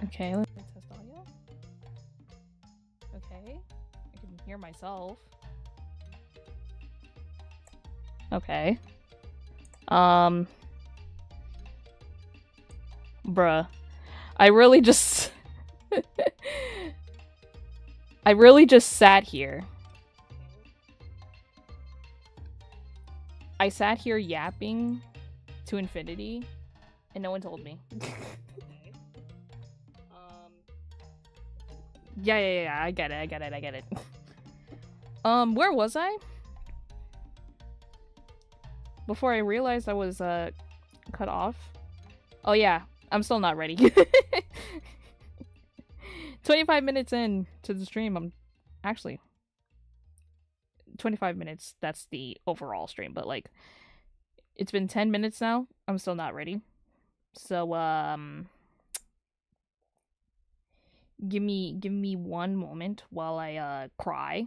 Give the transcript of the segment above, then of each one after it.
Okay, let me test audio. Okay, I can hear myself. Okay. Um, bruh. I really just... I really just sat here. I sat here yapping to infinity, and no one told me. Yeah, I get it. Where was I? Before I realized I was, cut off. Oh yeah, I'm still not ready. 25 minutes in to the stream, I'm actually 25 minutes, that's the overall stream, but like it's been 10 minutes now. I'm still not ready. So give me one moment while I cry.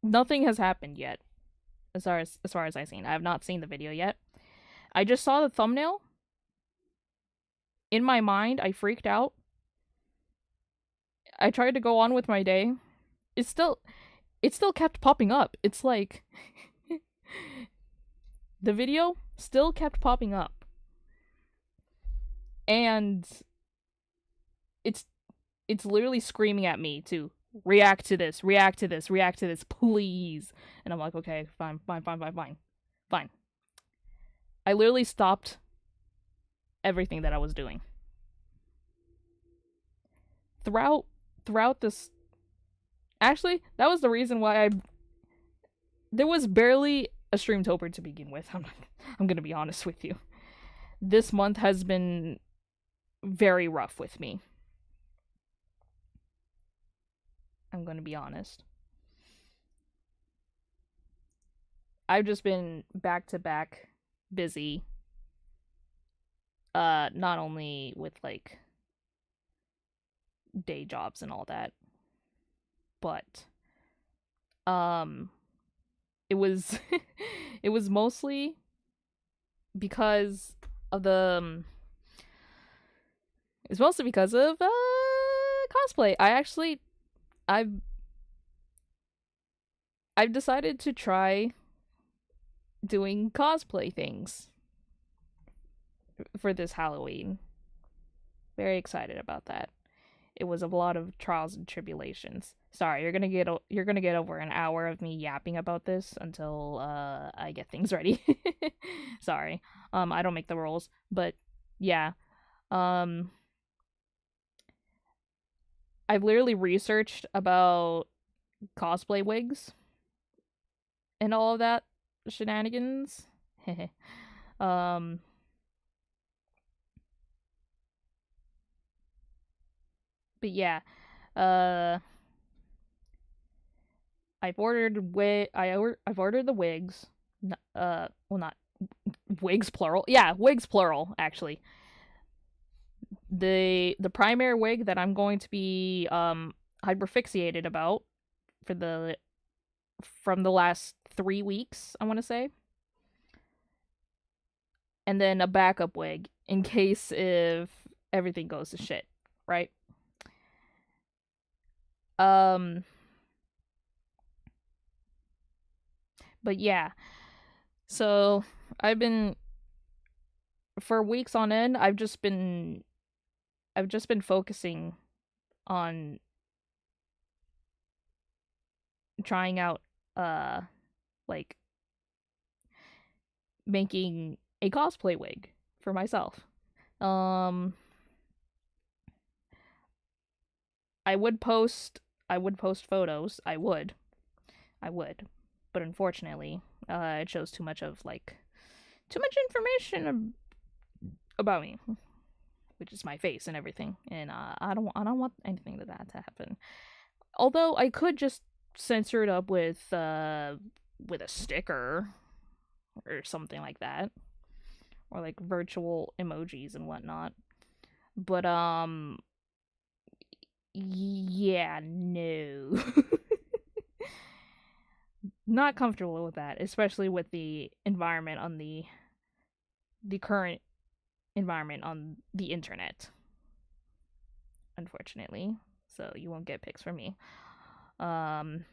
Nothing has happened yet. As far as I've seen. I have not seen the video yet. I just saw the thumbnail. In my mind, I freaked out. I tried to go on with my day. It still kept popping up. It's like the video still kept popping up. And it's literally screaming at me to react to this, please. And I'm like, okay, fine. I literally stopped everything that I was doing. Throughout this, actually, that was the reason why there was barely a Streamtober to begin with. I'm gonna be honest with you. This month has been very rough with me. I'm gonna be honest. I've just been back to back busy. Not only with like day jobs and all that, but it was it was mostly because of the it's mostly because of cosplay. I've decided to try doing cosplay things for this Halloween. Very excited about that. It was a lot of trials and tribulations. Sorry, you're gonna get over an hour of me yapping about this until I get things ready. Sorry, I don't make the rules, but yeah, I've literally researched about cosplay wigs and all of that shenanigans. um, but yeah, uh, I've ordered I've ordered the wigs. Well, not wigs plural. Yeah, wigs plural actually. The primary wig that I'm going to be hyperfixated about for the from the last 3 weeks, I want to say. And then a backup wig in case if everything goes to shit, right? Um but yeah. So, I've been for weeks on end, I've just been focusing on trying out like making a cosplay wig for myself. Um I would post photos. I would. But unfortunately, it shows too much of like too much information about me, which is my face and everything. And I don't want anything to that to happen. Although I could just censor it up with a sticker or something like that, or like virtual emojis and whatnot. But yeah, no. Not comfortable with that, especially with the environment on the current environment on the internet, unfortunately. So you won't get pics from me. Um,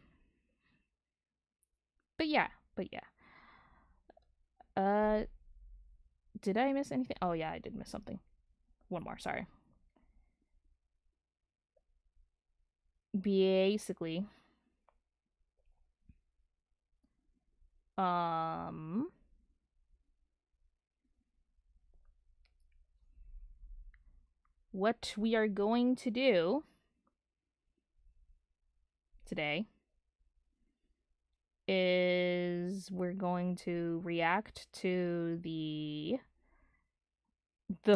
but yeah, but yeah. Uh, did I miss anything? Oh yeah, I did miss something. One more, sorry. Basically, um, what we are going to do today is we're going to react to the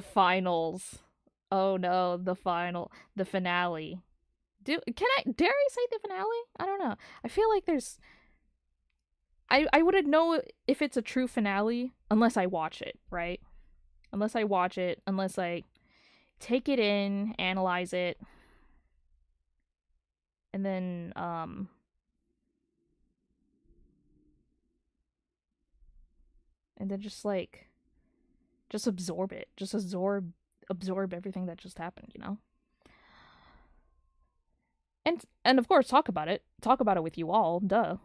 finals. Oh no, the finale. Dare I say the finale? I don't know. I feel like I wouldn't know if it's a true finale unless I watch it, right? Unless I watch it, unless I take it in, analyze it, and then just absorb it. Just absorb everything that just happened, you know? And of course talk about it. Talk about it with you all, duh.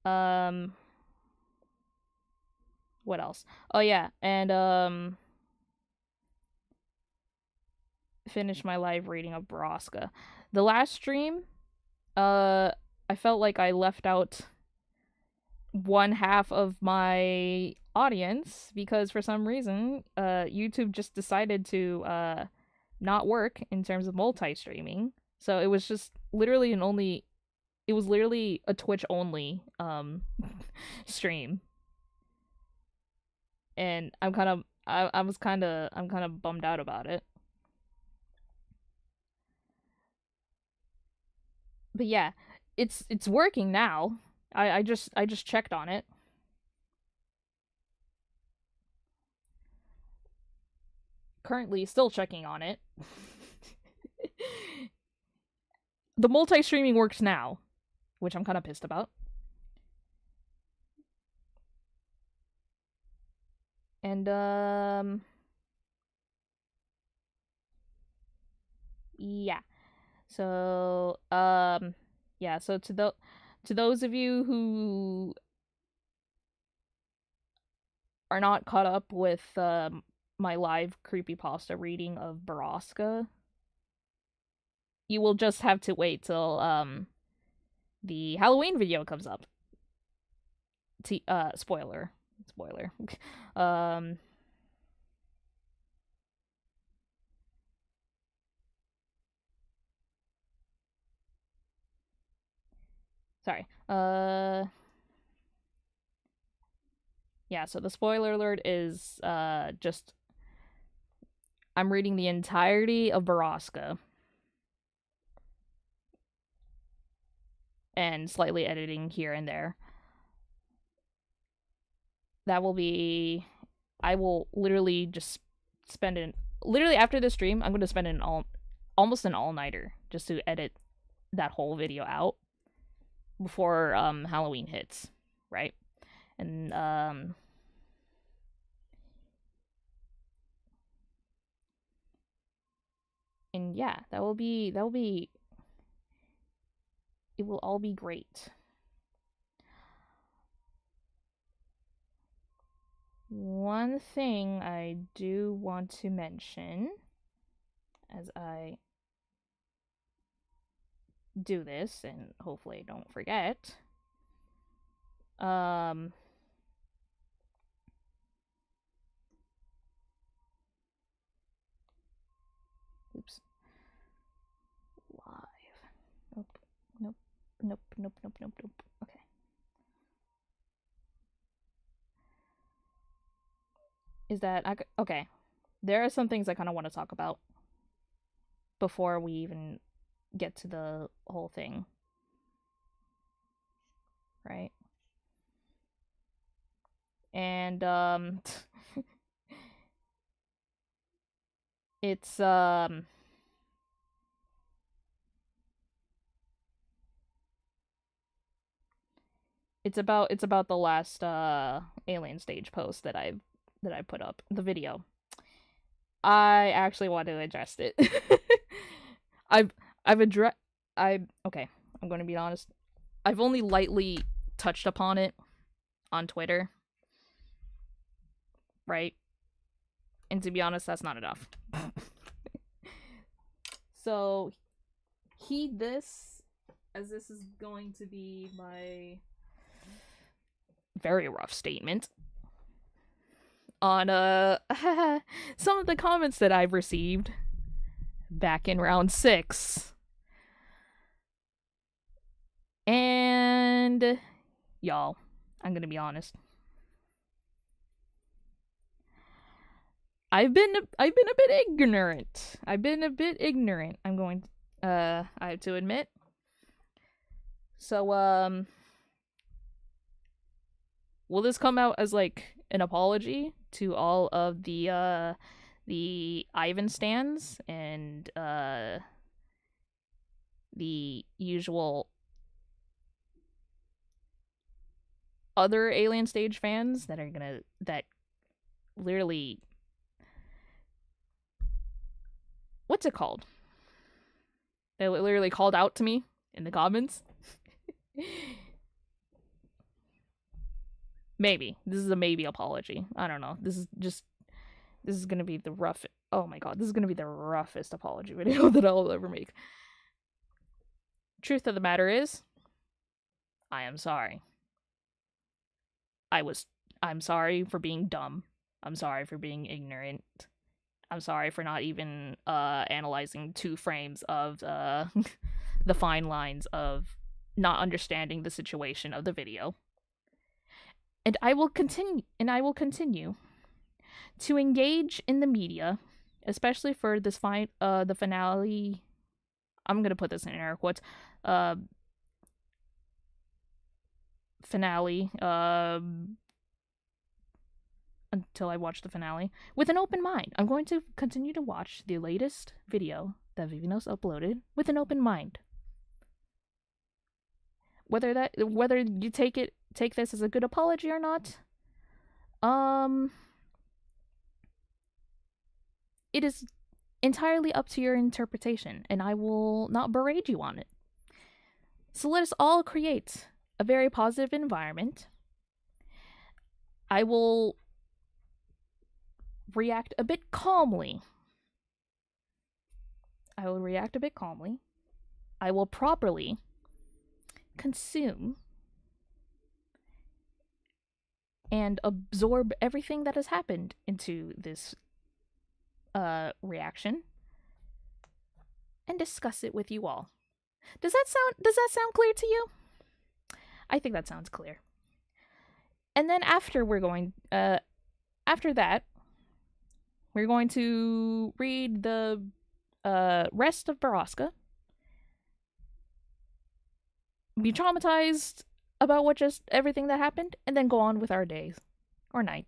um what else? Oh yeah, and finish my live reading of Borrasca. The last stream, uh I felt like I left out one half of my audience because for some reason, YouTube just decided to not work in terms of multi-streaming. So it was just literally it was literally a Twitch only stream. And I'm kind of bummed out about it. But yeah, it's working now. I just checked on it. Currently still checking on it. The multi-streaming works now, which I'm kind of pissed about. And yeah. So yeah, so to those of you who are not caught up with my live creepypasta reading of Borrasca, you will just have to wait till the Halloween video comes up. Spoiler. Spoiler. um Sorry. Yeah, so the spoiler alert is just I'm reading the entirety of Borrasca and slightly editing here and there. That will be I will literally just spend it literally after this stream, I'm going to spend almost an all-nighter just to edit that whole video out before Halloween hits, right? And yeah, that will be it will all be great. One thing I do want to mention as I do this, and hopefully I don't forget, oops, live, nope, nope, nope, nope, nope, nope, nope, okay. Is that, okay, there are some things I kind of want to talk about before we even get to the whole thing, right? And it's It's about the last alien stage post that I put up, the video. I actually want to address it. I've I've addressed okay, I'm going to be honest. I've only lightly touched upon it on Twitter, right? And to be honest, that's not enough. So, heed this, as this is going to be my very rough statement on some of the comments that I've received back in round 6. And y'all, I'm gonna be honest. I've been a bit ignorant. I have to admit. So will this come out as like an apology to all of the Ivan stans and the usual other Alien Stage fans that literally, what's it called? They literally called out to me in the comments. Maybe. This is a maybe apology. I don't know. This is gonna be the rough. Oh my god, this is gonna be the roughest apology video that I'll ever make. Truth of the matter is, I am sorry. I'm sorry for being dumb. I'm sorry for being ignorant. I'm sorry for not even analyzing 2 frames of the fine lines of not understanding the situation of the video. And I will continue to engage in the media, especially for this the finale. I'm gonna put this in air quotes. Finale. Until I watch the finale with an open mind. I'm going to continue to watch the latest video that Vivinos uploaded with an open mind. Whether you take this as a good apology or not, it is entirely up to your interpretation, and I will not berate you on it. So let us all create a very positive environment. I will react a bit calmly. I will properly consume and absorb everything that has happened into this reaction and discuss it with you all. Does that sound clear to you? I think that sounds clear. And then after that, we're going to read the rest of Borrasca, be traumatized about everything that happened, and then go on with our days or night.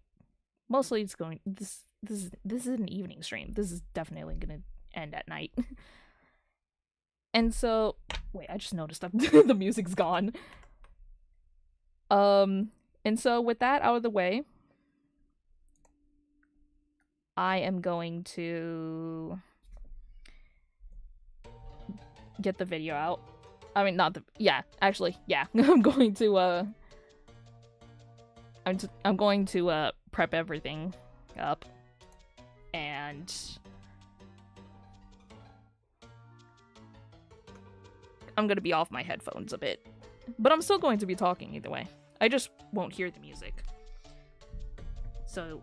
Mostly, it's going. This is an evening stream. This is definitely gonna end at night. And so, wait, I just noticed that the music's gone. And so with that out of the way, I am going to get the video out. I mean, I'm going to I'm going to prep everything up, and I'm gonna be off my headphones a bit, but I'm still going to be talking either way. I just won't hear the music. So,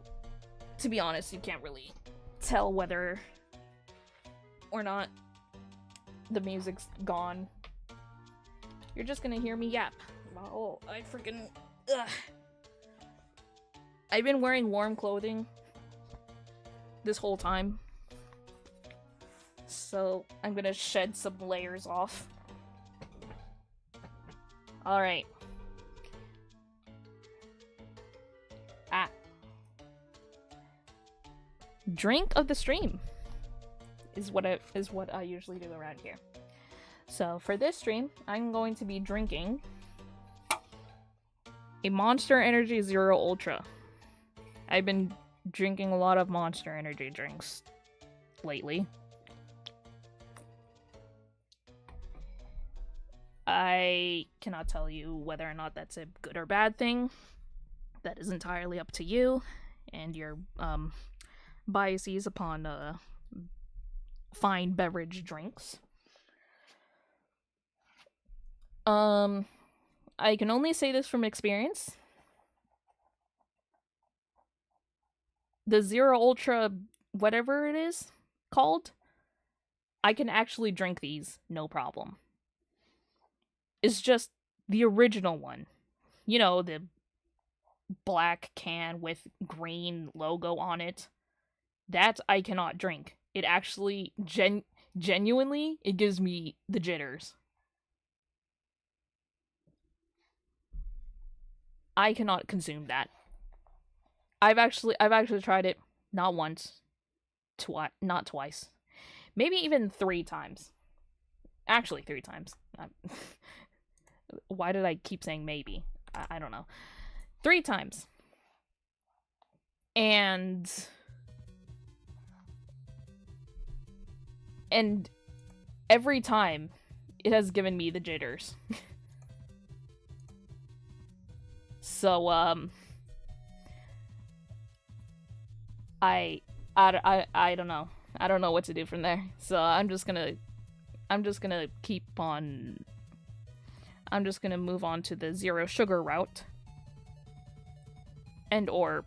to be honest, you can't really tell whether or not the music's gone. You're just gonna hear me yap. Oh, ugh. I've been wearing warm clothing this whole time, so I'm gonna shed some layers off. Alright. Drink of the stream is what I usually do around here. So for this stream, I'm going to be drinking A Monster Energy Zero Ultra. I've been drinking a lot of Monster Energy drinks lately. I cannot tell you whether or not that's a good or bad thing. That is entirely up to you and your biases upon fine beverage drinks. I can only say this from experience. The Zero Ultra, whatever it is called, I can actually drink these no problem. It's just the original one. You know, the black can with green logo on it. That I cannot drink. It actually genuinely it gives me the jitters. I cannot consume that. I've actually tried it not once, not twice. Maybe even 3 times. Actually 3 times. Why did I keep saying maybe? I don't know. 3 times. And every time it has given me the jitters. So I don't know. I don't know what to do from there. So I'm just gonna keep on. I'm just gonna move on to the zero sugar route, and or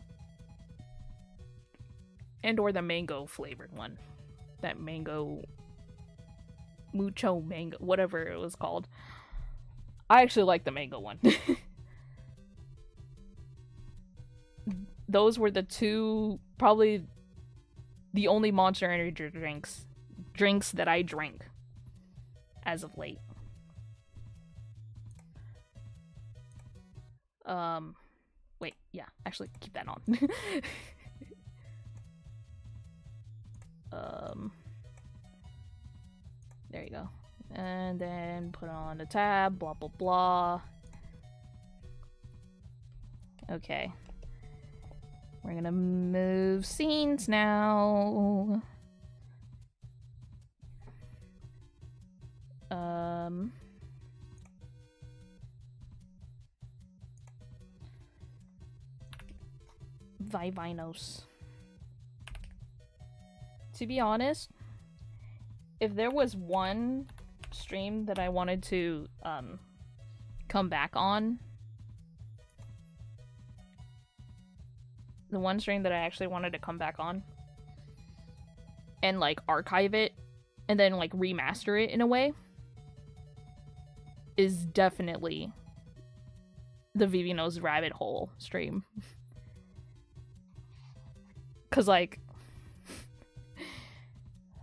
the mango flavored one, that mango, mucho mango, whatever it was called. I actually like the mango one. Those were the two, probably the only Monster Energy drinks that I drank as of late. Wait, yeah, actually keep that on. There you go. And then put on the tab, blah blah blah. Okay. We're gonna move scenes now. Vivinos. To be honest, if there was one stream that I wanted to come back on, the one stream that I actually wanted to come back on and like archive it and then like remaster it in a way, is definitely the Vivino's Rabbit Hole stream. Cause like,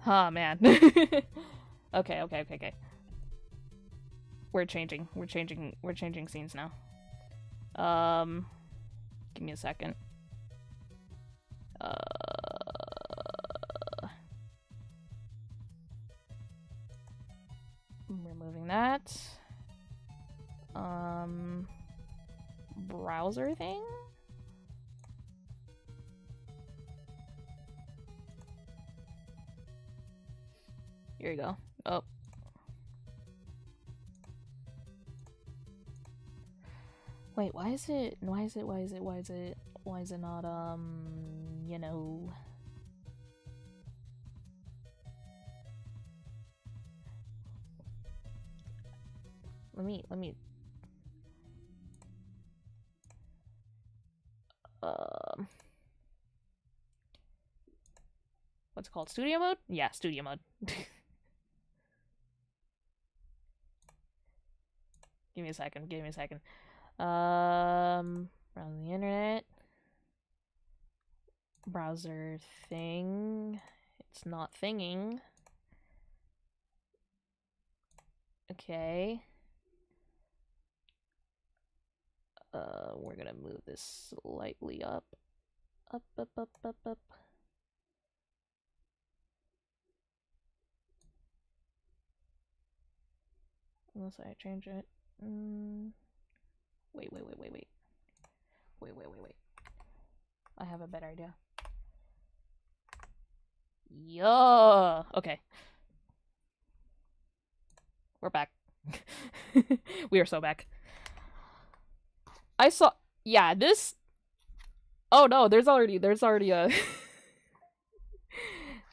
oh man. Okay. We're changing scenes now. Give me a second. Removing that. Browser thing? Here you go. Oh. Wait, why is it not, you know... Let me... What's it called? Studio mode? Yeah, studio mode. Give me a second. Browsing the internet. Browser thing. It's not thinging. Okay. We're gonna move this slightly up. Up. Unless I change it. Wait. Wait. I have a better idea. Yeah. Okay. We're back. We are so back. I saw. Yeah, this. Oh no, there's already a.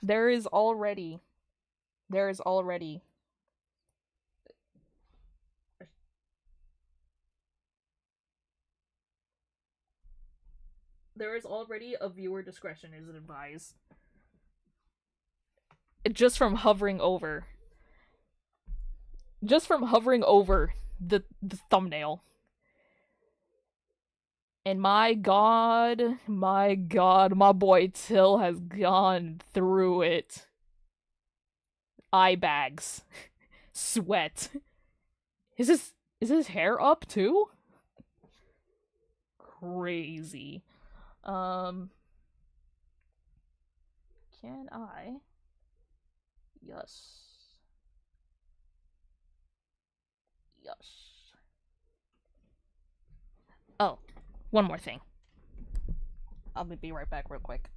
There is already. There is already. There is already a viewer discretion is advised. Just from hovering over. Just from hovering over the thumbnail. And my god, my boy Till has gone through it. Eye bags. Sweat. Is his hair up too? Crazy. Can I? Yes. Oh, one more thing. I'll be right back real quick.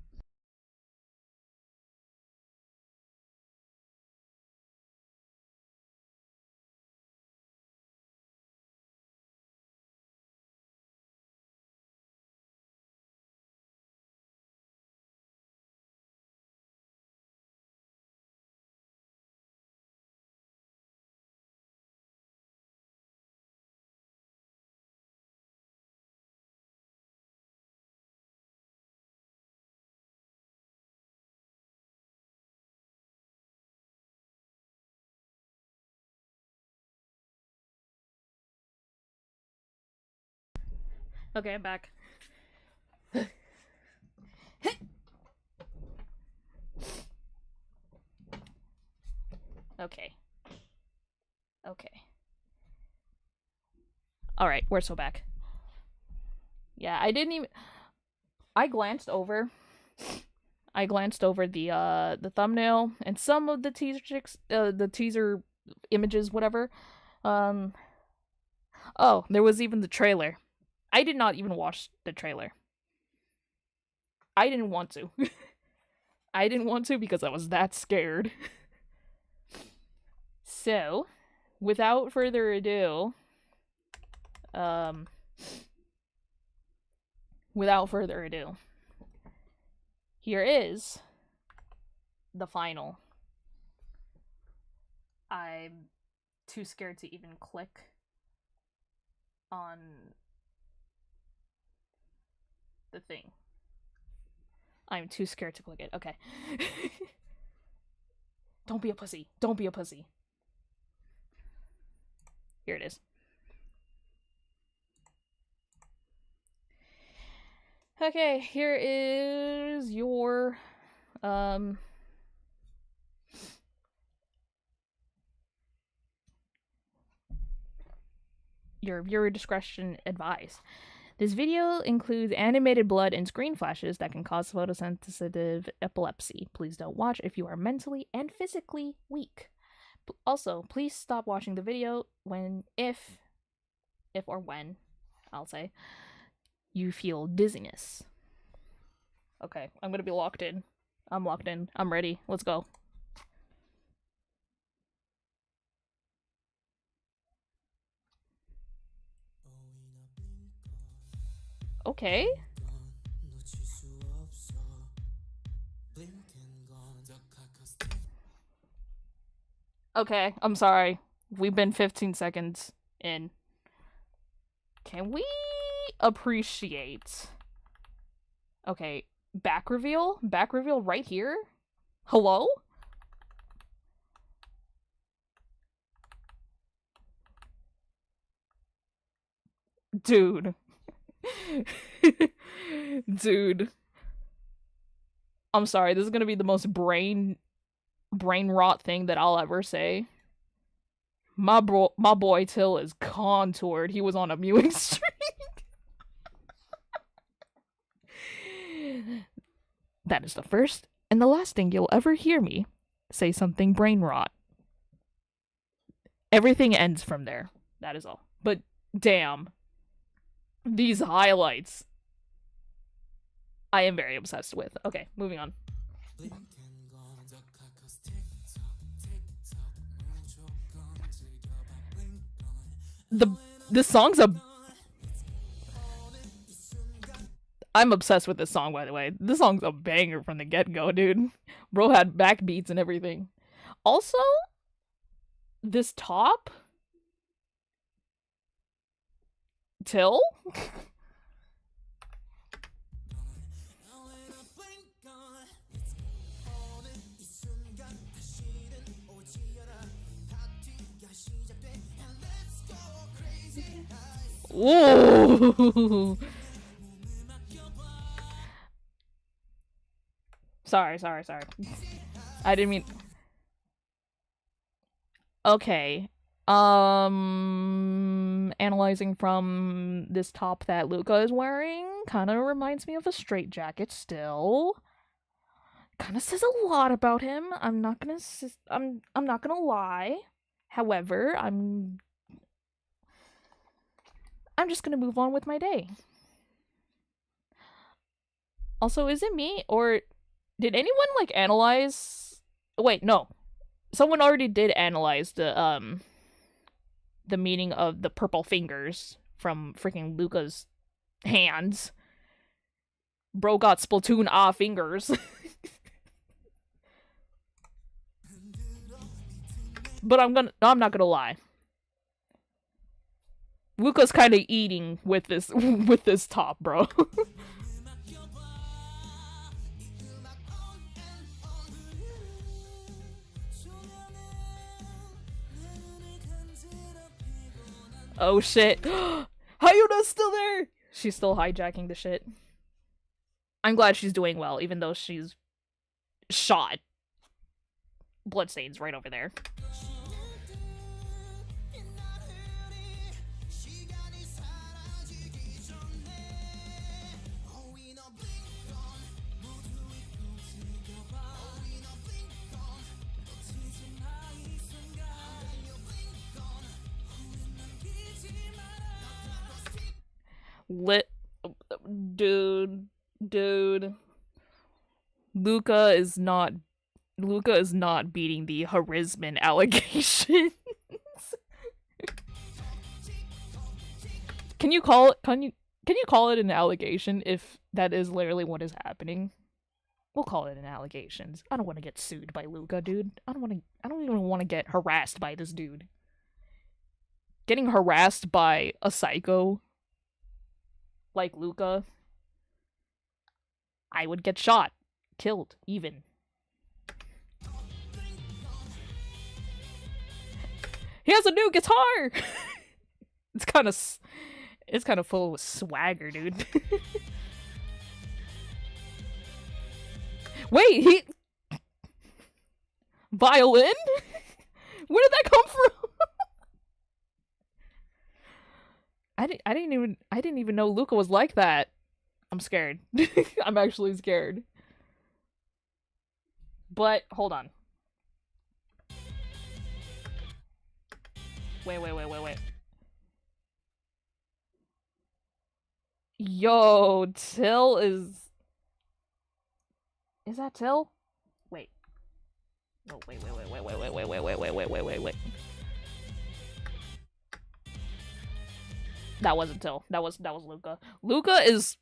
Okay, I'm back. Okay. Alright, we're so back. Yeah, I didn't even. I glanced over the thumbnail and some of the teaser images, whatever. Oh, there was even the trailer. I did not even watch the trailer. I didn't want to. I didn't want to because I was that scared. So, without further ado, here is the final. I'm too scared to even click on the thing. I'm too scared to click it. Okay. Don't be a pussy. Don't be a pussy. Here it is. Okay, here is your viewer discretion advised. This video includes animated blood and screen flashes that can cause photosensitive epilepsy. Please don't watch if you are mentally and physically weak. Also, please stop watching the video if or when, I'll say, you feel dizziness. Okay, I'm gonna be locked in. I'm locked in. I'm ready. Let's go. Okay. Okay, I'm sorry. We've been 15 seconds in. Can we appreciate... Okay, back reveal? Back reveal right here? Hello? Dude. Dude. I'm sorry, this is gonna be the most brain rot thing that I'll ever say. My boy Till is contoured. He was on a mewing streak. That is the first and the last thing you'll ever hear me say something brain rot. Everything ends from there. That is all. But damn. These highlights. I am very obsessed with. Okay, moving on. The this song's a I'm obsessed with this song, by the way. This song's a banger from the get-go, dude. Bro had backbeats and everything. Also, this top Till? Ooh. Sorry. I didn't mean. Okay. Analyzing from this top that Luca is wearing kind of reminds me of a straight jacket still. Kind of says a lot about him. I'm not going to I'm not going to lie. However, I'm just going to move on with my day. Also, is it me or did anyone like analyze? Wait, no. Someone already did analyze the meaning of the purple fingers from freaking Luca's hands. Bro got Splatoon fingers. But I'm not gonna lie. Luca's kind of eating with this top, bro. Oh shit. Hayuna's still there! She's still hijacking the shit. I'm glad she's doing well, even though she's shot. Bloodstains right over there. Dude. Luca is not beating the harassment allegations. Can you call it an allegation if that is literally what is happening? We'll call it an allegations. I don't want to get sued by Luca, dude. I don't even want to get harassed by this dude. Getting harassed by a psycho like Luca, I would get shot, killed, even. He has a new guitar. It's kind of full of swagger, dude. Wait, he violin? Where did that come from? I didn't even know Luca was like that. I'm scared. I'm actually scared. But hold on. Wait. Yo, Till is that Till? Wait. No, wait. That wasn't Till. That was Luca. Luca is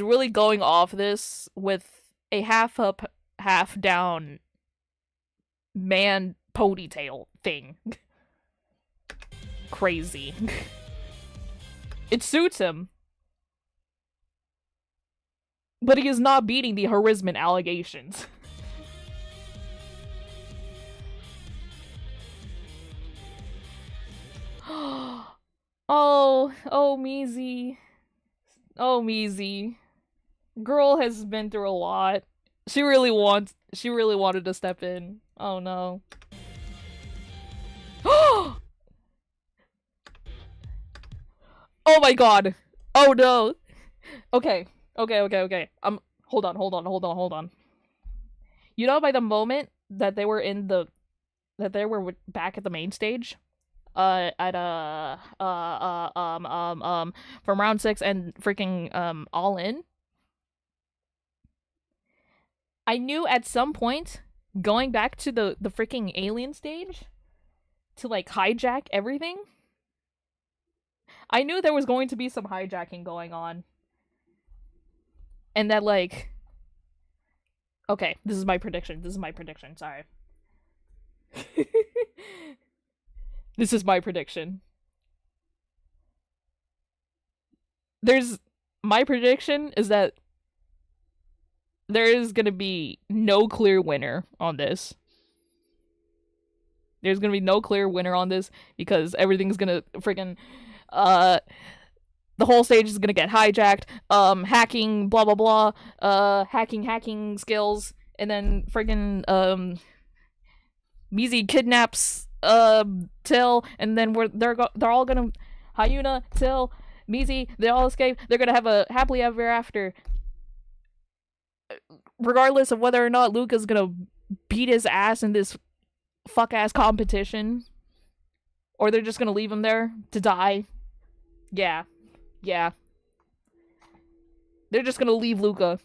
really going off this with a half up, half down man ponytail thing. Crazy. It suits him. But he is not beating the harassment allegations. Oh, Meezy. Oh, Meezy. Girl has been through a lot. She really wanted to step in. Oh no. Oh my god. Oh no. Okay. Hold on. You know, by the moment that they were back at the main stage, at from round 6 and freaking all in, I knew at some point going back to the freaking alien stage to like hijack everything. I knew there was going to be some hijacking going on. And that like okay, this is my prediction. This is my prediction. Sorry. This is my prediction. My prediction is that there is gonna be no clear winner on this. There's gonna be no clear winner on this because everything's gonna freaking the whole stage is gonna get hijacked. Hacking, blah blah blah. Hacking skills, and then friggin' Mizi kidnaps Till, and then they're all gonna Hyuna, Till, Mizi, they all escape. They're gonna have a happily ever after, regardless of whether or not Luca's gonna beat his ass in this fuck ass competition, or they're just gonna leave him there to die. Yeah. They're just gonna leave Luca.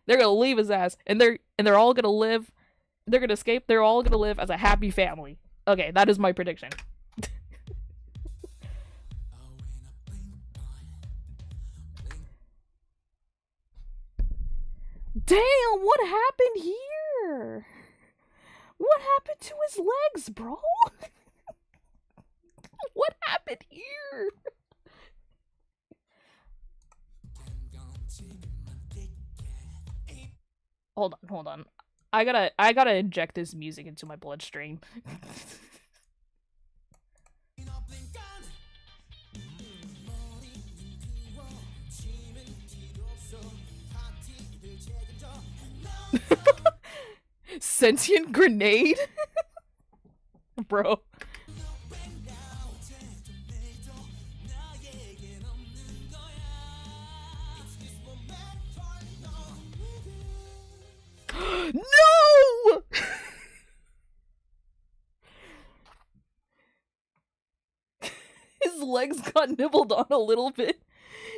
They're gonna leave his ass, and they're all gonna live. They're gonna escape. They're all gonna live as a happy family. Okay, that is my prediction. Damn, what happened here? What happened to his legs, bro? What happened here? Hold on. I gotta inject this music into my bloodstream. Sentient grenade? Bro. No! His legs got nibbled on a little bit.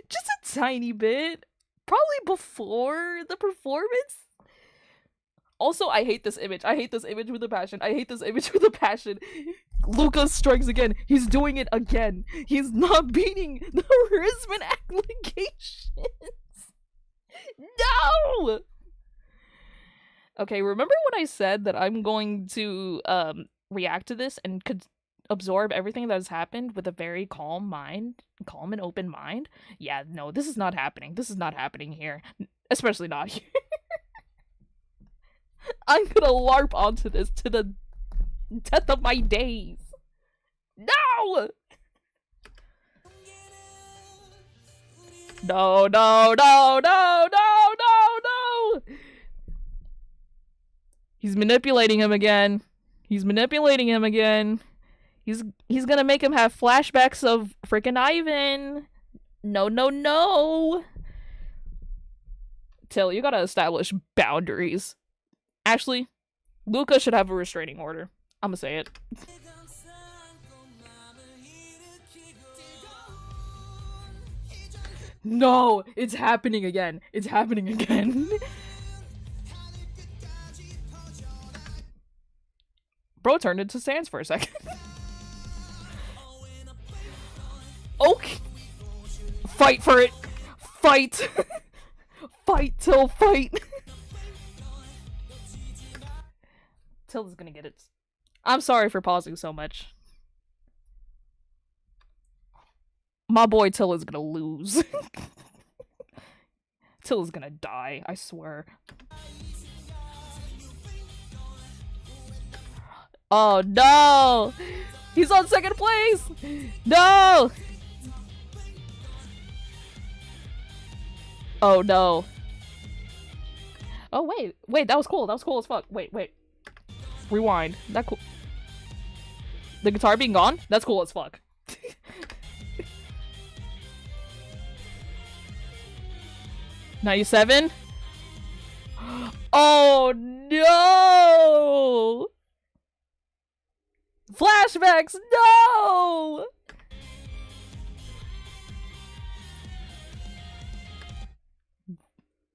Just a tiny bit. Probably before the performance. Also, I hate this image. I hate this image with a passion. I hate this image with a passion. Lucas strikes again. He's doing it again. He's not beating the harassment allegations. No! Okay, remember when I said that I'm going to react to this and could absorb everything that has happened with a very calm mind, calm and open mind? Yeah, no, this is not happening. This is not happening here. Especially not here. I'm gonna LARP onto this to the death of my days. No! No, no, no, no, no, no, no! He's manipulating him again. He's manipulating him again. He's gonna make him have flashbacks of freaking Ivan. No, no, no! Till, you gotta establish boundaries. Actually, Luca should have a restraining order. I'm gonna say it. No, it's happening again. It's happening again. Bro turned into Sans for a second. Okay. Fight for it. Fight. Fight, Till, fight. Till is gonna get it. I'm sorry for pausing so much. My boy Till is gonna lose. Till is gonna die, I swear. Oh no! He's on second place! No! Oh no. Oh wait, that was cool. That was cool as fuck. Wait. Rewind. That cool. The guitar being gone? That's cool as fuck. 97? Oh no! Flashbacks! No!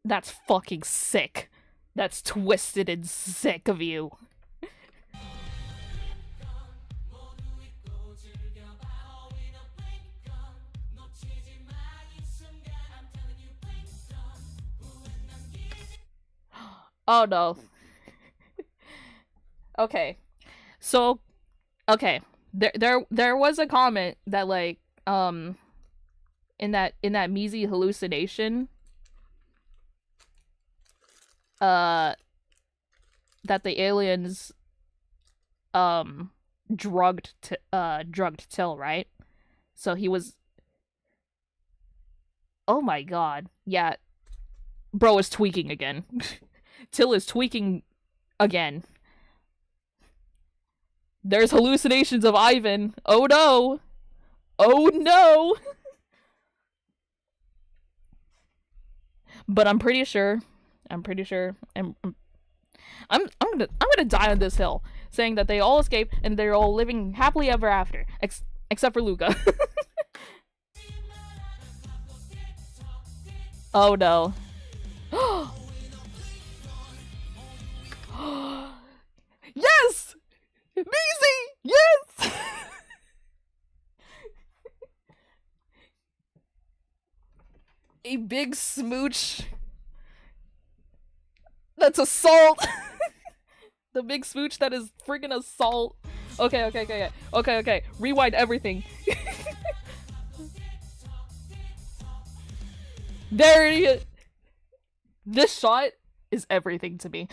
That's fucking sick. That's twisted and sick of you. Oh no. Okay. So, okay. There was a comment that like in that Measy hallucination that the aliens drugged Till, right? So he was, oh my god. Yeah. Bro is tweaking again. Till is tweaking again. There's hallucinations of Ivan. Oh no. Oh no. But I'm pretty sure I'm gonna die on this hill saying that they all escaped and they're all living happily ever after, except for Luca. Oh no. Yes! Measy! Yes! A big smooch. That's assault. The big smooch that is friggin' assault. Okay. Rewind everything. There he is. This shot is everything to me.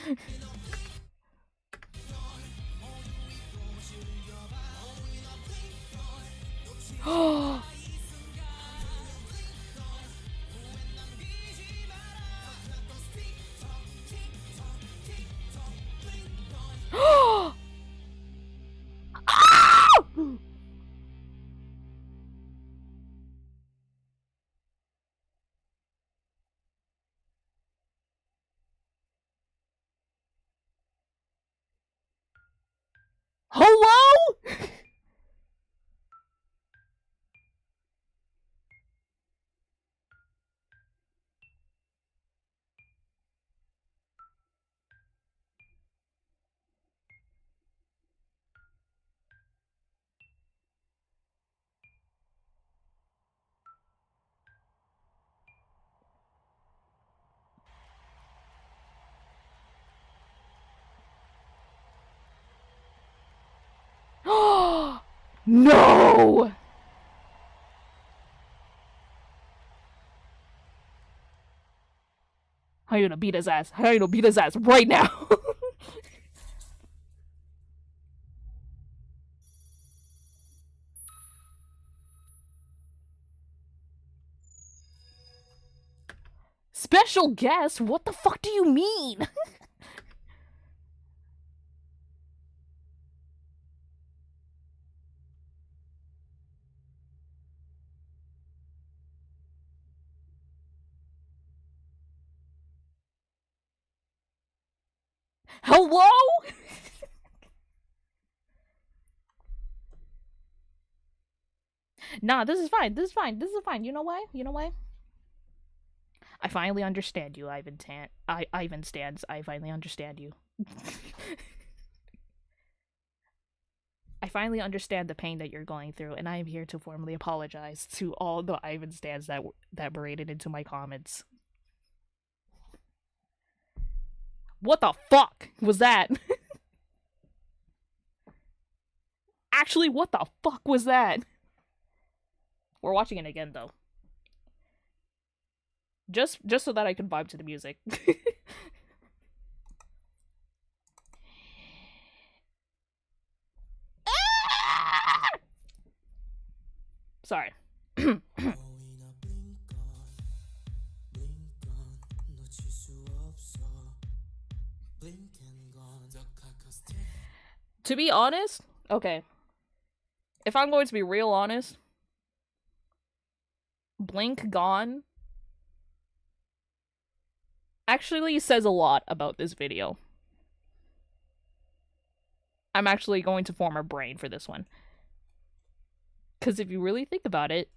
Hello? No! How you gonna beat his ass? How you gonna beat his ass right now? Special guest? What the fuck do you mean? Hello? Nah, this is fine. You know why? I finally understand you, Ivan Stans. I finally understand you. I finally understand the pain that you're going through, and I am here to formally apologize to all the Ivan Stans that berated into my comments. What the fuck was that? Actually, what the fuck was that? We're watching it again, though. Just so that I can vibe to the music. Sorry. To be honest, okay. If I'm going to be real honest, Blink Gone actually says a lot about this video. I'm actually going to form a brain for this one. Because if you really think about it,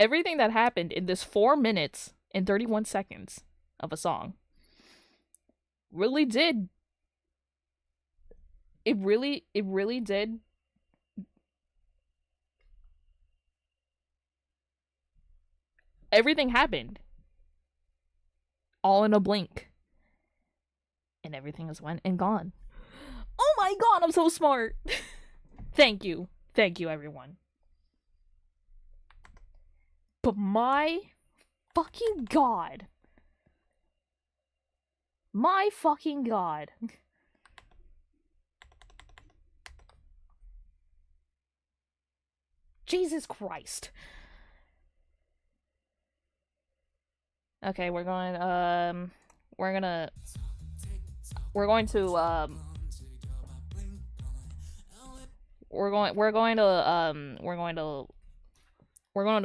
everything that happened in this 4 minutes and 31 seconds of a song really did. It really did. Everything happened. All in a blink. And everything is went and gone. Oh my god, I'm so smart. Thank you. Thank you, everyone. But my fucking god. My fucking god. Jesus Christ. Okay, we're going to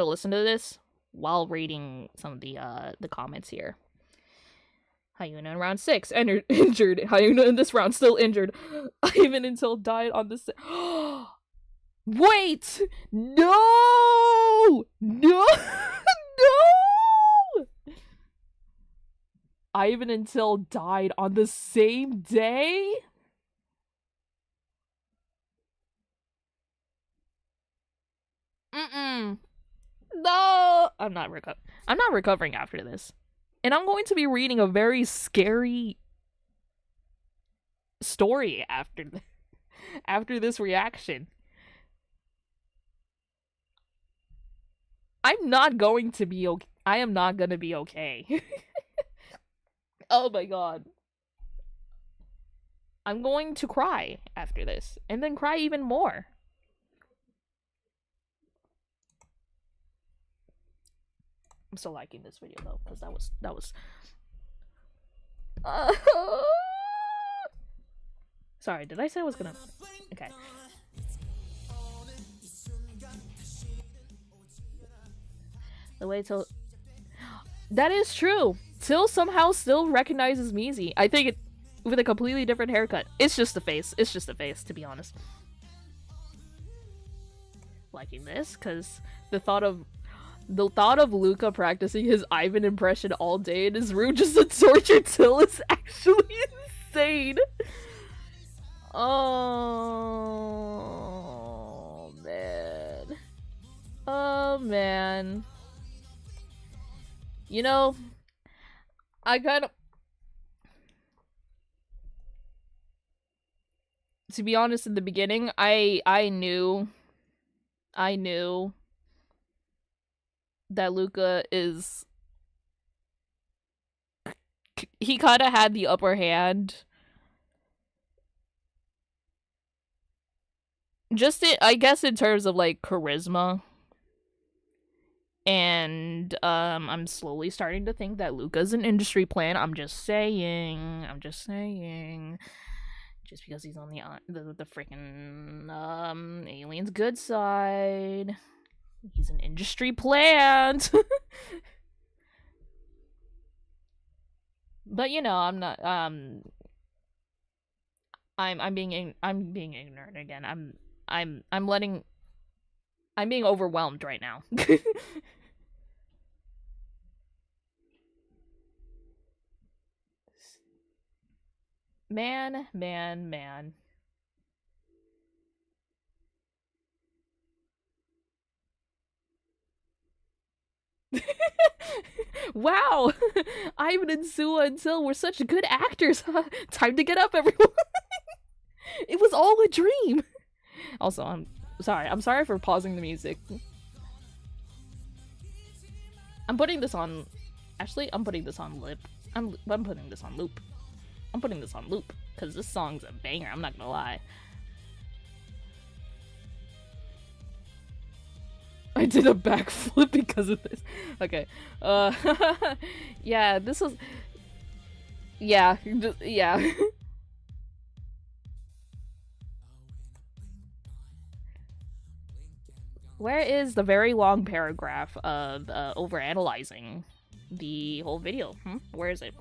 listen to this while reading some of the comments here. Hyuna in round 6 injured. Hyuna in this round still injured. Even until died on this. Wait! No! No! No! Ivan until died on the same day? No! I'm not recovering after this. And I'm going to be reading a very scary story after this reaction. I'm not going to be okay. I am not gonna be okay. Oh my god. I'm going to cry after this. And then cry even more. I'm still liking this video though, because that was Sorry, did I say I was gonna... Okay. The way till... That is true! Till somehow still recognizes Mizi. I think it... with a completely different haircut. It's just the face. It's just the face, to be honest. Liking this, because the thought of Luca practicing his Ivan impression all day in his room just to torture Till is actually insane. Oh, man. Oh, man. You know, I kind of... To be honest, in the beginning, I knew that Luca is... He kind of had the upper hand. Just, I guess, in terms of, like, charisma. And, I'm slowly starting to think that Luca's an industry plant. I'm just saying. Just because he's on the freaking, alien's good side. He's an industry plant. But, you know, I'm not, I'm being ignorant again. I'm being overwhelmed right now. Man. Wow! Ivan and Sua and Sil were such good actors, huh? Time to get up, everyone! It was all a dream! Also, I'm sorry for pausing the music. I'm putting this on... Actually, I'm putting this on loop. I'm putting this on loop. I'm putting this on loop, because this song's a banger, I'm not gonna lie. I did a backflip because of this. Okay. Yeah, this was... Yeah. Where is the very long paragraph of overanalyzing the whole video? Where is it?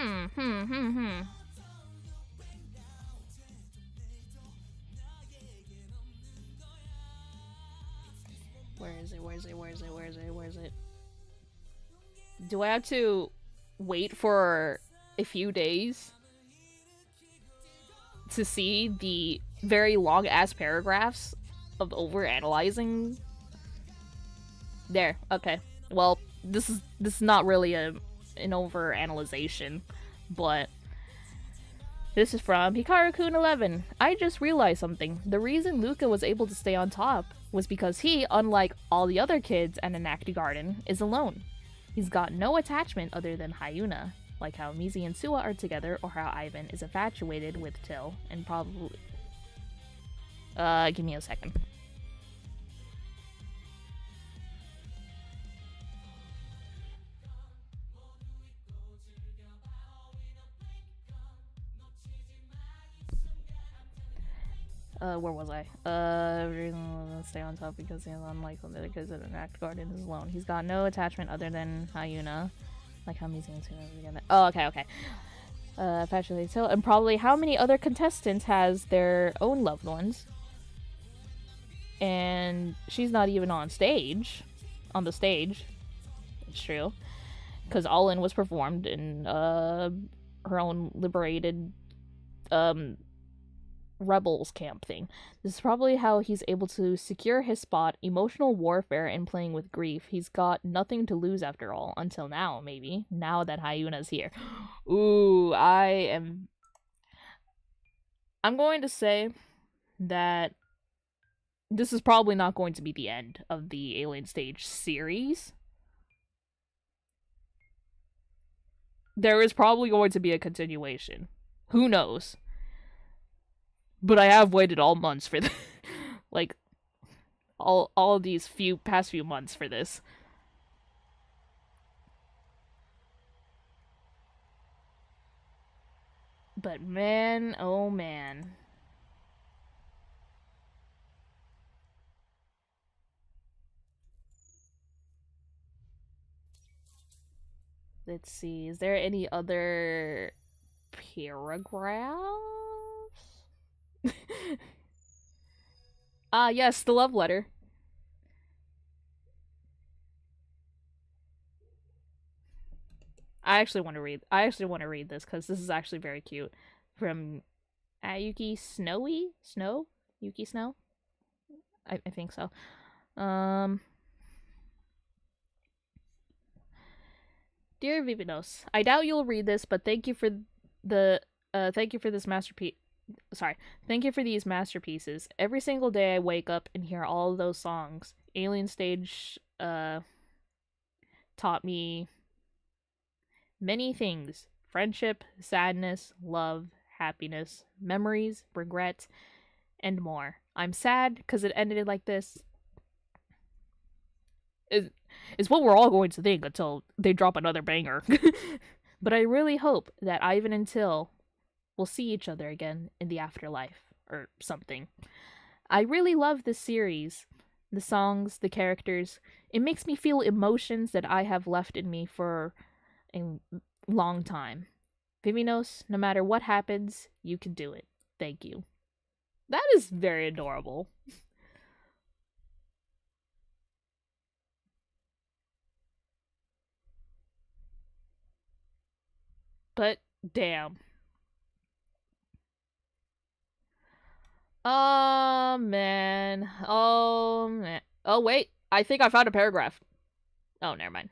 Hmm. Where is it? Where is it? Where is it? Where is it? Where is it? Do I have to wait for a few days to see the very long ass paragraphs of over analyzing? There. Okay. Well, this is not really an over analyzation, but this is from Hikaru-kun 11. I just realized something. The reason Luca was able to stay on top was because he, unlike all the other kids at Enacted Garden, is alone. He's got no attachment other than Hyuna, like how Mizi and Suwa are together, or how Ivan is infatuated with Till, and probably... give me a second. Where was I? Stay on top because he's unlike the other kids at an act garden is alone. He's got no attachment other than Hyuna. Like how Mizi and Suwa together. Oh, okay. Passionately Till, and probably how many other contestants has their own loved ones. And she's not even on the stage. It's true. Because All In was performed in her own liberated rebels camp thing. This is probably how he's able to secure his spot, emotional warfare, and playing with grief. He's got nothing to lose after all. Until now, maybe. Now that Hyuna's here. Ooh, I'm going to say that this is probably not going to be the end of the Alien Stage series. There is probably going to be a continuation. Who knows? But I have waited all months for this. Like, all of these past few months for this. But man, oh man. Let's see, is there any other paragraphs? Yes, the love letter. I actually want to read this because this is actually very cute. From Yuki Snow? Yuki Snow? I think so. Dear Vivinos, I doubt you'll read this, but thank you for this masterpiece. Sorry, thank you for these masterpieces. Every single day I wake up and hear all of those songs. Alien Stage taught me many things: friendship, sadness, love, happiness, memories, regret, and more. I'm sad because it ended like this. Is what we're all going to think until they drop another banger. But I really hope that Ivan and Till will see each other again in the afterlife or something. I really love this series. The songs, the characters. It makes me feel emotions that I have left in me for a long time. Vivinos, no matter what happens, you can do it. Thank you. That is very adorable. But damn. Oh man. Oh man. Oh wait. I think I found a paragraph. Oh, never mind.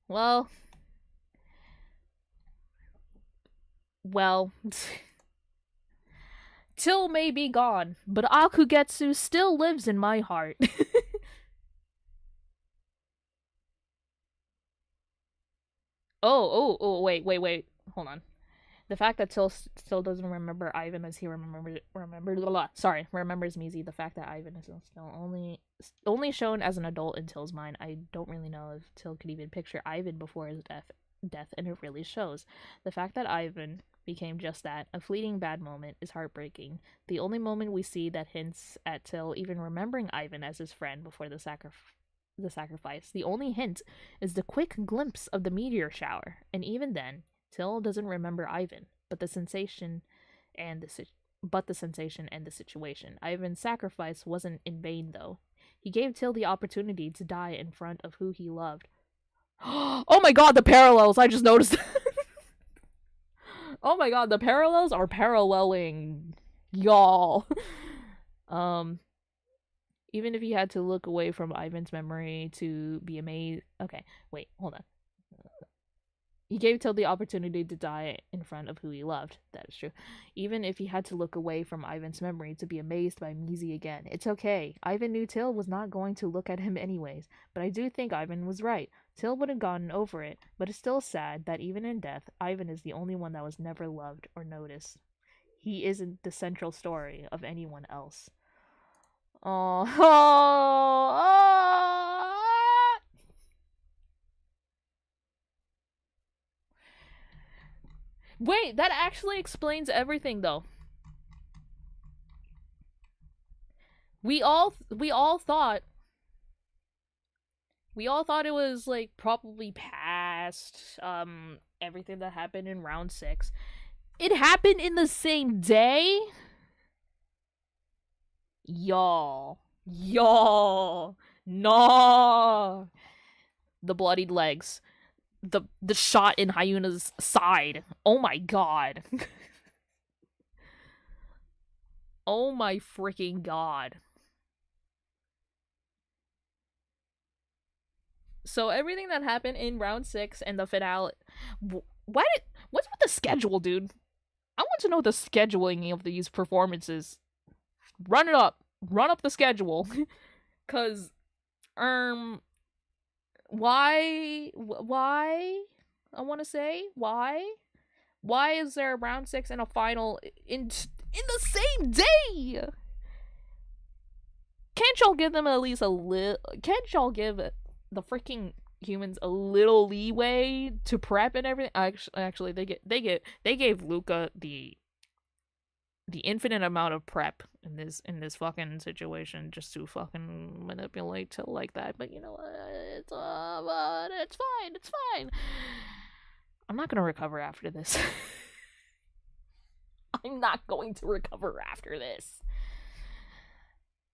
well. Well. Till may be gone, but Akugetsu still lives in my heart. Oh, wait. Hold on. The fact that Till still doesn't remember Ivan as he remembers Mizi. The fact that Ivan is still only shown as an adult in Till's mind. I don't really know if Till could even picture Ivan before his death. death, and it really shows. The fact that Ivan became just that, a fleeting bad moment, is heartbreaking. The only moment we see that hints at Till even remembering Ivan as his friend before the sacrifice. The only hint is the quick glimpse of the meteor shower, and even then, Till doesn't remember Ivan, but the sensation and the situation. Ivan's sacrifice wasn't in vain, though. He gave Till the opportunity to die in front of who he loved. Oh my god, the parallels! I just noticed. Oh my god, the parallels are paralleling, y'all. um, Even if he had to look away from Ivan's memory to be amazed. Okay, wait, hold on. He gave Till the opportunity to die in front of who he loved. That is true. Even if he had to look away from Ivan's memory to be amazed by Mizi again. It's okay. Ivan knew Till was not going to look at him anyways. But I do think Ivan was right. Till would have gotten over it. But it's still sad that even in death, Ivan is the only one that was never loved or noticed. He isn't the central story of anyone else. Oh, Wait, that actually explains everything, though. We all thought it was like probably past everything that happened in round 6. It happened in the same day? Y'all. No. The bloodied legs. The shot in Hyuna's side. Oh my god. Oh my freaking god. So everything that happened in round 6 and the finale. What's with the schedule, dude? I want to know the scheduling of these performances. Run it up. Run up the schedule. Cause why I want to say why is there a round 6 and a final in the same day? Can't y'all give them at least a little? Can't y'all give the freaking humans a little leeway to prep and everything? Actually, they gave Luca the infinite amount of prep in this fucking situation just to fucking manipulate Till like that. But you know what? It's fine. It's fine. I'm not gonna recover after this. I'm not going to recover after this.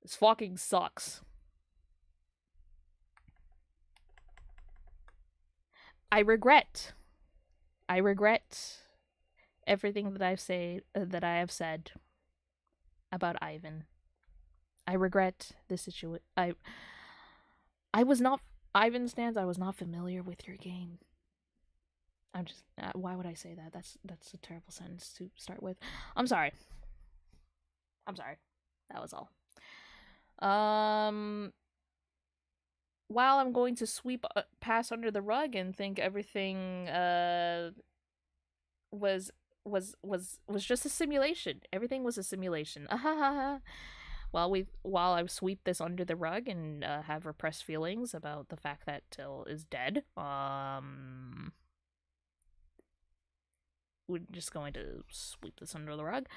This fucking sucks. I regret everything that I have said about Ivan. I regret the situation. I was not Ivan stands. I was not familiar with your game. I'm just. Why would I say that? That's a terrible sentence to start with. I'm sorry. That was all. While I'm going to sweep pass under the rug and think everything was just a simulation. Everything was a simulation. While I sweep this under the rug and have repressed feelings about the fact that Till is dead, we're just going to sweep this under the rug.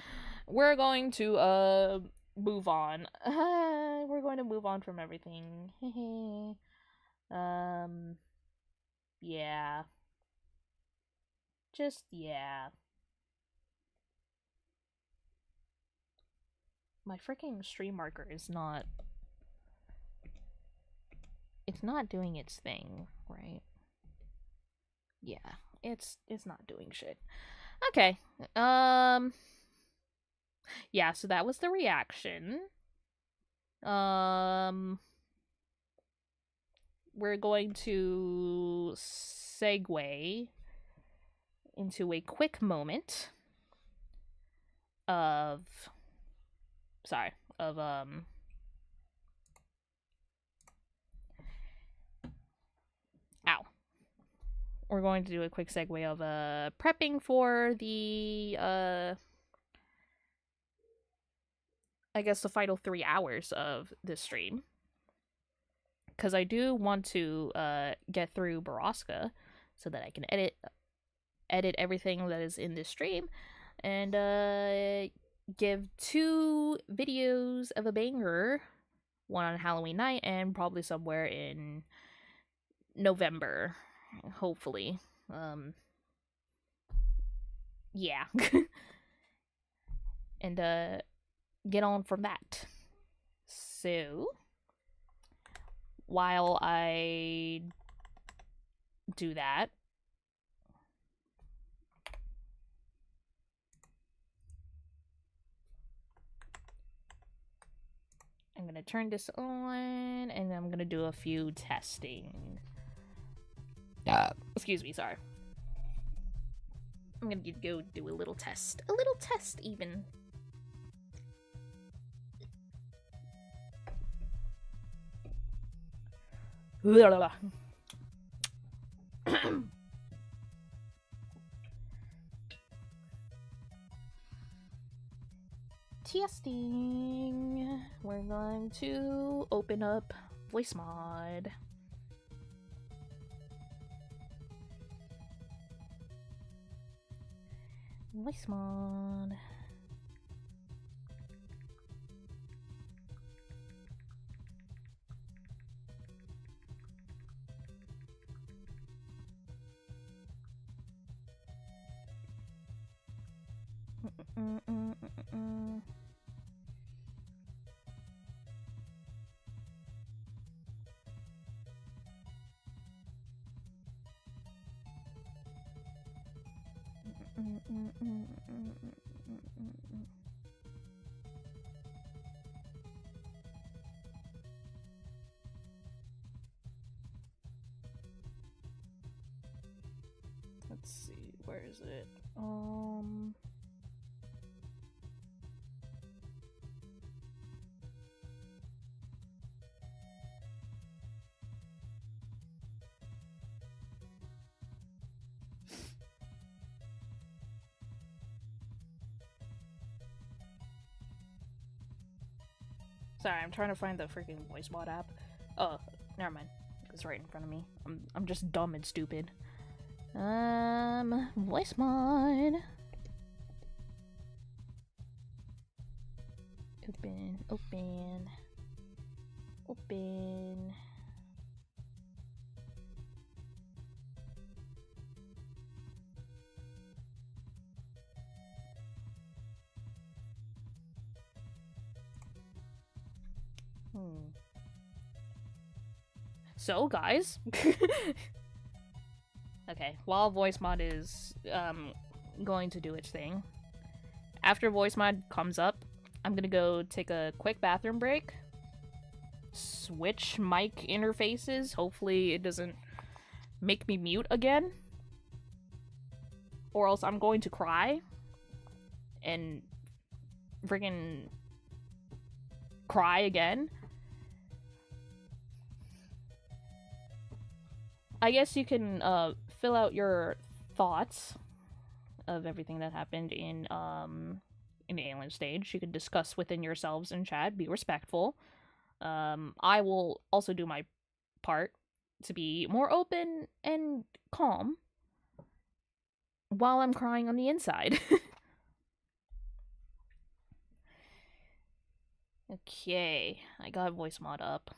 We're going to move on. We're going to move on from everything. Yeah. Just yeah. My freaking stream marker is not. It's not doing its thing, right? Yeah, it's not doing shit. Okay. Yeah, so that was the reaction. We're going to segue into a quick moment of ow. We're going to do a quick segue of prepping for the I guess the final 3 hours of this stream. Because I do want to get through Borrasca. so that I can edit everything that is in this stream, and give 2 videos of a banger, one on Halloween night and probably somewhere in November, hopefully. Yeah. And get on from that. So while I do that, I'm gonna turn this on and I'm gonna do a few testing. Excuse me, sorry. I'm gonna go do a little test. A little test, even. Testing. We're going to open up voice mod. Voice mod. Let's see, where is it? Sorry, I'm trying to find the freaking voice mod app. Oh, never mind. It's right in front of me. I'm just dumb and stupid. Voice mod. Open. So, guys. Okay, while voice mod is going to do its thing, after voice mod comes up, I'm gonna go take a quick bathroom break, switch mic interfaces, hopefully it doesn't make me mute again, or else I'm going to cry and freaking cry again. I guess you can fill out your thoughts of everything that happened in the alien stage. You can discuss within yourselves in chat. Be respectful. I will also do my part to be more open and calm while I'm crying on the inside. Okay, I got voice mod up.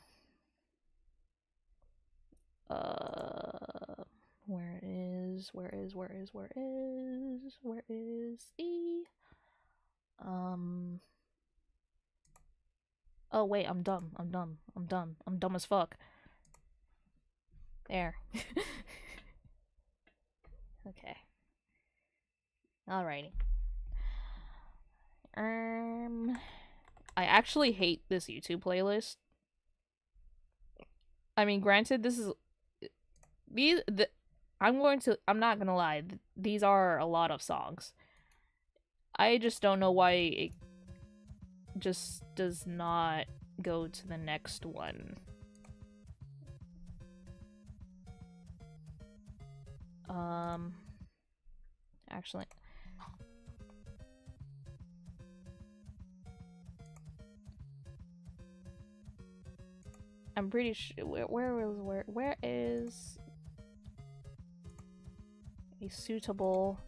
Where is the oh wait, I'm dumb as fuck. There. Okay. Alrighty. I actually hate this YouTube playlist. I mean, granted, this is I'm not gonna lie, these are a lot of songs. I just don't know why it just does not go to the next one. Actually, I'm pretty sure where is a suitable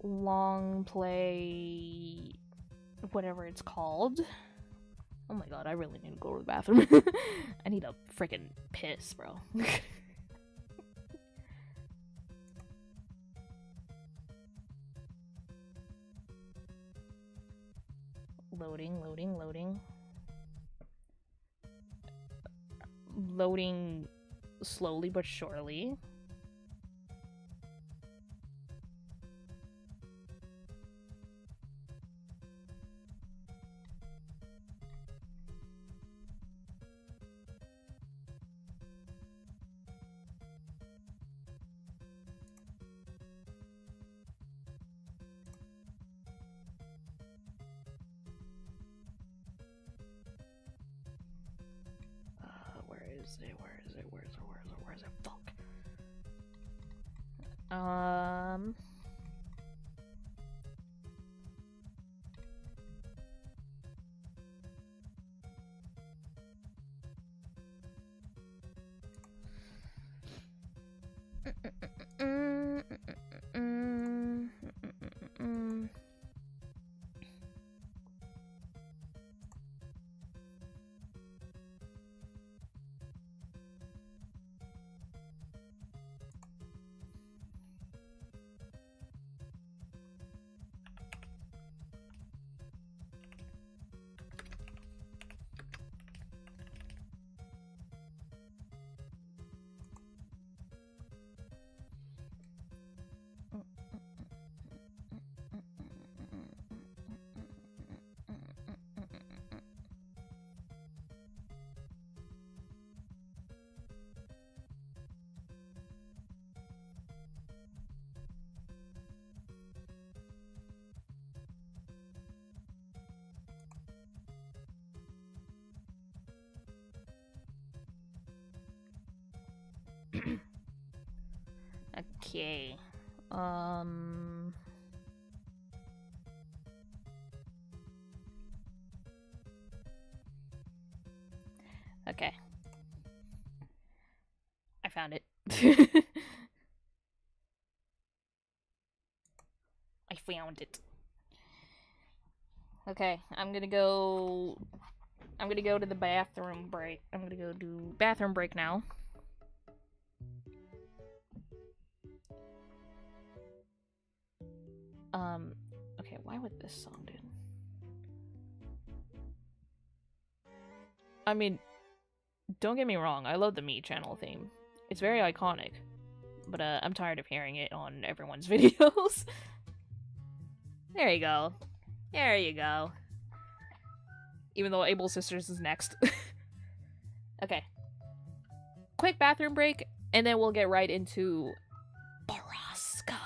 long play, whatever it's called. Oh my god, I really need to go to the bathroom. I need a freaking piss, bro. Loading, loading, loading. Loading slowly but surely. Where is it? Fuck. Okay. Okay. I found it. I found it. Okay, I'm gonna go to the bathroom break. I'm gonna go do bathroom break now. Okay, why would this song do? I mean, don't get me wrong, I love the Me Channel theme. It's very iconic. But I'm tired of hearing it on everyone's videos. There you go. There you go. Even though Able Sisters is next. Okay. Quick bathroom break, and then we'll get right into Borrasca.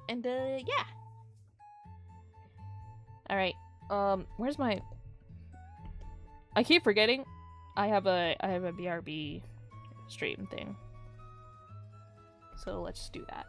And yeah. Alright. Where's my... I keep forgetting I have a BRB stream thing. So let's do that.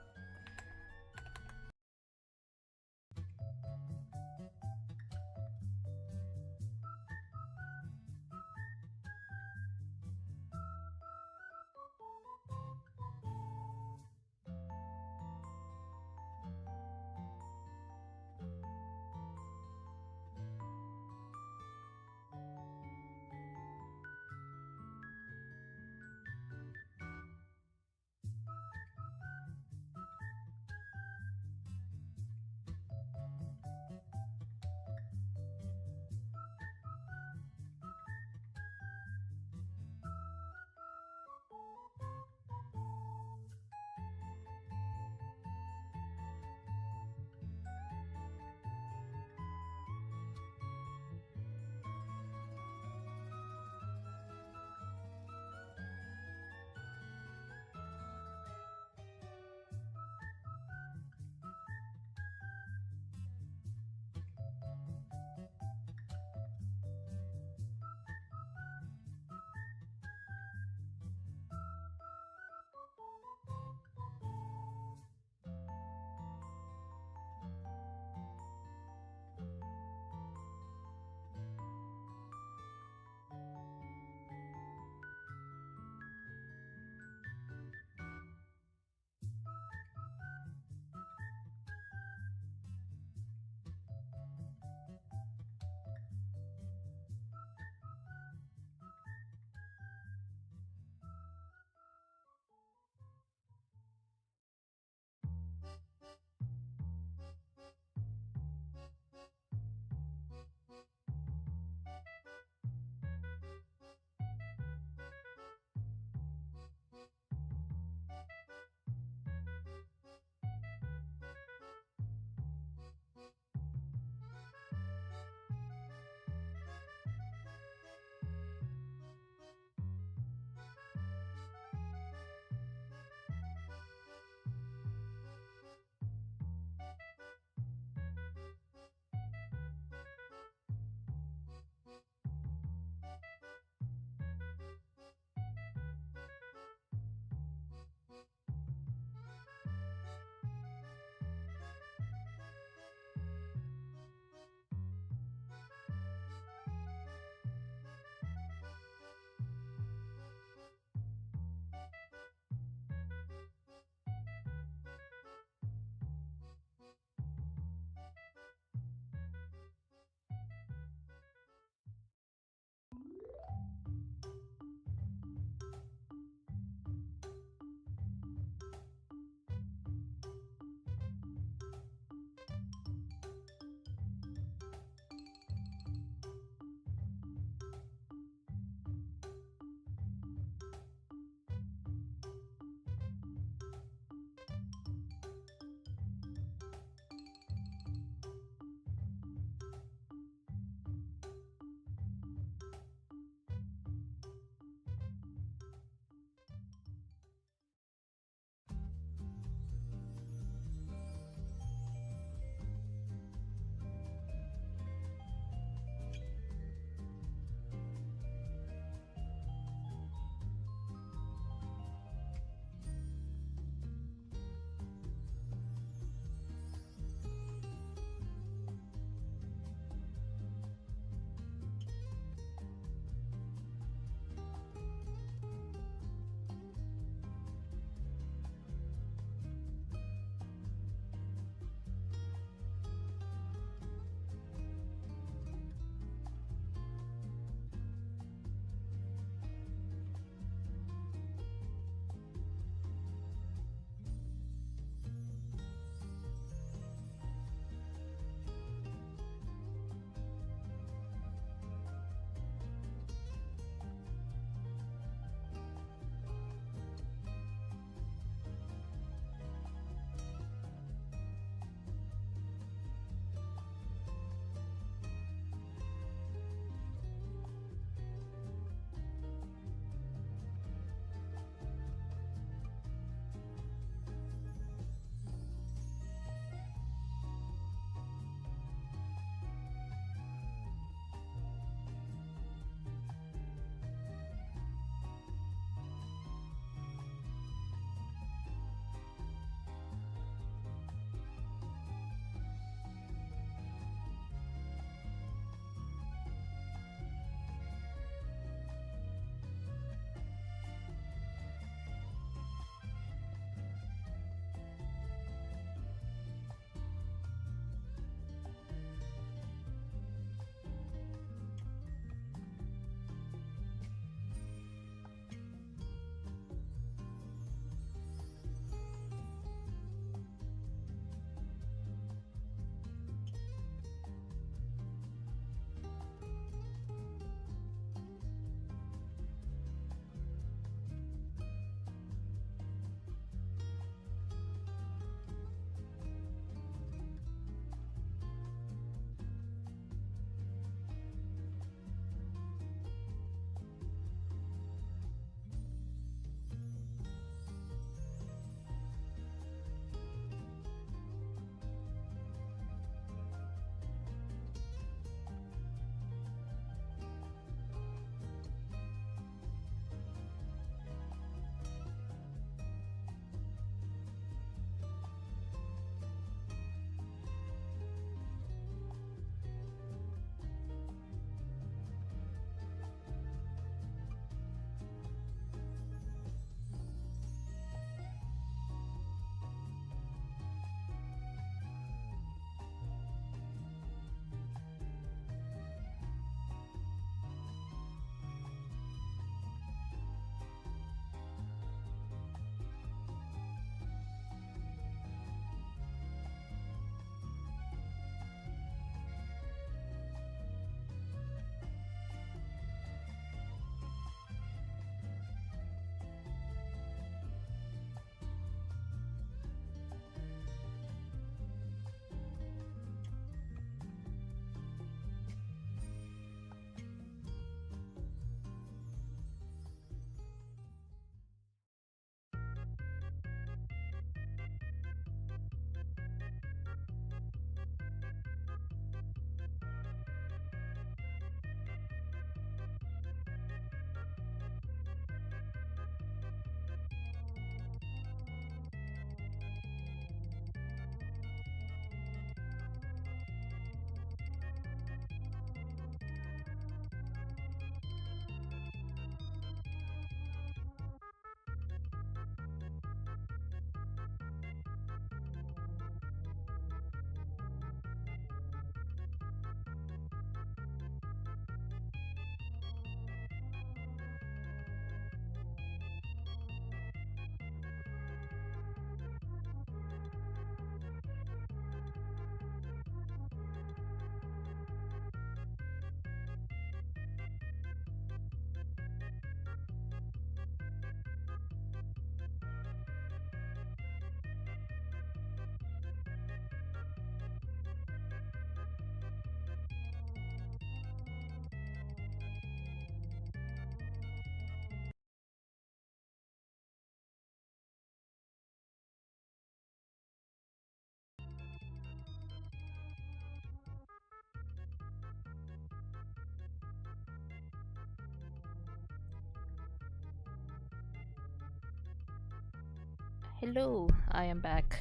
Hello, I am back.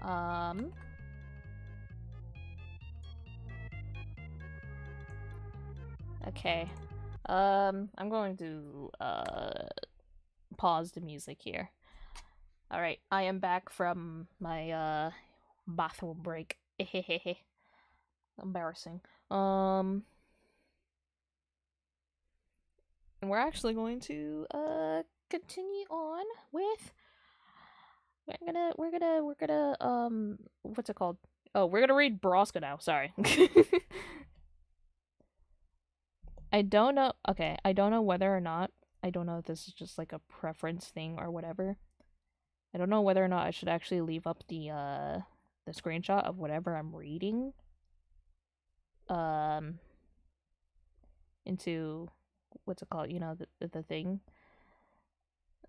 Um, okay. I'm going to pause the music here. All right, I am back from my bathroom break. Embarrassing. Um, and we're actually going to continue on with we're gonna what's it called? Oh, we're gonna read Borrasca now. Sorry. I don't know. Okay, I don't know whether or not. I don't know if this is just like a preference thing or whatever. I don't know whether or not I should actually leave up the screenshot of whatever I'm reading um into what's it called? You know, the thing.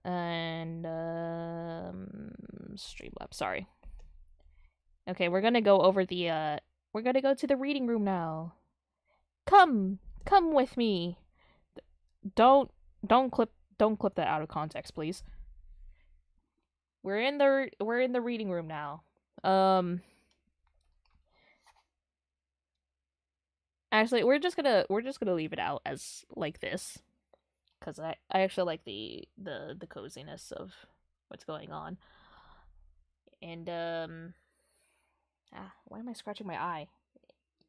And Streamlabs, sorry. Okay, we're going to go over the we're going to go to the reading room now. Come with me. Don't don't clip that out of context, please. We're in the reading room now. Actually, we're just gonna leave it out as like this, because I actually like the coziness of what's going on. And why am I scratching my eye?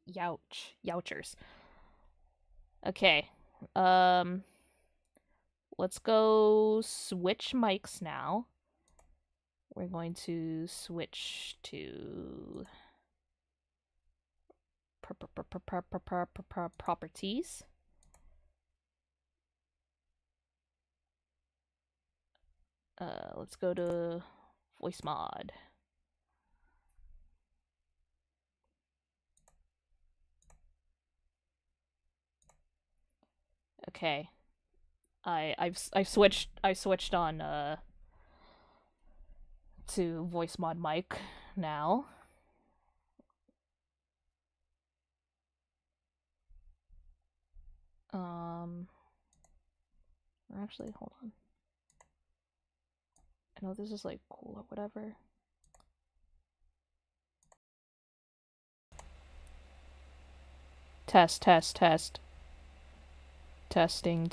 Youchers. Okay, um, let's go switch mics now. We're going to switch to properties. Let's go to voice mod. Okay. I've switched on to voice mod mic now. Or actually, hold on. I know this is like cool or whatever. Test. Testing.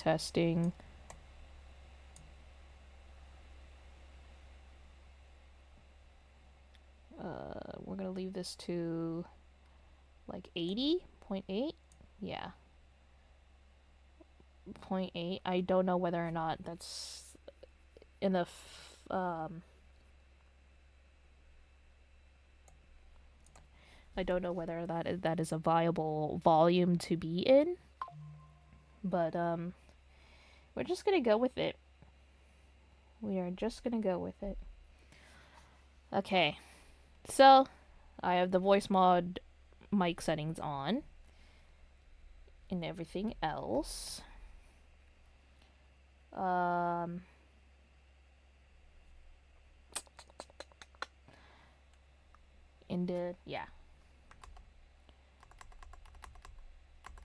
We're gonna leave this to like 80.8. Yeah. 0.8. I don't know whether or not that's enough. I don't know whether that is a viable volume to be in, but we're just gonna go with it. We are just gonna go with it. Okay, so I have the voice mod mic settings on, and everything else. Yeah.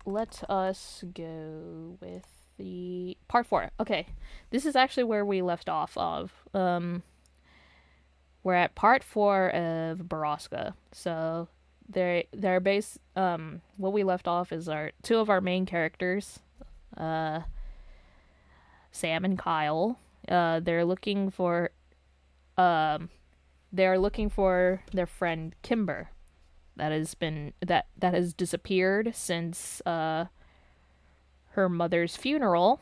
Let us go with the part 4. Okay, this is actually where we left off of. We're at part 4 of Borrasca. So they're based. What we left off is our two of our main characters, Sam and Kyle. They're looking for their friend Kimber that has disappeared since her mother's funeral.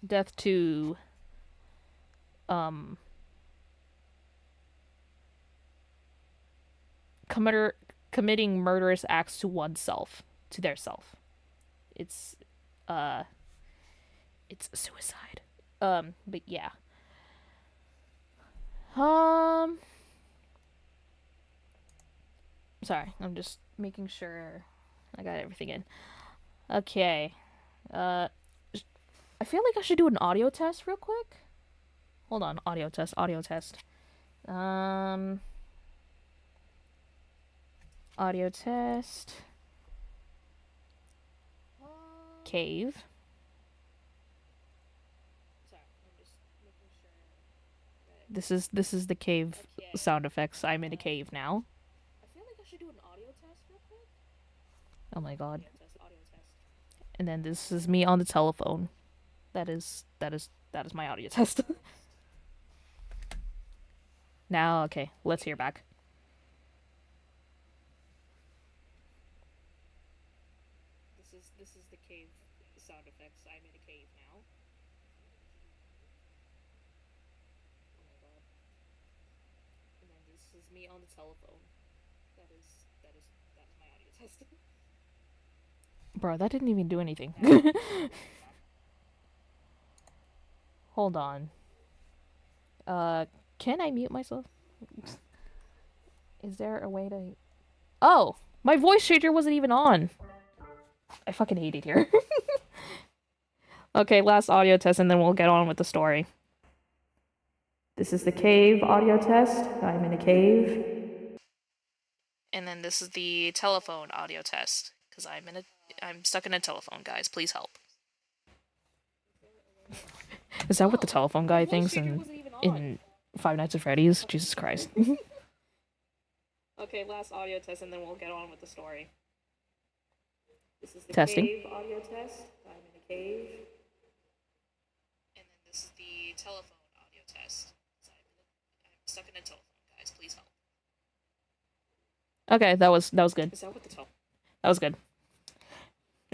Death to committing murderous acts to oneself, to their self. It's suicide. But yeah. Sorry, I'm just making sure I got everything in. Okay. I feel like I should do an audio test real quick. Hold on, audio test. Audio test. Cave. This is the cave sound effects. I'm in a cave now. I feel like I should do an audio test real quick. Oh my god. Audio test. And then this is me on the telephone. That is my audio test. Now, okay, let's hear back. This is the cave sound effects. I'm in a cave now. Oh my god. And then this is me on the telephone. That is my audio test. Bro, that didn't even do anything. Hold on. Can I mute myself? Is there a way to... Oh! My voice changer wasn't even on! I fucking hate it here. Okay, last audio test and then we'll get on with the story. This is the cave audio test. I'm in a cave. And then this is the telephone audio test. Because I'm stuck in a telephone, guys. Please help. Is that what the telephone guy thinks in Five Nights at Freddy's? Jesus Christ. Okay, last audio test and then we'll get on with the story. This is the Testing. cave audio test. I'm in a cave. And then this is the telephone audio test. I'm stuck in a telephone, guys. Please help. Okay, that was good. Is that what the telephone? That was good.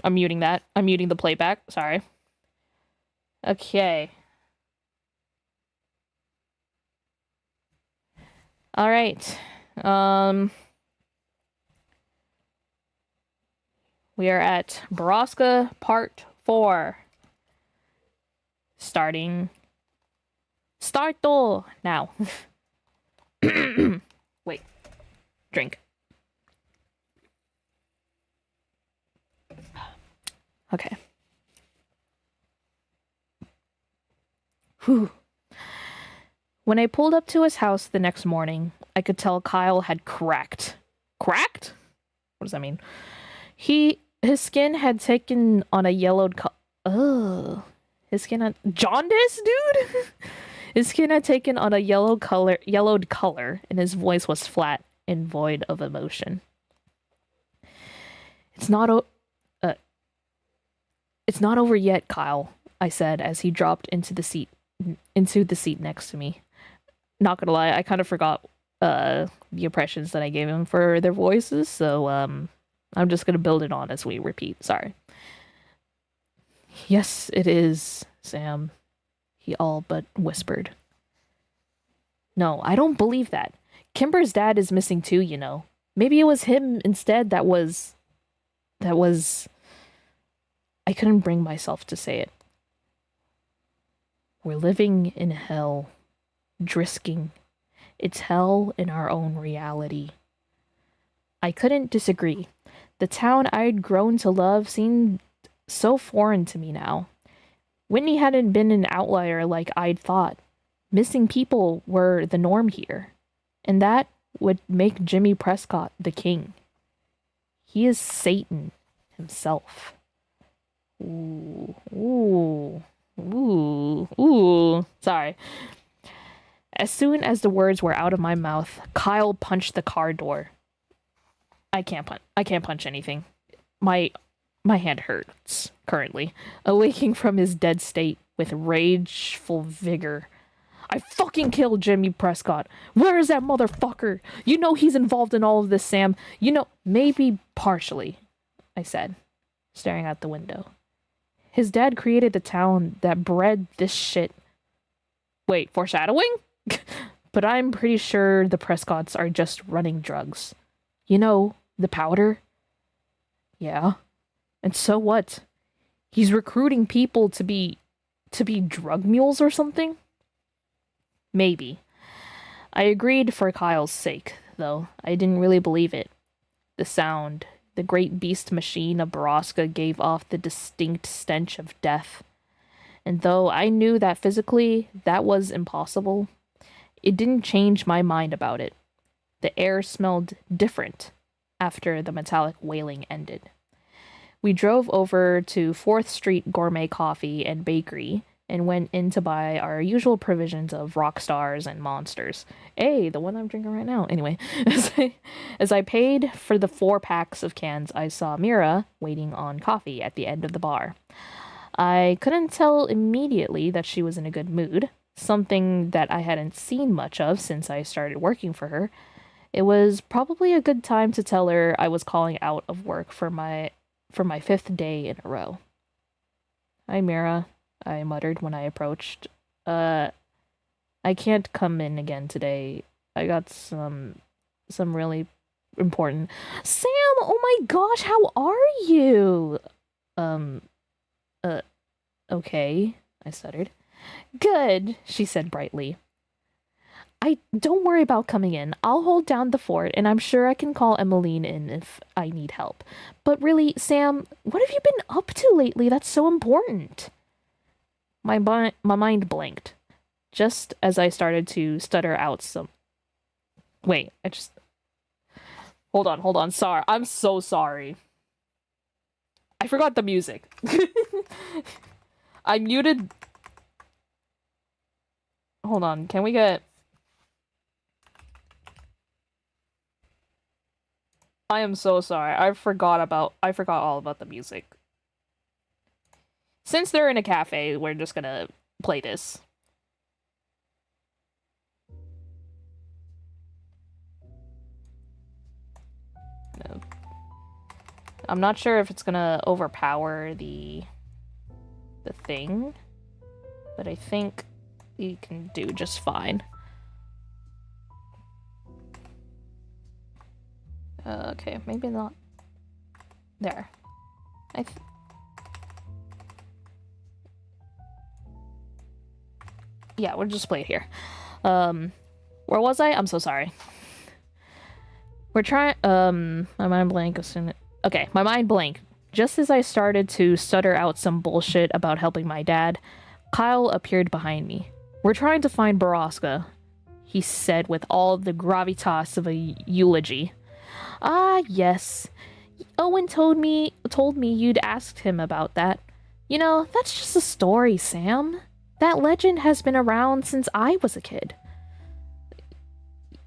I'm muting that. I'm muting the playback. Sorry. Okay. All right. We are at Borrasca Part 4. Starting. Starto now. Wait. Drink. Okay. Whew. When I pulled up to his house the next morning, I could tell Kyle had cracked. Cracked? What does that mean? His skin had taken on a yellowed his skin had jaundice, dude. His skin had taken on a yellowed color, and his voice was flat and void of emotion. It's not over yet, Kyle, I said as he dropped into the seat next to me. Not gonna lie, I kind of forgot the impressions that I gave him for their voices, so I'm just gonna build it on as we repeat. Sorry. Yes, it is, Sam, he all but whispered. No, I don't believe that. Kimber's dad is missing too, you know. Maybe it was him instead that was... I couldn't bring myself to say it. We're living in hell. Drisking. It's hell in our own reality. I couldn't disagree. The town I'd grown to love seemed so foreign to me now. Whitney hadn't been an outlier like I'd thought. Missing people were the norm here. And that would make Jimmy Prescott the king. He is Satan himself. Ooh. Sorry. As soon as the words were out of my mouth, Kyle punched the car door. I can't punch anything. My hand hurts currently, awaking from his dead state with rageful vigor. I fucking killed Jimmy Prescott. Where is that motherfucker? You know he's involved in all of this, Sam. You know, maybe partially, I said, staring out the window. His dad created the town that bred this shit. Wait, foreshadowing? But I'm pretty sure the Prescotts are just running drugs. You know, the powder? Yeah. And so what? He's recruiting people to be drug mules or something? Maybe. I agreed for Kyle's sake, though. I didn't really believe it. The sound, the great beast machine of Borrasca gave off the distinct stench of death. And though I knew that physically that was impossible, it didn't change my mind about it. The air smelled different after the metallic wailing ended. We drove over to 4th Street Gourmet Coffee and Bakery, and went in to buy our usual provisions of rock stars and monsters. Hey, the one I'm drinking right now. Anyway, as I paid for the 4 packs of cans, I saw Mira waiting on coffee at the end of the bar. I couldn't tell immediately that she was in a good mood, something that I hadn't seen much of since I started working for her. It was probably a good time to tell her I was calling out of work for my 5th day in a row. "Hi, Mira," I muttered when I approached. I can't come in again today. I got some really important." "Sam, oh my gosh, how are you?" Um, okay, I stuttered. "Good," she said brightly. "I don't worry about coming in. I'll hold down the fort, and I'm sure I can call Emmeline in if I need help. But really, Sam, what have you been up to lately that's so important?" My mind blanked, just as I started to stutter out some... Wait, Hold on, sorry. I'm so sorry. I forgot the music. I muted... Hold on, can we get... I am so sorry. I forgot all about the music. Since they're in a cafe, we're just gonna play this. No. I'm not sure if it's gonna overpower the thing, but I think we can do just fine. Okay, maybe not. There. Yeah, we'll just play it here. Where was I? I'm so sorry. We're trying... my mind blank as soon... Okay, my mind blank. Just as I started to stutter out some bullshit about helping my dad, Kyle appeared behind me. "We're trying to find Borrasca," he said with all the gravitas of a eulogy. "Ah, yes. Owen told me you'd asked him about that. You know, that's just a story, Sam. That legend has been around since I was a kid."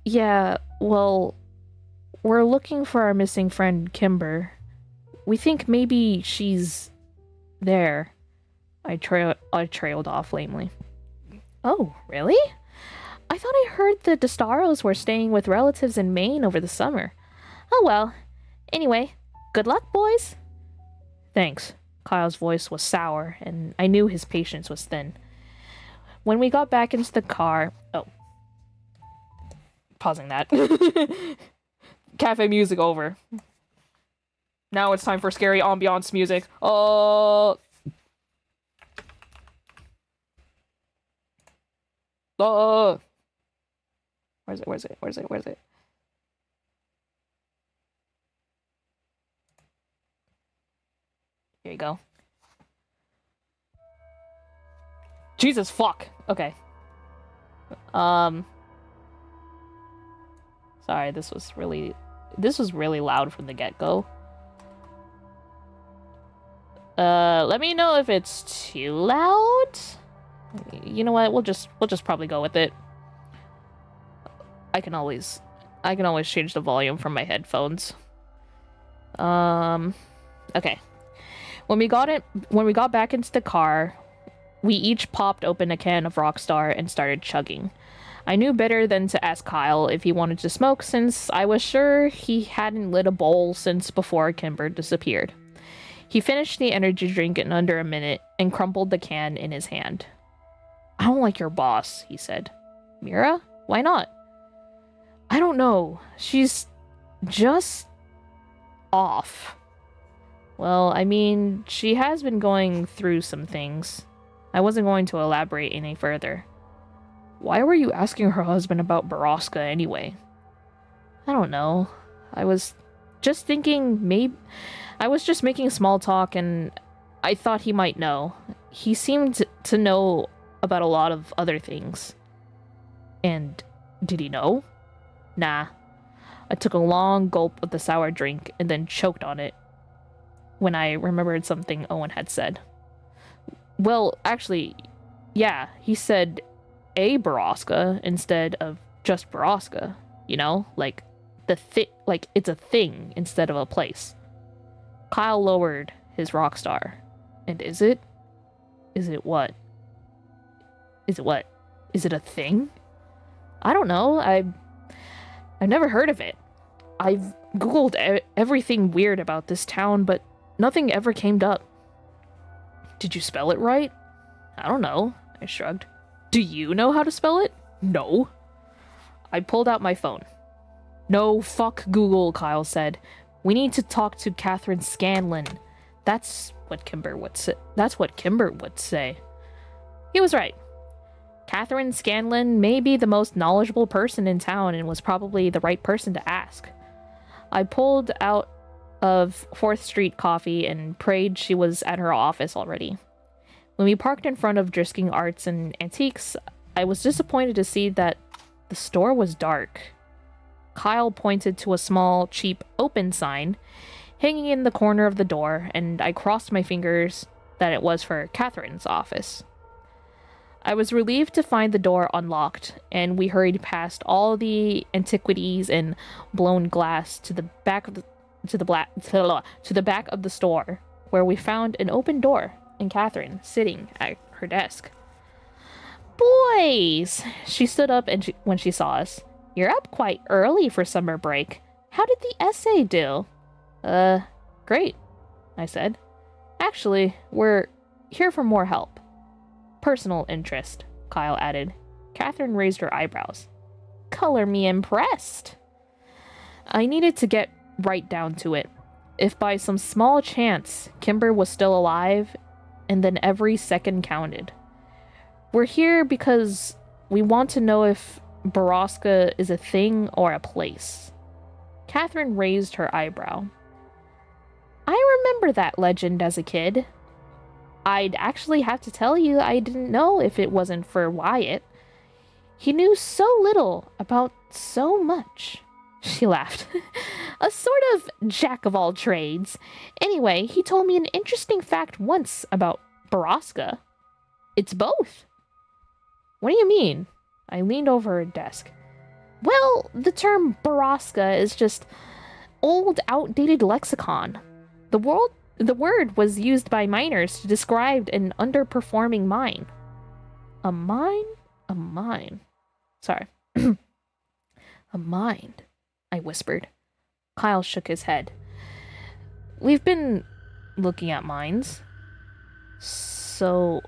"Yeah, well, we're looking for our missing friend, Kimber. We think maybe she's there." I trailed off lamely. "Oh, really? I thought I heard the DeStaros were staying with relatives in Maine over the summer. Oh well. Anyway, good luck, boys." "Thanks." Kyle's voice was sour, and I knew his patience was thin. When we got back into the car... Oh. Pausing that. Cafe music over. Now it's time for scary ambiance music. Where's it? Here you go. Jesus fuck. Okay. Sorry, this was really loud from the get-go. Let me know if it's too loud. You know what? We'll just probably go with it. I can always change the volume from my headphones. Okay. When we got back into the car, we each popped open a can of Rockstar and started chugging. I knew better than to ask Kyle if he wanted to smoke, since I was sure he hadn't lit a bowl since before Kimber disappeared. He finished the energy drink in under a minute and crumpled the can in his hand. "I don't like your boss," he said. "Mira? Why not?" "I don't know. She's just off." "Well, I mean, she has been going through some things." I wasn't going to elaborate any further. "Why were you asking her husband about Borrasca anyway?" "I don't know. I was just thinking I was just making small talk, and I thought he might know. He seemed to know about a lot of other things." "And did he know?" "Nah." I took a long gulp of the sour drink and then choked on it when I remembered something Owen had said. "Well, actually, Yeah, he said a Borrasca instead of just Borrasca. You know, like like it's a thing instead of a place. Kyle lowered his rock star. And is it? Is it what? Is it what? Is it a thing? I don't know. I've never heard of it. I've googled everything weird about this town, but nothing ever came up. Did you spell it right? I don't know. I shrugged. Do you know how to spell it? No. I pulled out my phone. No, fuck Google, Kyle said. We need to talk to Catherine Scanlon. That's what Kimber would say. He was right. Catherine Scanlon may be the most knowledgeable person in town and was probably the right person to ask. I pulled out of 4th Street Coffee and prayed she was at her office already. When we parked in front of Drisking Arts and Antiques, I was disappointed to see that the store was dark. Kyle pointed to a small, cheap open sign hanging in the corner of the door, and I crossed my fingers that it was for Catherine's office. I was relieved to find the door unlocked, and we hurried past all the antiquities and blown glass to the back of the back of the store, where we found an open door and Catherine sitting at her desk. Boys! She stood up when she saw us. You're up quite early for summer break. How did the essay do? Great, I said. Actually, we're here for more help. Personal interest, Kyle added. Catherine raised her eyebrows. Color me impressed. I needed to get right down to it. If by some small chance Kimber was still alive, and then every second counted. We're here because we want to know if Borrasca is a thing or a place. Catherine raised her eyebrow. I remember that legend as a kid. I'd actually have to tell you I didn't know if it wasn't for Wyatt. He knew so little about so much. She laughed. A sort of jack of all trades. Anyway, he told me an interesting fact once about Borrasca. It's both. What do you mean? I leaned over her desk. Well, the term Borrasca is just old, outdated lexicon. The word was used by miners to describe an underperforming mine. A mine? A mine. Sorry. A mine, I whispered. Kyle shook his head. We've been looking at mines. So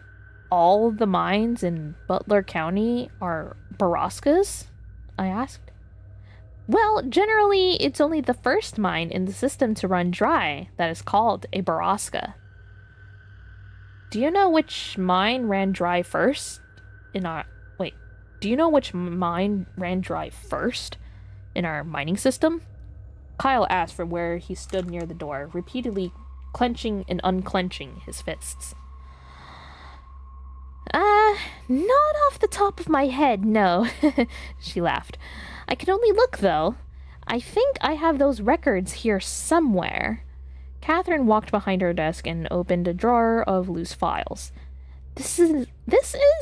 all the mines in Butler County are Borrascas? I asked. Well, generally, it's only the first mine in the system to run dry that is called a Borrasca. Do you know which mine ran dry first in our... Wait, do you know which mine ran dry first in our mining system? Kyle asked from where he stood near the door, repeatedly clenching and unclenching his fists. Not off the top of my head, no. She laughed. I can only look, though. I think I have those records here somewhere. Catherine walked behind her desk and opened a drawer of loose files. This is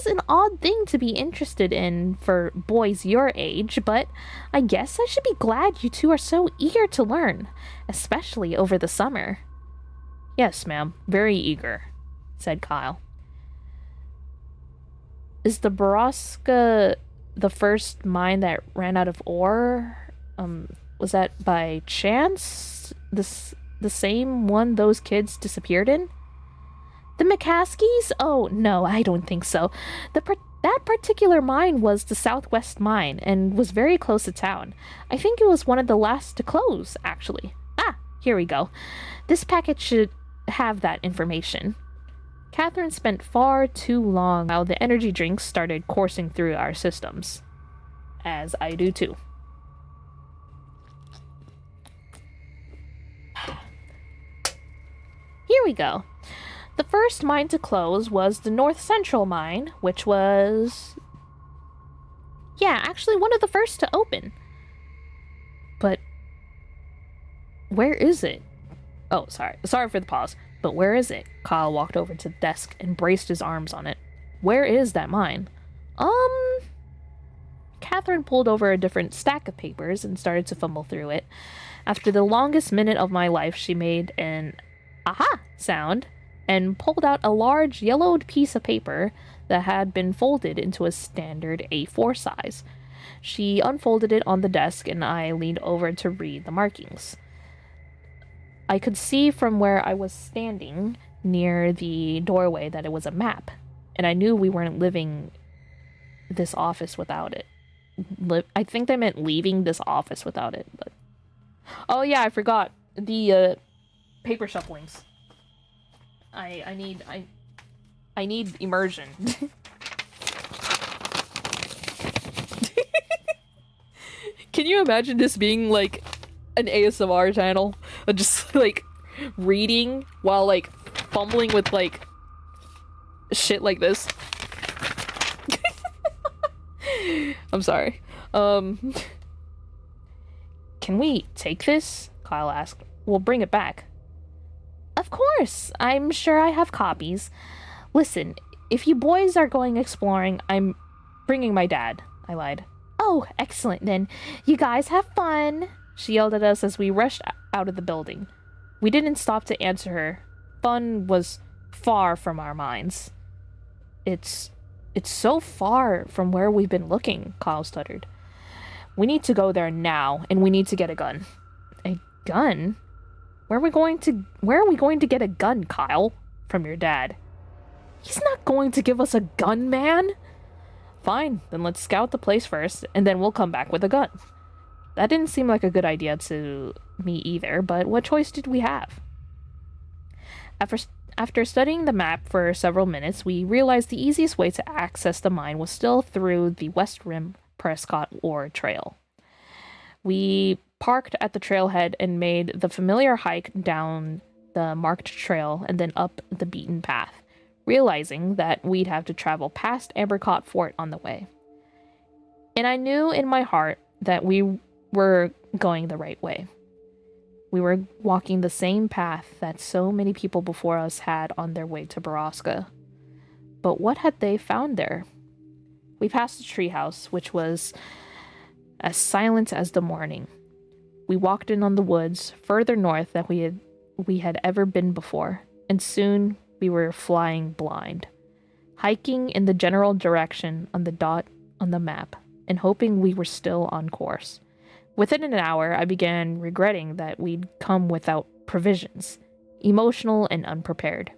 an odd thing to be interested in for boys your age, but I guess I should be glad you two are so eager to learn, especially over the summer. Yes, ma'am, very eager, said Kyle. Is the Borrasca the first mine that ran out of ore? Was that by chance? The same one those kids disappeared in? The McCaskies? Oh, no, I don't think so. That particular mine was the Southwest Mine and was very close to town. I think it was one of the last to close, actually. Ah, here we go. This packet should have that information. Catherine spent far too long while the energy drinks started coursing through our systems. As I do too. Here we go. The first mine to close was the North Central Mine, which was... Yeah, actually one of the first to open. But... where is it? Oh, sorry for the pause. But where is it? Kyle walked over to the desk and braced his arms on it. Where is that mine? Um, Catherine pulled over a different stack of papers and started to fumble through it. After the longest minute of my life, she made an aha sound and pulled out a large yellowed piece of paper that had been folded into a standard A4 size. She unfolded it on the desk, and I leaned over to read the markings. I could see from where I was standing near the doorway that it was a map, and I knew we weren't living this office without it. I think they meant leaving this office without it, but oh yeah, I forgot the paper shufflings. I need immersion. Can you imagine this being like an ASMR channel? Just like reading while like fumbling with like shit like this. I'm sorry. Can we take this? Kyle asked. We'll bring it back. Of course. I'm sure I have copies. Listen, if you boys are going exploring, I'm bringing my dad. I lied. Oh, excellent then. You guys have fun. She yelled at us as we rushed out of the building. We didn't stop to answer her. Fun was far from our minds. It's so far from where we've been looking, Kyle stuttered. We need to go there now, and we need to get a gun. A gun? Where are we going to get a gun, Kyle? From your dad. He's not going to give us a gun, man. Fine, then let's scout the place first, and then we'll come back with a gun. That didn't seem like a good idea to me either, but what choice did we have? After studying the map for several minutes, we realized the easiest way to access the mine was still through the West Rim Prescott Ore Trail. We parked at the trailhead and made the familiar hike down the marked trail and then up the beaten path, realizing that we'd have to travel past Abercott Fort on the way. And I knew in my heart that we were going the right way. We were walking the same path that so many people before us had on their way to Borrasca. But what had they found there? We passed a treehouse, which was as silent as the morning. We walked in on the woods further north than we had ever been before, and soon we were flying blind, hiking in the general direction on the dot on the map, and hoping we were still on course. Within an hour, I began regretting that we'd come without provisions, emotional and unprepared.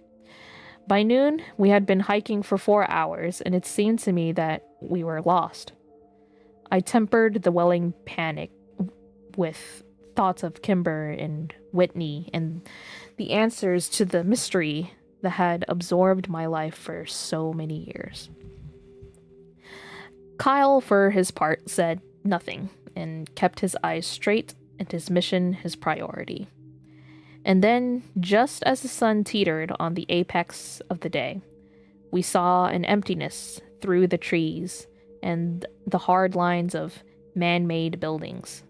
By noon, we had been hiking for 4 hours, and it seemed to me that we were lost. I tempered the welling panic with thoughts of Kimber and Whitney and the answers to the mystery that had absorbed my life for so many years. Kyle, for his part, said nothing and kept his eyes straight and his mission his priority. And then, just as the sun teetered on the apex of the day, we saw an emptiness through the trees and the hard lines of man-made buildings.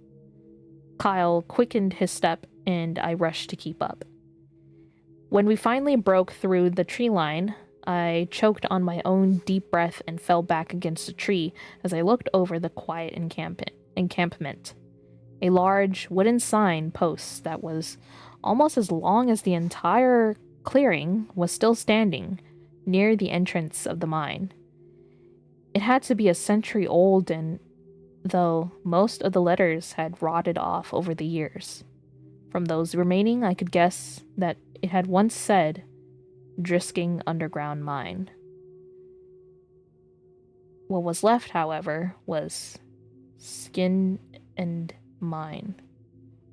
Kyle quickened his step, and I rushed to keep up. When we finally broke through the tree line, I choked on my own deep breath and fell back against a tree as I looked over the quiet encampment. A large wooden sign post that was almost as long as the entire clearing was still standing near the entrance of the mine. It had to be a century old, and though most of the letters had rotted off over the years. From those remaining, I could guess that it had once said, Drisking Underground Mine. What was left, however, was Skin and Mine.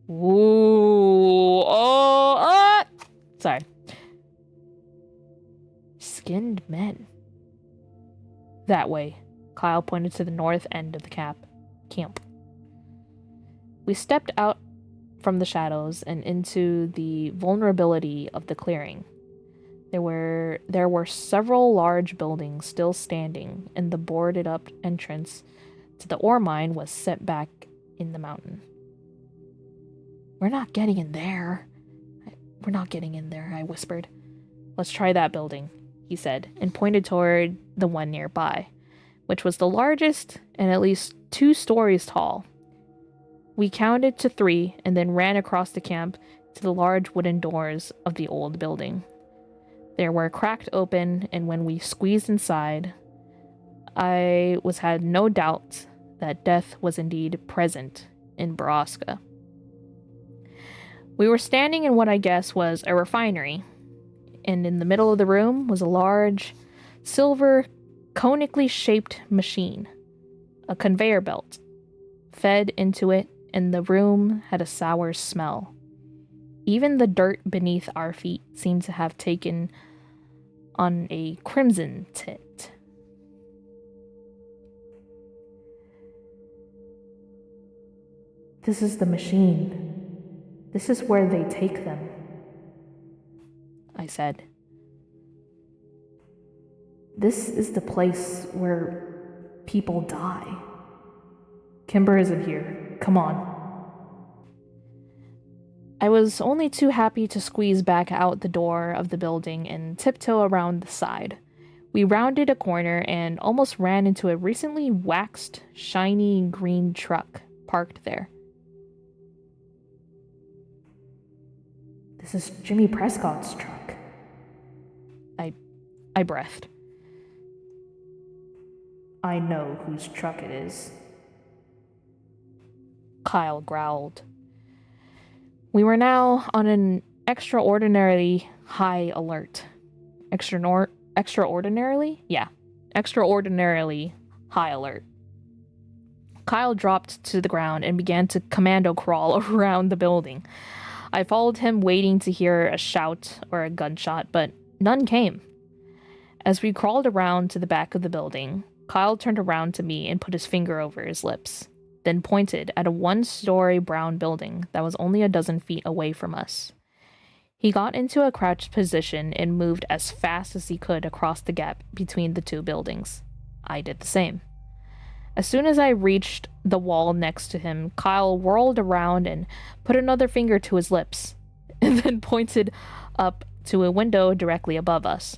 Ooh, sorry. Skinned men. That way. Kyle pointed to the north end of the camp. We stepped out from the shadows and into the vulnerability of the clearing. There were several large buildings still standing, and the boarded up entrance to the ore mine was set back in the mountain. We're not getting in there, I whispered. Let's try that building. he said, and pointed toward the one nearby, which was the largest and at least 2 stories tall. We counted to 3 and then ran across the camp to the large wooden doors of the old building. They were cracked open, and when we squeezed inside, I had no doubt that death was indeed present in Borrasca. We were standing in what I guess was a refinery, and in the middle of the room was a large, silver, conically shaped machine. A conveyor belt fed into it, and the room had a sour smell. Even the dirt beneath our feet seemed to have taken on a crimson tint. "This is the machine. This is where they take them," I said. "This is the place where people die. Kimber isn't here. Come on." I was only too happy to squeeze back out the door of the building and tiptoe around the side. We rounded a corner and almost ran into a recently waxed, shiny green truck parked there. "This is Jimmy Prescott's truck." I breathed. "I know whose truck it is," Kyle growled. We were now on an extraordinarily high alert. Extraordinarily? Yeah. Extraordinarily high alert. Kyle dropped to the ground and began to commando crawl around the building. I followed him, waiting to hear a shout or a gunshot, but none came. As we crawled around to the back of the building, Kyle turned around to me and put his finger over his lips, then pointed at a 1-story brown building that was only a dozen feet away from us. He got into a crouched position and moved as fast as he could across the gap between the 2 buildings. I did the same. As soon as I reached the wall next to him, Kyle whirled around and put another finger to his lips, and then pointed up to a window directly above us.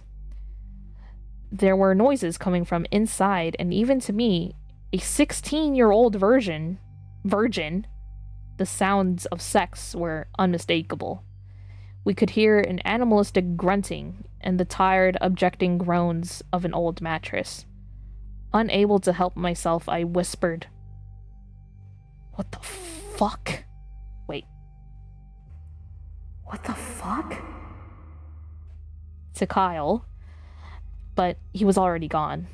There were noises coming from inside, and even to me, a 16-year-old virgin, the sounds of sex were unmistakable. We could hear an animalistic grunting and the tired, objecting groans of an old mattress. Unable to help myself, I whispered, "What the fuck? Wait. What the fuck?" to Kyle, but he was already gone,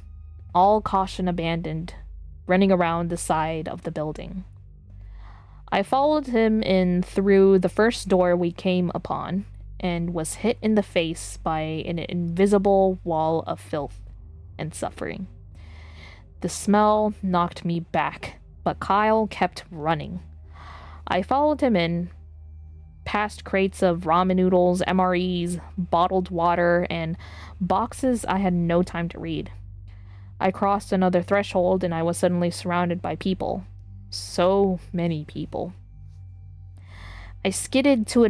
all caution abandoned, running around the side of the building. I followed him in through the first door we came upon and was hit in the face by an invisible wall of filth and suffering. The smell knocked me back, but Kyle kept running. I followed him in, past crates of ramen noodles, MREs, bottled water, and boxes I had no time to read. I crossed another threshold and I was suddenly surrounded by people. So many people. I skidded to a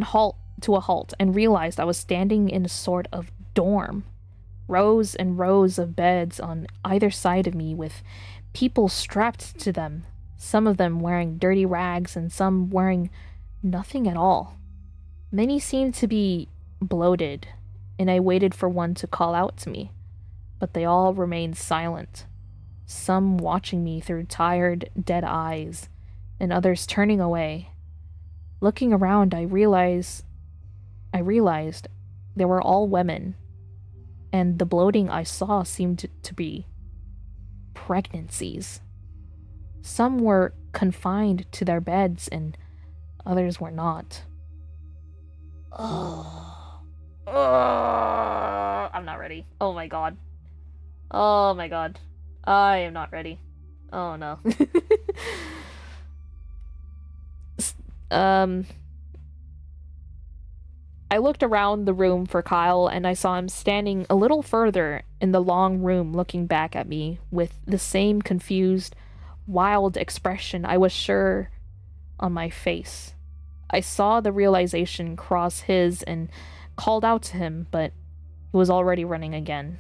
halt and realized I was standing in a sort of dorm. Rows and rows of beds on either side of me with people strapped to them, some of them wearing dirty rags and some wearing nothing at all. Many seemed to be bloated, and I waited for one to call out to me, but they all remained silent, some watching me through tired, dead eyes, and others turning away. Looking around, I realized they were all women, and the bloating I saw seemed to be pregnancies. Some were confined to their beds, and others were not. I'm not ready. Oh my god. Oh my god. I am not ready. Oh no. I looked around the room for Kyle, and I saw him standing a little further in the long room looking back at me with the same confused, wild expression I was sure on my face. I saw the realization cross his and called out to him, but He was already running again.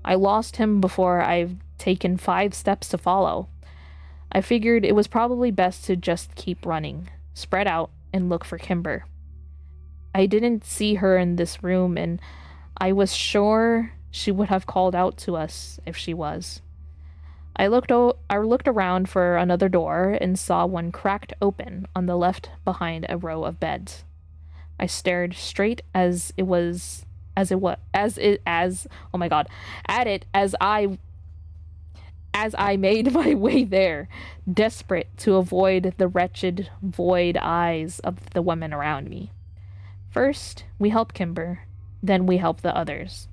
I lost him before I've taken 5 steps to follow. I figured it was probably best to just keep running, spread out, and look for Kimber. I didn't see her in this room, and I was sure she would have called out to us if she was. I looked around for another door and saw one cracked open on the left behind a row of beds. I stared straight as it was as it was as oh my god at it as I made my way there, desperate to avoid the wretched void eyes of the women around me. First, we help Kimber, then we help the others.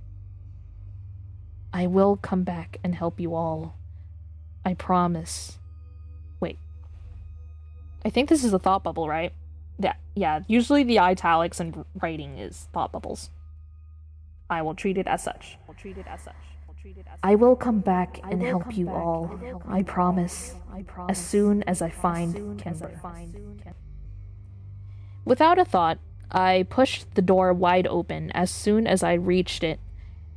I will come back and help you all. I promise. Wait. I think this is a thought bubble, right? Yeah, usually the italics and writing is thought bubbles. I will treat it as such. I will come back and help you all. I promise. As soon as I find Kimber. Without a thought, I pushed the door wide open as soon as I reached it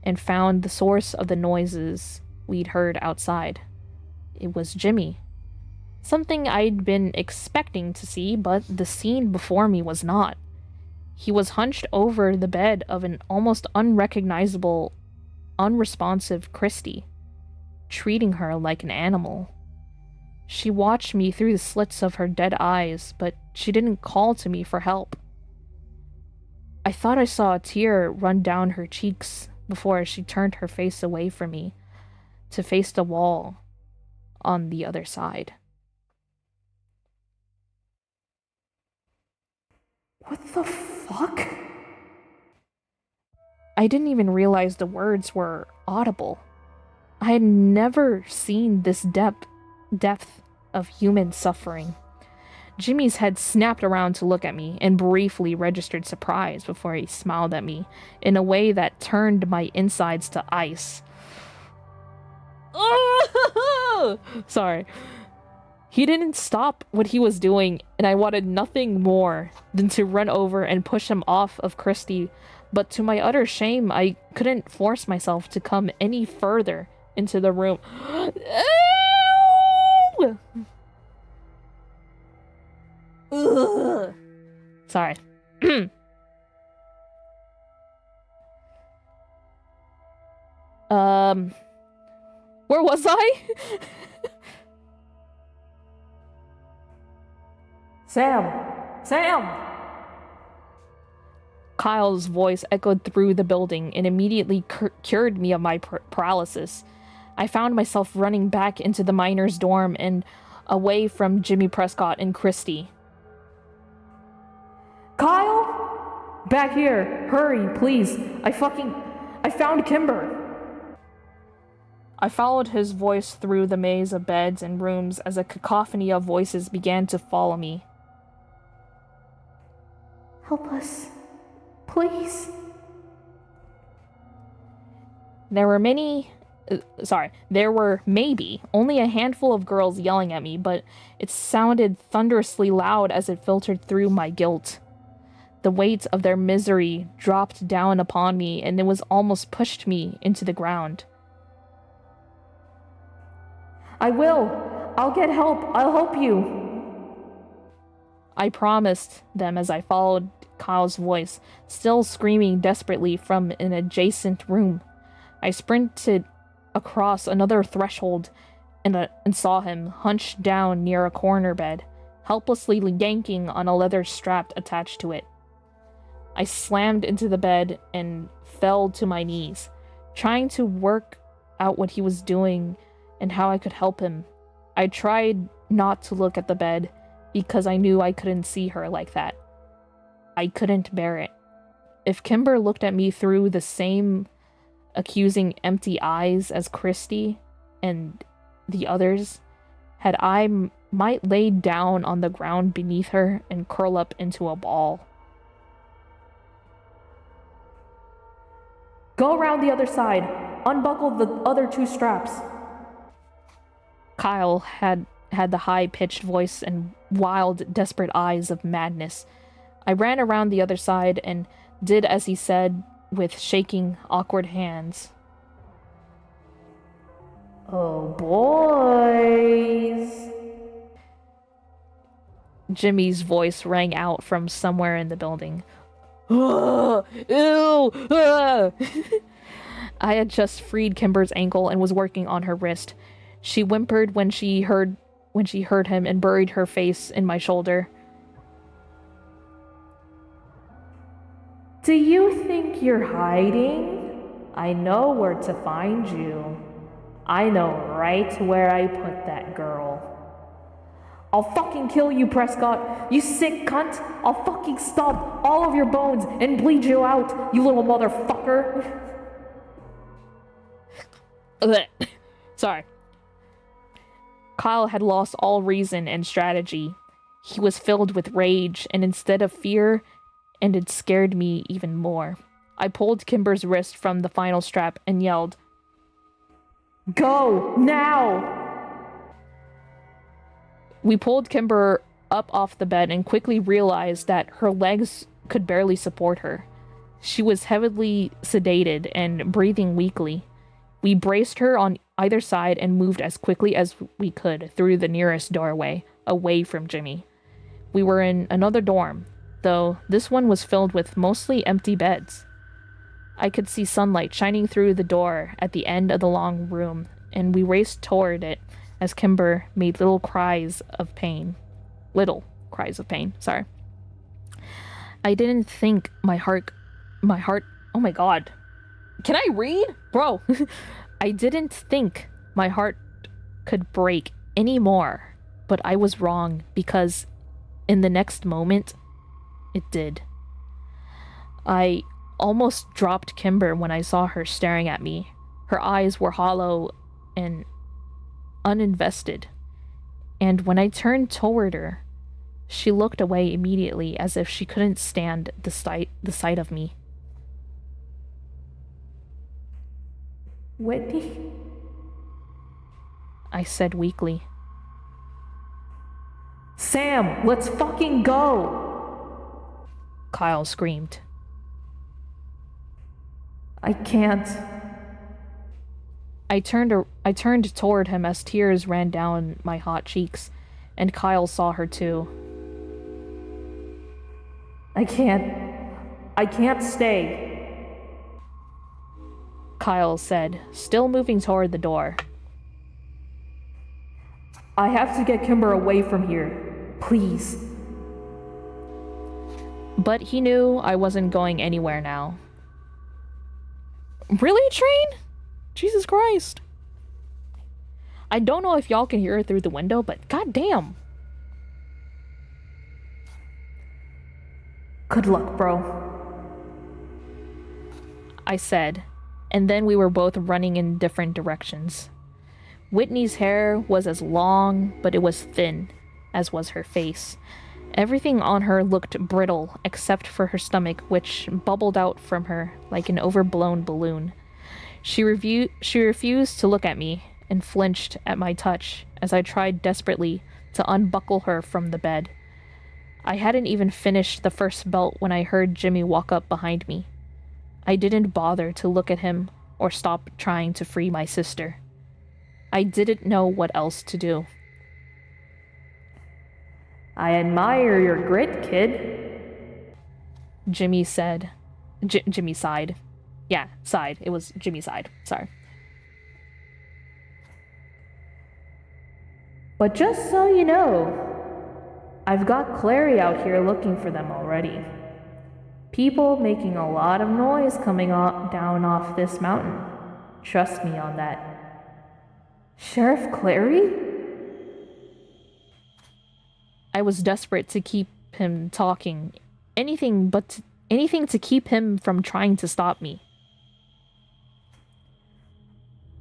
and found the source of the noises we'd heard outside. It was Jimmy. Something I'd been expecting to see, but the scene before me was not. He was hunched over the bed of an almost unrecognizable, unresponsive Christy, treating her like an animal. She watched me through the slits of her dead eyes, but she didn't call to me for help. I thought I saw a tear run down her cheeks before she turned her face away from me to face the wall on the other side. What the fuck? I didn't even realize the words were audible. I had never seen this depth of human suffering. Jimmy's head snapped around to look at me and briefly registered surprise before he smiled at me in a way that turned my insides to ice. Sorry. He didn't stop what he was doing, and I wanted nothing more than to run over and push him off of Christy, but to my utter shame, I couldn't force myself to come any further into the room. Ugh. Sorry. Where was I? Sam! Kyle's voice echoed through the building and immediately cured me of my paralysis. I found myself running back into the miners' dorm and away from Jimmy Prescott and Christy. Kyle? Back here! Hurry, please! I found Kimber! I followed his voice through the maze of beds and rooms as a cacophony of voices began to follow me. Help us. Please. There were maybe only a handful of girls yelling at me, but it sounded thunderously loud as it filtered through my guilt. The weight of their misery dropped down upon me, and it was almost pushed me into the ground. I will. I'll get help. I'll help you. I promised them as I followed Kyle's voice, still screaming desperately from an adjacent room. I sprinted across another threshold and saw him hunched down near a corner bed, helplessly yanking on a leather strap attached to it. I slammed into the bed and fell to my knees, trying to work out what he was doing and how I could help him. I tried not to look at the bed because I knew I couldn't see her like that. I couldn't bear it. If Kimber looked at me through the same accusing empty eyes as Christy and the others, had I might lay down on the ground beneath her and curl up into a ball. Go around the other side. Unbuckle the other 2 straps. Kyle had the high-pitched voice and wild, desperate eyes of madness. I ran around the other side and did as he said with shaking, awkward hands. Oh, boys. Jimmy's voice rang out from somewhere in the building. Ew! I had just freed Kimber's ankle and was working on her wrist. She whimpered when she heard him and buried her face in my shoulder. Do you think you're hiding? I know where to find you. I know right where I put that girl. I'll fucking kill you, Prescott. You sick cunt. I'll fucking stomp all of your bones and bleed you out, you little motherfucker. Sorry. Kyle had lost all reason and strategy. He was filled with rage, and instead of fear, and it scared me even more. I pulled Kimber's wrist from the final strap and yelled, "Go, now!" We pulled Kimber up off the bed and quickly realized that her legs could barely support her. She was heavily sedated and breathing weakly. We braced her on either side and moved as quickly as we could through the nearest doorway, away from Jimmy. We were in another dorm, though this one was filled with mostly empty beds. I could see sunlight shining through the door at the end of the long room, and we raced toward it as Kimber made little cries of pain. Sorry. I didn't think my heart, oh my god. Can I read? Bro. I didn't think my heart could break anymore, but I was wrong because in the next moment, it did. I almost dropped Kimber when I saw her staring at me. Her eyes were hollow and uninvested, and when I turned toward her, she looked away immediately as if she couldn't stand the sight of me. "Whitney?" I said weakly. "Sam, let's fucking go!" Kyle screamed. "I can't." I turned toward him as tears ran down my hot cheeks, and Kyle saw her too. I can't stay," Kyle said, still moving toward the door. "I have to get Kimber away from here. Please." But he knew I wasn't going anywhere now. Really, Train? Jesus Christ. I don't know if y'all can hear it through the window, but goddamn. "Good luck, bro," I said, and then we were both running in different directions. Whitney's hair was as long, but it was thin, as was her face. Everything on her looked brittle, except for her stomach, which bubbled out from her like an overblown balloon. She refused to look at me and flinched at my touch as I tried desperately to unbuckle her from the bed. I hadn't even finished the first belt when I heard Jimmy walk up behind me. I didn't bother to look at him or stop trying to free my sister. I didn't know what else to do. "I admire your grit, kid," Jimmy said. Jimmy sighed. Yeah, sighed. It was Jimmy sighed. Sorry. "But just so you know, I've got Clary out here looking for them already. People making a lot of noise coming down off this mountain. Trust me on that." "Sheriff Clary?" I was desperate to keep him talking. Anything to keep him from trying to stop me.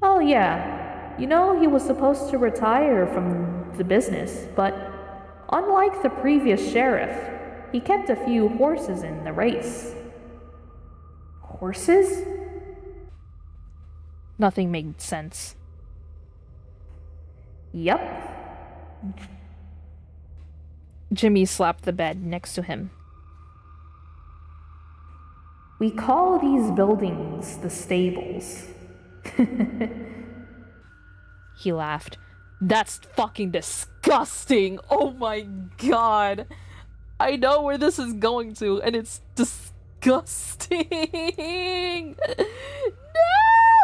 "Oh yeah, you know he was supposed to retire from the business, but unlike the previous sheriff, he kept a few horses in the race." "Horses?" Nothing made sense. "Yep." Jimmy slapped the bed next to him. We call these buildings the stables. He laughed. That's fucking disgusting. Oh my god. I know where this is going to, and it's disgusting.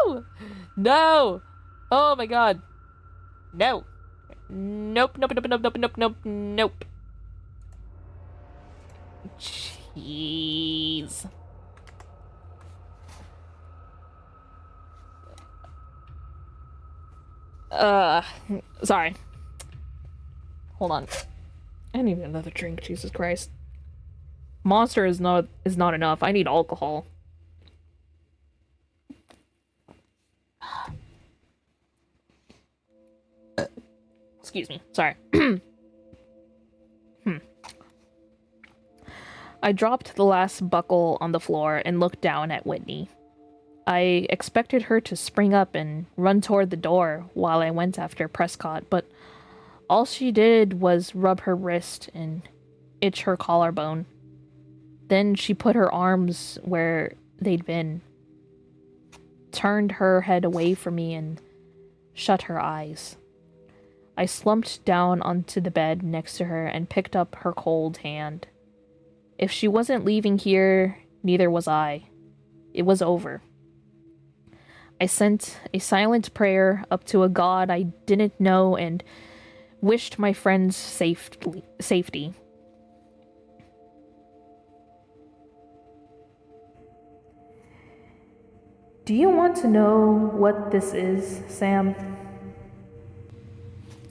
No! No! Oh my god. No. Nope, nope, nope, nope, nope, nope, nope, nope. Jeez. Sorry. Hold on. I need another drink, Jesus Christ. Monster is not enough. I need alcohol. Excuse me. Sorry. I dropped the last buckle on the floor and looked down at Whitney. I expected her to spring up and run toward the door while I went after Prescott, but all she did was rub her wrist and itch her collarbone. Then she put her arms where they'd been, turned her head away from me, and shut her eyes. I slumped down onto the bed next to her and picked up her cold hand. If she wasn't leaving here, neither was I. It was over. I sent a silent prayer up to a god I didn't know and wished my friends safety. Do you want to know what this is, Sam?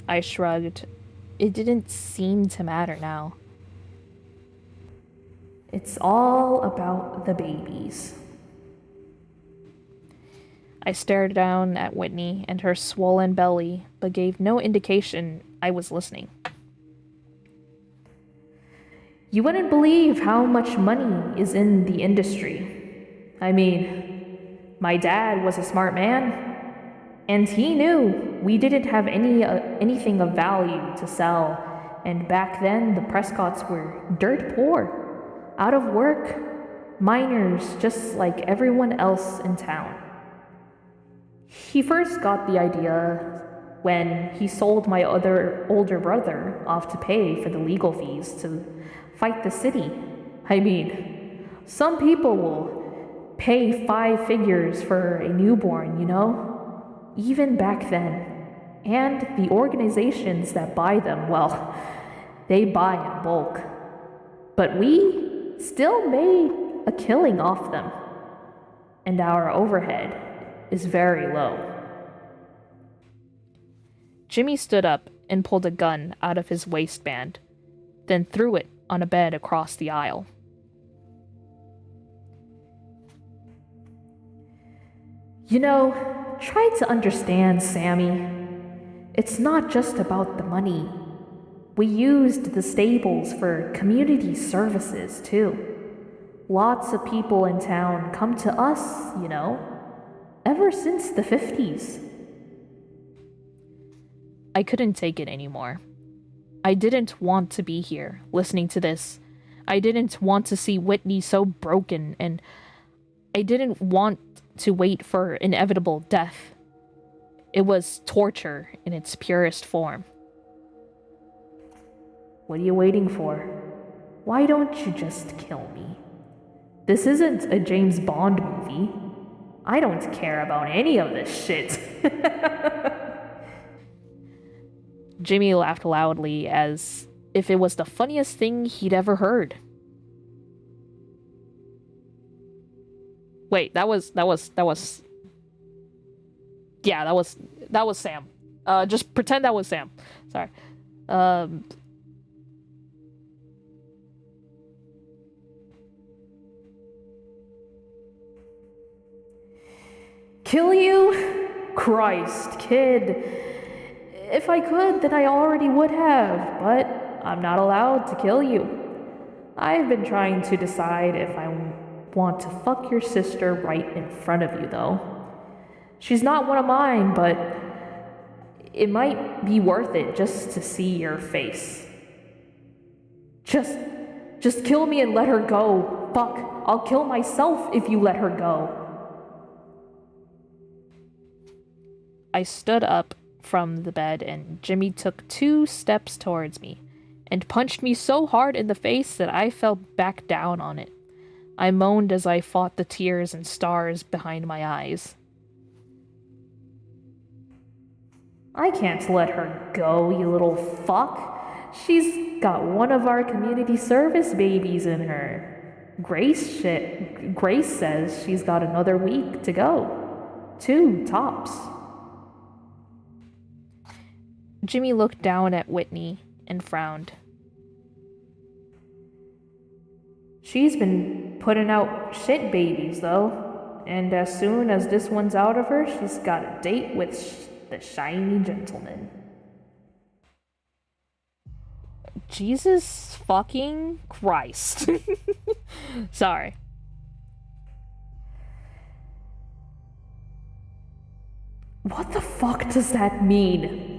I shrugged. It didn't seem to matter now. It's all about the babies. I stared down at Whitney and her swollen belly, but gave no indication I was listening. You wouldn't believe how much money is in the industry. I mean, my dad was a smart man, and he knew we didn't have anything of value to sell, and back then the Prescotts were dirt poor. Out of work, miners just like everyone else in town. He first got the idea when he sold my other older brother off to pay for the legal fees to fight the city. I mean, some people will pay 5 figures for a newborn, you know? Even back then. And the organizations that buy them, well, they buy in bulk. But we still made a killing off them, and our overhead is very low. Jimmy stood up and pulled a gun out of his waistband, then threw it on a bed across the aisle. You know, try to understand, Sammy. It's not just about the money. We used the stables for community services, too. Lots of people in town come to us, you know, ever since the 50s. I couldn't take it anymore. I didn't want to be here, listening to this. I didn't want to see Whitney so broken, and I didn't want to wait for inevitable death. It was torture in its purest form. What are you waiting for? Why don't you just kill me? This isn't a James Bond movie. I don't care about any of this shit. Jimmy laughed loudly as if it was the funniest thing he'd ever heard. Wait, that was Sam. Just pretend that was Sam. Sorry. Kill you? Christ, kid. If I could, then I already would have, but I'm not allowed to kill you. I've been trying to decide if I want to fuck your sister right in front of you, though. She's not one of mine, but it might be worth it just to see your face. Just kill me and let her go. fuck, I'll kill myself if you let her go. I stood up from the bed and Jimmy took 2 steps towards me and punched me so hard in the face that I fell back down on it. I moaned as I fought the tears and stars behind my eyes. I can't let her go, you little fuck. She's got one of our community service babies in her. Grace says she's got another week to go. 2 tops. Jimmy looked down at Whitney and frowned. She's been putting out shit babies, though. And as soon as this one's out of her, she's got a date with the shiny gentleman. Jesus fucking Christ. Sorry. What the fuck does that mean?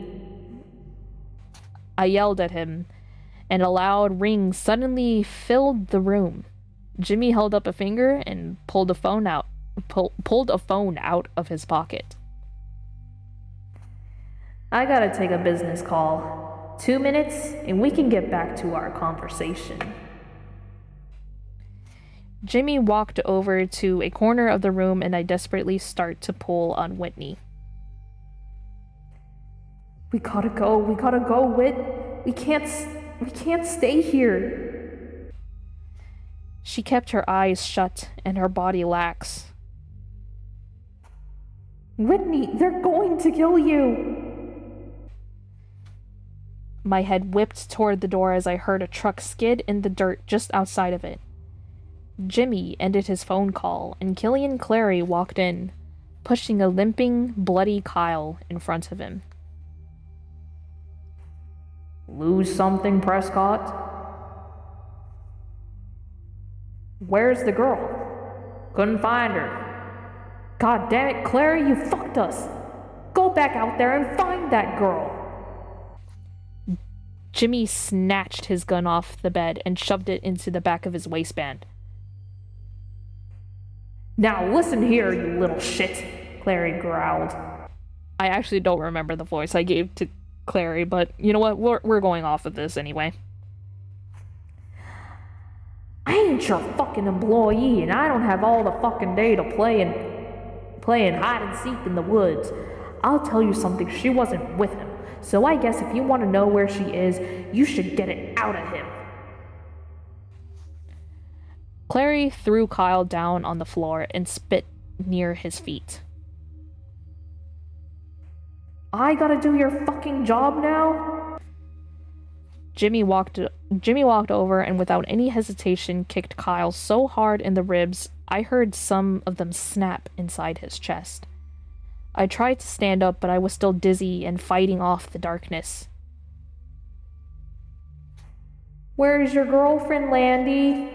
I yelled at him, and a loud ring suddenly filled the room. Jimmy held up a finger and pulled a phone out of his pocket. I gotta take a business call. 2 minutes, and we can get back to our conversation. Jimmy walked over to a corner of the room, and I desperately start to pull on Whitney. We gotta go, Whit. We can't stay here. She kept her eyes shut and her body lax. Whitney, they're going to kill you. My head whipped toward the door as I heard a truck skid in the dirt just outside of it. Jimmy ended his phone call, and Killian Clary walked in, pushing a limping, bloody Kyle in front of him. Lose something, Prescott? Where's the girl? Couldn't find her. God damn it, Clary, you fucked us. Go back out there and find that girl. Jimmy snatched his gun off the bed and shoved it into the back of his waistband. Now listen here, you little shit, Clary growled. I actually don't remember the voice I gave to Clary, but you know what? We're going off of this anyway. I ain't your fucking employee, and I don't have all the fucking day to playing hide and seek in the woods. I'll tell you something, she wasn't with him. So I guess if you want to know where she is, you should get it out of him. Clary threw Kyle down on the floor and spit near his feet. I gotta do your fucking job now? Jimmy walked over and without any hesitation kicked Kyle so hard in the ribs I heard some of them snap inside his chest. I tried to stand up, but I was still dizzy and fighting off the darkness. Where's your girlfriend, Landy?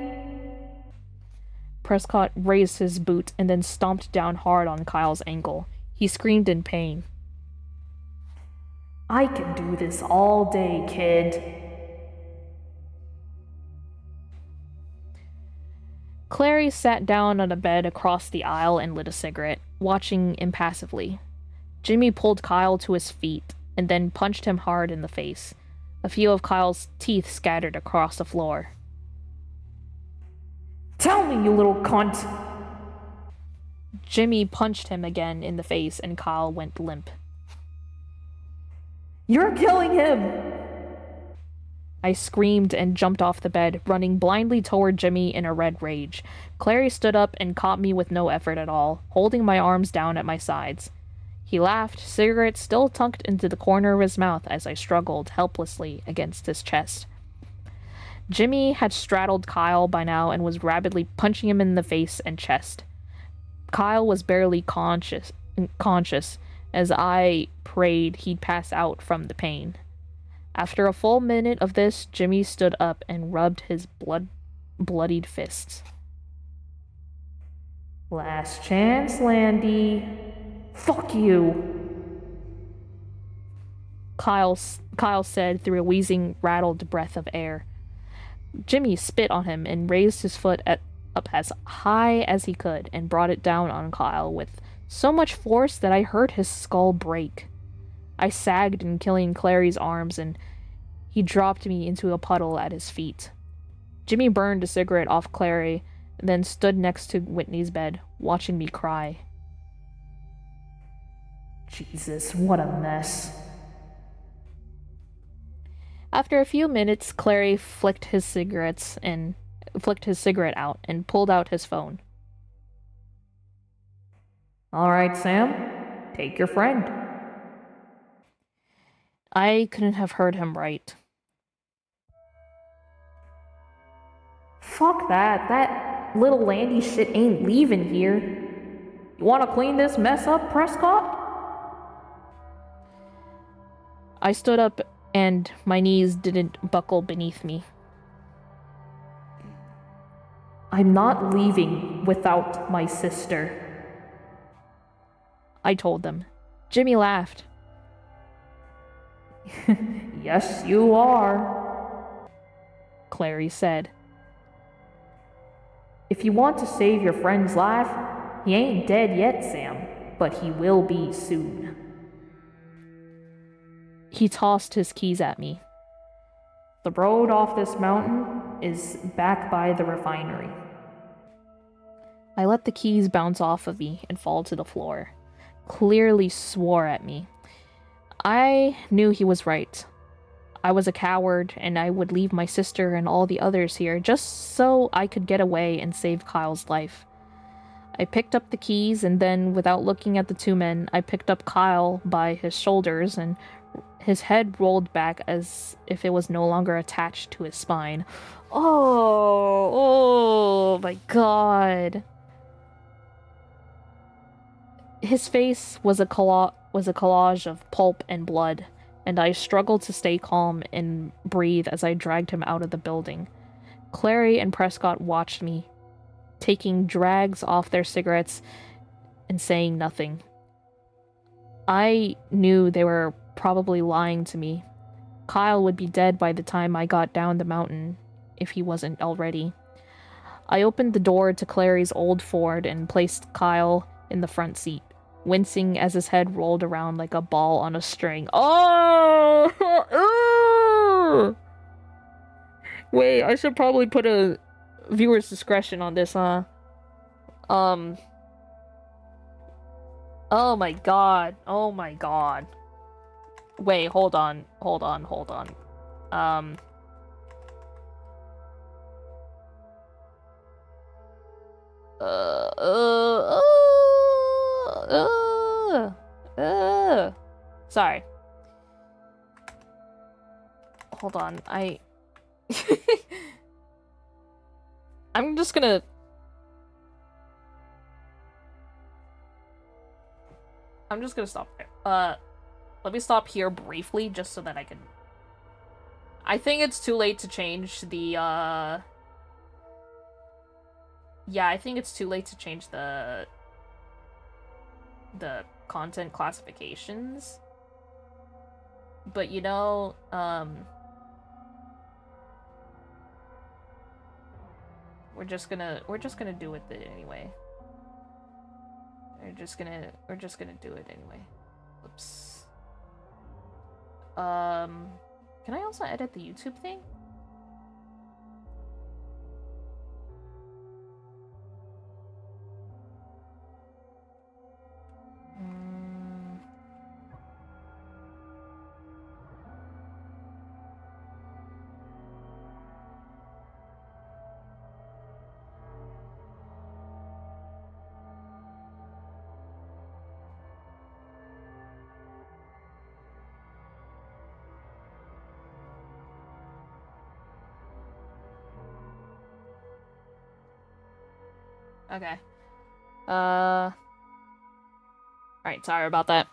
Prescott raised his boot and then stomped down hard on Kyle's ankle. He screamed in pain. I can do this all day, kid. Clary sat down on a bed across the aisle and lit a cigarette, watching impassively. Jimmy pulled Kyle to his feet and then punched him hard in the face. A few of Kyle's teeth scattered across the floor. Tell me, you little cunt! Jimmy punched him again in the face and Kyle went limp. You're killing him! I screamed and jumped off the bed, running blindly toward Jimmy in a red rage. Clary stood up and caught me with no effort at all, holding my arms down at my sides. He laughed, cigarette still tucked into the corner of his mouth as I struggled helplessly against his chest. Jimmy had straddled Kyle by now and was rapidly punching him in the face and chest. Kyle was barely conscious as I prayed he'd pass out from the pain. After a full minute of this, Jimmy stood up and rubbed his bloodied fists. Last chance, Landy. Fuck you. Kyle said through a wheezing, rattled breath of air. Jimmy spit on him and raised his foot up as high as he could and brought it down on Kyle with so much force that I heard his skull break. I sagged in killing Clary's arms, and he dropped me into a puddle at his feet. Jimmy burned a cigarette off Clary, and then stood next to Whitney's bed, watching me cry. Jesus, what a mess. After a few minutes, Clary flicked his cigarette out and pulled out his phone. All right, Sam, take your friend. I couldn't have heard him right. Fuck that. That little Landy shit ain't leaving here. You want to clean this mess up, Prescott? I stood up and my knees didn't buckle beneath me. I'm not leaving without my sister, I told them. Jimmy laughed. Yes, you are, Clary said. If you want to save your friend's life, he ain't dead yet, Sam, but he will be soon. He tossed his keys at me. The road off this mountain is back by the refinery. I let the keys bounce off of me and fall to the floor. Clearly swore at me. I knew he was right. I was a coward, and I would leave my sister and all the others here just so I could get away and save Kyle's life. I picked up the keys, and then, without looking at the two men, I picked up Kyle by his shoulders, and his head rolled back as if it was no longer attached to his spine. Oh my god. His face was a collage of pulp and blood, and I struggled to stay calm and breathe as I dragged him out of the building. Clary and Prescott watched me, taking drags off their cigarettes and saying nothing. I knew they were probably lying to me. Kyle would be dead by the time I got down the mountain, if he wasn't already. I opened the door to Clary's old Ford and placed Kyle in the front seat, wincing as his head rolled around like a ball on a string. Oh! Wait, I should probably put a viewer's discretion on this, huh? Oh my god. Oh my god. Wait, hold on. Sorry. Hold on, I'm just gonna... stop there. Let me stop here briefly, just so that I can... I think it's too late to change the, Yeah, I think it's too late to change the content classifications. But, you know, we're just gonna do it anyway. We're just gonna do it anyway. Oops. Can I also edit the YouTube thing? Okay. Alright, sorry about that.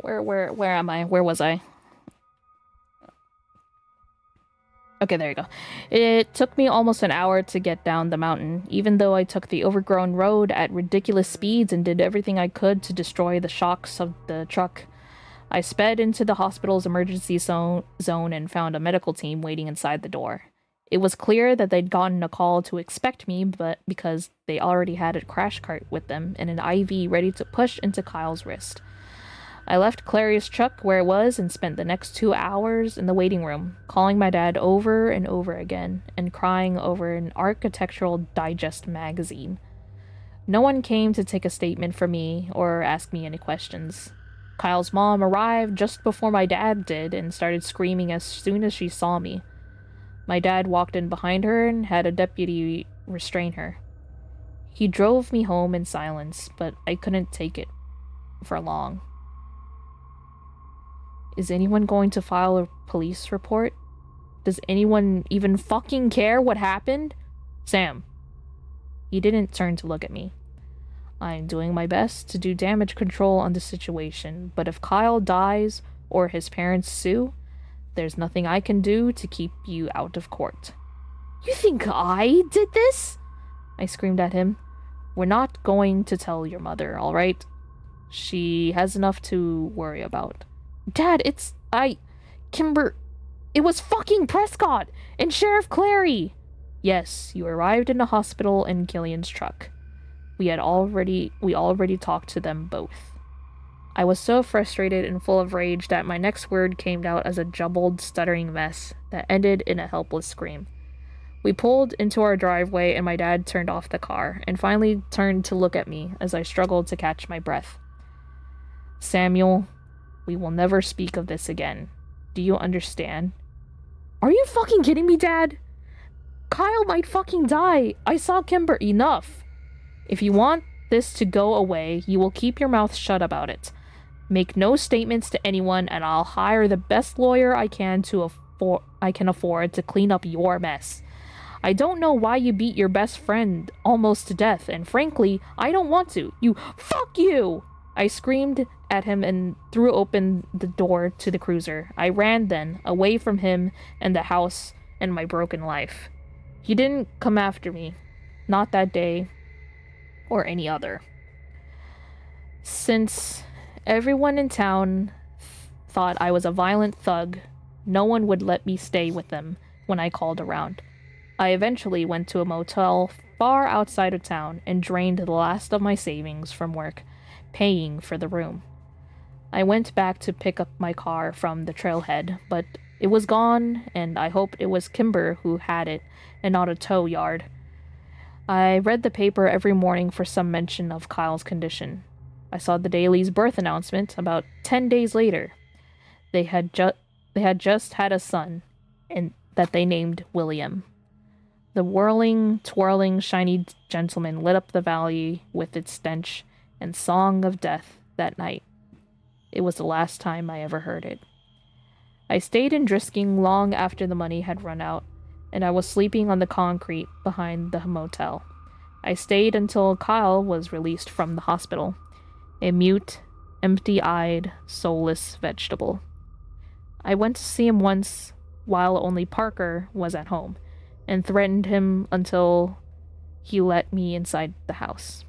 Where am I? Where was I? Okay, there you go. It took me almost an hour to get down the mountain, even though I took the overgrown road at ridiculous speeds and did everything I could to destroy the shocks of the truck. I sped into the hospital's emergency zone and found a medical team waiting inside the door. It was clear that they'd gotten a call to expect me, but because they already had a crash cart with them and an IV ready to push into Kyle's wrist. I left Clary's truck where it was and spent the next 2 hours in the waiting room, calling my dad over and over again and crying over an Architectural Digest magazine. No one came to take a statement from me or ask me any questions. Kyle's mom arrived just before my dad did and started screaming as soon as she saw me. My dad walked in behind her and had a deputy restrain her. He drove me home in silence, but I couldn't take it for long. Is anyone going to file a police report? Does anyone even fucking care what happened? Sam. He didn't turn to look at me. I'm doing my best to do damage control on the situation, but if Kyle dies or his parents sue, there's nothing I can do to keep you out of court. You think I did this? I screamed at him. We're not going to tell your mother, all right? She has enough to worry about. Dad, Kimber, it was fucking Prescott and Sheriff Clary. Yes, you arrived in the hospital in Killian's truck. We already talked to them both. I was so frustrated and full of rage that my next word came out as a jumbled, stuttering mess that ended in a helpless scream. We pulled into our driveway and my dad turned off the car and finally turned to look at me as I struggled to catch my breath. Samuel, we will never speak of this again. Do you understand? Are you fucking kidding me, Dad? Kyle might fucking die. I saw Kimber. Enough. If you want this to go away, you will keep your mouth shut about it. Make no statements to anyone, and I'll hire the best lawyer I can afford to clean up your mess. I don't know why you beat your best friend almost to death, and frankly, I don't want to. Fuck you! I screamed at him and threw open the door to the cruiser. I ran then, away from him and the house and my broken life. He didn't come after me. Not that day. Or any other. Since everyone in town thought I was a violent thug, no one would let me stay with them when I called around. I eventually went to a motel far outside of town and drained the last of my savings from work, paying for the room. I went back to pick up my car from the trailhead, but it was gone, and I hoped it was Kimber who had it and not a tow yard. I read the paper every morning for some mention of Kyle's condition. I saw the Daily's birth announcement about 10 days later. They had just had a son, and that they named William. The whirling, twirling, shiny gentleman lit up the valley with its stench and song of death that night. It was the last time I ever heard it. I stayed in Drisking long after the money had run out, and I was sleeping on the concrete behind the motel. I stayed until Kyle was released from the hospital, a mute, empty-eyed, soulless vegetable. I went to see him once while only Parker was at home, and threatened him until he let me inside the house.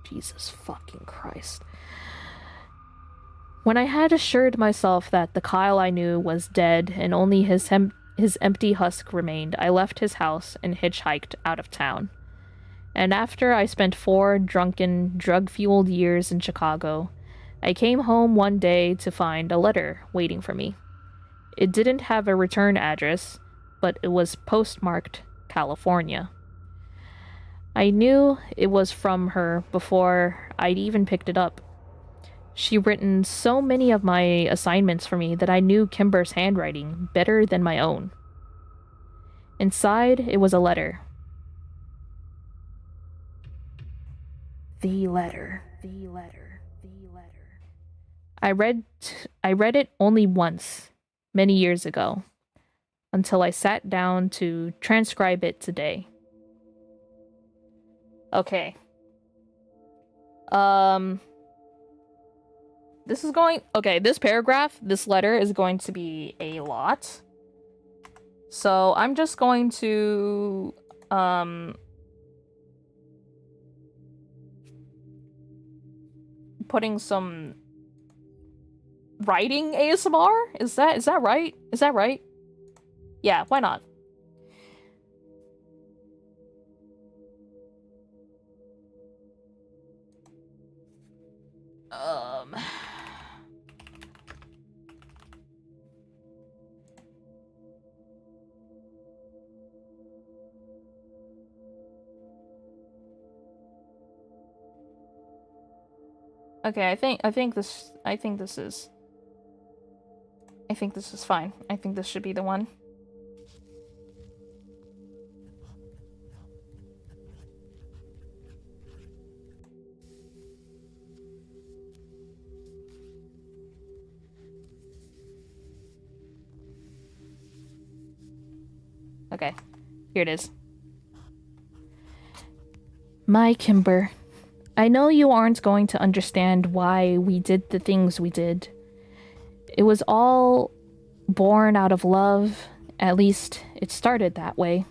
Jesus fucking Christ. When I had assured myself that the Kyle I knew was dead and only his empty husk remained, I left his house and hitchhiked out of town. And after I spent 4 drunken, drug-fueled years in Chicago, I came home one day to find a letter waiting for me. It didn't have a return address, but it was postmarked California. I knew it was from her before I'd even picked it up. She'd written so many of my assignments for me that I knew Kimber's handwriting better than my own. Inside, it was a letter. The letter. I read it only once, many years ago, until I sat down to transcribe it today. Okay. This paragraph, this letter is going to be a lot. So I'm just going to, putting some writing ASMR? Is that right? Is that right? Yeah, why not? Um Okay, I think this is fine. I think this should be the one. Okay. Here it is. My Kimber, I know you aren't going to understand why we did the things we did. It was all born out of love. At least, it started that way.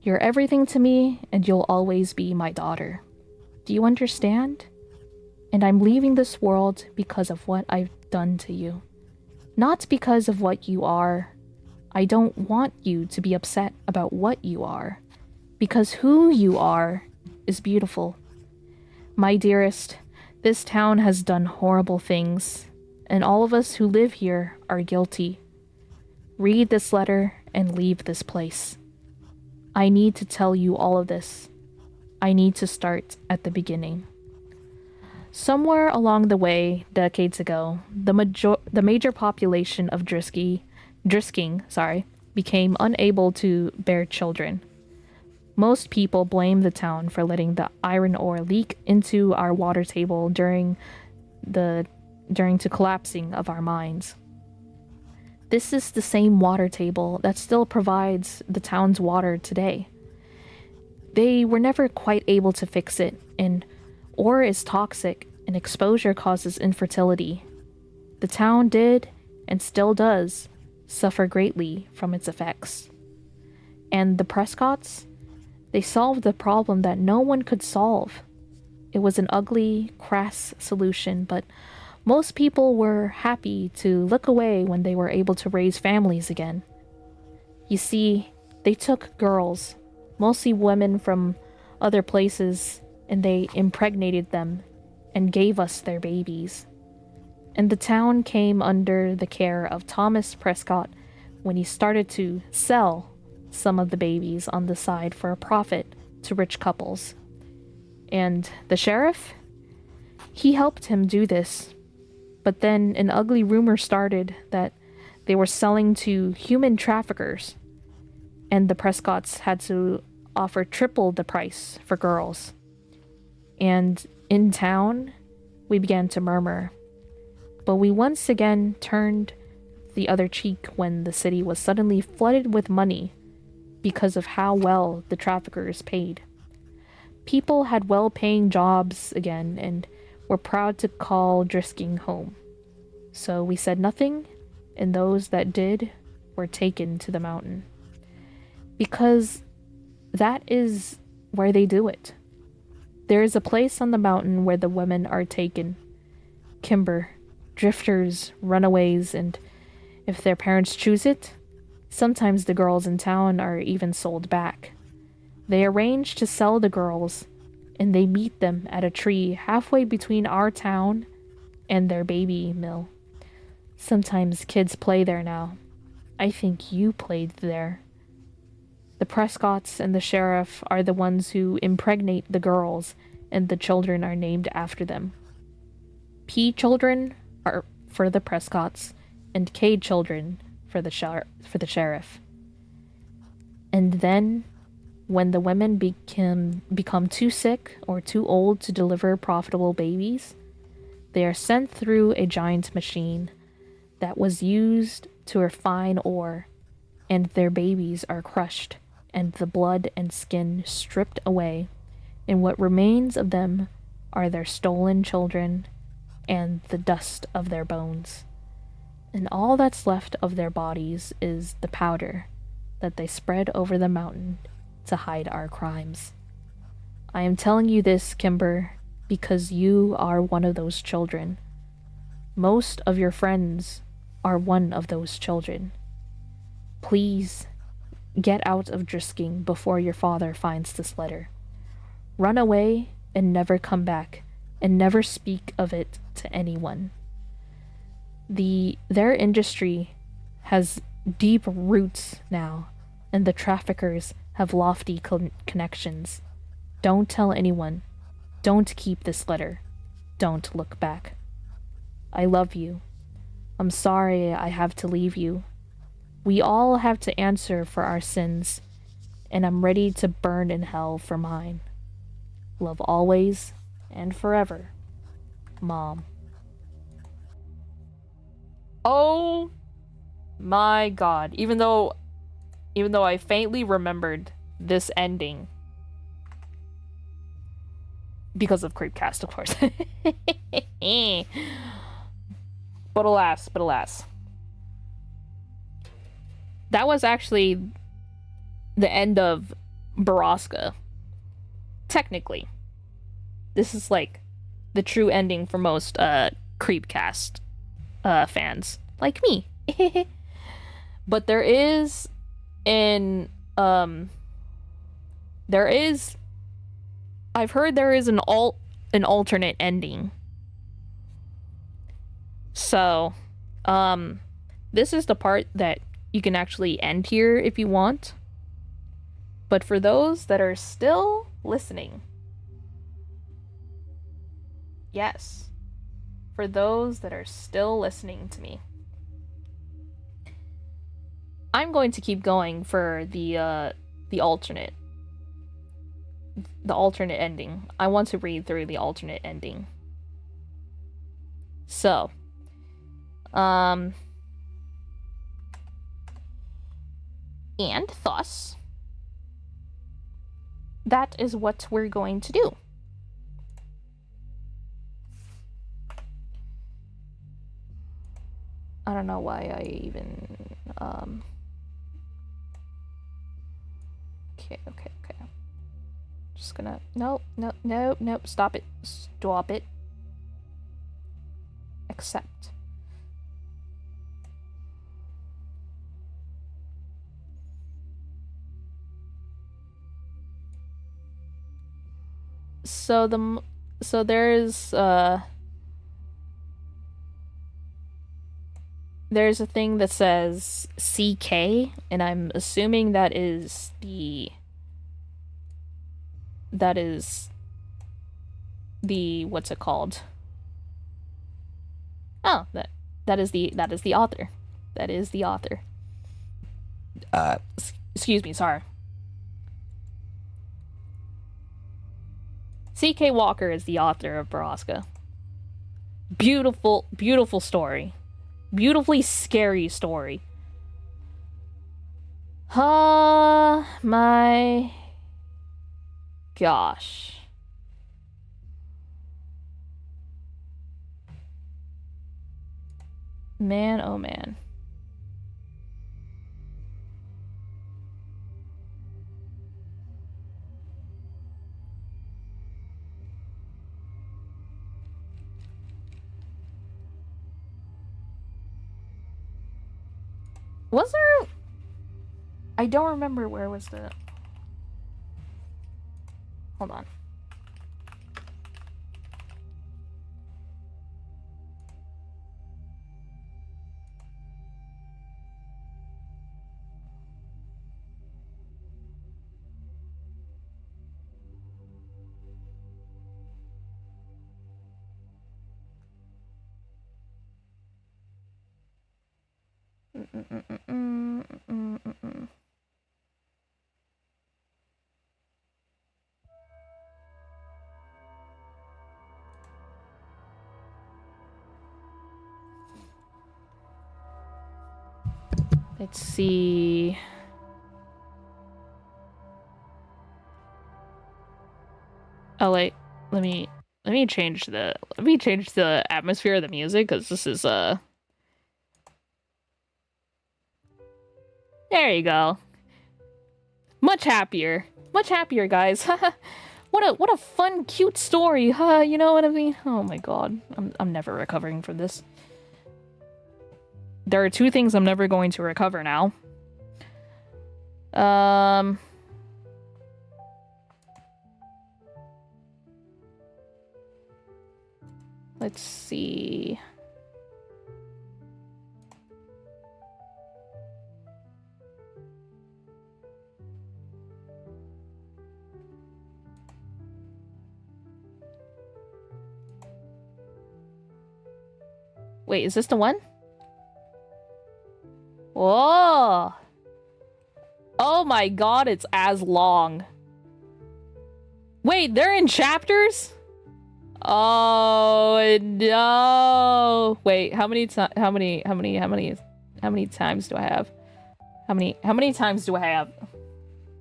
You're everything to me, and you'll always be my daughter. Do you understand? And I'm leaving this world because of what I've done to you. Not because of what you are. I don't want you to be upset about what you are. Because who you are is beautiful. My dearest, this town has done horrible things, and all of us who live here are guilty. Read this letter and leave this place. I need to tell you all of this. I need to start at the beginning. Somewhere along the way, decades ago, the major population of Drisking became unable to bear children. Most people blame the town for letting the iron ore leak into our water table during the collapsing of our mines. This is the same water table that still provides the town's water today. They were never quite able to fix it, and ore is toxic and exposure causes infertility. The town did, and still does, suffer greatly from its effects. And the Prescotts? They solved the problem that no one could solve. It was an ugly, crass solution, but most people were happy to look away when they were able to raise families again. You see, they took girls, mostly women from other places, and they impregnated them and gave us their babies. And the town came under the care of Thomas Prescott when he started to sell some of the babies on the side for a profit to rich couples. And the sheriff? He helped him do this. But then an ugly rumor started that they were selling to human traffickers, and the Prescotts had to offer triple the price for girls. And in town, we began to murmur. But we once again turned the other cheek when the city was suddenly flooded with money because of how well the traffickers paid. People had well-paying jobs again and were proud to call Drisking home. So we said nothing, and those that did were taken to the mountain. Because that is where they do it. There is a place on the mountain where the women are taken. Kimber, drifters, runaways, and if their parents choose it, sometimes the girls in town are even sold back. They arrange to sell the girls, and they meet them at a tree halfway between our town and their baby mill. Sometimes kids play there now. I think you played there. The Prescotts and the sheriff are the ones who impregnate the girls, and the children are named after them. P children are for the Prescotts, and K children for the sheriff. And then, when the women become too sick or too old to deliver profitable babies, they are sent through a giant machine that was used to refine ore, and their babies are crushed, and the blood and skin stripped away, and what remains of them are their stolen children and the dust of their bones. And all that's left of their bodies is the powder that they spread over the mountain to hide our crimes. I am telling you this, Kimber, because you are one of those children. Most of your friends are one of those children. Please get out of Drisking before your father finds this letter. Run away and never come back, and never speak of it to anyone. Their industry has deep roots now, and the traffickers have lofty connections. Don't tell anyone. Don't keep this letter. Don't look back. I love you. I'm sorry I have to leave you. We all have to answer for our sins, and I'm ready to burn in hell for mine. Love always and forever, Mom. Oh my god. Even though I faintly remembered this ending because of Creepcast, of course. But alas. That was actually the end of Borrasca. Technically. This is like the true ending for most Creepcast fans like me. But there is I've heard there is an alternate ending. So, this is the part that you can actually end here if you want. But for those that are still listening, yes, for those that are still listening to me, I'm going to keep going for the alternate ending. I want to read through the alternate ending. So, and thus, that is what we're going to do. I don't know why I even, okay. Just gonna, nope, stop it. Accept. So there's a thing that says CK, and I'm assuming that is the what's it called? Oh, that is the author. That is the author. Excuse me, sorry. C.K. Walker is the author of Borrasca. Beautiful, beautiful story. Beautifully scary story. My gosh. Man, oh man. Was there... I don't remember where was the... Hold on. Let's see. Oh wait, let me change the atmosphere of the music, because this is there you go. Much happier, guys. What a fun, cute story, huh? You know what I mean? Oh my god. I'm never recovering from this. There are two things I'm never going to recover now. Let's see. Wait, is this the one? Whoa! Oh my god, it's as long. Wait, they're in chapters? Oh no! Wait, how many times do I have? How many times do I have?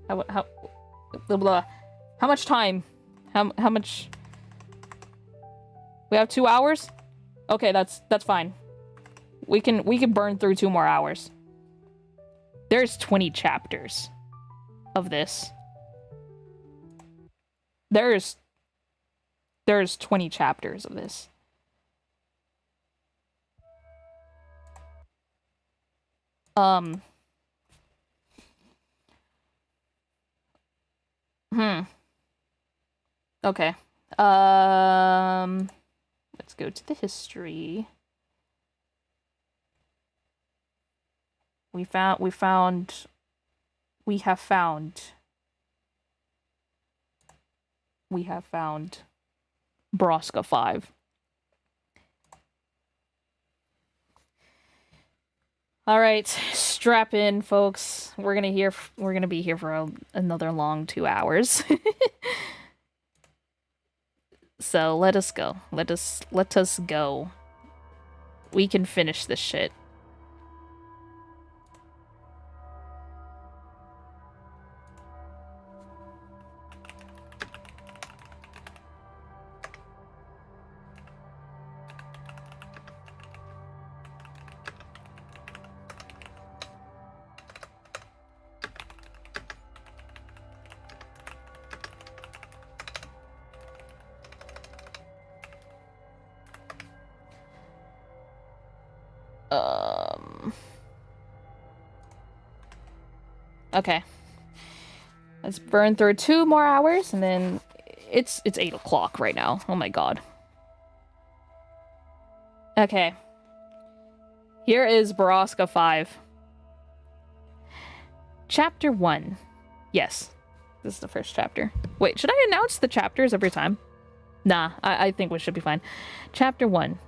How blah, blah. How much time? How much? We have 2 hours? Okay, that's fine. We can burn through 2 more hours. There's 20 chapters of this. There's 20 chapters of this. Okay. Let's go to the history. We have found Borrasca 5. All right, strap in, folks. We're gonna be here for another long 2 hours. So let us go. Let us go. We can finish this shit. Okay. Let's burn through 2 more hours, and then it's 8 o'clock right now. Oh my god. Okay. Here is Borrasca 5. Chapter 1. Yes. This is the first chapter. Wait, should I announce the chapters every time? Nah, I think we should be fine. Chapter 1.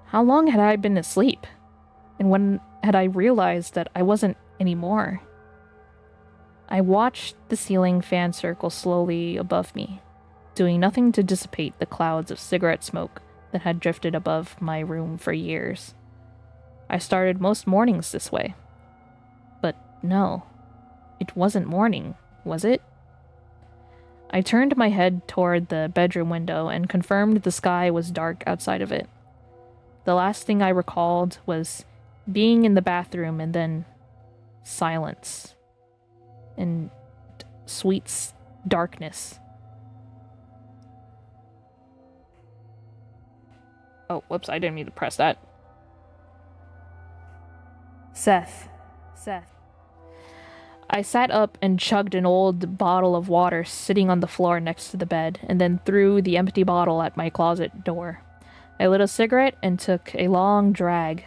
How long had I been asleep? And when had I realized that I wasn't anymore? I watched the ceiling fan circle slowly above me, doing nothing to dissipate the clouds of cigarette smoke that had drifted above my room for years. I started most mornings this way. But no, it wasn't morning, was it? I turned my head toward the bedroom window and confirmed the sky was dark outside of it. The last thing I recalled was being in the bathroom and then silence and sweet darkness. Oh, whoops, I didn't mean to press that. Seth. I sat up and chugged an old bottle of water sitting on the floor next to the bed, and then threw the empty bottle at my closet door. I lit a cigarette and took a long drag,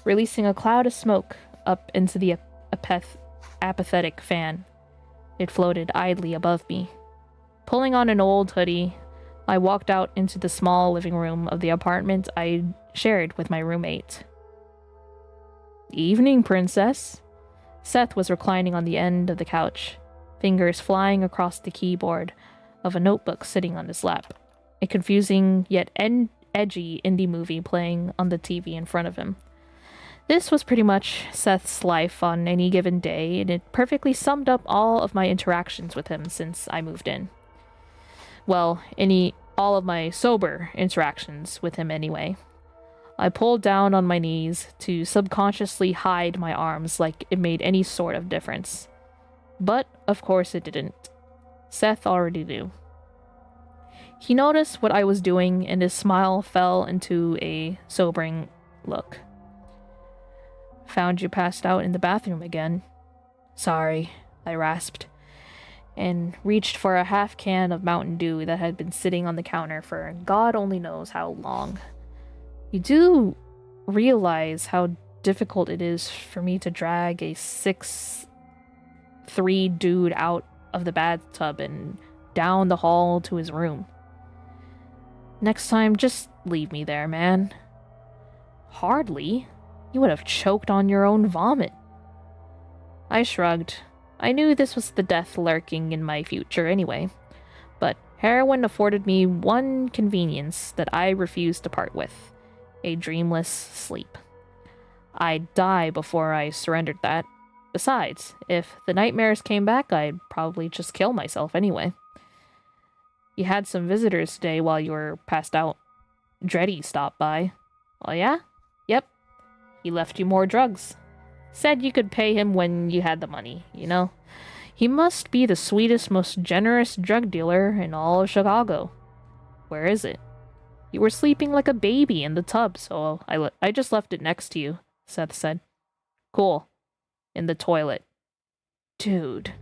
releasing a cloud of smoke up into the apathetic fan. It floated idly above me. Pulling on an old hoodie, I walked out into the small living room of the apartment I shared with my roommate. Evening, princess. Seth was reclining on the end of the couch, fingers flying across the keyboard of a notebook sitting on his lap, a confusing yet edgy indie movie playing on the TV in front of him. This was pretty much Seth's life on any given day, and it perfectly summed up all of my interactions with him since I moved in. Well, all of my sober interactions with him anyway. I pulled down on my knees to subconsciously hide my arms like it made any sort of difference. But, of course, it didn't. Seth already knew. He noticed what I was doing, and his smile fell into a sobering look. Found you passed out in the bathroom again. Sorry, I rasped, and reached for a half can of Mountain Dew that had been sitting on the counter for God only knows how long. You do realize how difficult it is for me to drag a 6'3" dude out of the bathtub and down the hall to his room. Next time, just leave me there, man. Hardly. You would have choked on your own vomit. I shrugged. I knew this was the death lurking in my future anyway, but heroin afforded me one convenience that I refused to part with: a dreamless sleep. I'd die before I surrendered that. Besides, if the nightmares came back, I'd probably just kill myself anyway. You had some visitors today while you were passed out. Dreddy stopped by. Oh yeah? Yep. He left you more drugs. Said you could pay him when you had the money, you know? He must be the sweetest, most generous drug dealer in all of Chicago. Where is it? You were sleeping like a baby in the tub, so I just left it next to you, Seth said. Cool. In the toilet. Dude.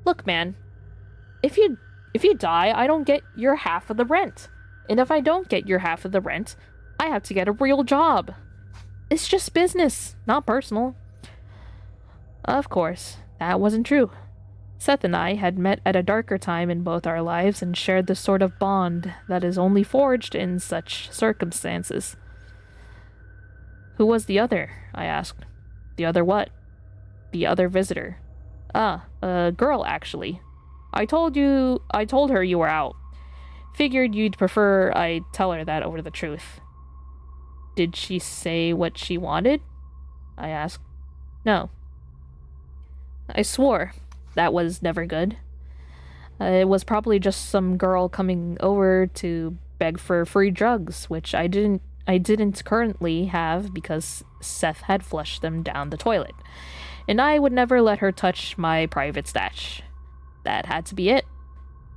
Look, man. If you die, I don't get your half of the rent. And if I don't get your half of the rent, I have to get a real job. It's just business, not personal. Of course, that wasn't true. Seth and I had met at a darker time in both our lives and shared the sort of bond that is only forged in such circumstances. Who was the other? I asked. The other what? The other visitor. A girl, actually. I told her you were out. Figured you'd prefer I tell her that over the truth. Did she say what she wanted? I asked. No. I swore that was never good. It was probably just some girl coming over to beg for free drugs, which I didn't currently have because Seth had flushed them down the toilet. And I would never let her touch my private stash. That had to be it.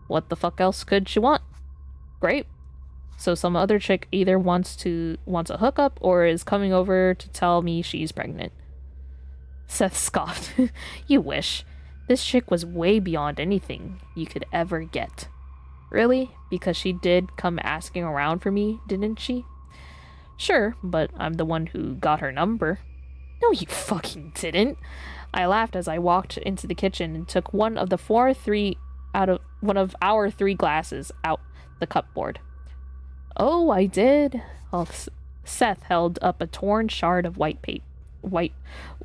What the fuck else could she want? Great. So some other chick either wants a hookup or is coming over to tell me she's pregnant. Seth scoffed. You wish. This chick was way beyond anything you could ever get. Really? Because she did come asking around for me, didn't she? Sure, but I'm the one who got her number. No, you fucking didn't. I laughed as I walked into the kitchen and took one of our 3 glasses out the cupboard. Oh, I did. Seth held up a torn shard of white paper.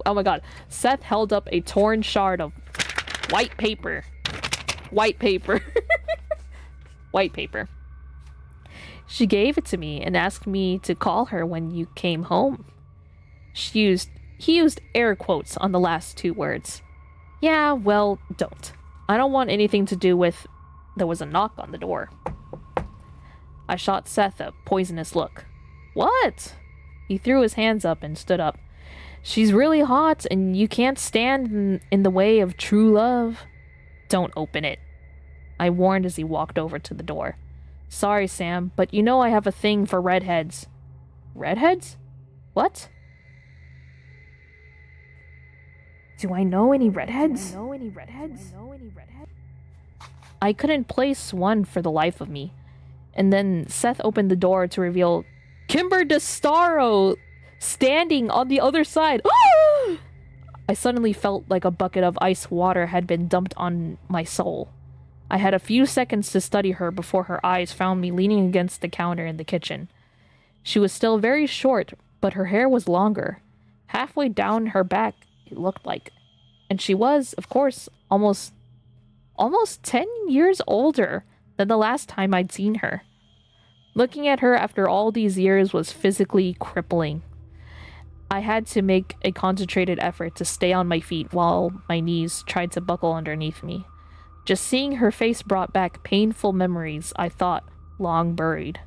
Oh my god. Seth held up a torn shard of white paper. White paper. White paper. She gave it to me and asked me to call her when you came home. He used air quotes on the last 2 words. Yeah, well, don't. I don't want anything to do with... There was a knock on the door. I shot Seth a poisonous look. What? He threw his hands up and stood up. She's really hot, and you can't stand in the way of true love. Don't open it, I warned as he walked over to the door. Sorry, Sam, but you know I have a thing for redheads. Redheads? What? Do I know any redheads? I couldn't place one for the life of me. And then Seth opened the door to reveal Kimber DeStaro standing on the other side. I suddenly felt like a bucket of ice water had been dumped on my soul. I had a few seconds to study her before her eyes found me leaning against the counter in the kitchen. She was still very short, but her hair was longer. Halfway down her back, it looked like. And she was, of course, almost 10 years older than the last time I'd seen her. Looking at her after all these years was physically crippling. I had to make a concentrated effort to stay on my feet while my knees tried to buckle underneath me. Just seeing her face brought back painful memories I thought long buried.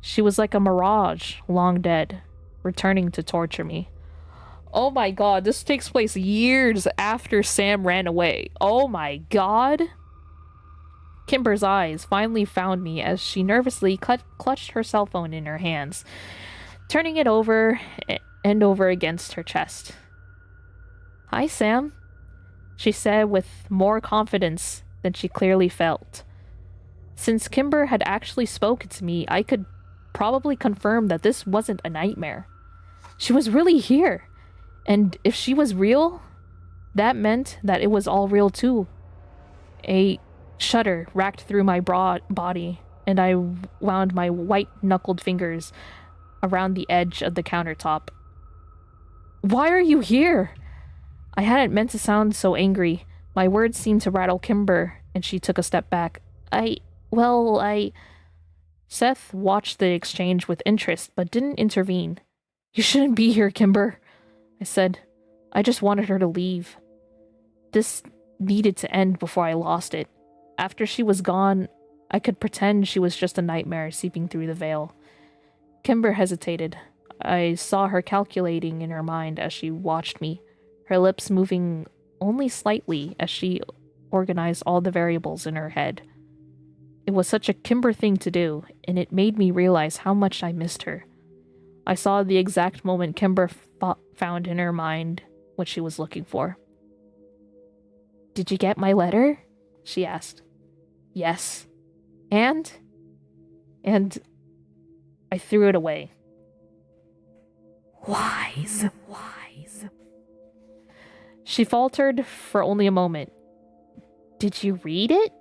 She was like a mirage, long dead, returning to torture me. Oh my god, this takes place years after Sam ran away. Oh my god. Kimber's eyes finally found me as she nervously clutched her cell phone in her hands, turning it over and over against her chest. "Hi, Sam," she said with more confidence than she clearly felt. Since Kimber had actually spoken to me, I could probably confirm that this wasn't a nightmare. She was really here. And if she was real, that meant that it was all real too. A shudder racked through my broad body, and I wound my white-knuckled fingers around the edge of the countertop. "Why are you here?" I hadn't meant to sound so angry. My words seemed to rattle Kimber, and she took a step back. I... Seth watched the exchange with interest, but didn't intervene. "You shouldn't be here, Kimber," I said. I just wanted her to leave. This needed to end before I lost it. After she was gone, I could pretend she was just a nightmare seeping through the veil. Kimber hesitated. I saw her calculating in her mind as she watched me, her lips moving only slightly as she organized all the variables in her head. It was such a Kimber thing to do, and it made me realize how much I missed her. I saw the exact moment Kimber found in her mind what she was looking for. "Did you get my letter?" she asked. "Yes. And I threw it away." Lies. She faltered for only a moment. "Did you read it?"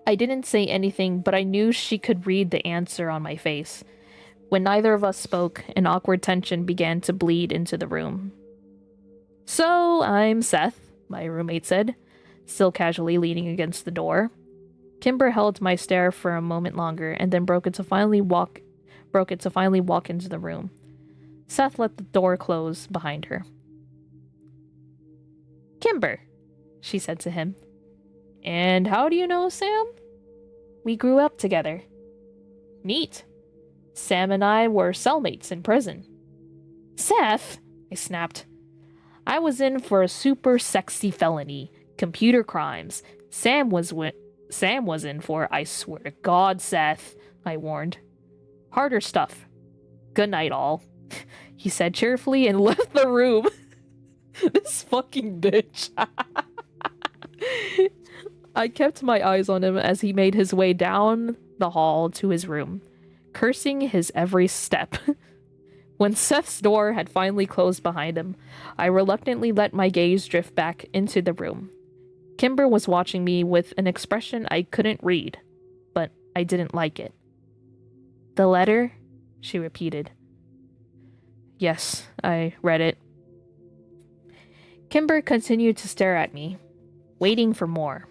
I didn't say anything, but I knew she could read the answer on my face. When neither of us spoke, an awkward tension began to bleed into the room. "So, I'm Seth," my roommate said, still casually leaning against the door. Kimber held my stare for a moment longer, and then broke it to finally walk into the room. Seth let the door close behind her. "Kimber," she said to him. "And how do you know Sam?" "We grew up together." "Neat. Sam and I were cellmates in prison." "Seth," I snapped. "I was in for a super sexy felony, computer crimes. Sam was in for, I swear to God, Seth," I warned. "Harder stuff. Good night, all," he said cheerfully and left the room. This fucking bitch. I kept my eyes on him as he made his way down the hall to his room, cursing his every step. When Seth's door had finally closed behind him, I reluctantly let my gaze drift back into the room. Kimber was watching me with an expression I couldn't read, but I didn't like it. "The letter?" she repeated. Yes, I read it. Kimber continued to stare at me, waiting for more,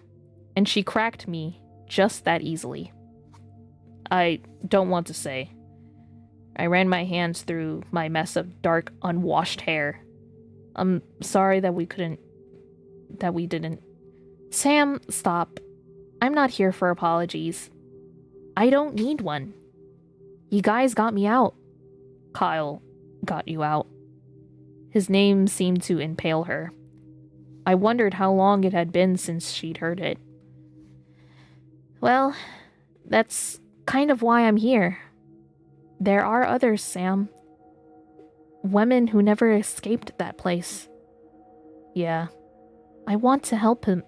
and she cracked me just that easily. "I don't want to say." I ran my hands through my mess of dark, unwashed hair. "I'm sorry that we didn't. Sam, stop. I'm not here for apologies. I don't need one. You guys got me out." "Kyle got you out." His name seemed to impale her. I wondered how long it had been since she'd heard it. "Well, that's kind of why I'm here. There are others, Sam. Women who never escaped that place. Yeah. I want to help them.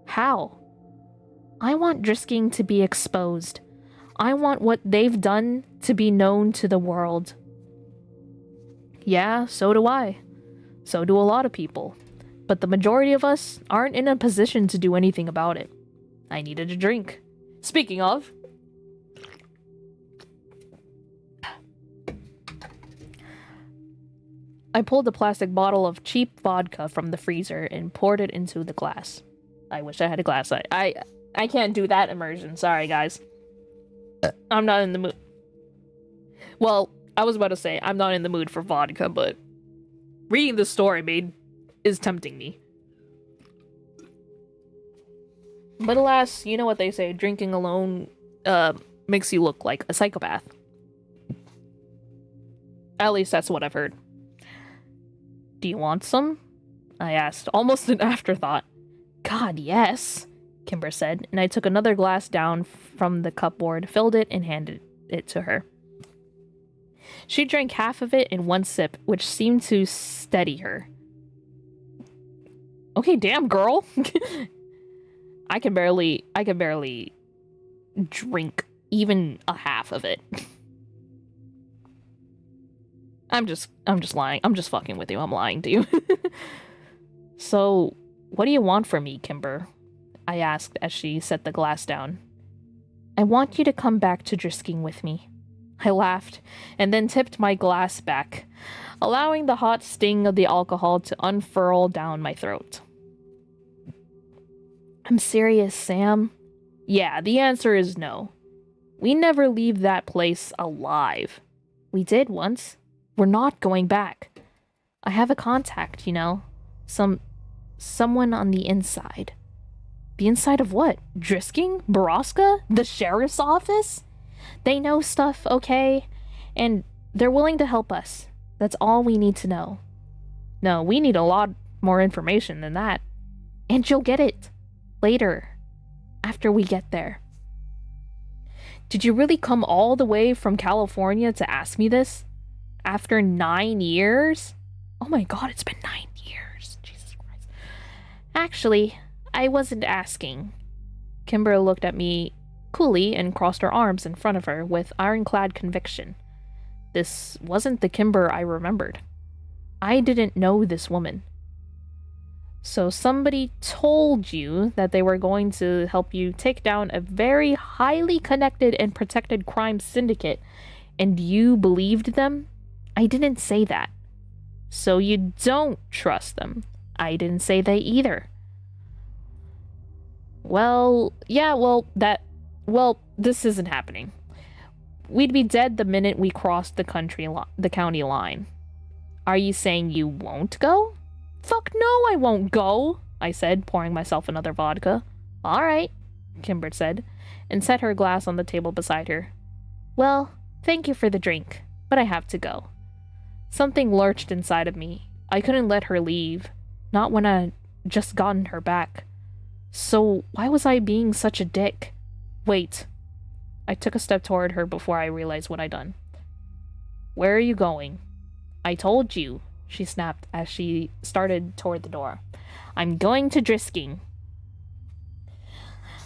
How? I want Drisking to be exposed. I want what they've done to be known to the world." "Yeah, so do I. So do a lot of people. But the majority of us aren't in a position to do anything about it." I needed a drink. Speaking of... I pulled a plastic bottle of cheap vodka from the freezer and poured it into the glass. I wish I had a glass. I can't do that immersion. Sorry, guys. I'm not in the mood. Well, I was about to say, I'm not in the mood for vodka, but reading the story is tempting me. But alas, you know what they say, drinking alone makes you look like a psychopath. At least that's what I've heard. "Do you want some?" I asked, almost an afterthought. God, yes. Kimber said, and I took another glass down from the cupboard, filled it, and handed it to her. She drank half of it in one sip, which seemed to steady her. Okay, damn, girl. I can barely drink even a half of it. I'm just lying. I'm just fucking with you. I'm lying to you. So, what do you want from me, Kimber? I asked as she set the glass down. I want you to come back to Drisking with me. I laughed and then tipped my glass back, allowing the hot sting of the alcohol to unfurl down my throat. I'm serious, Sam. Yeah, the answer is no. We never leave that place alive. We did once. We're not going back. I have a contact, you know. Someone on the inside. The inside of what? Drisking? Borrasca? The sheriff's office? They know stuff, okay? And they're willing to help us. That's all we need to know. No, we need a lot more information than that. And you'll get it. Later. After we get there. Did you really come all the way from California to ask me this? After 9 years? Oh my god, it's been 9 years. Jesus Christ. Actually, I wasn't asking. Kimber looked at me coolly and crossed her arms in front of her with ironclad conviction. This wasn't the Kimber I remembered. I didn't know this woman. So somebody told you that they were going to help you take down a very highly connected and protected crime syndicate, and you believed them? I didn't say that. So you don't trust them. I didn't say that either. Well, yeah, this isn't happening. We'd be dead the minute we crossed the county line. Are you saying you won't go? Fuck no, I won't go, I said, pouring myself another vodka. All right, Kimber said, and set her glass on the table beside her. Well, thank you for the drink, but I have to go. Something lurched inside of me. I couldn't let her leave, not when I'd just gotten her back. So why was I being such a dick? Wait. I took a step toward her before I realized what I'd done. Where are you going? I told you, she snapped as she started toward the door. I'm going to Drisking.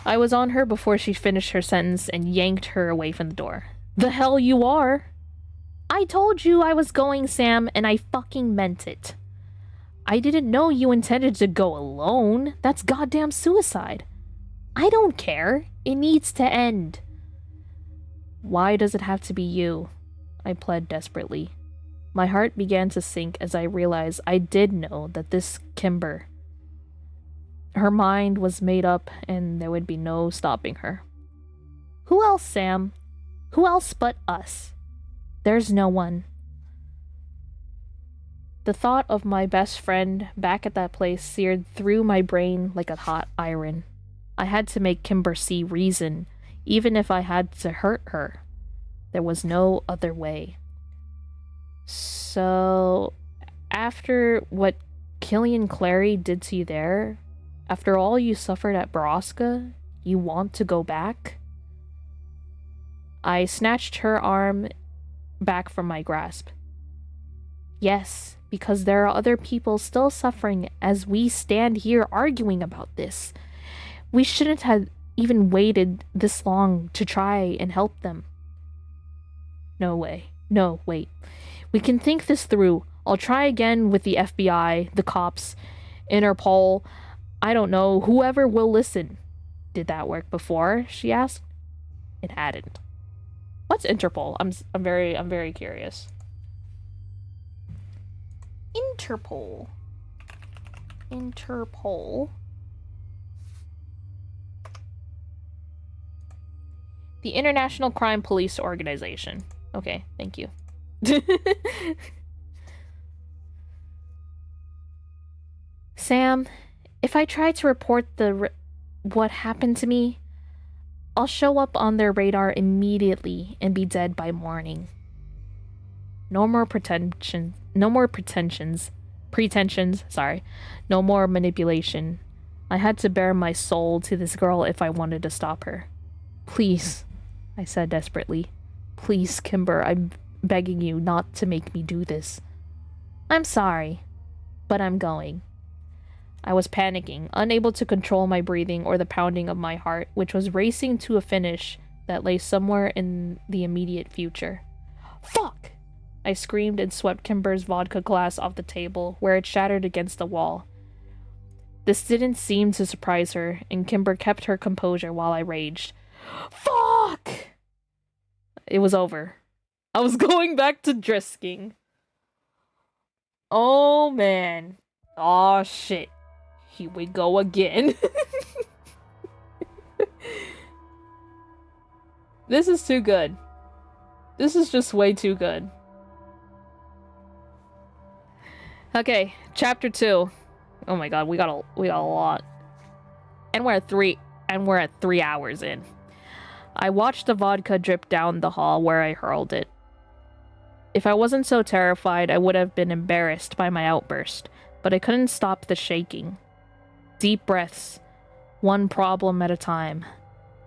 I was on her before she finished her sentence and yanked her away from the door. The hell you are? I told you I was going, Sam, and I fucking meant it. I didn't know you intended to go alone. That's goddamn suicide. I don't care. It needs to end. Why does it have to be you? I pled desperately. My heart began to sink as I realized I did know that this Kimber, her mind was made up and there would be no stopping her. Who else, Sam? Who else but us? There's no one. The thought of my best friend back at that place seared through my brain like a hot iron. I had to make Kimber see reason, even if I had to hurt her. There was no other way. So, after what Killian Clary did to you there, after all you suffered at Borrasca, you want to go back? I snatched her arm back from my grasp. Yes, because there are other people still suffering as we stand here arguing about this. We shouldn't have even waited this long to try and help them. No way. No, wait. We can think this through. I'll try again with the FBI, the cops, Interpol. I don't know, whoever will listen. Did that work before? She asked. It hadn't. What's Interpol? I'm very curious. Interpol. The International Crime Police Organization. Okay, thank you. Sam, if I try to report what happened to me, I'll show up on their radar immediately and be dead by morning. No more pretensions, sorry. No more manipulation. I had to bare my soul to this girl if I wanted to stop her. Please, I said desperately. Please, Kimber, I'm begging you not to make me do this. I'm sorry, but I'm going. I was panicking, unable to control my breathing or the pounding of my heart, which was racing to a finish that lay somewhere in the immediate future. Fuck! I screamed and swept Kimber's vodka glass off the table, where it shattered against the wall. This didn't seem to surprise her, and Kimber kept her composure while I raged. Fuck! It was over. I was going back to drisking. Oh, man. Oh, shit. Here we go again. This is too good. This is just way too good. Okay, chapter 2. Oh my god, we got a lot. And we're at 3 hours in. I watched the vodka drip down the hall where I hurled it. If I wasn't so terrified, I would have been embarrassed by my outburst, but I couldn't stop the shaking. Deep breaths, one problem at a time.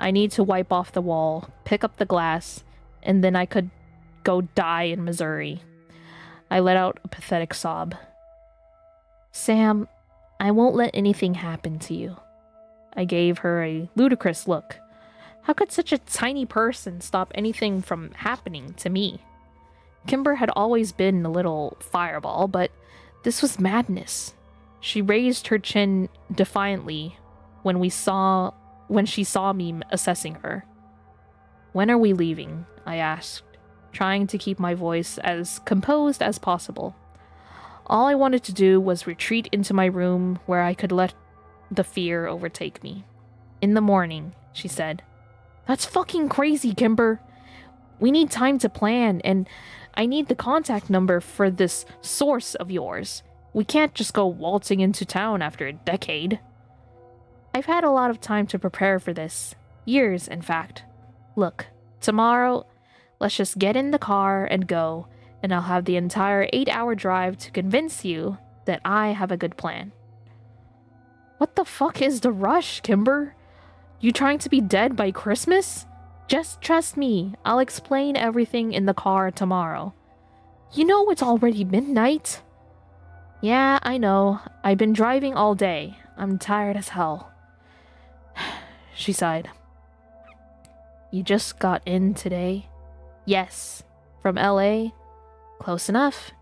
I need to wipe off the wall, pick up the glass, and then I could go die in Missouri. I let out a pathetic sob. Sam, I won't let anything happen to you. I gave her a ludicrous look. How could such a tiny person stop anything from happening to me? Kimber had always been a little fireball, but this was madness. She raised her chin defiantly when she saw me assessing her. When are we leaving? I asked, trying to keep my voice as composed as possible. All I wanted to do was retreat into my room where I could let the fear overtake me. In the morning, she said. That's fucking crazy, Kimber. We need time to plan, and I need the contact number for this source of yours. We can't just go waltzing into town after a decade. I've had a lot of time to prepare for this. Years, in fact. Look, tomorrow, let's just get in the car and go, and I'll have the entire 8-hour drive to convince you that I have a good plan. What the fuck is the rush, Kimber? You trying to be dead by Christmas? Just trust me, I'll explain everything in the car tomorrow. You know it's already midnight. Yeah, I know. I've been driving all day. I'm tired as hell. She sighed. You just got in today? Yes. From LA? Close enough.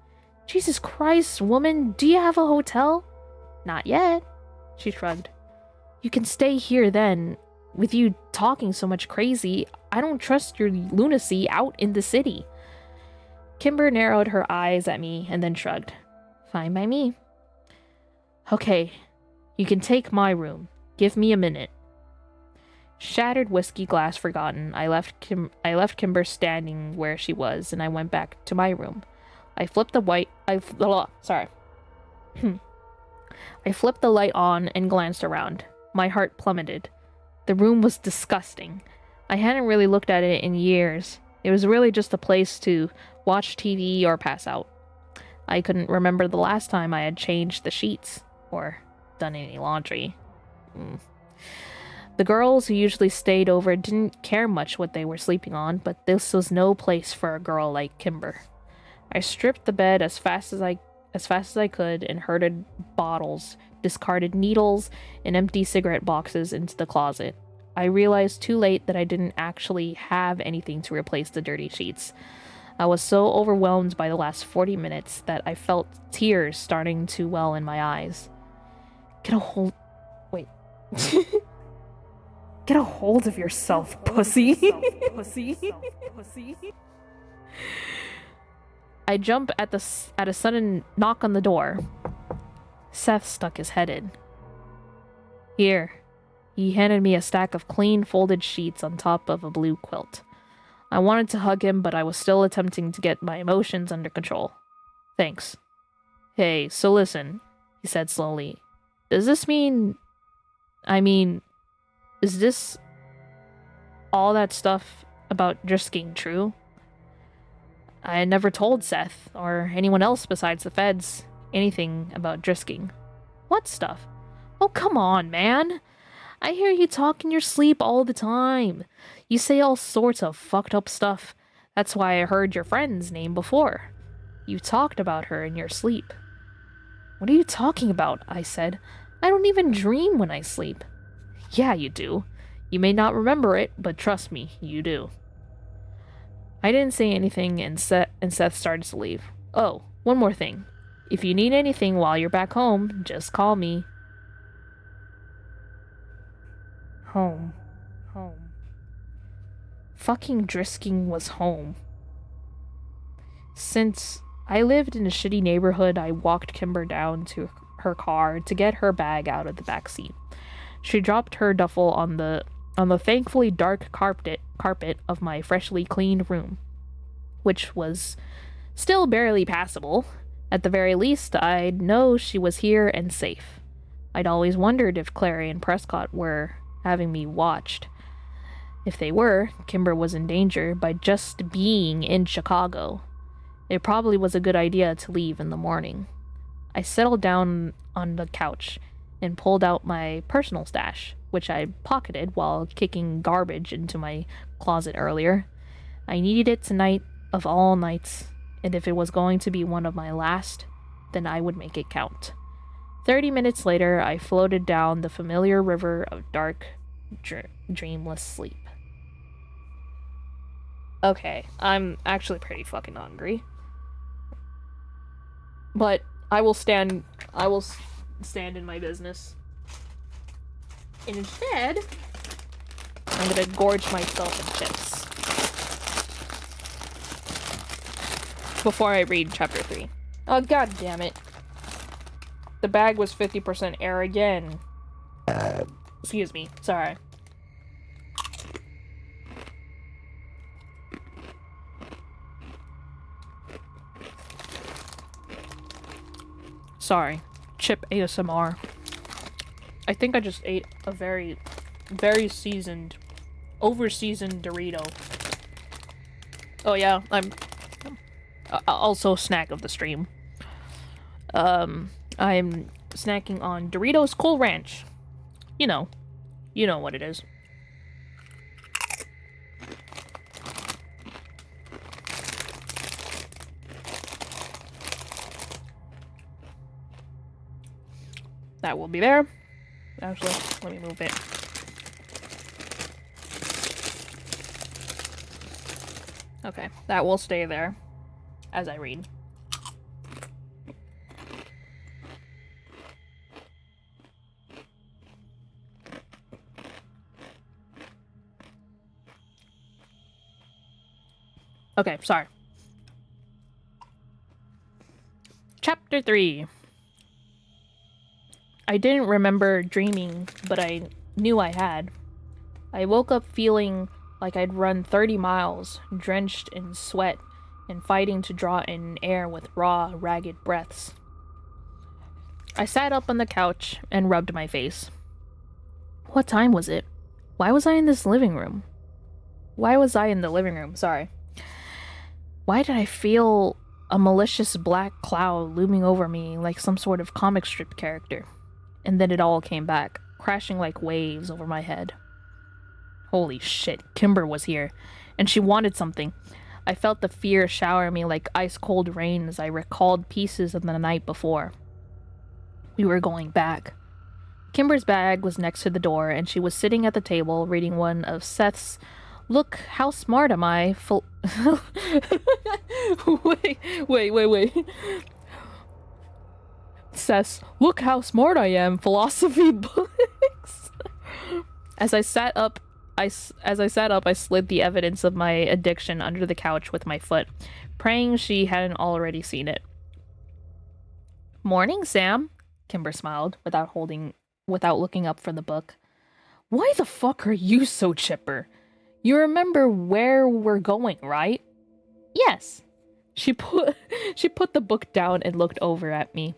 Jesus Christ, woman, do you have a hotel? Not yet. She shrugged. You can stay here then. With you talking so much crazy, I don't trust your lunacy out in the city. Kimber narrowed her eyes at me and then shrugged. Fine by me. Okay, you can take my room. Give me a minute. Shattered whiskey glass forgotten, I left Kimber standing where she was, and I went back to my room. I flipped the light on and glanced around. My heart plummeted. The room was disgusting. I hadn't really looked at it in years. It was really just a place to watch TV or pass out. I couldn't remember the last time I had changed the sheets or done any laundry. The girls who usually stayed over didn't care much what they were sleeping on, but this was no place for a girl like Kimber. I stripped the bed as fast as I could and herded bottles, discarded needles, and empty cigarette boxes into the closet. I realized too late that I didn't actually have anything to replace the dirty sheets. I was so overwhelmed by the last 40 minutes that I felt tears starting to well in my eyes. Get a hold of yourself, pussy. I jump at a sudden knock on the door. Seth stuck his head in. Here. He handed me a stack of clean folded sheets on top of a blue quilt. I wanted to hug him, but I was still attempting to get my emotions under control. Thanks. Hey, so listen, he said slowly. Does this mean... is this all that stuff about drisking true? I had never told Seth, or anyone else besides the feds, anything about drisking. What stuff? Oh, come on, man. I hear you talk in your sleep all the time. You say all sorts of fucked up stuff. That's why I heard your friend's name before. You talked about her in your sleep. What are you talking about? I said. I don't even dream when I sleep. Yeah, you do. You may not remember it, but trust me, you do. I didn't say anything, and Seth started to leave. Oh, one more thing. If you need anything while you're back home, just call me. Home. Home. Fucking Drisking was home. Since I lived in a shitty neighborhood, I walked Kimber down to her car to get her bag out of the back seat. She dropped her duffel on the thankfully dark carpet of my freshly cleaned room, which was still barely passable. At the very least, I'd know she was here and safe. I'd always wondered if Clary and Prescott were having me watched. If they were, Kimber was in danger by just being in Chicago. It probably was a good idea to leave in the morning. I settled down on the couch and pulled out my personal stash, which I pocketed while kicking garbage into my closet earlier. I needed it tonight of all nights, and if it was going to be one of my last, then I would make it count. 30 minutes later, I floated down the familiar river of dark, dreamless sleep. Okay, I'm actually pretty fucking hungry. But I will stand in my business. And instead, I'm gonna gorge myself in chips. Before I read chapter 3. Oh, god damn it. The bag was 50% air again. Excuse me, sorry. Sorry. Chip ASMR. I think I just ate a very, very seasoned, over-seasoned Dorito. Oh yeah, I'm also snack of the stream. I'm snacking on Doritos Cool Ranch. You know what it is. That will be there. Actually, let me move it. Okay, that will stay there as I read. Okay, sorry. Chapter 3. I didn't remember dreaming, but I knew I had. I woke up feeling like I'd run 30 miles, drenched in sweat, and fighting to draw in air with raw, ragged breaths. I sat up on the couch and rubbed my face. What time was it? Why was I in this living room? Why was I in the living room? Sorry. Why did I feel a malicious black cloud looming over me like some sort of comic strip character? And then it all came back, crashing like waves over my head. Holy shit, Kimber was here, and she wanted something. I felt the fear shower me like ice-cold rain as I recalled pieces of the night before. We were going back. Kimber's bag was next to the door, and she was sitting at the table reading one of Seth's "Look, How Smart Am I?" Wait. Seth's "Look How Smart I Am" philosophy books. As I sat up, I slid the evidence of my addiction under the couch with my foot, praying she hadn't already seen it. "Morning, Sam," Kimber smiled, without looking up from the book. "Why the fuck are you so chipper? You remember where we're going, right?" "Yes." She put the book down and looked over at me,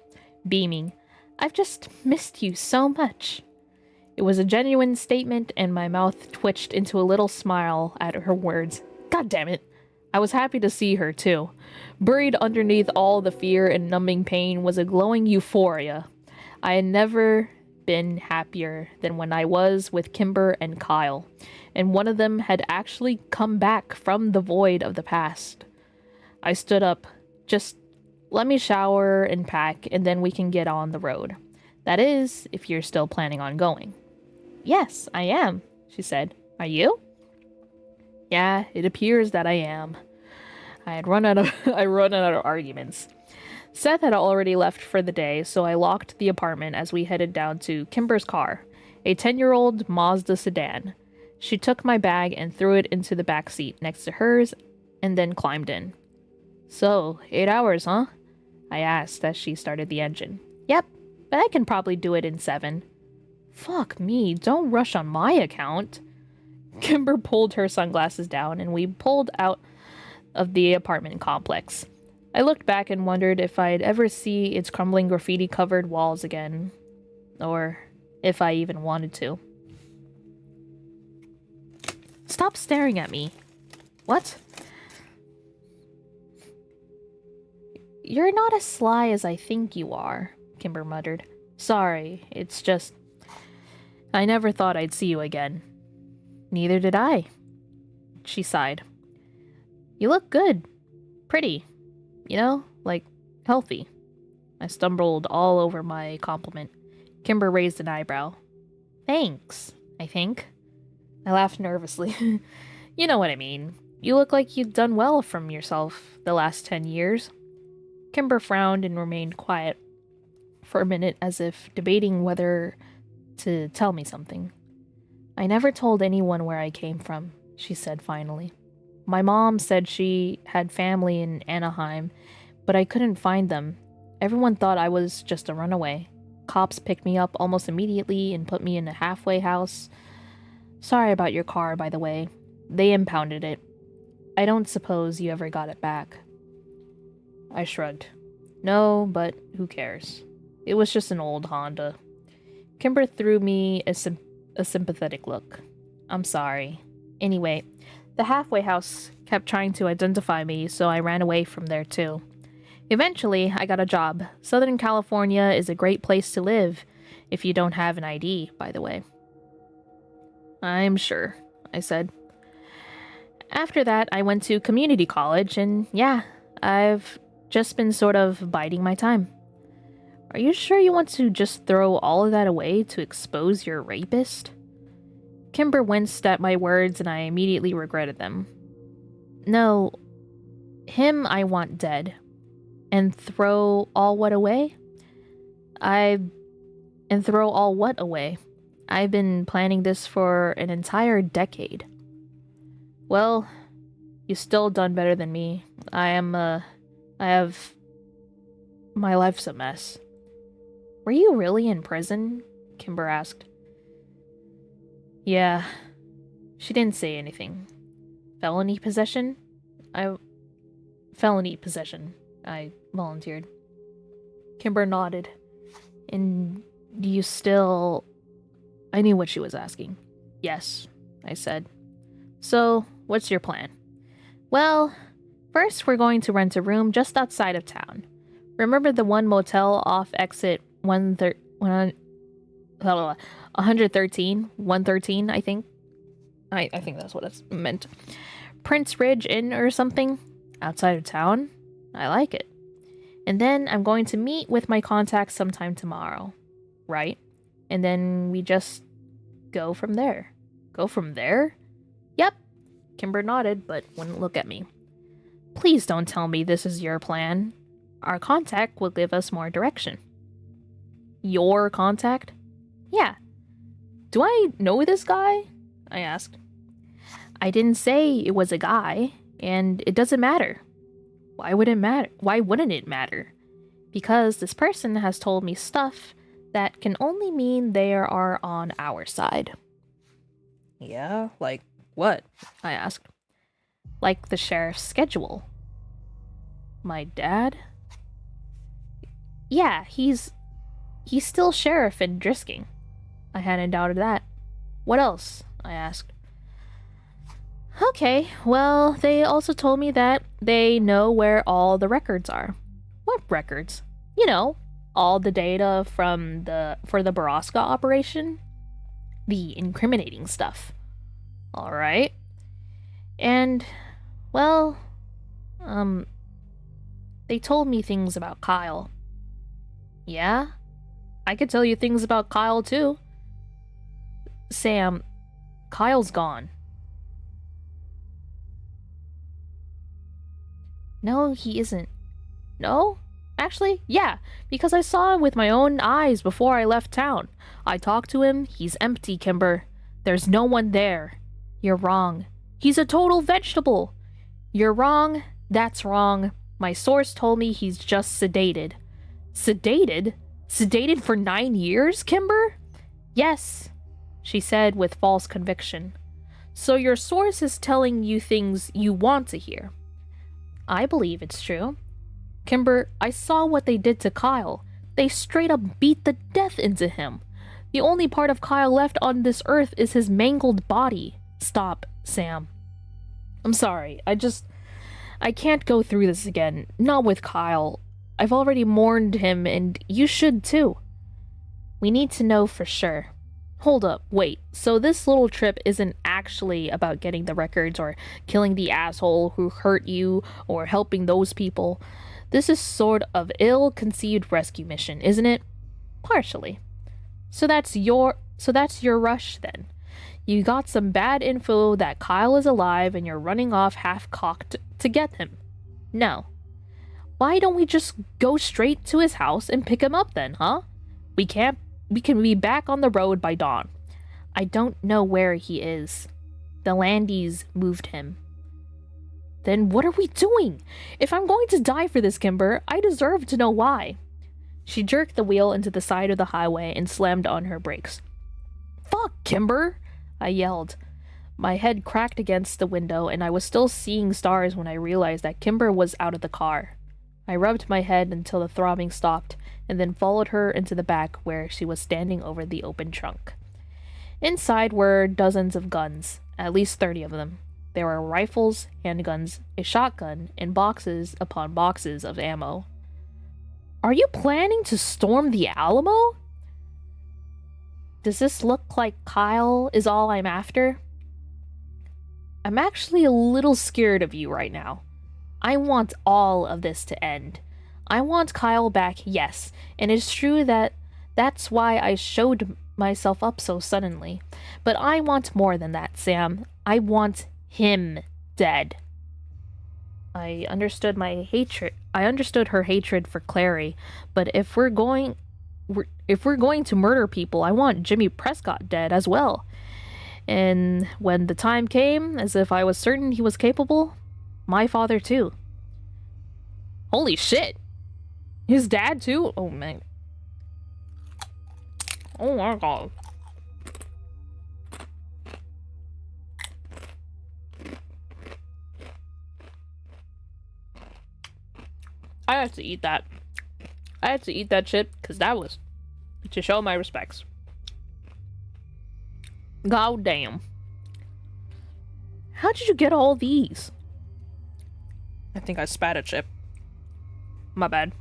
beaming. "I've just missed you so much." It was a genuine statement, and my mouth twitched into a little smile at her words. God damn it. I was happy to see her, too. Buried underneath all the fear and numbing pain was a glowing euphoria I had never been happier than when I was with Kimber and Kyle, and one of them had actually come back from the void of the past. I stood up. Just let me shower and pack, and then we can get on the road. That is, if you're still planning on going. Yes, I am, she said. Are you? Yeah, it appears that I am. I run out of arguments. Seth had already left for the day, so I locked the apartment as we headed down to Kimber's car, a 10-year-old Mazda sedan. She took my bag and threw it into the back seat next to hers, and then climbed in. So, 8 hours, huh? I asked as she started the engine. Yep, but I can probably do it in 7. Fuck me, don't rush on my account. Kimber pulled her sunglasses down and we pulled out of the apartment complex. I looked back and wondered if I'd ever see its crumbling graffiti-covered walls again. Or if I even wanted to. Stop staring at me. What? You're not as sly as I think you are, Kimber muttered. Sorry, it's just... I never thought I'd see you again. Neither did I. She sighed. You look good. Pretty. You know, like, healthy. I stumbled all over my compliment. Kimber raised an eyebrow. Thanks, I think. I laughed nervously. You know what I mean. You look like you've done well from yourself the last 10 years. Kimber frowned and remained quiet for a minute as if debating whether to tell me something. I never told anyone where I came from, she said finally. My mom said she had family in Anaheim, but I couldn't find them. Everyone thought I was just a runaway. Cops picked me up almost immediately and put me in a halfway house. Sorry about your car, by the way. They impounded it. I don't suppose you ever got it back. I shrugged. No, but who cares? It was just an old Honda. Kimber threw me a sympathetic look. I'm sorry. Anyway, the halfway house kept trying to identify me, so I ran away from there too. Eventually, I got a job. Southern California is a great place to live, if you don't have an ID, by the way. I'm sure, I said. After that, I went to community college, and yeah, I've just been sort of biding my time. Are you sure you want to just throw all of that away to expose your rapist? Kimber winced at my words, and I immediately regretted them. No, him I want dead. And throw all what away? And throw all what away? I've been planning this for an entire decade. Well, you've still done better than me. My life's a mess. Were you really in prison? Kimber asked. Yeah. She didn't say anything. Felony possession? Felony possession, I volunteered. Kimber nodded. And do you still... I knew what she was asking. Yes, I said. So, what's your plan? Well, first we're going to rent a room just outside of town. Remember the one motel off exit 113, I think? I think that's what it's meant. Prince Ridge Inn or something? Outside of town? I like it. And then I'm going to meet with my contacts sometime tomorrow. Right? And then we just go from there. Go from there? Yep. Kimber nodded, but wouldn't look at me. Please don't tell me this is your plan. Our contact will give us more direction. Your contact? Yeah. Do I know this guy? I asked. I didn't say it was a guy, and it doesn't matter. Why would it matter? Why wouldn't it matter? Because this person has told me stuff that can only mean they are on our side. Yeah? Like what? I asked. Like the sheriff's schedule. My dad? Yeah, he's still sheriff in Drisking. I hadn't doubted that. What else? I asked. Okay, well, they also told me that they know where all the records are. What records? You know, all the data from for the Borrasca operation, the incriminating stuff. All right. And well, they told me things about Kyle. Yeah? I could tell you things about Kyle too. Sam, Kyle's gone. No, he isn't. No? Actually, yeah, because I saw him with my own eyes before I left town. I talked to him. He's empty, Kimber. There's no one there. You're wrong. He's a total vegetable. You're wrong. That's wrong. My source told me he's just sedated. Sedated? Sedated for 9 years, Kimber? Yes, she said with false conviction. So your source is telling you things you want to hear. I believe it's true. Kimber, I saw what they did to Kyle. They straight up beat the death into him. The only part of Kyle left on this earth is his mangled body. Stop, Sam. I'm sorry. I can't go through this again. Not with Kyle. I've already mourned him, and you should too. We need to know for sure. Hold up, wait. So this little trip isn't actually about getting the records or killing the asshole who hurt you or helping those people. This is sort of ill-conceived rescue mission, isn't it? Partially. So that's your rush then. You got some bad info that Kyle is alive and you're running off half-cocked to get him. No. Why don't we just go straight to his house and pick him up then, huh? We can be back on the road by dawn. I don't know where he is. The Landies moved him. Then what are we doing? If I'm going to die for this, Kimber, I deserve to know why. She jerked the wheel into the side of the highway and slammed on her brakes. Fuck, Kimber! I yelled. My head cracked against the window, and I was still seeing stars when I realized that Kimber was out of the car. I rubbed my head until the throbbing stopped, and then followed her into the back where she was standing over the open trunk. Inside were dozens of guns, at least 30 of them. There were rifles, handguns, a shotgun, and boxes upon boxes of ammo. Are you planning to storm the Alamo? Does this look like Kyle is all I'm after? I'm actually a little scared of you right now. I want all of this to end. I want Kyle back, yes, and it's true that that's why I showed myself up so suddenly. But I want more than that, Sam. I want him dead. I understood her hatred for Clary, but if we're going to murder people, I want Jimmy Prescott dead as well. And when the time came, as if I was certain he was capable, my father too. Holy shit! His dad too? Oh man. Oh my god. I had to eat that. I had to eat that shit because that was to show my respects. God damn. How did you get all these? I think I spat a chip. My bad.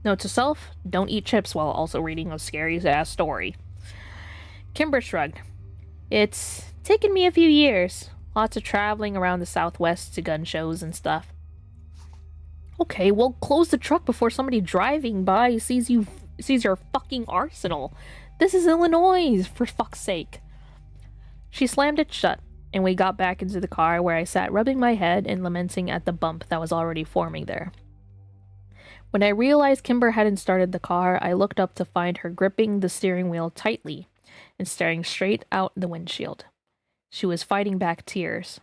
Note to self, don't eat chips while also reading a scary ass story. Kimber shrugged. It's taken me a few years. Lots of traveling around the Southwest to gun shows and stuff. Okay, well, close the truck before somebody driving by sees your fucking arsenal. This is Illinois, for fuck's sake. She slammed it shut, and we got back into the car where I sat rubbing my head and lamenting at the bump that was already forming there. When I realized Kimber hadn't started the car, I looked up to find her gripping the steering wheel tightly and staring straight out the windshield. She was fighting back tears.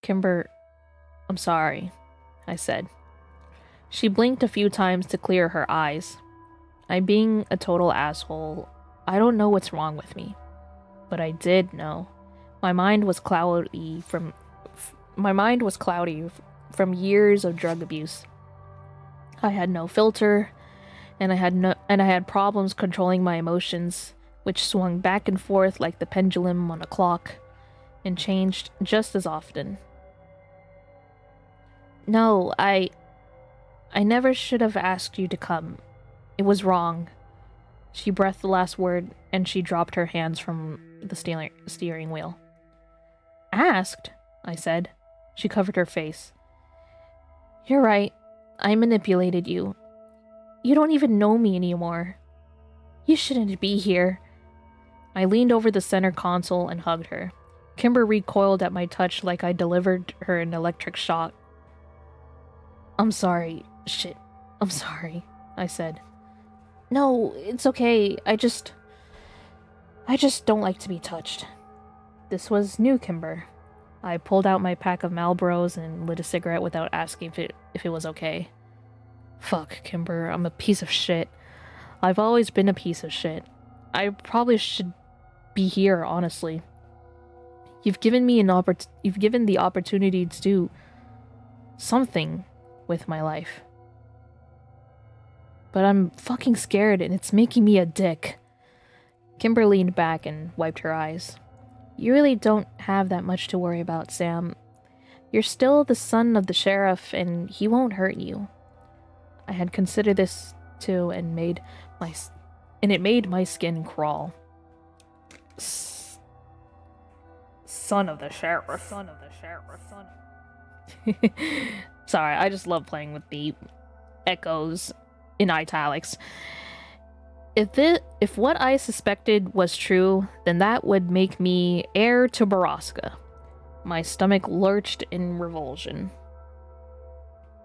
Kimber, I'm sorry, I said. She blinked a few times to clear her eyes. I'm being a total asshole. I don't know what's wrong with me. But I did know. My mind was cloudy from years of drug abuse. I had no filter, and I had problems controlling my emotions, which swung back and forth like the pendulum on a clock, and changed just as often. No, I I never should have asked you to come. It was wrong. She breathed the last word, and she dropped her hands from the steering wheel. Asked? I said. She covered her face. You're right. I manipulated you. You don't even know me anymore. You shouldn't be here. I leaned over the center console and hugged her. Kimber recoiled at my touch like I delivered her an electric shock. I'm sorry. Shit. I'm sorry, I said. No, it's okay. I just don't like to be touched. This was new Kimber. I pulled out my pack of Marlboros and lit a cigarette without asking if it was okay. Fuck, Kimber, I'm a piece of shit. I've always been a piece of shit. I probably should be here, honestly. You've given the opportunity to do something with my life. But I'm fucking scared and it's making me a dick. Kimber leaned back and wiped her eyes. You really don't have that much to worry about, Sam. You're still the son of the sheriff and he won't hurt you. I had considered this too and it made my skin crawl. Son of the sheriff. Son of the sheriff. Sorry, I just love playing with the echoes in italics. If what I suspected was true, then that would make me heir to Borrasca. My stomach lurched in revulsion.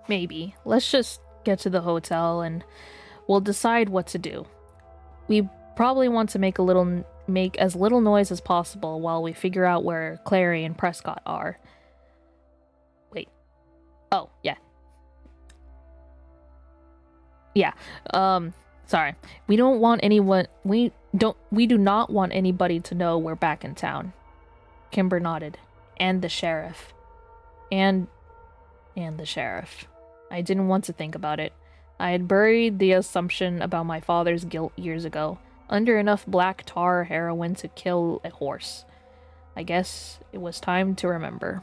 Maybe. Let's just get to the hotel and we'll decide what to do. We probably want to make as little noise as possible while we figure out where Clary and Prescott are. Wait. Oh, yeah. Yeah. Sorry. We do not want anybody to know we're back in town. Kimber nodded. And the sheriff. And the sheriff. I didn't want to think about it. I had buried the assumption about my father's guilt years ago, under enough black tar heroin to kill a horse. I guess it was time to remember.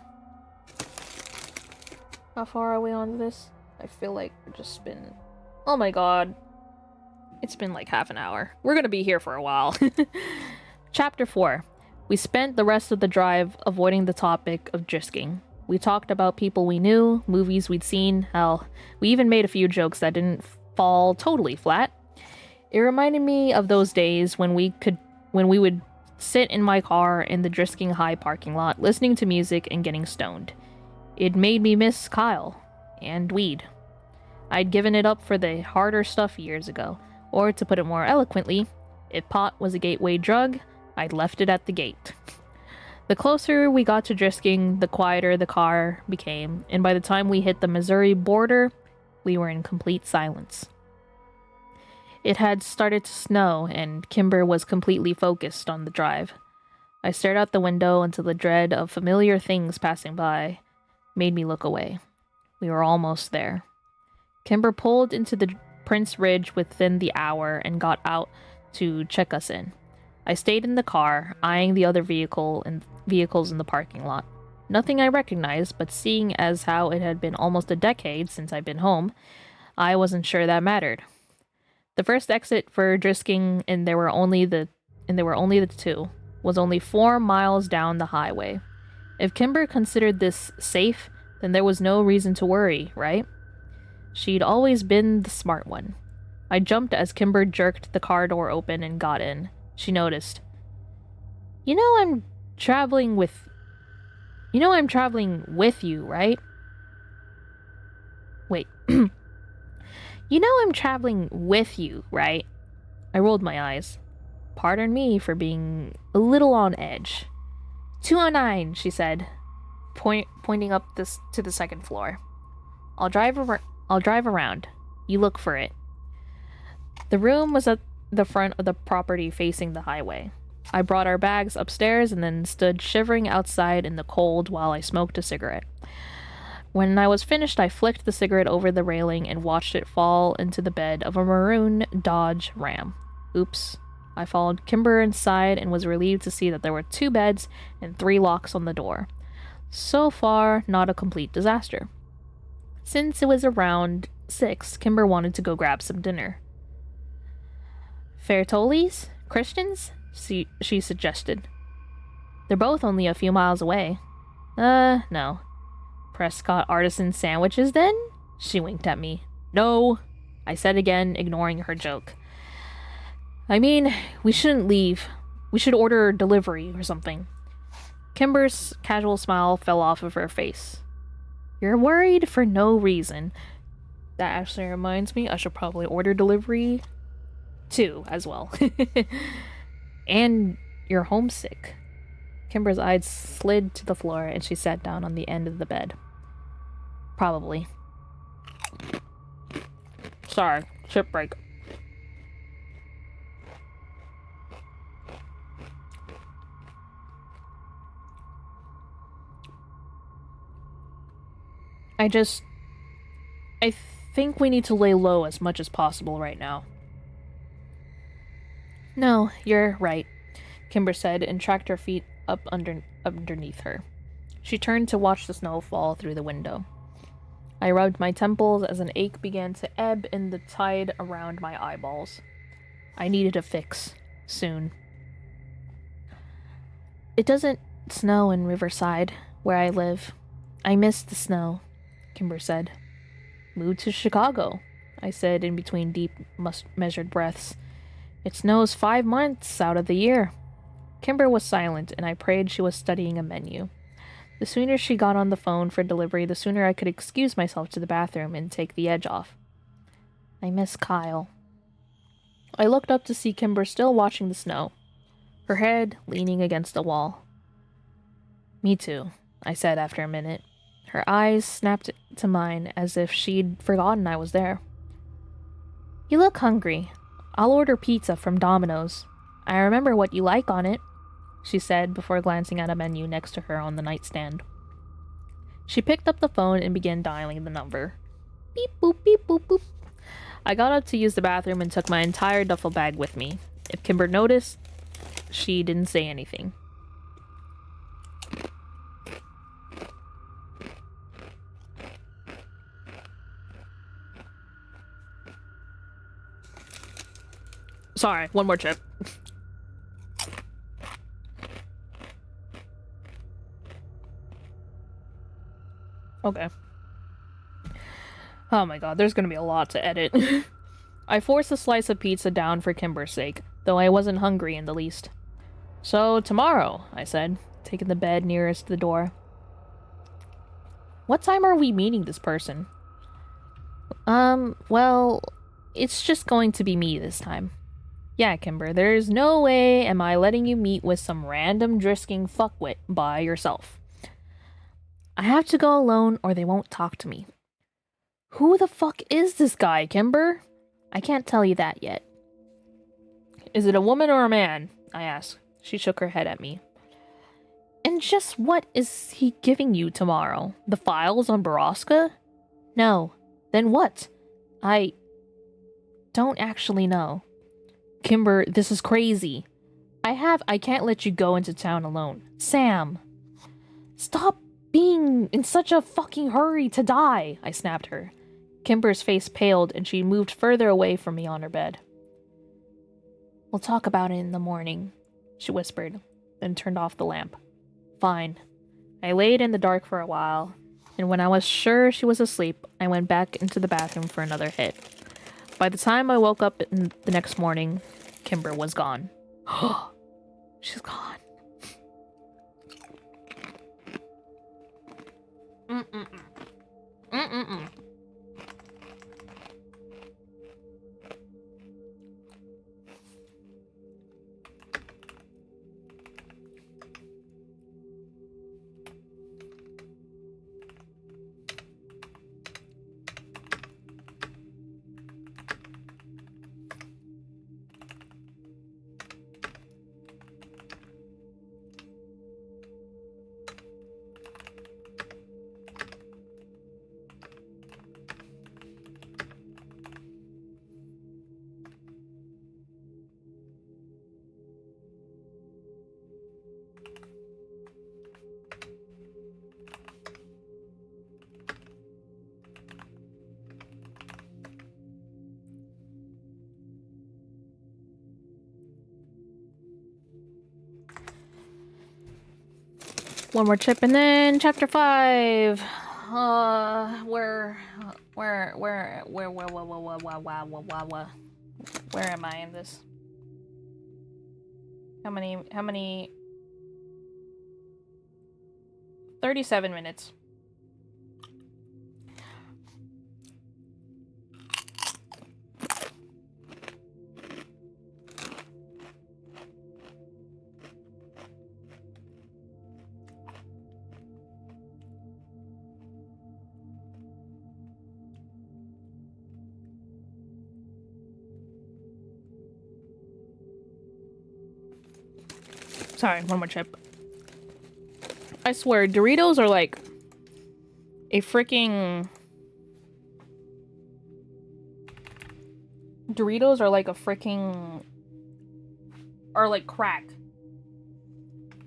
How far are we on this? I feel like we've just been... Oh my god. It's been like half an hour. We're gonna be here for a while. Chapter 4. We spent the rest of the drive avoiding the topic of drisking. We talked about people we knew, movies we'd seen, hell, we even made a few jokes that didn't fall totally flat. It reminded me of those days when we would sit in my car in the Drisking High parking lot, listening to music and getting stoned. It made me miss Kyle and weed. I'd given it up for the harder stuff years ago. Or, to put it more eloquently, if pot was a gateway drug, I'd left it at the gate. The closer we got to Drisking, the quieter the car became, and by the time we hit the Missouri border, we were in complete silence. It had started to snow, and Kimber was completely focused on the drive. I stared out the window until the dread of familiar things passing by made me look away. We were almost there. Kimber pulled into the Prince Ridge within the hour and got out to check us in. I stayed in the car, eyeing the other vehicles in the parking lot. Nothing I recognized, but seeing as how it had been almost a decade since I'd been home, I wasn't sure that mattered. The first exit for Drisking, and there were only the two, was only 4 miles down the highway. If Kimber considered this safe, then there was no reason to worry, right? She'd always been the smart one. I jumped as Kimber jerked the car door open and got in. She noticed. You know I'm traveling with you, right? Wait. You know I'm traveling with you, right? I rolled my eyes. Pardon me for being a little on edge. 209, she said, pointing up to the second floor. I'll drive around. You look for it. The room was at the front of the property facing the highway. I brought our bags upstairs and then stood shivering outside in the cold while I smoked a cigarette. When I was finished, I flicked the cigarette over the railing and watched it fall into the bed of a maroon Dodge Ram. Oops. I followed Kimber inside and was relieved to see that there were 2 beds and 3 locks on the door. So far, not a complete disaster. Since it was around 6, Kimber wanted to go grab some dinner. Fairtoli's? Christians? She suggested. They're both only a few miles away. No. Prescott artisan sandwiches, then? She winked at me. No, I said again, ignoring her joke. I mean, we shouldn't leave. We should order delivery or something. Kimber's casual smile fell off of her face. You're worried for no reason. That actually reminds me, I should probably order delivery too, as well. And you're homesick. Kimber's eyes slid to the floor and she sat down on the end of the bed. Probably. Sorry, ship break. I think we need to lay low as much as possible right now. No, you're right, Kimber said and tracked her feet up underneath her. She turned to watch the snow fall through the window. I rubbed my temples as an ache began to ebb in the tide around my eyeballs. I needed a fix. Soon. It doesn't snow in Riverside, where I live. I miss the snow, Kimber said. Move to Chicago, I said in between deep, measured breaths. It snows 5 months out of the year. Kimber was silent, and I prayed she was studying a menu. The sooner she got on the phone for delivery, the sooner I could excuse myself to the bathroom and take the edge off. I miss Kyle. I looked up to see Kimber still watching the snow, her head leaning against the wall. Me too, I said after a minute. Her eyes snapped to mine as if she'd forgotten I was there. You look hungry. I'll order pizza from Domino's. I remember what you like on it, she said before glancing at a menu next to her on the nightstand. She picked up the phone and began dialing the number. Beep boop, beep boop, boop. I got up to use the bathroom and took my entire duffel bag with me. If Kimber noticed, she didn't say anything. Sorry, one more chip. Okay. Oh my god, there's gonna be a lot to edit. I forced a slice of pizza down for Kimber's sake, though I wasn't hungry in the least. So, tomorrow, I said, taking the bed nearest the door. What time are we meeting this person? Well, it's just going to be me this time. Yeah, Kimber, there's no way am I letting you meet with some random drisking fuckwit by yourself. I have to go alone or they won't talk to me. Who the fuck is this guy, Kimber? I can't tell you that yet. Is it a woman or a man? I asked. She shook her head at me. And just what is he giving you tomorrow? The files on Borrasca? No. Then what? I don't actually know. Kimber, this is crazy. I can't let you go into town alone. Sam! Stop being in such a fucking hurry to die, I snapped her. Kimber's face paled and she moved further away from me on her bed. We'll talk about it in the morning, she whispered, then turned off the lamp. Fine. I laid in the dark for a while, and when I was sure she was asleep, I went back into the bathroom for another hit. By the time I woke up the next morning, Kimber was gone. She's gone. One more chip and then chapter 5. Where am I in this? How many? 37 minutes. Sorry, one more chip. I swear, Doritos are like a freaking... Doritos are like a freaking... are like crack.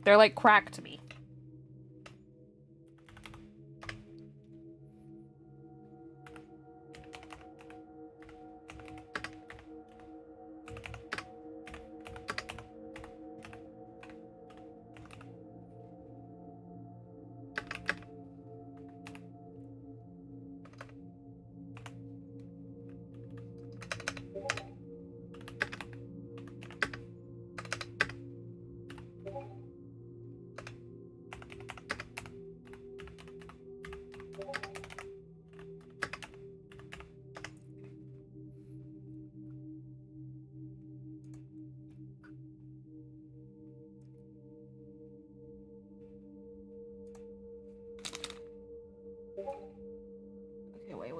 They're like crack to me. Okay, wait.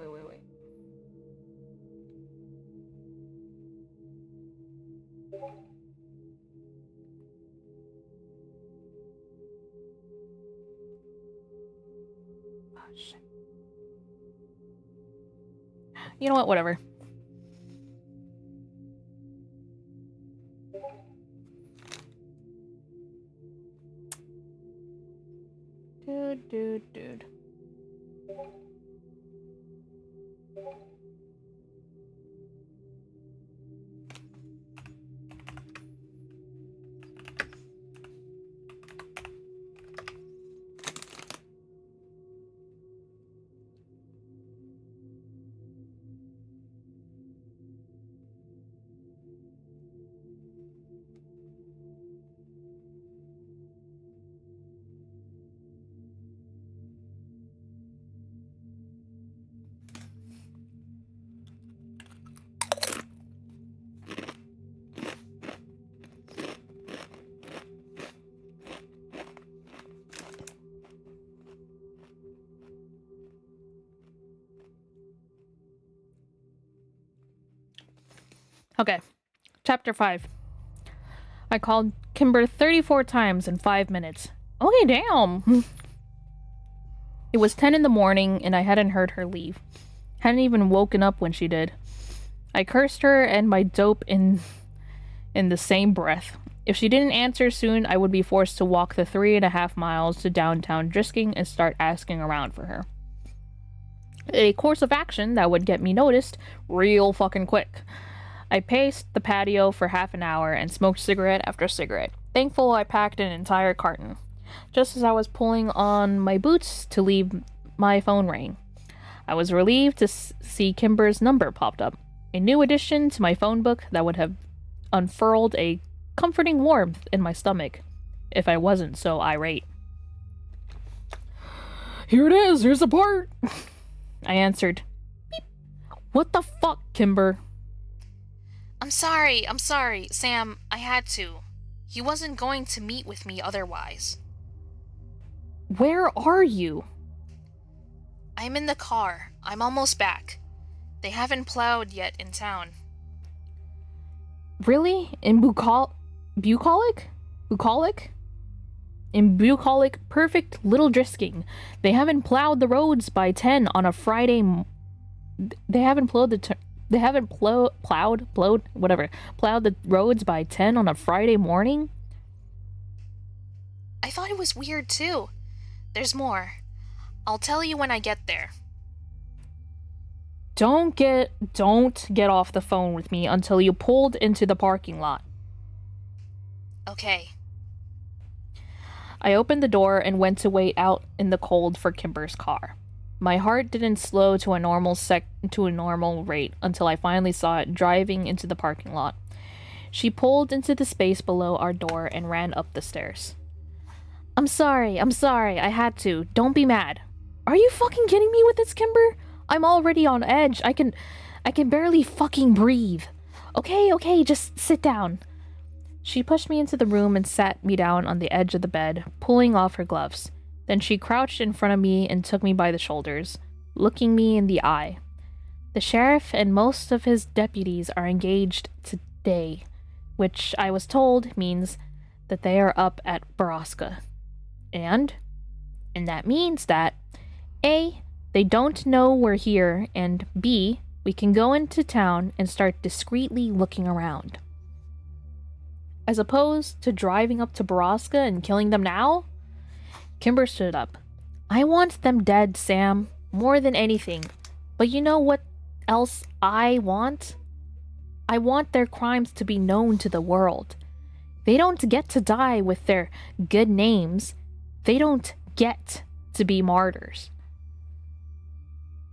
Oh, shit. You know what? Whatever. Dude. Okay, chapter 5. I called Kimber 34 times in 5 minutes. Okay, damn. It was 10 in the morning and I hadn't heard her leave. Hadn't even woken up when she did. I cursed her and my dope in the same breath. If she didn't answer soon, I would be forced to walk the 3.5 miles to downtown Drisking and start asking around for her. A course of action that would get me noticed real fucking quick. I paced the patio for half an hour and smoked cigarette after cigarette. Thankful I packed an entire carton. Just as I was pulling on my boots to leave, my phone rang. I was relieved to see Kimber's number popped up. A new addition to my phone book that would have unfurled a comforting warmth in my stomach if I wasn't so irate. Here it is, here's the part. I answered. Beep. What the fuck, Kimber? I'm sorry, Sam, I had to. He wasn't going to meet with me otherwise. Where are you? I'm in the car. I'm almost back. They haven't plowed yet in town. Really? In Bucolic? In Bucolic, perfect little Drisking. They haven't plowed the roads by 10 on a Friday. They haven't plowed the roads by 10 on a Friday morning? I thought it was weird too. There's more. I'll tell you when I get there. Don't get off the phone with me until you pulled into the parking lot. Okay. I opened the door and went to wait out in the cold for Kimber's car. My heart didn't slow to a normal rate until I finally saw it driving into the parking lot. She pulled into the space below our door and ran up the stairs. I'm sorry, I had to. Don't be mad. Are you fucking kidding me with this, Kimber? I'm already on edge. I can barely fucking breathe. Okay, just sit down. She pushed me into the room and sat me down on the edge of the bed, pulling off her gloves. Then she crouched in front of me and took me by the shoulders, looking me in the eye. The sheriff and most of his deputies are engaged today, which I was told means that they are up at Borrasca. And that means that A, they don't know we're here, and B, we can go into town and start discreetly looking around. As opposed to driving up to Borrasca and killing them now? Kimber stood up. I want them dead, Sam, more than anything. But you know what else I want? I want their crimes to be known to the world. They don't get to die with their good names. They don't get to be martyrs.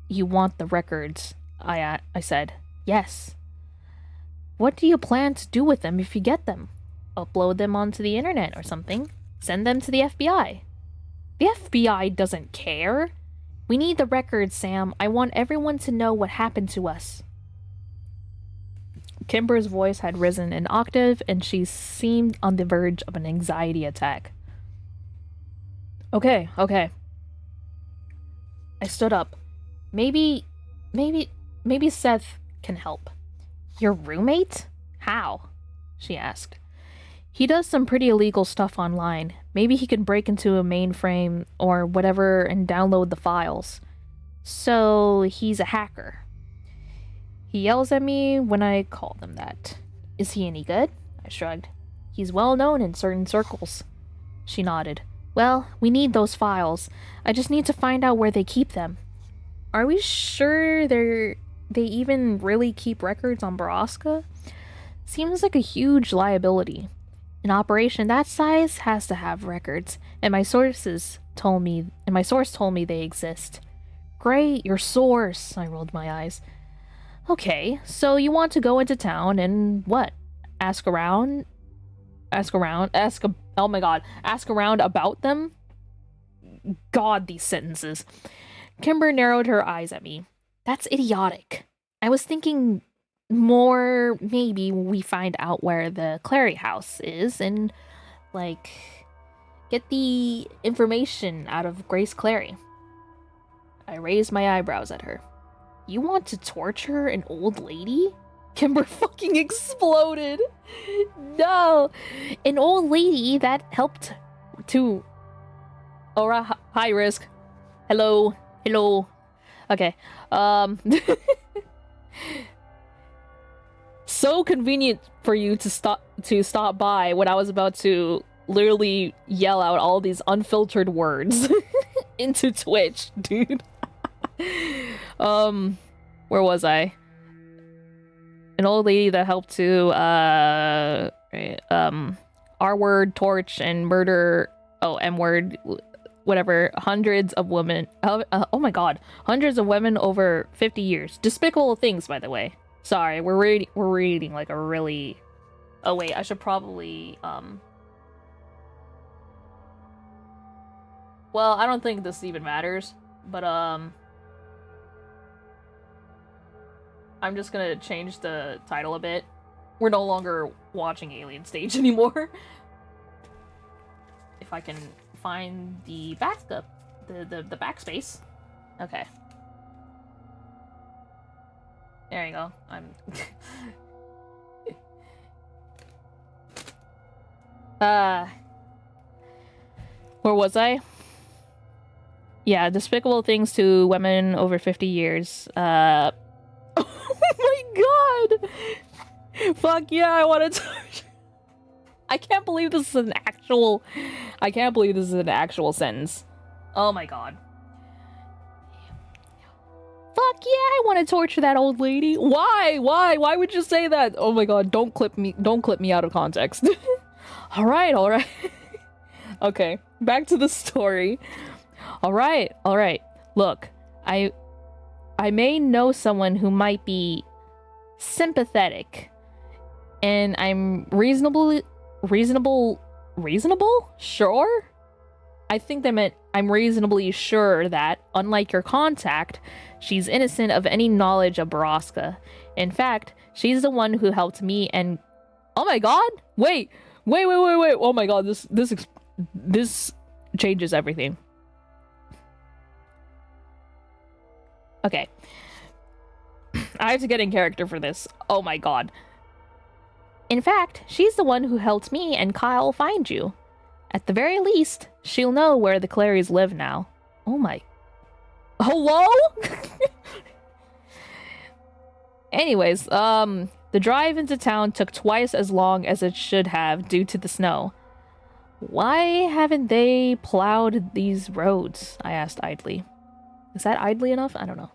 You want the records, I said. Yes. What do you plan to do with them if you get them? Upload them onto the internet or something? Send them to the FBI? The FBI doesn't care. We need the records, Sam. I want everyone to know what happened to us. Kimber's voice had risen an octave, and she seemed on the verge of an anxiety attack. Okay. I stood up. Maybe Seth can help. Your roommate? How? She asked. He does some pretty illegal stuff online. Maybe he can break into a mainframe or whatever and download the files. So he's a hacker. He yells at me when I call him that. Is he any good? I shrugged. He's well known in certain circles. She nodded. Well, we need those files. I just need to find out where they keep them. Are we sure they even really keep records on Borrasca? Seems like a huge liability. An operation that size has to have records, and my source told me they exist. Great, your source, I rolled my eyes. Okay, so you want to go into town and what? Ask around about them? God, these sentences. Kimber narrowed her eyes at me. That's idiotic. I was thinking more maybe we find out where the Clary house is and, like, get the information out of Grace Clary. I raised my eyebrows at her. You want to torture an old lady? Kimber fucking exploded. No, an old lady that helped to... Oh, hi, Risk. Hello. Okay, so convenient for you to stop by when I was about to literally yell out all these unfiltered words into Twitch, dude. Where was I? An old lady that helped to R-word, torch, and murder. Oh, M-word. Whatever, hundreds of women. Oh my god, hundreds of women over 50 years. Despicable things, by the way. Sorry, we're reading like a really. Oh wait, I should probably Well, I don't think this even matters, but I'm just gonna change the title a bit. We're no longer watching Alien Stage anymore. If I can find the backup, the backspace. Okay. There you go. I'm where was I? Yeah, despicable things to women over 50 years. Oh my god! Fuck yeah, I want to touch. I can't believe this is an actual sentence. Oh my god. Fuck yeah, I want to torture that old lady. Why? Why would you say that? Oh my god, don't clip me out of context. Alright. Okay, back to the story. All right. Look, I may know someone who might be sympathetic, and I'm reasonable? Sure? I think they meant I'm reasonably sure that, unlike your contact, she's innocent of any knowledge of Borrasca. In fact, she's the one who helped me and... Oh my god! Wait! Oh my god, this changes everything. Okay. I have to get in character for this. Oh my god. In fact, she's the one who helped me and Kyle find you. At the very least, she'll know where the Clarys live now. Oh my... Hello? Anyways, the drive into town took twice as long as it should have due to the snow. Why haven't they plowed these roads? I asked idly. Is that idly enough? I don't know.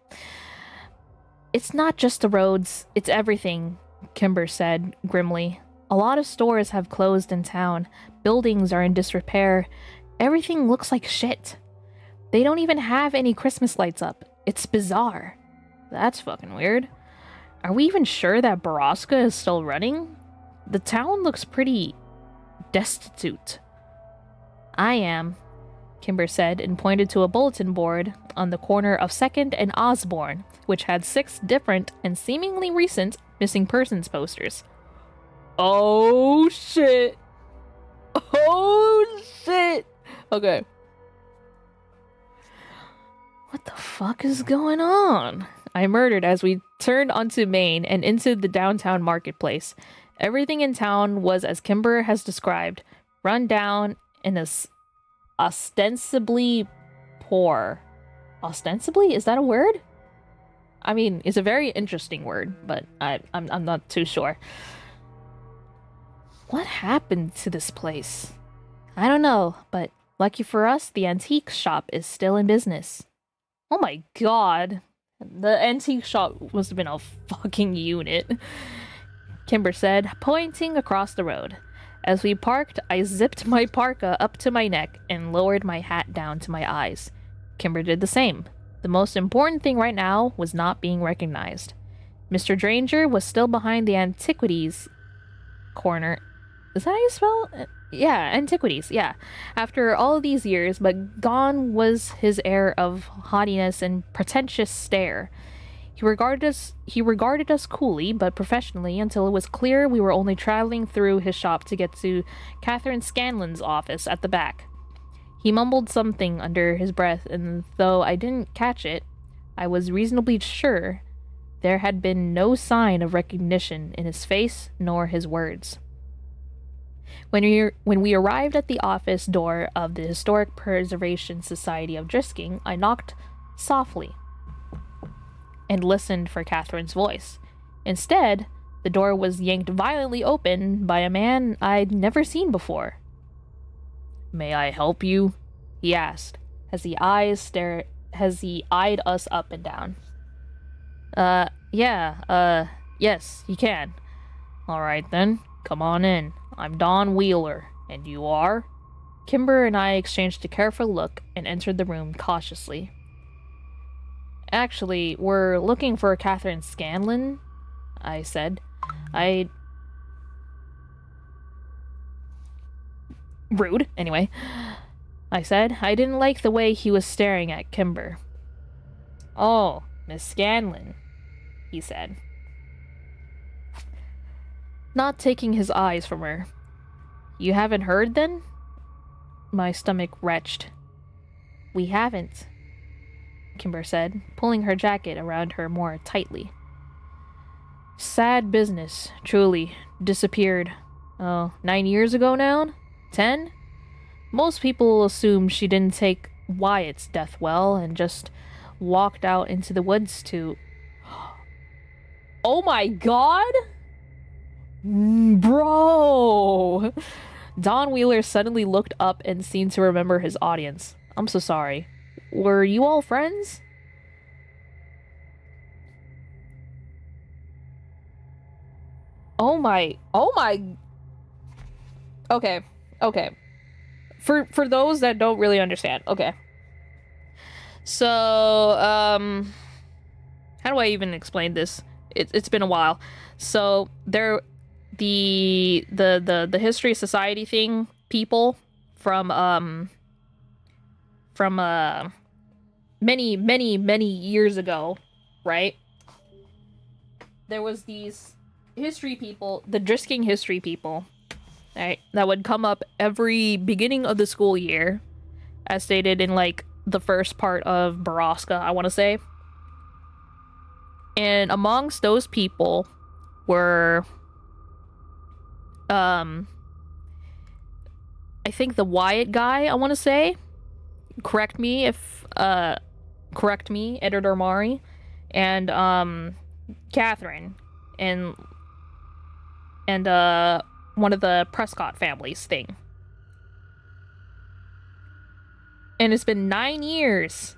It's not just the roads, it's everything, Kimber said grimly. A lot of stores have closed in town. Buildings are in disrepair. Everything looks like shit. They don't even have any Christmas lights up. It's bizarre. That's fucking weird. Are we even sure that Borrasca is still running? The town looks pretty destitute. I am, Kimber said and pointed to a bulletin board on the corner of 2nd and Osborne, which had 6 different and seemingly recent missing persons posters. Oh shit. Oh shit. Okay. What the fuck is going on? I murmured as we turned onto Main and into the downtown marketplace. Everything in town was as Kimber has described, run down and ostensibly poor. Ostensibly? Is that a word? I mean, it's a very interesting word, but I'm not too sure. What happened to this place? I don't know, but lucky for us, the antique shop is still in business. Oh my god. The antique shop must have been a fucking unit, Kimber said, pointing across the road. As we parked, I zipped my parka up to my neck and lowered my hat down to my eyes. Kimber did the same. The most important thing right now was not being recognized. Mr. Dranger was still behind the antiquities corner. Is that how you spell it? Yeah, antiquities, yeah. After all of these years, but gone was his air of haughtiness and pretentious stare. He regarded us coolly but professionally until it was clear we were only traveling through his shop to get to Catherine Scanlon's office at the back. He mumbled something under his breath, and though I didn't catch it, I was reasonably sure there had been no sign of recognition in his face nor his words. When we arrived at the office door of the Historic Preservation Society of Drisking, I knocked softly and listened for Catherine's voice. Instead, the door was yanked violently open by a man I'd never seen before. "May I help you?" he asked, as he eyed us up and down. Yes, you can." "All right then, come on in. I'm Don Wheeler, and you are?" Kimber and I exchanged a careful look and entered the room cautiously. "Actually, we're looking for Catherine Scanlon," I said. Rude, anyway. I said. I didn't like the way he was staring at Kimber. "Oh, Miss Scanlon," he said, not taking his eyes from her. "You haven't heard, then?" My stomach retched. "We haven't," Kimber said, pulling her jacket around her more tightly. "Sad business, truly. Disappeared. 9 years ago now? 10? Most people assume she didn't take Wyatt's death well and just walked out into the woods to... Oh my god? Bro! Don Wheeler suddenly looked up and seemed to remember his audience. "I'm so sorry. Were you all friends?" Oh my... Okay. for those that don't really understand. Okay. So, how do I even explain this? It's been a while. So the History Society thing, people from many years ago, right? There was these history people, the Drisking history people, right? That would come up every beginning of the school year, as stated in like the first part of Borrasca, I want to say. And amongst those people were I think the Wyatt guy, I want to say. Correct me, Editor Mari, and Catherine, and one of the Prescott families thing. And it's been 9 years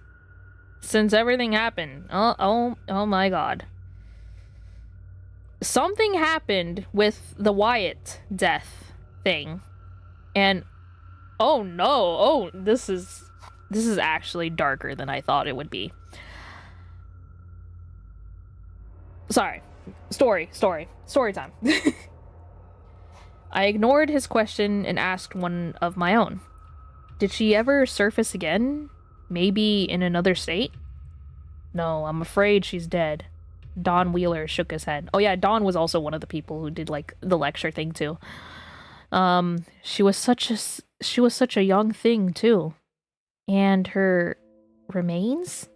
since everything happened. Oh my god. Something happened with the Wyatt death thing. And oh no, this is actually darker than I thought it would be. Sorry. Story time. I ignored his question and asked one of my own. Did she ever surface again? Maybe in another state? No, I'm afraid she's dead. Don Wheeler shook his head. Oh yeah, Don was also one of the people who did like the lecture thing too. She was such a young thing too. And her remains?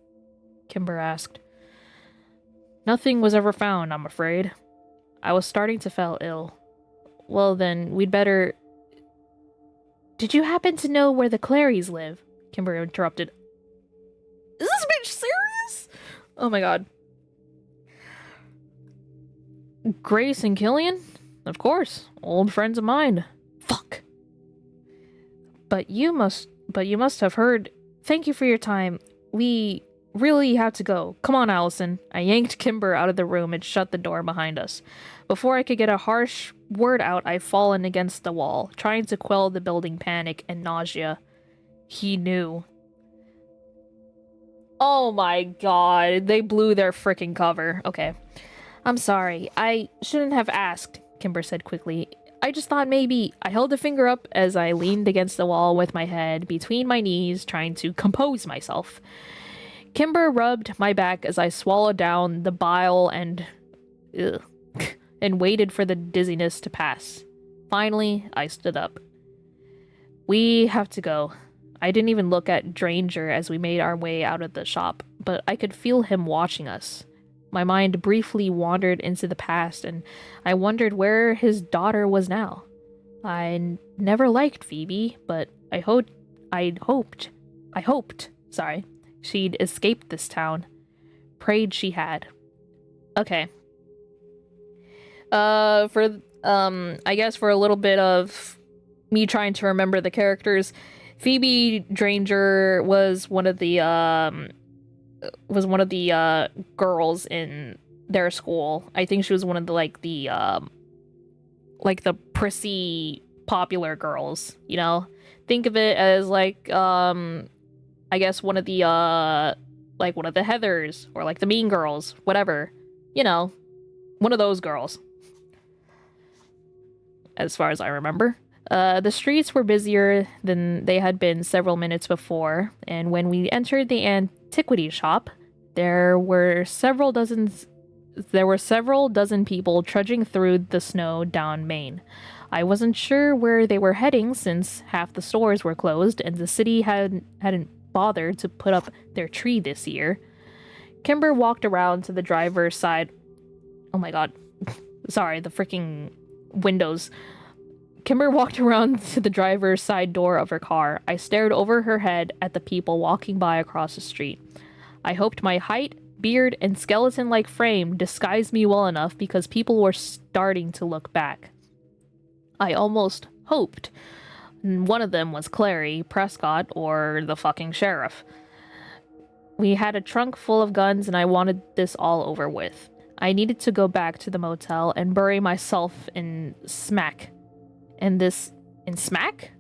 Kimber asked. Nothing was ever found, I'm afraid. I was starting to fall ill. Well then, we'd better... Did you happen to know where the Clarys live? Kimber interrupted. Is this bitch serious? Oh my god. Grace and Killian? Of course. Old friends of mine. Fuck. But you must have heard. Thank you for your time. We really have to go. Come on, Allison. I yanked Kimber out of the room and shut the door behind us. Before I could get a harsh word out, I'd fallen against the wall, trying to quell the building panic and nausea. He knew. Oh my god, they blew their freaking cover. Okay. I'm sorry. I shouldn't have asked, Kimber said quickly. I just thought maybe... I held a finger up as I leaned against the wall with my head between my knees, trying to compose myself. Kimber rubbed my back as I swallowed down the bile and waited for the dizziness to pass. Finally, I stood up. We have to go. I didn't even look at Dranger as we made our way out of the shop, but I could feel him watching us. My mind briefly wandered into the past, and I wondered where his daughter was now. I never liked Phoebe, but I hoped, she'd escaped this town. Prayed she had. Okay. I guess for a little bit of me trying to remember the characters, Phoebe Dranger was one of the girls in their school. I think she was one of the the prissy popular girls, you know? Think of it as I guess one of the Heathers or like the Mean Girls, whatever. You know, one of those girls. As far as I remember. The streets were busier than they had been several minutes before, and when we entered the antiquity shop, there were several dozen people trudging through the snow down Main. I wasn't sure where they were heading since half the stores were closed and the city hadn't bothered to put up their tree this year. Kimber walked around to the driver's side. Oh my god. Sorry, the freaking windows. Kimber walked around to the driver's side door of her car. I stared over her head at the people walking by across the street. I hoped my height, beard, and skeleton-like frame disguised me well enough because people were starting to look back. I almost hoped one of them was Clary, Prescott, or the fucking sheriff. We had a trunk full of guns and I wanted this all over with. I needed to go back to the motel and bury myself in smack. In smack?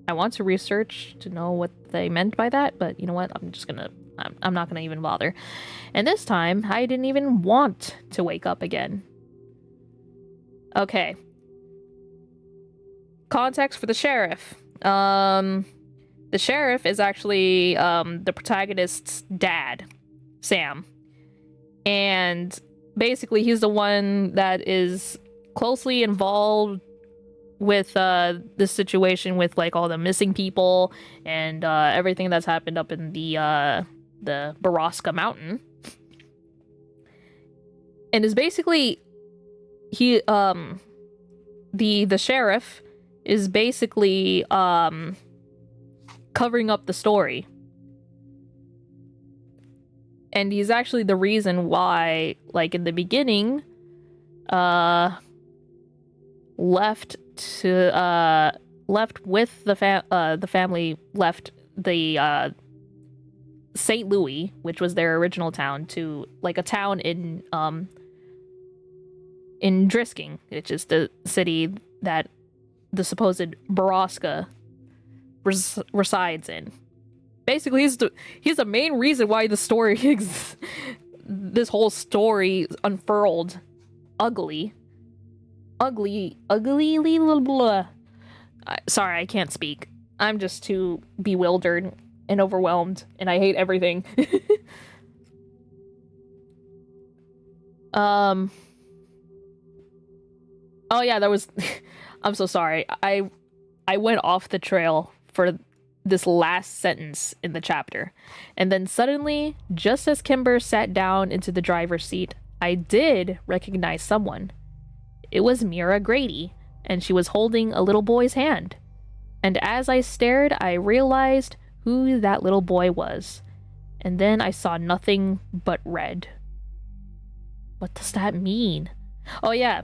I want to research to know what they meant by that, but you know what? I'm not gonna even bother. And this time, I didn't even want to wake up again. Okay. Context for the sheriff. The sheriff is actually the protagonist's dad, Sam. And basically he's the one that is closely involved with this situation with like all the missing people and everything that's happened up in the Borrasca mountain. And is basically he the sheriff is basically covering up the story. And he's actually the reason why, like in the beginning, left with the family, left the St. Louis, which was their original town, to like a town in Drisking, which is the city that the supposed Borrasca resides in. Basically, he's the main reason why the story this whole story unfurled ugly. Sorry, I can't speak. I'm just too bewildered and overwhelmed, and I hate everything. Oh yeah, that was I'm so sorry. I went off the trail for this last sentence in the chapter. And then suddenly, just as Kimber sat down into the driver's seat, I did recognize someone. It was Mira Grady, and she was holding a little boy's hand. And as I stared, I realized who that little boy was. And then I saw nothing but red. What does that mean? Oh yeah,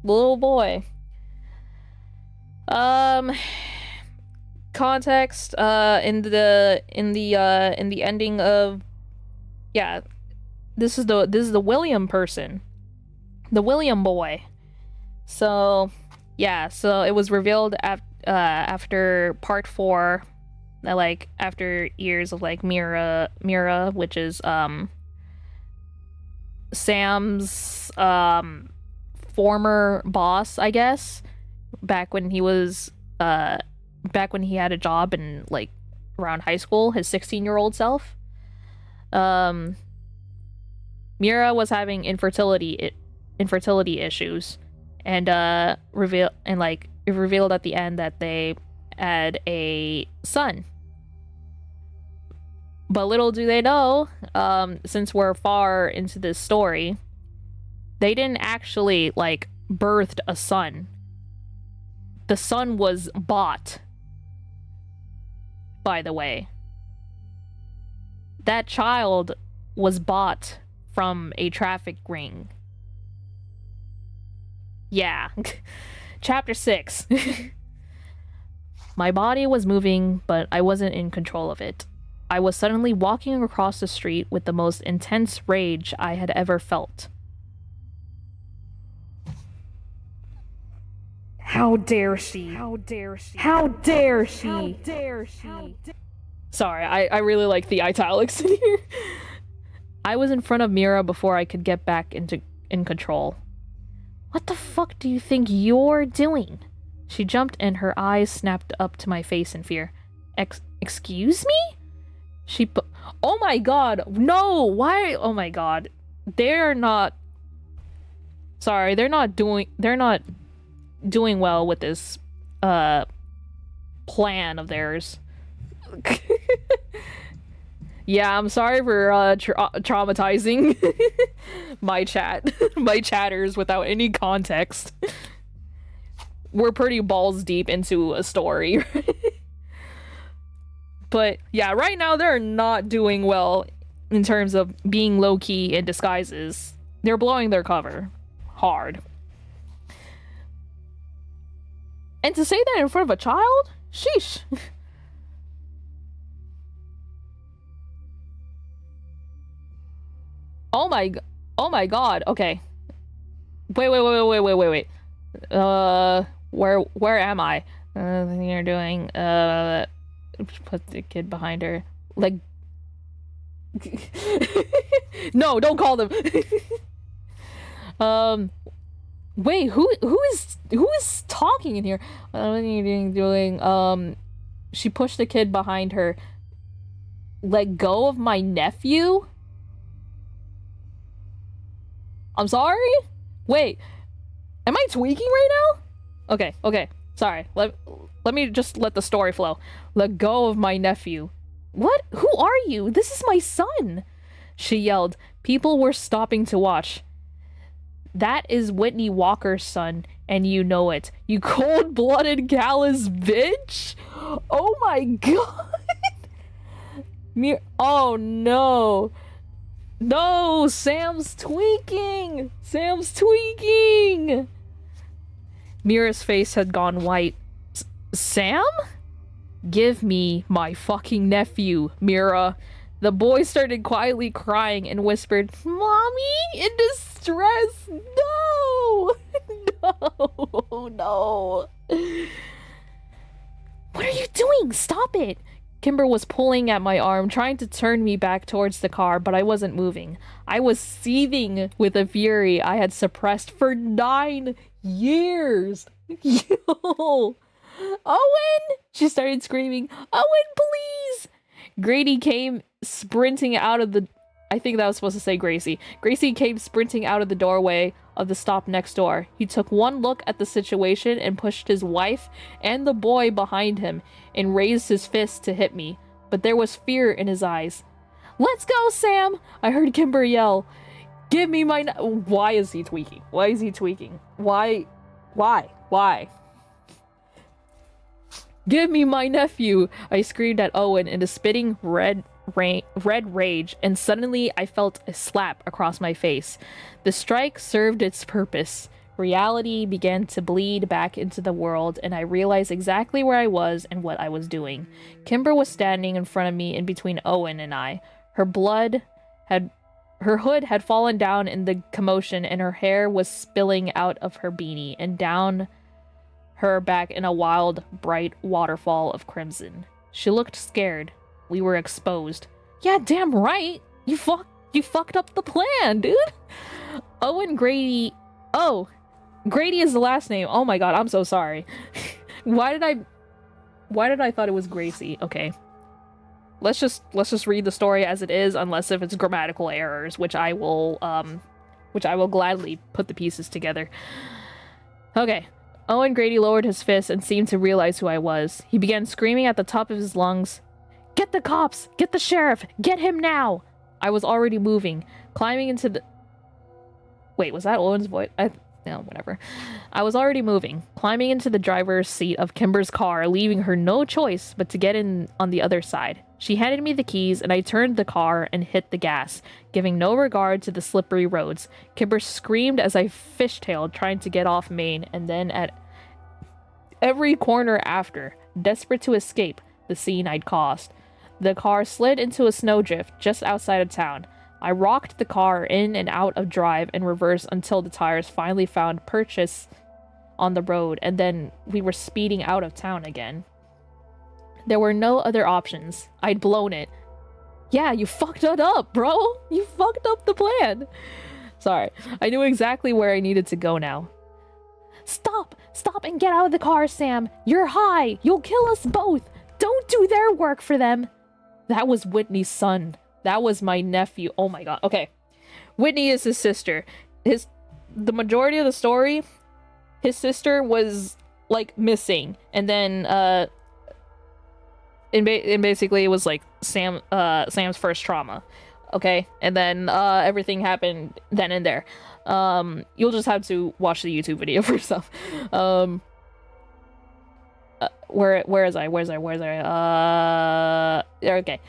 little boy. Context in the ending of, yeah, this is the William person, the William boy. So yeah, so it was revealed after part 4, like after years of like Mira, which is Sam's former boss, I guess, back when he had a job in like around high school, his 16-year-old self. Mira was having infertility issues, and it revealed at the end that they had a son. But little do they know, since we're far into this story, they didn't actually like birthed a son. The son was bought, by the way. That child was bought from a traffic ring. Yeah. Chapter 6. My body was moving, but I wasn't in control of it. I was suddenly walking across the street with the most intense rage I had ever felt. How dare she? How dare she? How dare she? How dare she? Sorry, I really like the italics in here. I was in front of Mira before I could get back in control. What the fuck do you think you're doing? She jumped and her eyes snapped up to my face in fear. Excuse me? Oh my god, no, why? Oh my god. They're not doing well with this plan of theirs. Yeah, I'm sorry for traumatizing my chatters without any context. We're pretty balls deep into a story. But yeah, right now they're not doing well in terms of being low-key in disguises. They're blowing their cover hard. And to say that in front of a child? Sheesh. Oh my god. Okay. Wait. Where am I? Thing you're doing, put the kid behind her. Like, no, don't call them. Wait, who is talking in here? What are you doing? She pushed the kid behind her. Let go of my nephew? I'm sorry? Wait, am I tweaking right now? Okay, sorry. Let me just let the story flow. Let go of my nephew. What? Who are you? This is my son! She yelled. People were stopping to watch. That is Whitney Walker's son, and you know it. You cold-blooded, callous bitch! Oh my god! Oh no! No! Sam's tweaking! Sam's tweaking! Mira's face had gone white. Sam? Give me my fucking nephew, Mira. The boy started quietly crying and whispered, Mommy, in distress, no! No, no. What are you doing? Stop it! Kimber was pulling at my arm, trying to turn me back towards the car, but I wasn't moving. I was seething with a fury I had suppressed for 9 years. Yo! Owen! She started screaming, Owen, please! Grady came sprinting out of the... I think that was supposed to say Gracie. Gracie came sprinting out of the doorway of the stop next door. He took one look at the situation and pushed his wife and the boy behind him and raised his fist to hit me. But there was fear in his eyes. Let's go, Sam! I heard Kimber yell. Give me my... Why is he tweaking? Why is he tweaking? Why? Give me my nephew! I screamed at Owen in a spitting red rage, and suddenly I felt a slap across my face. The strike served its purpose. Reality began to bleed back into the world, and I realized exactly where I was and what I was doing. Kimber was standing in front of me in between Owen and I. Her hood had fallen down in the commotion, and her hair was spilling out of her beanie and down her back in a wild, bright waterfall of crimson. She looked scared. We were exposed. Yeah, damn right! You fucked up the plan, dude! Owen Grady... Oh! Grady is the last name. Oh my god, I'm so sorry. Why did I thought it was Gracie? Okay. Let's just read the story as it is, unless if it's grammatical errors, which I will gladly put the pieces together. Okay. Owen Grady lowered his fist and seemed to realize who I was. He began screaming at the top of his lungs, Get the cops! Get the sheriff! Get him now! I was already moving, climbing into the... Wait, was that Owen's voice? No, whatever. I was already moving, climbing into the driver's seat of Kimber's car, leaving her no choice but to get in on the other side. She handed me the keys, and I turned the car and hit the gas, giving no regard to the slippery roads. Kimber screamed as I fishtailed, trying to get off Main, and then at every corner after, desperate to escape the scene I'd caused. The car slid into a snowdrift just outside of town. I rocked the car in and out of drive and reverse until the tires finally found purchase on the road, and then we were speeding out of town again. There were no other options. I'd blown it. Yeah, you fucked it up, bro! You fucked up the plan! Sorry. I knew exactly where I needed to go now. Stop! Stop and get out of the car, Sam! You're high! You'll kill us both! Don't do their work for them! That was Whitney's son. That was my nephew. Oh my god. Okay. Whitney is his sister. The majority of the story, his sister was, like, missing. And then, and basically it was, like, Sam's first trauma. Okay? And then, everything happened then and there. You'll just have to watch the YouTube video for yourself. Where is I? Okay.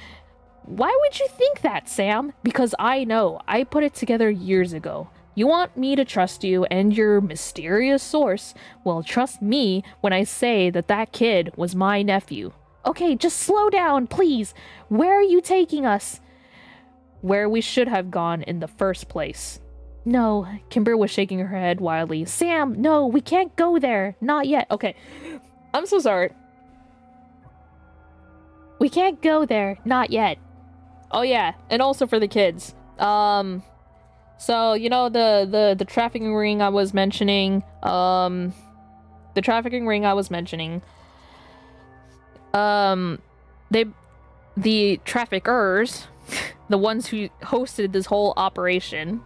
Why would you think that, Sam? Because I know. I put it together years ago. You want me to trust you and your mysterious source? Well, trust me when I say that that kid was my nephew. Okay, just slow down, please. Where are you taking us? Where we should have gone in the first place. No, Kimber was shaking her head wildly. Sam, no, we can't go there. Not yet. Okay. I'm so sorry. We can't go there. Not yet. Oh, yeah. And also for the kids. So, you know, the trafficking ring I was mentioning, the the traffickers, the ones who hosted this whole operation,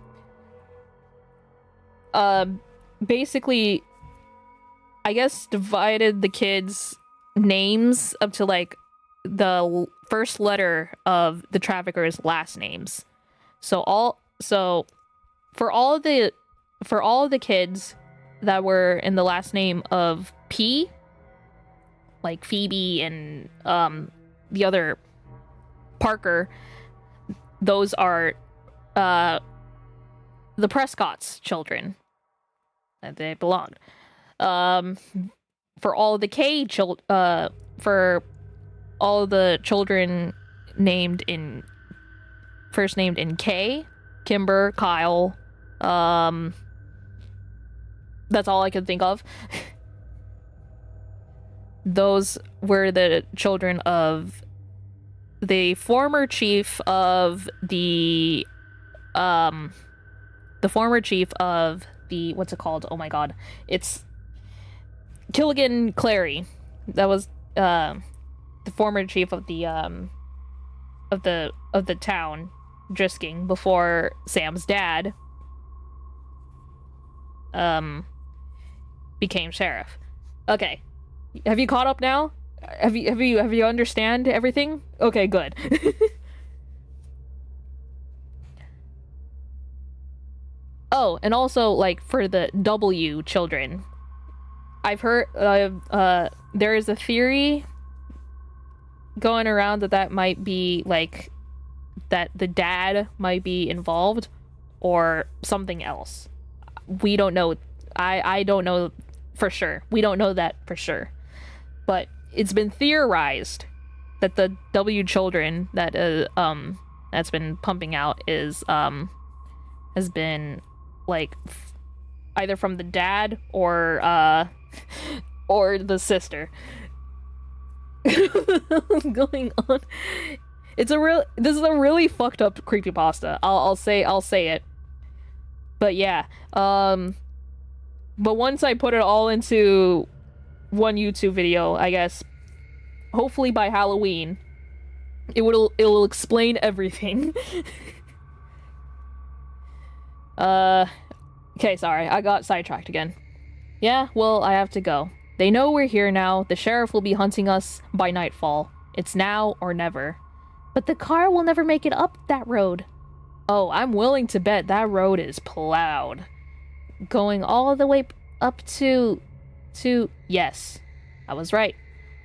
basically, I guess, divided the kids' names up to, like, the first letter of the traffickers' last names. So for all of the kids that were in the last name of P, like Phoebe and the other Parker, those are the Prescott's children that they belonged. For all the for all the children named in first named in K, Kimber, Kyle, that's all I could think of. Those were the children of the former chief of the what's it called? Oh my god. It's Killigan Clary. That was the former chief of the town, Drisking, before Sam's dad became sheriff. Okay. Have you caught up now? Have you understand everything? Okay, good. Oh, and also, like, for the W children, I've heard there is a theory going around that might be like that the dad might be involved or something else. We don't know. I don't know for sure. We don't know that for sure. But it's been theorized that the W children that that's been pumping out is has been like either from the dad or the sister. Going on. This is a really fucked up creepypasta. I'll say it. But yeah, but once I put it all into one YouTube video, I guess, hopefully by Halloween, it'll explain everything. Okay, sorry, I got sidetracked again. Yeah, well, I have to go. They know we're here now. The sheriff will be hunting us by nightfall. It's now or never. But the car will never make it up that road. Oh, I'm willing to bet that road is plowed. Going all the way up to... Yes, I was right.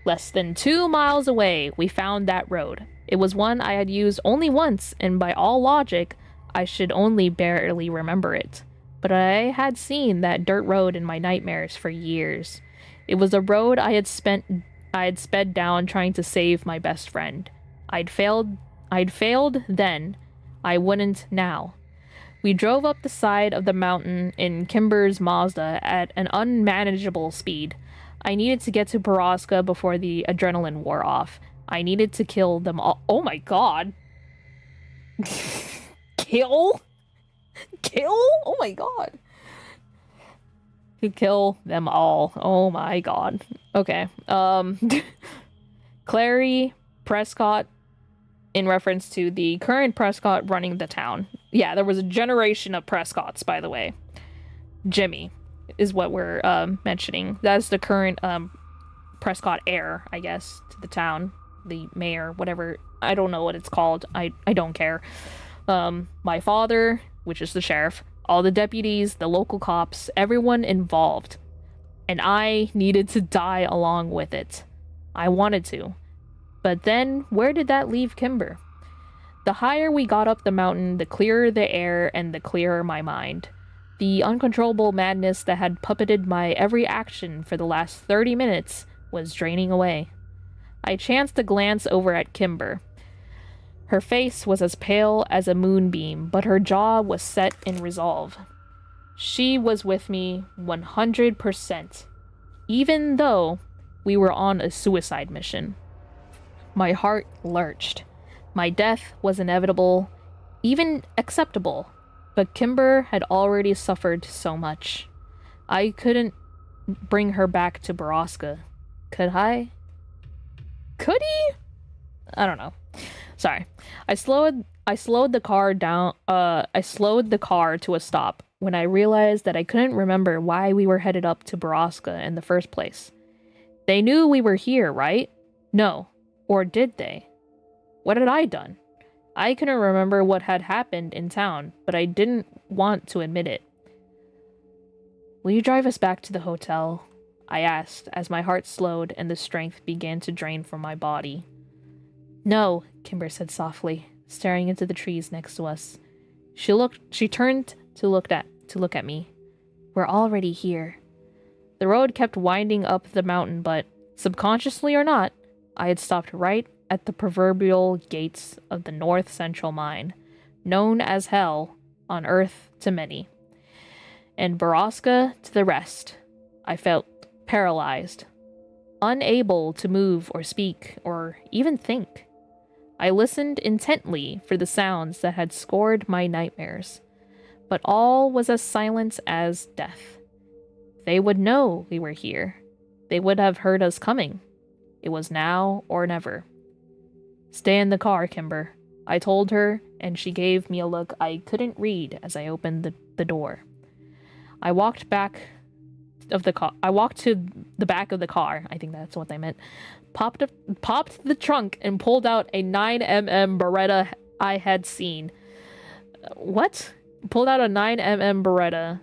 Less than 2 miles away, we found that road. It was one I had used only once, and by all logic, I should only barely remember it. But I had seen that dirt road in my nightmares for years. It was a road I had sped down trying to save my best friend. I'd failed then. I wouldn't now. We drove up the side of the mountain in Kimber's Mazda at an unmanageable speed. I needed to get to Borrasca before the adrenaline wore off. I needed to kill them all. Oh my god. Kill? Oh my god. To kill them all. Oh my god. Okay. Clary Prescott, in reference to the current Prescott running the town. Yeah, there was a generation of Prescotts, by the way. Jimmy is what we're mentioning. That's the current Prescott heir, I guess, to the town. The mayor, whatever. I don't know what it's called. I don't care. My father, which is the sheriff, all the deputies, the local cops, everyone involved. And I needed to die along with it. I wanted to. But then, where did that leave Kimber? The higher we got up the mountain, the clearer the air and the clearer my mind. The uncontrollable madness that had puppeted my every action for the last 30 minutes was draining away. I chanced a glance over at Kimber. Her face was as pale as a moonbeam, but her jaw was set in resolve. She was with me 100%, even though we were on a suicide mission. My heart lurched. My death was inevitable, even acceptable, but Kimber had already suffered so much. I couldn't bring her back to Borrasca. Could I? Could he? I don't know. Sorry. I slowed the car down. I slowed the car to a stop when I realized that I couldn't remember why we were headed up to Borrasca in the first place. They knew we were here, right? No. Or did they? What had I done? I couldn't remember what had happened in town, but I didn't want to admit it. Will you drive us back to the hotel? I asked as my heart slowed and the strength began to drain from my body. No, Kimber said softly, staring into the trees next to us. She turned to look at me. We're already here. The road kept winding up the mountain, but subconsciously or not, I had stopped right at the proverbial gates of the North Central Mine, known as Hell on Earth to many, and Borrasca to the rest. I felt paralyzed, unable to move or speak or even think. I listened intently for the sounds that had scored my nightmares, but all was as silent as death. They would know we were here. They would have heard us coming. It was now or never. Stay in the car, Kimber, I told her, and she gave me a look I couldn't read as I opened the door. I walked to the back of the car. I think that's what they meant. Popped the trunk and pulled out a 9mm Beretta I had seen. What? Pulled out a 9mm Beretta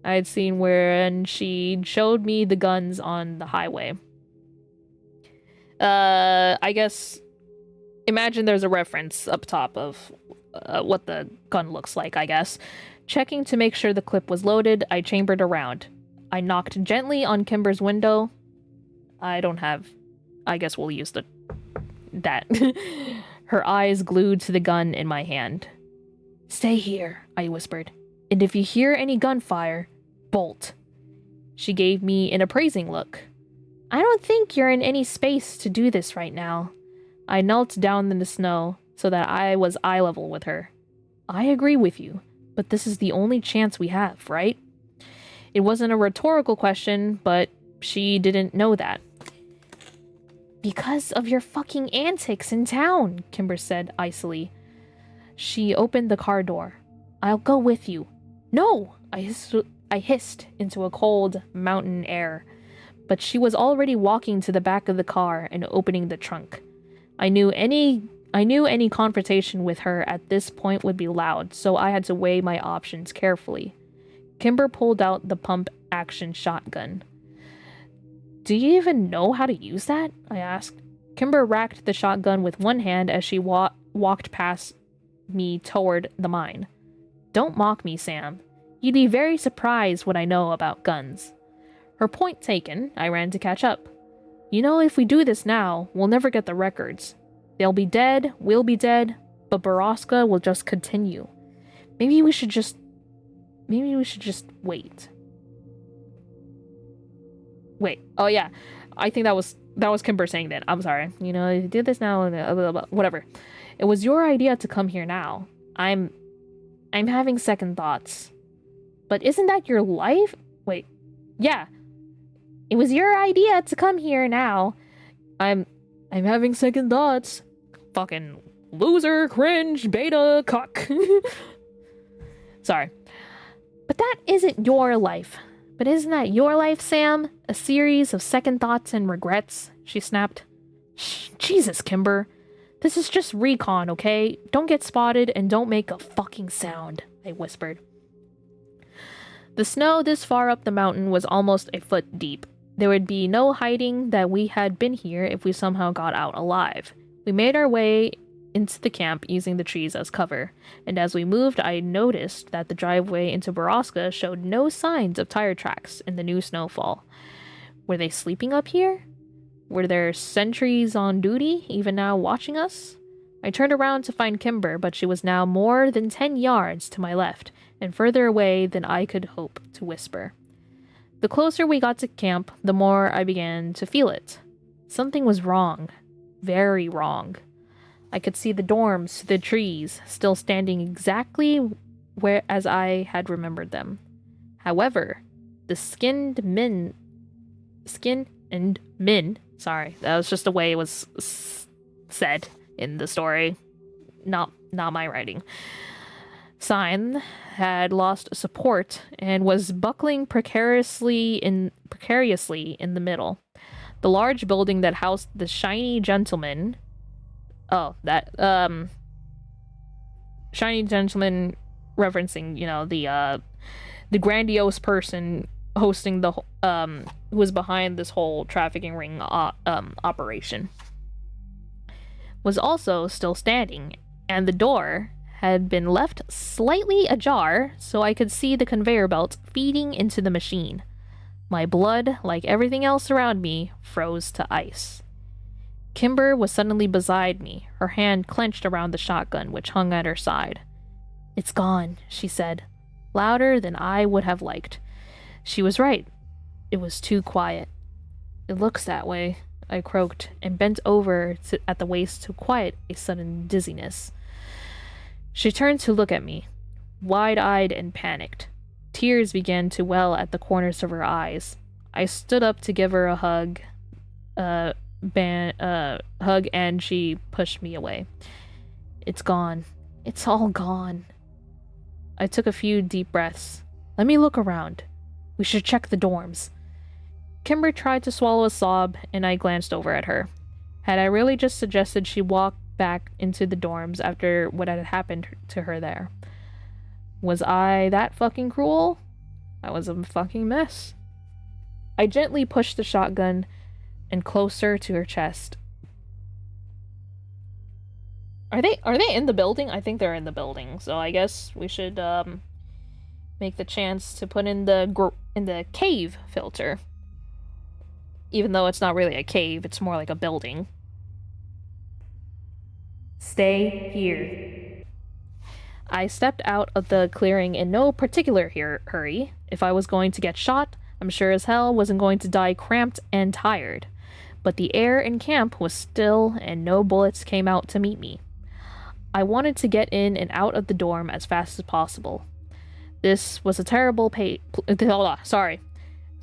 I had seen when she showed me the guns on the highway. I guess imagine there's a reference up top of what the gun looks like, I guess. Checking to make sure the clip was loaded, I chambered around. I knocked gently on Kimber's window. I guess we'll use that. Her eyes glued to the gun in my hand. Stay here, I whispered. And if you hear any gunfire, bolt. She gave me an appraising look. I don't think you're in any space to do this right now. I knelt down in the snow so that I was eye level with her. I agree with you, but this is the only chance we have, right? It wasn't a rhetorical question, but she didn't know that. Because of your fucking antics in town, Kimber said icily. She opened the car door. I'll go with you. No! I hissed into a cold mountain air, but she was already walking to the back of the car and opening the trunk. I knew any confrontation with her at this point would be loud, so I had to weigh my options carefully. Kimber pulled out the pump-action shotgun. Do you even know how to use that? I asked. Kimber racked the shotgun with one hand as she walked past me toward the mine. Don't mock me, Sam. You'd be very surprised what I know about guns. Her point taken, I ran to catch up. You know, if we do this now, we'll never get the records. They'll be dead, we'll be dead, but Borrasca will just continue. Maybe we should just wait. Wait. Oh yeah. I think that was Kimber saying that. I'm sorry. You know, you did this now, whatever. It was your idea to come here now. I'm having second thoughts. But isn't that your life? Wait. Yeah. It was your idea to come here now. I'm having second thoughts. Fucking loser, cringe, beta, cuck. Sorry. But that isn't your life. But isn't that your life, Sam? A series of second thoughts and regrets? She snapped. Shh, Jesus, Kimber. This is just recon, okay? Don't get spotted and don't make a fucking sound, I whispered. The snow this far up the mountain was almost a foot deep. There would be no hiding that we had been here if we somehow got out alive. We made our way into the camp using the trees as cover, and as we moved I noticed that the driveway into Borrasca showed no signs of tire tracks in the new snowfall. Were they sleeping up here? Were there sentries on duty even now watching us? I turned around to find Kimber, but she was now more than 10 yards to my left, and further away than I could hope to whisper. The closer we got to camp, the more I began to feel it. Something was wrong. Very wrong. I could see the dorms, the trees, still standing exactly where as I had remembered them. However, the skinned and men, sorry, that was just the way it was said in the story, not my writing, sign had lost support and was buckling precariously in the middle. The large building that housed the shiny gentleman, shiny gentleman referencing, the grandiose person hosting the who was behind this whole trafficking ring operation, was also still standing, and the door had been left slightly ajar so I could see the conveyor belt feeding into the machine. My blood, like everything else around me, froze to ice. Kimber was suddenly beside me, her hand clenched around the shotgun which hung at her side. "It's gone," she said, louder than I would have liked. She was right. It was too quiet. "It looks that way," I croaked, and bent over at the waist to quiet a sudden dizziness. She turned to look at me, wide-eyed and panicked. Tears began to well at the corners of her eyes. I stood up to give her a hug, and she pushed me away. "It's gone. It's all gone." I took a few deep breaths. "Let me look around. We should check the dorms." Kimber tried to swallow a sob, and I glanced over at her. Had I really just suggested she walk back into the dorms after what had happened to her there? Was I that fucking cruel? I was a fucking mess. I gently pushed the shotgun and closer to her chest. Are they in the building? I think they're in the building, so I guess we should make the chance to put in the cave filter. Even though it's not really a cave, it's more like a building. Stay here. I stepped out of the clearing in no particular hurry. If I was going to get shot, I'm sure as hell wasn't going to die cramped and tired. But the air in camp was still, and no bullets came out to meet me. I wanted to get in and out of the dorm as fast as possible. This was a terrible as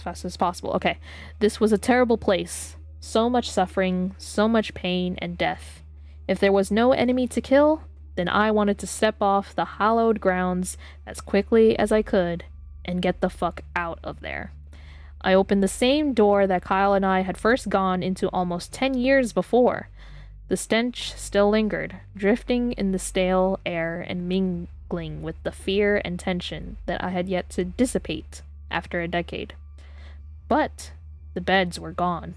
fast as possible. Okay. This was a terrible place. So much suffering, so much pain and death. If there was no enemy to kill, then I wanted to step off the hallowed grounds as quickly as I could and get the fuck out of there. I opened the same door that Kyle and I had first gone into almost 10 years before. The stench still lingered, drifting in the stale air and mingling with the fear and tension that I had yet to dissipate after a decade. But the beds were gone.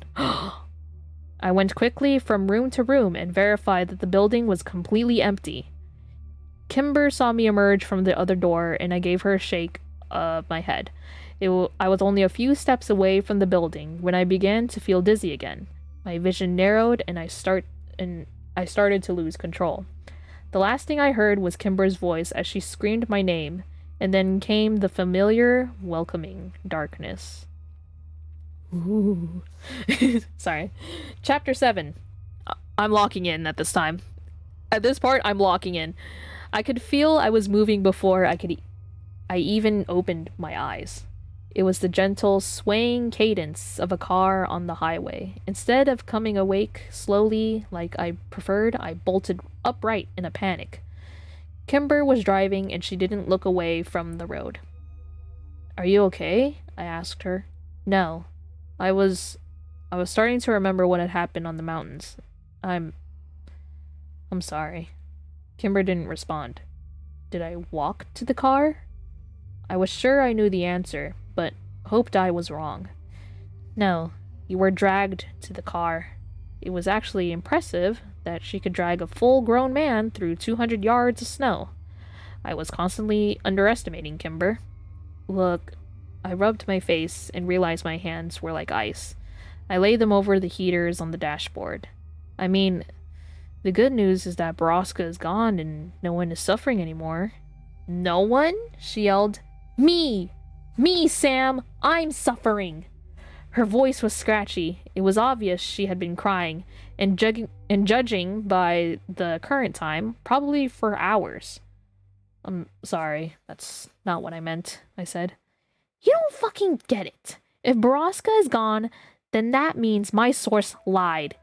I went quickly from room to room and verified that the building was completely empty. Kimber saw me emerge from the other door, and I gave her a shake of my head. I was only a few steps away from the building when I began to feel dizzy again. My vision narrowed, and I started to lose control. The last thing I heard was Kimber's voice as she screamed my name, and then came the familiar, welcoming darkness. Ooh. Sorry. Chapter 7. I'm locking in at this time. At this part, I'm locking in. I could feel I was moving before I even opened my eyes. It was the gentle, swaying cadence of a car on the highway. Instead of coming awake slowly like I preferred, I bolted upright in a panic. Kimber was driving, and she didn't look away from the road. "Are you okay?" I asked her. "No. I was starting to remember what had happened on the mountains. I'm sorry." Kimber didn't respond. Did I walk to the car? I was sure I knew the answer, but hoped I was wrong. "No, you were dragged to the car." It was actually impressive that she could drag a full-grown man through 200 yards of snow. I was constantly underestimating Kimber. Look, I rubbed my face and realized my hands were like ice. I laid them over the heaters on the dashboard. I mean, the good news is that Borrasca is gone and no one is suffering anymore. "No one?" she yelled. Me, Sam! I'm suffering!" Her voice was scratchy. It was obvious she had been crying, and judging by the current time, probably for hours. I'm sorry, that's not what I meant, I said. You don't fucking get it. If Borrasca is gone, then that means my source lied.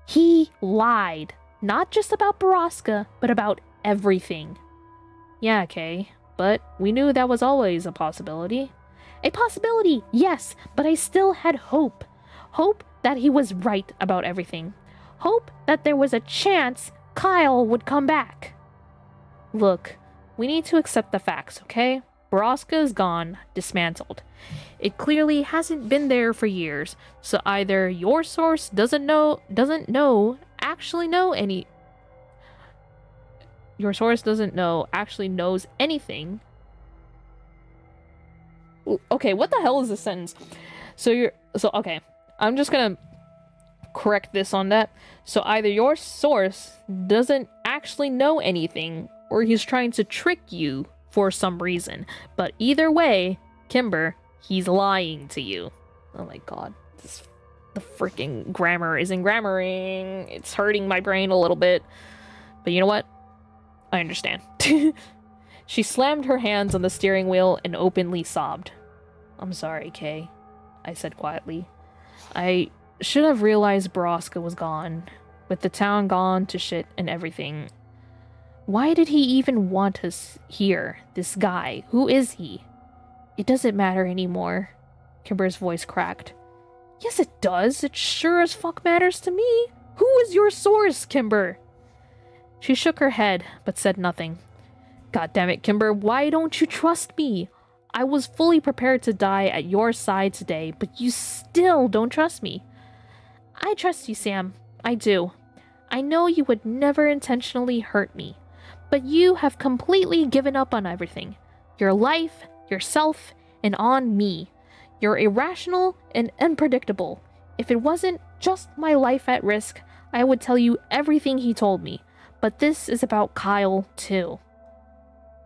He lied. Not just about Borrasca, but about everything. Yeah, Kay, but we knew that was always a possibility. A possibility, yes, but I still had hope. Hope that he was right about everything. Hope that there was a chance Kyle would come back. Look, we need to accept the facts, okay? Borrasca is gone, dismantled. It clearly hasn't been there for years, so either your source actually knows anything. Okay, what the hell is this sentence? Okay, I'm just gonna correct this on that. So either your source doesn't actually know anything, or he's trying to trick you for some reason. But either way, Kimber, he's lying to you. Oh my god, the freaking grammar isn't grammaring. It's hurting my brain a little bit. But you know what? I understand. She slammed her hands on the steering wheel and openly sobbed. I'm sorry, Kay, I said quietly. I should have realized Borrasca was gone, with the town gone to shit and everything. Why did he even want us here, this guy? Who is he? It doesn't matter anymore. Kimber's voice cracked. Yes, it does. It sure as fuck matters to me. Who is your source, Kimber? She shook her head, but said nothing. God damn it, Kimber, why don't you trust me? I was fully prepared to die at your side today, but you still don't trust me. I trust you, Sam. I do. I know you would never intentionally hurt me, but you have completely given up on everything. Your life, yourself, and on me. You're irrational and unpredictable. If it wasn't just my life at risk, I would tell you everything he told me. But this is about Kyle, too.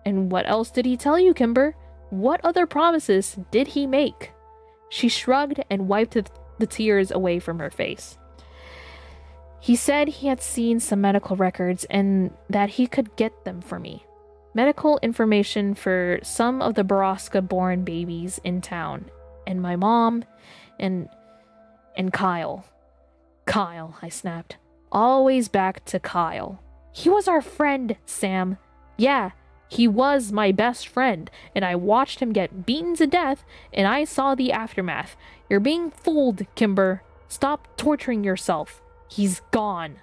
And what else did he tell you, Kimber? What other promises did he make? She shrugged and wiped the tears away from her face. He said he had seen some medical records and that he could get them for me. Medical information for some of the Borrasca-born babies in town. And my mom and Kyle. Kyle, I snapped. Always back to Kyle. He was our friend, Sam. Yeah, he was my best friend, and I watched him get beaten to death, and I saw the aftermath. You're being fooled, Kimber. Stop torturing yourself. He's gone.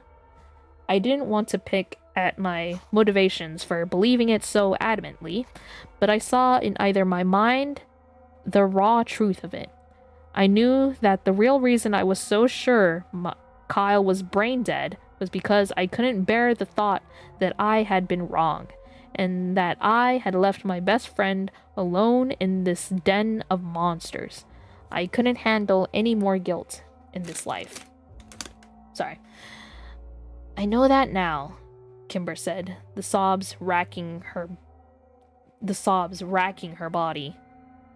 I didn't want to pick at my motivations for believing it so adamantly, but I saw in either my mind the raw truth of it. I knew that the real reason I was so sure Kyle was brain dead was because I couldn't bear the thought that I had been wrong, and that I had left my best friend alone in this den of monsters. I couldn't handle any more guilt in this life. Sorry. I know that now, Kimber said, the sobs racking her body.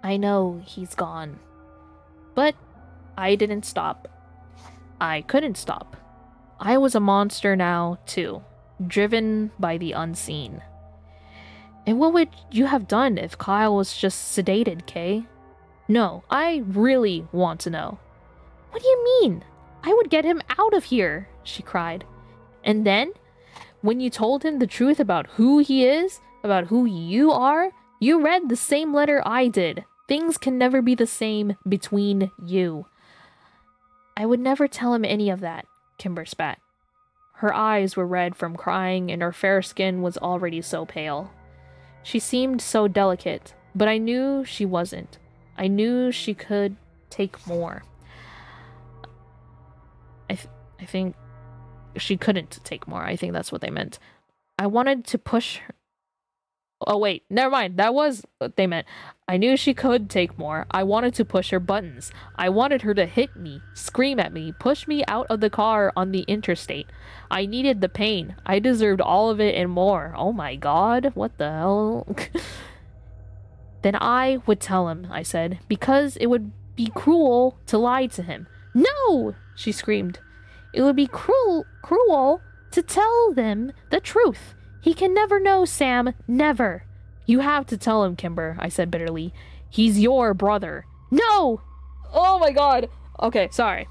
I know he's gone. But I didn't stop. I couldn't stop. I was a monster now, too, driven by the unseen. And what would you have done if Kyle was just sedated, Kay? No, I really want to know. What do you mean? I would get him out of here, she cried. And then, when you told him the truth about who he is, about who you are, you read the same letter I did. Things can never be the same between you. I would never tell him any of that, Kimber spat. Her eyes were red from crying, and her fair skin was already so pale. She seemed so delicate, but I knew she wasn't. I knew she could take more. I think she couldn't take more. I think that's what they meant. I wanted to push her. Oh wait, never mind. That was what they meant. I knew she could take more. I wanted to push her buttons. I wanted her to hit me, scream at me, push me out of the car on the interstate. I needed the pain. I deserved all of it and more. Oh my god, what the hell? Then I would tell him, I said, because it would be cruel to lie to him. No! She screamed. It would be cruel to tell them the truth. He can never know, Sam. Never. You have to tell him, Kimber, I said bitterly. He's your brother. No! Oh my god. Okay, sorry.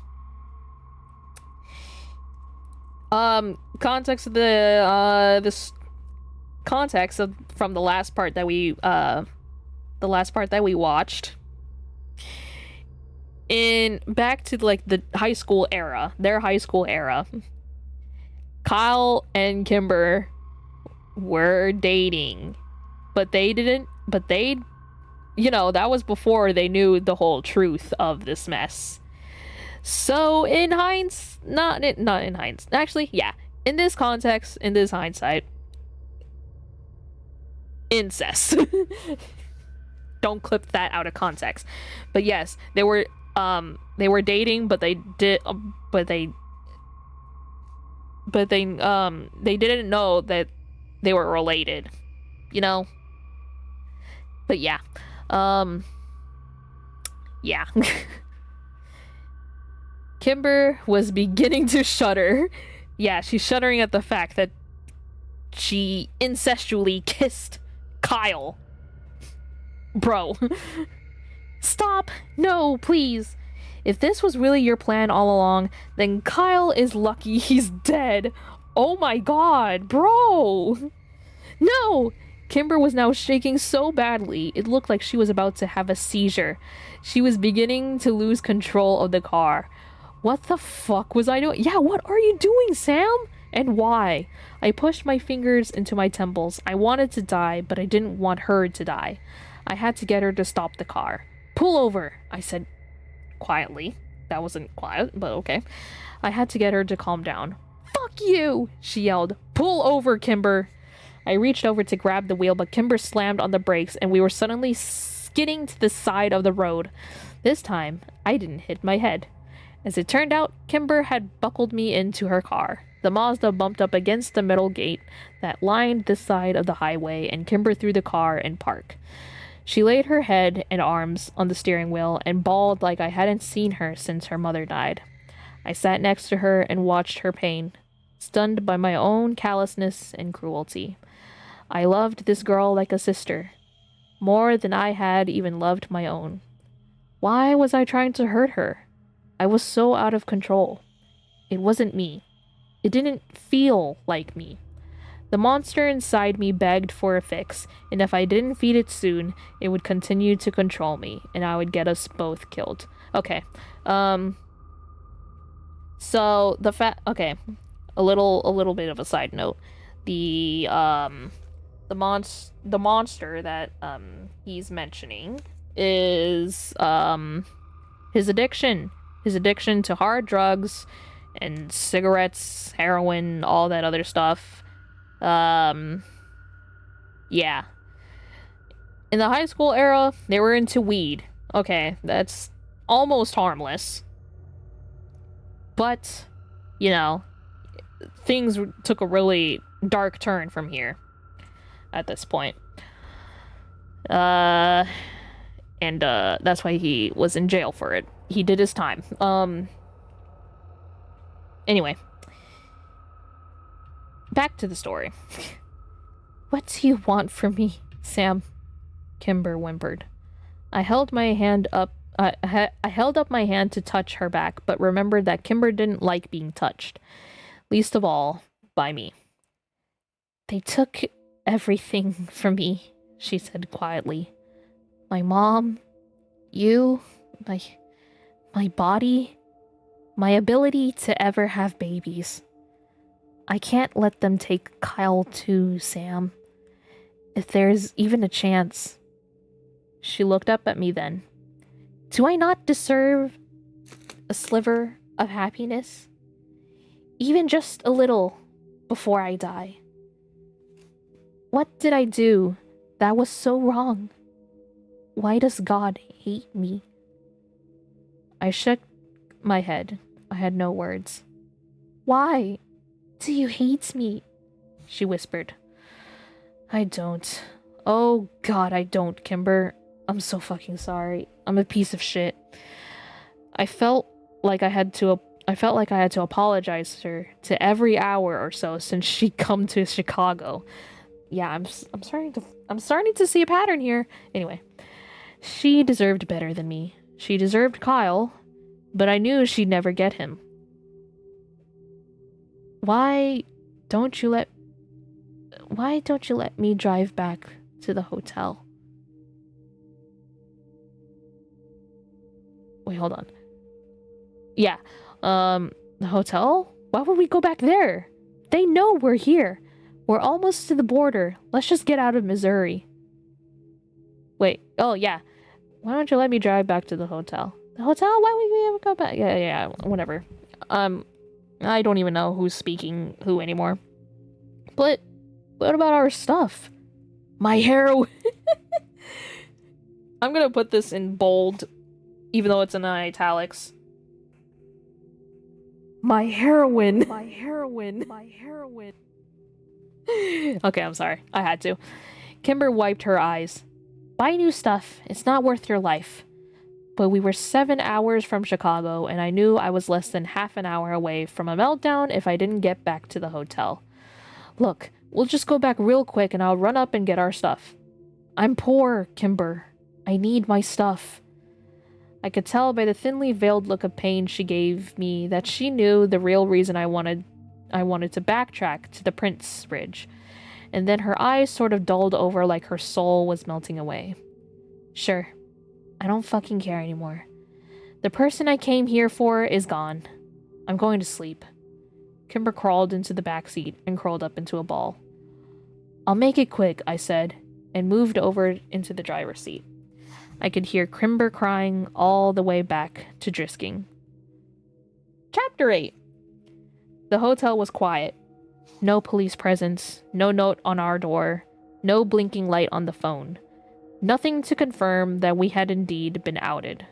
Context of this context of from the last part that we watched. In back to like the high school era, their high school era. Kyle and Kimber were dating, but they, that was before they knew the whole truth of this mess. So in in this context, in this hindsight, incest. Don't clip that out of context. But yes, they were dating, but they didn't know that they were related, But yeah. Yeah. Kimber was beginning to shudder. Yeah, she's shuddering at the fact that she incestually kissed Kyle. Bro. Stop. No, please. If this was really your plan all along, then Kyle is lucky he's dead. Oh my god, bro. No! Kimber was now shaking so badly, it looked like she was about to have a seizure. She was beginning to lose control of the car. What the fuck was I doing? Yeah, what are you doing, Sam? And why? I pushed my fingers into my temples. I wanted to die, but I didn't want her to die. I had to get her to stop the car. Pull over, I said quietly. That wasn't quiet, but okay. I had to get her to calm down. Fuck you, she yelled. Pull over, Kimber. I reached over to grab the wheel, but Kimber slammed on the brakes, and we were suddenly skidding to the side of the road. This time, I didn't hit my head. As it turned out, Kimber had buckled me into her car. The Mazda bumped up against the metal gate that lined this side of the highway, and Kimber threw the car in park. She laid her head and arms on the steering wheel and bawled like I hadn't seen her since her mother died. I sat next to her and watched her pain, stunned by my own callousness and cruelty. I loved this girl like a sister, more than I had even loved my own. Why was I trying to hurt her? I was so out of control. It wasn't me. It didn't feel like me. The monster inside me begged for a fix, and if I didn't feed it soon, it would continue to control me, and I would get us both killed. Okay. So okay. A little bit of a side note. The monster that he's mentioning is his addiction. His addiction to hard drugs and cigarettes, heroin, all that other stuff. Yeah. In the high school era, they were into weed. Okay, that's almost harmless. But, things took a really dark turn from here at this point. And that's why he was in jail for it. He did his time. Anyway. Back to the story. What do you want from me, Sam? Kimber whimpered. I held up my hand to touch her back, but remembered that Kimber didn't like being touched, least of all by me. They took everything from me, she said quietly. My mom, you, my body, my ability to ever have babies. I can't let them take Kyle too, Sam. If there's even a chance. She looked up at me then. Do I not deserve a sliver of happiness? Even just a little before I die. What did I do that was so wrong? Why does God hate me? I shook my head. I had no words. Why do you hate me? She whispered. I don't. Oh God, I don't, Kimber. I'm so fucking sorry. I'm a piece of shit. I felt like I had to apologize to her to every hour or so since she come to Chicago. Yeah, I'm starting to see a pattern here. Anyway, she deserved better than me. She deserved Kyle, but I knew she'd never get him. Why don't you let me drive back to the hotel? Wait, hold on. Yeah, the hotel? Why would we go back there? They know we're here. We're almost to the border. Let's just get out of Missouri. Wait, oh yeah. Why don't you let me drive back to the hotel? The hotel? Why would we ever go back? Yeah, whatever. I don't even know who's speaking who anymore. But what about our stuff? My heroin. I'm gonna put this in bold, even though it's in italics. My heroin. My heroin. My heroin. Okay, I'm sorry. I had to. Kimber wiped her eyes. Buy new stuff. It's not worth your life. But we were 7 hours from Chicago, and I knew I was less than half an hour away from a meltdown if I didn't get back to the hotel. Look, we'll just go back real quick and I'll run up and get our stuff. I'm poor, Kimber. I need my stuff. I could tell by the thinly veiled look of pain she gave me that she knew the real reason I wanted to backtrack to the Prince Ridge, and then her eyes sort of dulled over like her soul was melting away. Sure, I don't fucking care anymore. The person I came here for is gone. I'm going to sleep. Kimber crawled into the back seat and curled up into a ball. I'll make it quick, I said, and moved over into the driver's seat. I could hear Kimber crying all the way back to Drisking. Chapter 8. The hotel was quiet. No police presence, no note on our door, no blinking light on the phone. Nothing to confirm that we had indeed been outed.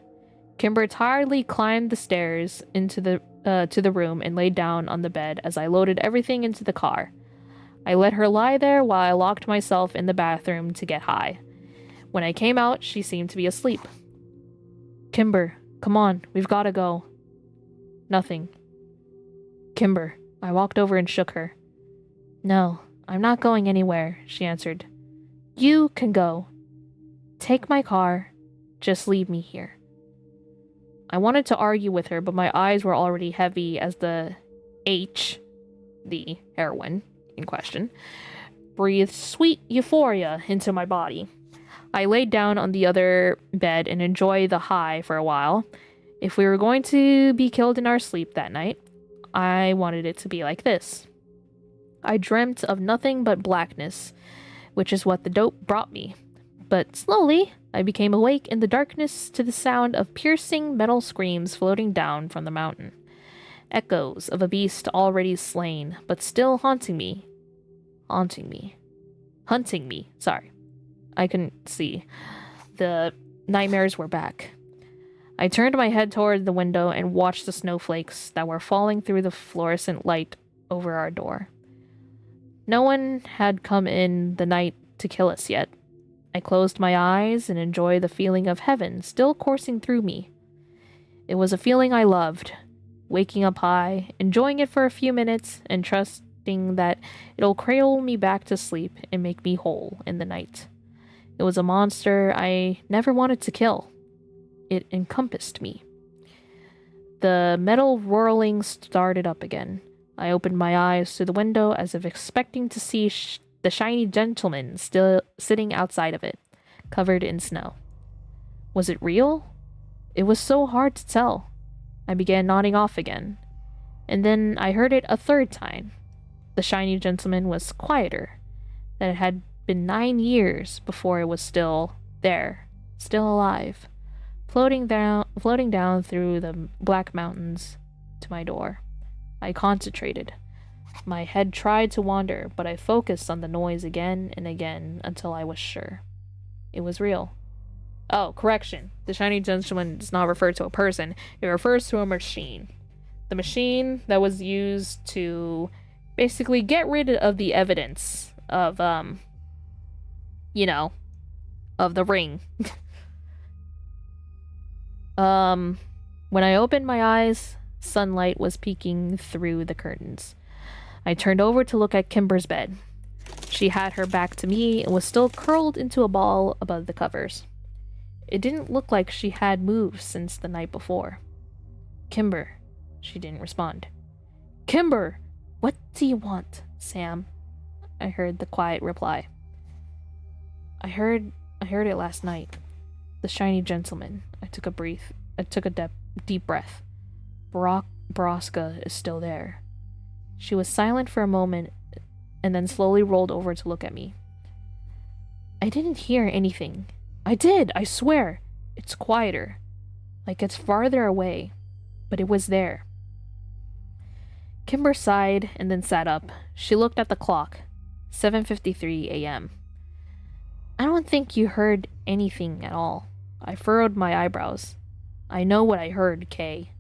Kimber tiredly climbed the stairs into to the room and laid down on the bed as I loaded everything into the car. I let her lie there while I locked myself in the bathroom to get high. When I came out, she seemed to be asleep. Kimber, come on, we've got to go. Nothing. Kimber, I walked over and shook her. No, I'm not going anywhere, she answered. You can go. Take my car. Just leave me here. I wanted to argue with her, but my eyes were already heavy as the heroin in question, breathed sweet euphoria into my body. I laid down on the other bed and enjoyed the high for a while. If we were going to be killed in our sleep that night, I wanted it to be like this. I dreamt of nothing but blackness, which is what the dope brought me. But slowly, I became awake in the darkness to the sound of piercing metal screams floating down from the mountain. Echoes of a beast already slain, but still haunting me. Hunting me, sorry. I couldn't see. The nightmares were back. I turned my head toward the window and watched the snowflakes that were falling through the fluorescent light over our door. No one had come in the night to kill us yet. I closed my eyes and enjoyed the feeling of heaven still coursing through me. It was a feeling I loved, waking up high, enjoying it for a few minutes, and trusting that it'll cradle me back to sleep and make me whole in the night. It was a monster I never wanted to kill. It encompassed me. The metal whirling started up again. I opened my eyes to the window as if expecting to see the shiny gentleman still sitting outside of it, covered in snow. Was it real? It was so hard to tell. I began nodding off again. And then I heard it a third time. The shiny gentleman was quieter. That it had been 9 years before it was still there, still alive, floating down through the black mountains to my door. I concentrated. My head tried to wander, but I focused on the noise again and again until I was sure. It was real. Oh, correction. The shiny gentleman does not refer to a person. It refers to a machine. The machine that was used to basically get rid of the evidence of, of the ring. When I opened my eyes, sunlight was peeking through the curtains. I turned over to look at Kimber's bed. She had her back to me and was still curled into a ball above the covers. It didn't look like she had moved since the night before. Kimber, she didn't respond. Kimber, what do you want, Sam? I heard the quiet reply. I heard it last night. The shiny gentleman. I took a deep breath. Borrasca is still there. She was silent for a moment and then slowly rolled over to look at me. I didn't hear anything. I did, I swear. It's quieter. Like it's farther away. But it was there. Kimber sighed and then sat up. She looked at the clock. 7:53 a.m. I don't think you heard anything at all. I furrowed my eyebrows. I know what I heard, Kay.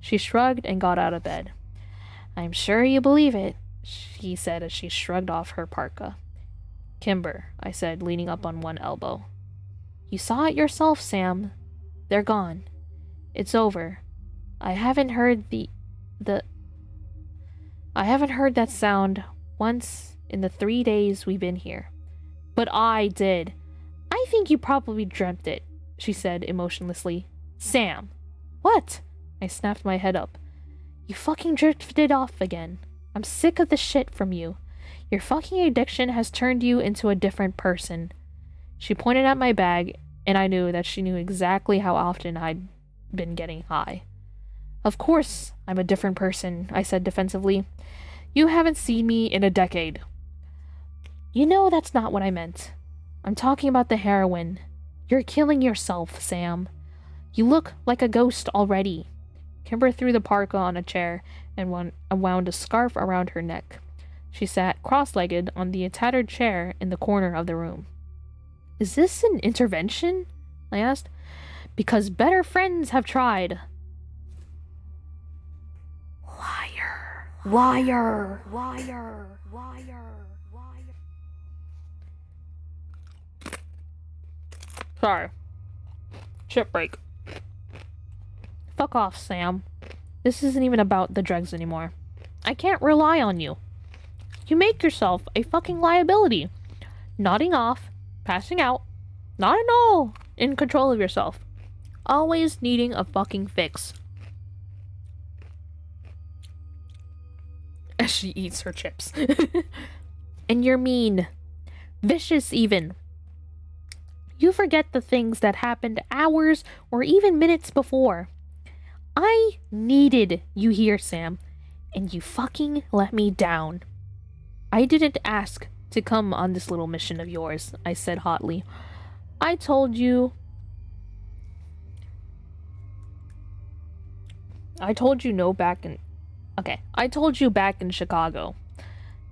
She shrugged and got out of bed. I'm sure you believe it, she said as she shrugged off her parka. Kimber, I said, leaning up on one elbow. You saw it yourself, Sam. They're gone. It's over. I haven't heard I haven't heard that sound once in the 3 days we've been here. But I did. I think you probably dreamt it, she said emotionlessly. Sam. What? I snapped my head up. You fucking drifted off again. I'm sick of the shit from you. Your fucking addiction has turned you into a different person. She pointed at my bag, and I knew that she knew exactly how often I'd been getting high. Of course I'm a different person, I said defensively. You haven't seen me in a decade. You know that's not what I meant. I'm talking about the heroin. You're killing yourself, Sam. You look like a ghost already. Kimber threw the parka on a chair and wound a scarf around her neck. She sat cross-legged on the tattered chair in the corner of the room. Is this an intervention? I asked. Because better friends have tried. Liar. Liar. Liar. Liar. Liar. Sorry. Shit break. Fuck off, Sam. This isn't even about the drugs anymore. I can't rely on you. You make yourself a fucking liability. Nodding off, passing out, not at all in control of yourself. Always needing a fucking fix. As she eats her chips. And you're mean. Vicious even. You forget the things that happened hours or even minutes before. I needed you here, Sam, and you fucking let me down. I didn't ask to come on this little mission of yours, I said hotly. I told you back in Chicago.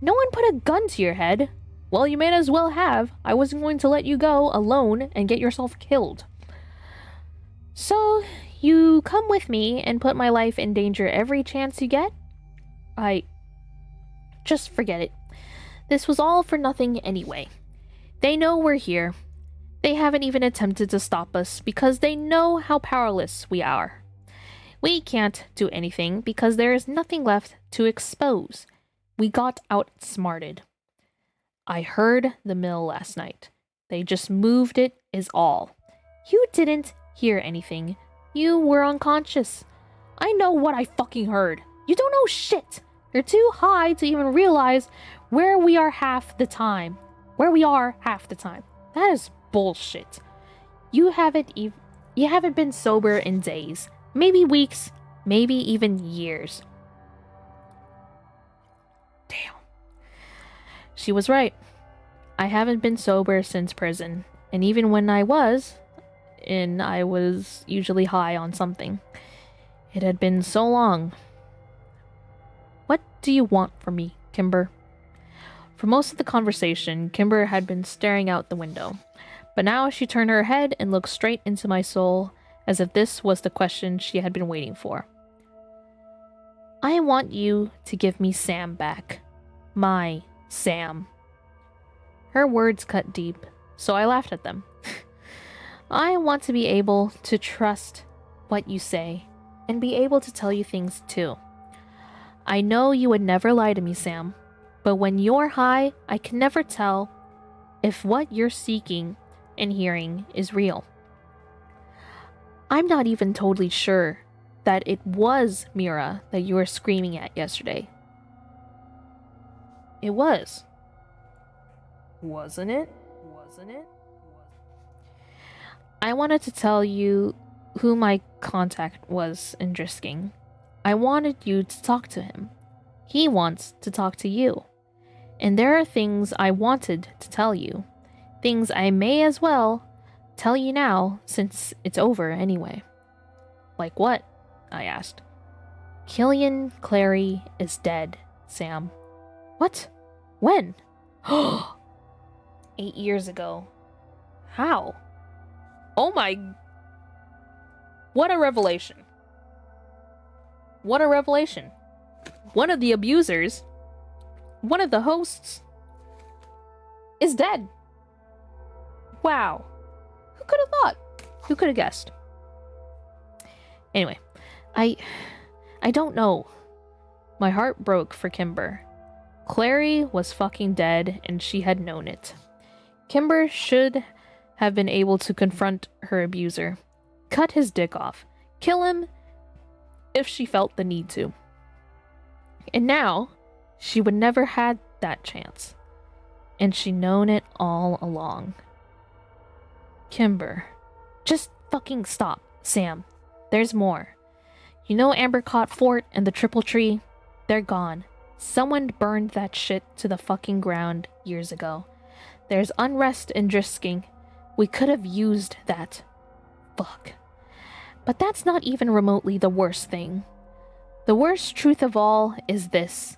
No one put a gun to your head. Well, you may as well have. I wasn't going to let you go alone and get yourself killed. So, you come with me and put my life in danger every chance you get? Just forget it. This was all for nothing anyway. They know we're here. They haven't even attempted to stop us because they know how powerless we are. We can't do anything because there is nothing left to expose. We got outsmarted. I heard the mill last night. They just moved it is all. You didn't hear anything. You were unconscious. I know what I fucking heard. You don't know shit. You're too high to even realize where we are half the time. That is bullshit. You haven't been sober in days, maybe weeks, maybe even years. Damn. She was right. I haven't been sober since prison, and even when I was usually high on something. It had been so long. What do you want from me, Kimber? For most of the conversation, Kimber had been staring out the window, but now she turned her head and looked straight into my soul, as if this was the question she had been waiting for. I want you to give me Sam back. My Sam. Her words cut deep, so I laughed at them. I want to be able to trust what you say and be able to tell you things too. I know you would never lie to me, Sam, but when you're high, I can never tell if what you're seeking and hearing is real. I'm not even totally sure that it was Mira that you were screaming at yesterday. It was. Wasn't it? I wanted to tell you who my contact was in Drisking. I wanted you to talk to him. He wants to talk to you. And there are things I wanted to tell you. Things I may as well tell you now since it's over anyway. Like what? I asked. Killian Clary is dead, Sam. What? When? 8 years ago. How? Oh my... What a revelation. What a revelation. One of the abusers, one of the hosts, is dead. Wow. Who could have thought? Who could have guessed? Anyway, I don't know. My heart broke for Kimber. Clary was fucking dead and she had known it. Kimber should have been able to confront her abuser, cut his dick off, kill him if she felt the need to. And now, she would never had that chance. And she'd known it all along. Kimber. Just fucking stop, Sam. There's more. You know Ambercott Fort and the Triple Tree? They're gone. Someone burned that shit to the fucking ground years ago. There's unrest in Drisking. We could have used that. Fuck. But that's not even remotely the worst thing. The worst truth of all is this.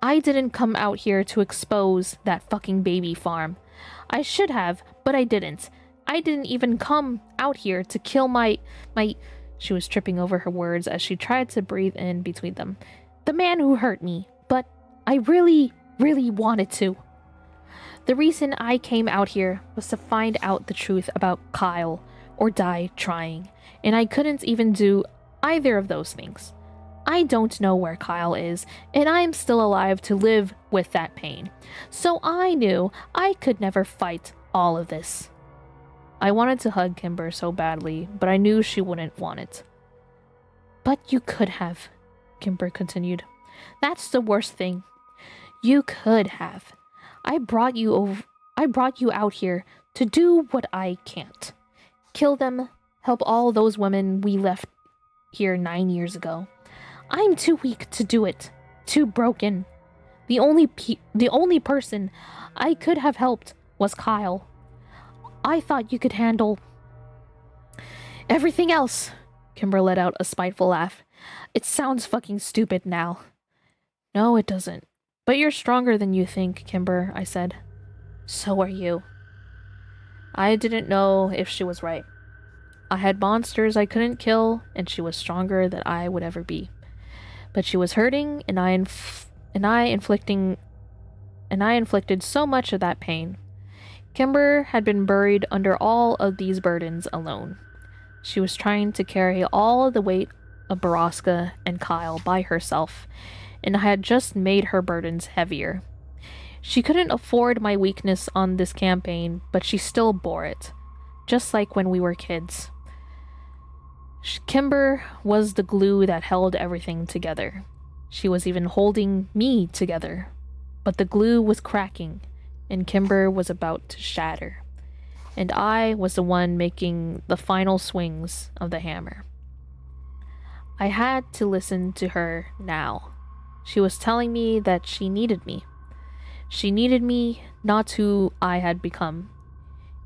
I didn't come out here to expose that fucking baby farm. I should have, but I didn't. I didn't even come out here to kill my... She was tripping over her words as she tried to breathe in between them. The man who hurt me, but I really, really wanted to. The reason I came out here was to find out the truth about Kyle, or die trying, and I couldn't even do either of those things. I don't know where Kyle is, and I am still alive to live with that pain. So I knew I could never fight all of this. I wanted to hug Kimber so badly, but I knew she wouldn't want it. But you could have, Kimber continued. That's the worst thing. You could have. I brought you out here to do what I can't. Kill them, help all those women we left here 9 years ago. I'm too weak to do it. Too broken. The only person I could have helped was Kyle. I thought you could handle everything else. Kimber let out a spiteful laugh. It sounds fucking stupid now. No, it doesn't. But you're stronger than you think, Kimber, I said. So are you. I didn't know if she was right. I had monsters I couldn't kill, and she was stronger than I would ever be. But she was hurting, and I inflicted so much of that pain. Kimber had been buried under all of these burdens alone. She was trying to carry all the weight of Borrasca and Kyle by herself, and I had just made her burdens heavier. She couldn't afford my weakness on this campaign, but she still bore it, just like when we were kids. Kimber was the glue that held everything together. She was even holding me together. But the glue was cracking, and Kimber was about to shatter. And I was the one making the final swings of the hammer. I had to listen to her now. She was telling me that she needed me. She needed me, not who I had become.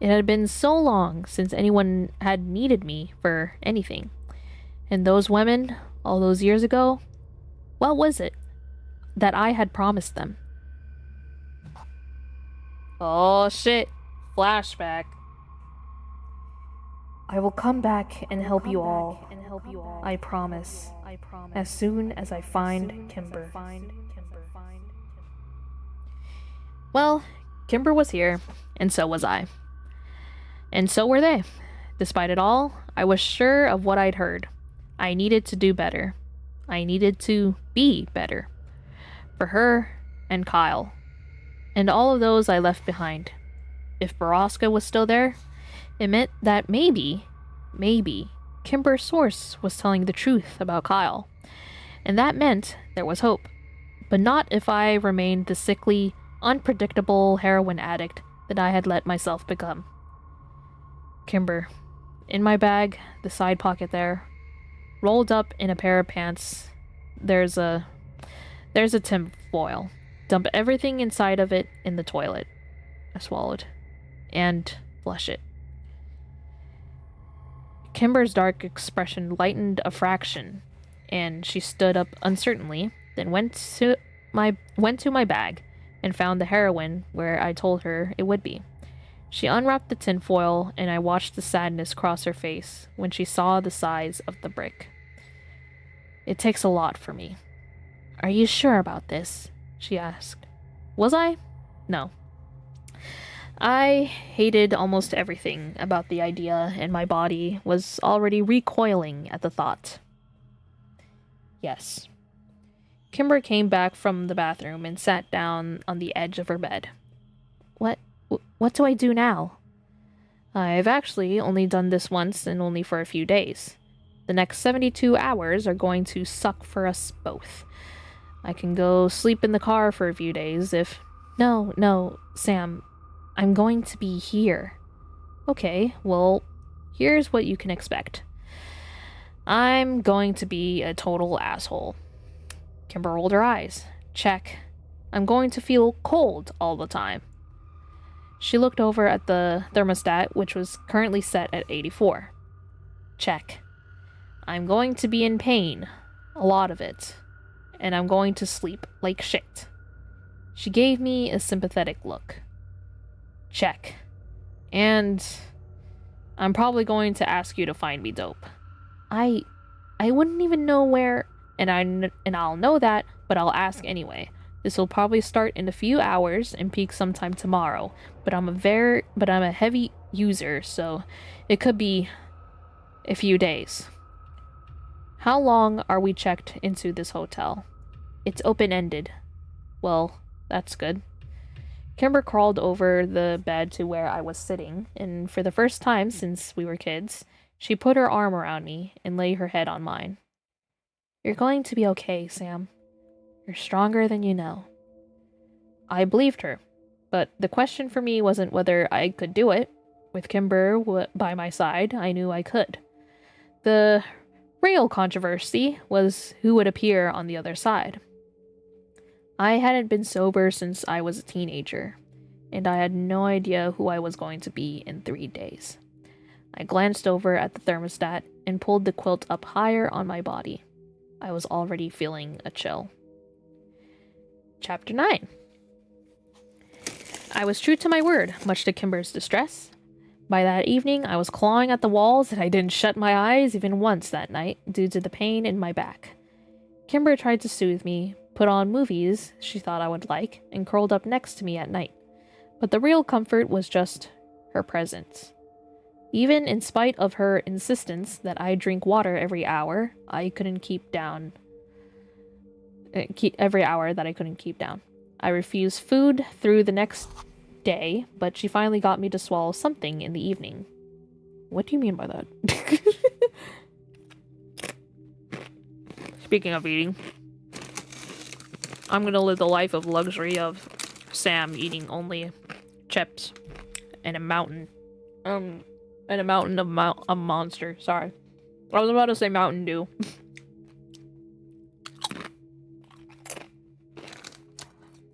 It had been so long since anyone had needed me for anything. And those women, all those years ago, what was it that I had promised them? Oh shit. Flashback. I will come back and help you all. I promise. As soon as I find Kimber. Well, Kimber was here, and so was I. And so were they. Despite it all, I was sure of what I'd heard. I needed to do better. I needed to be better. For her and Kyle. And all of those I left behind. If Borrasca was still there, it meant that maybe, Kimber's source was telling the truth about Kyle. And that meant there was hope. But not if I remained the sickly, unpredictable heroin addict that I had let myself become. Kimber. In my bag, the side pocket there, rolled up in a pair of pants, there's a tin foil. Dump everything inside of it in the toilet. I swallowed. And flush it. Kimber's dark expression lightened a fraction, and she stood up uncertainly, then went to my bag and found the heroin where I told her it would be. She unwrapped the tinfoil, and I watched the sadness cross her face when she saw the size of the brick. It takes a lot for me. Are you sure about this? She asked. Was I? No. I hated almost everything about the idea, and my body was already recoiling at the thought. Yes. Kimber came back from the bathroom and sat down on the edge of her bed. What do I do now? I've actually only done this once and only for a few days. The next 72 hours are going to suck for us both. I can go sleep in the car for a few days if... No, Sam. I'm going to be here. Okay, well, here's what you can expect. I'm going to be a total asshole. Kimber rolled her eyes. Check. I'm going to feel cold all the time. She looked over at the thermostat, which was currently set at 84. Check. I'm going to be in pain. A lot of it. And I'm going to sleep like shit. She gave me a sympathetic look. Check. And I'm probably going to ask you to find me dope. I wouldn't even know where, and I'll know that, but I'll ask anyway. This will probably start in a few hours and peak sometime tomorrow, but I'm a heavy user, so it could be a few days. How long are we checked into this hotel? It's open-ended. Well, that's good. Kimber crawled over the bed to where I was sitting, and for the first time since we were kids, she put her arm around me and lay her head on mine. You're going to be okay, Sam. You're stronger than you know. I believed her, but the question for me wasn't whether I could do it. With Kimber by my side, I knew I could. The real controversy was who would appear on the other side. I hadn't been sober since I was a teenager, and I had no idea who I was going to be in 3 days. I glanced over at the thermostat and pulled the quilt up higher on my body. I was already feeling a chill. Chapter 9. I was true to my word, much to Kimber's distress. By that evening, I was clawing at the walls, and I didn't shut my eyes even once that night due to the pain in my back. Kimber tried to soothe me, put on movies she thought I would like, and curled up next to me at night. But the real comfort was just her presence. Even in spite of her insistence that I drink water every hour, I couldn't keep down. Every hour that I couldn't keep down. I refused food through the next day, but she finally got me to swallow something in the evening. What do you mean by that? Speaking of eating, I'm gonna live the life of luxury of Sam eating only chips and a mountain. And a mountain of a monster. Sorry. I was about to say Mountain Dew.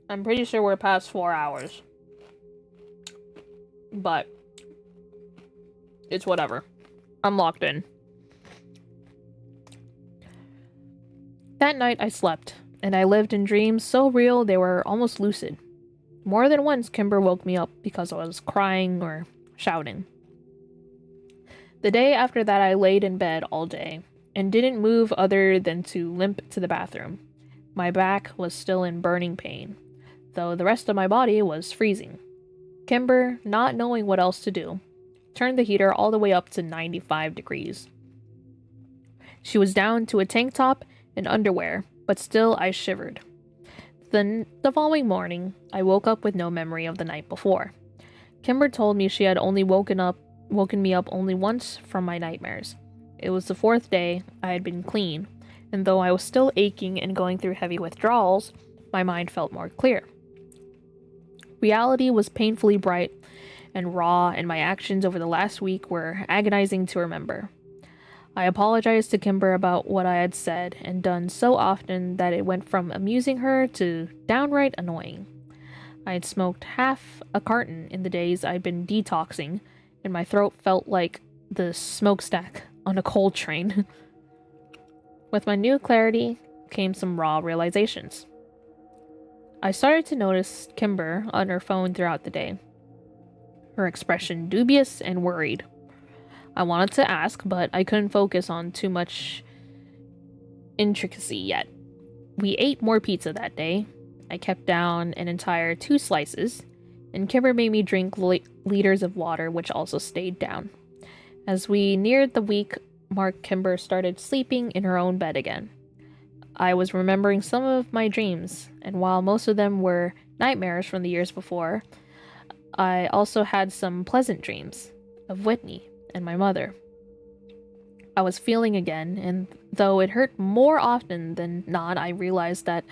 I'm pretty sure we're past 4 hours. But it's whatever. I'm locked in. That night I slept, and I lived in dreams so real they were almost lucid. More than once Kimber woke me up because I was crying or shouting. The day after that I laid in bed all day, and didn't move other than to limp to the bathroom. My back was still in burning pain, though the rest of my body was freezing. Kimber, not knowing what else to do, turned the heater all the way up to 95 degrees. She was down to a tank top and underwear, but still I shivered. The following morning, I woke up with no memory of the night before. Kimber told me she had only woken me up only once from my nightmares. It was the fourth day I had been clean, and though I was still aching and going through heavy withdrawals, my mind felt more clear. Reality was painfully bright and raw, and my actions over the last week were agonizing to remember. I apologized to Kimber about what I had said and done so often that it went from amusing her to downright annoying. I had smoked half a carton in the days I'd been detoxing, and my throat felt like the smokestack on a coal train. With my new clarity came some raw realizations. I started to notice Kimber on her phone throughout the day, her expression dubious and worried. I wanted to ask, but I couldn't focus on too much intricacy yet. We ate more pizza that day. I kept down an entire 2 slices, and Kimber made me drink liters of water, which also stayed down. As we neared the week mark, Kimber started sleeping in her own bed again. I was remembering some of my dreams, and while most of them were nightmares from the years before, I also had some pleasant dreams of Whitney and my mother. I was feeling again, and though it hurt more often than not, I realized that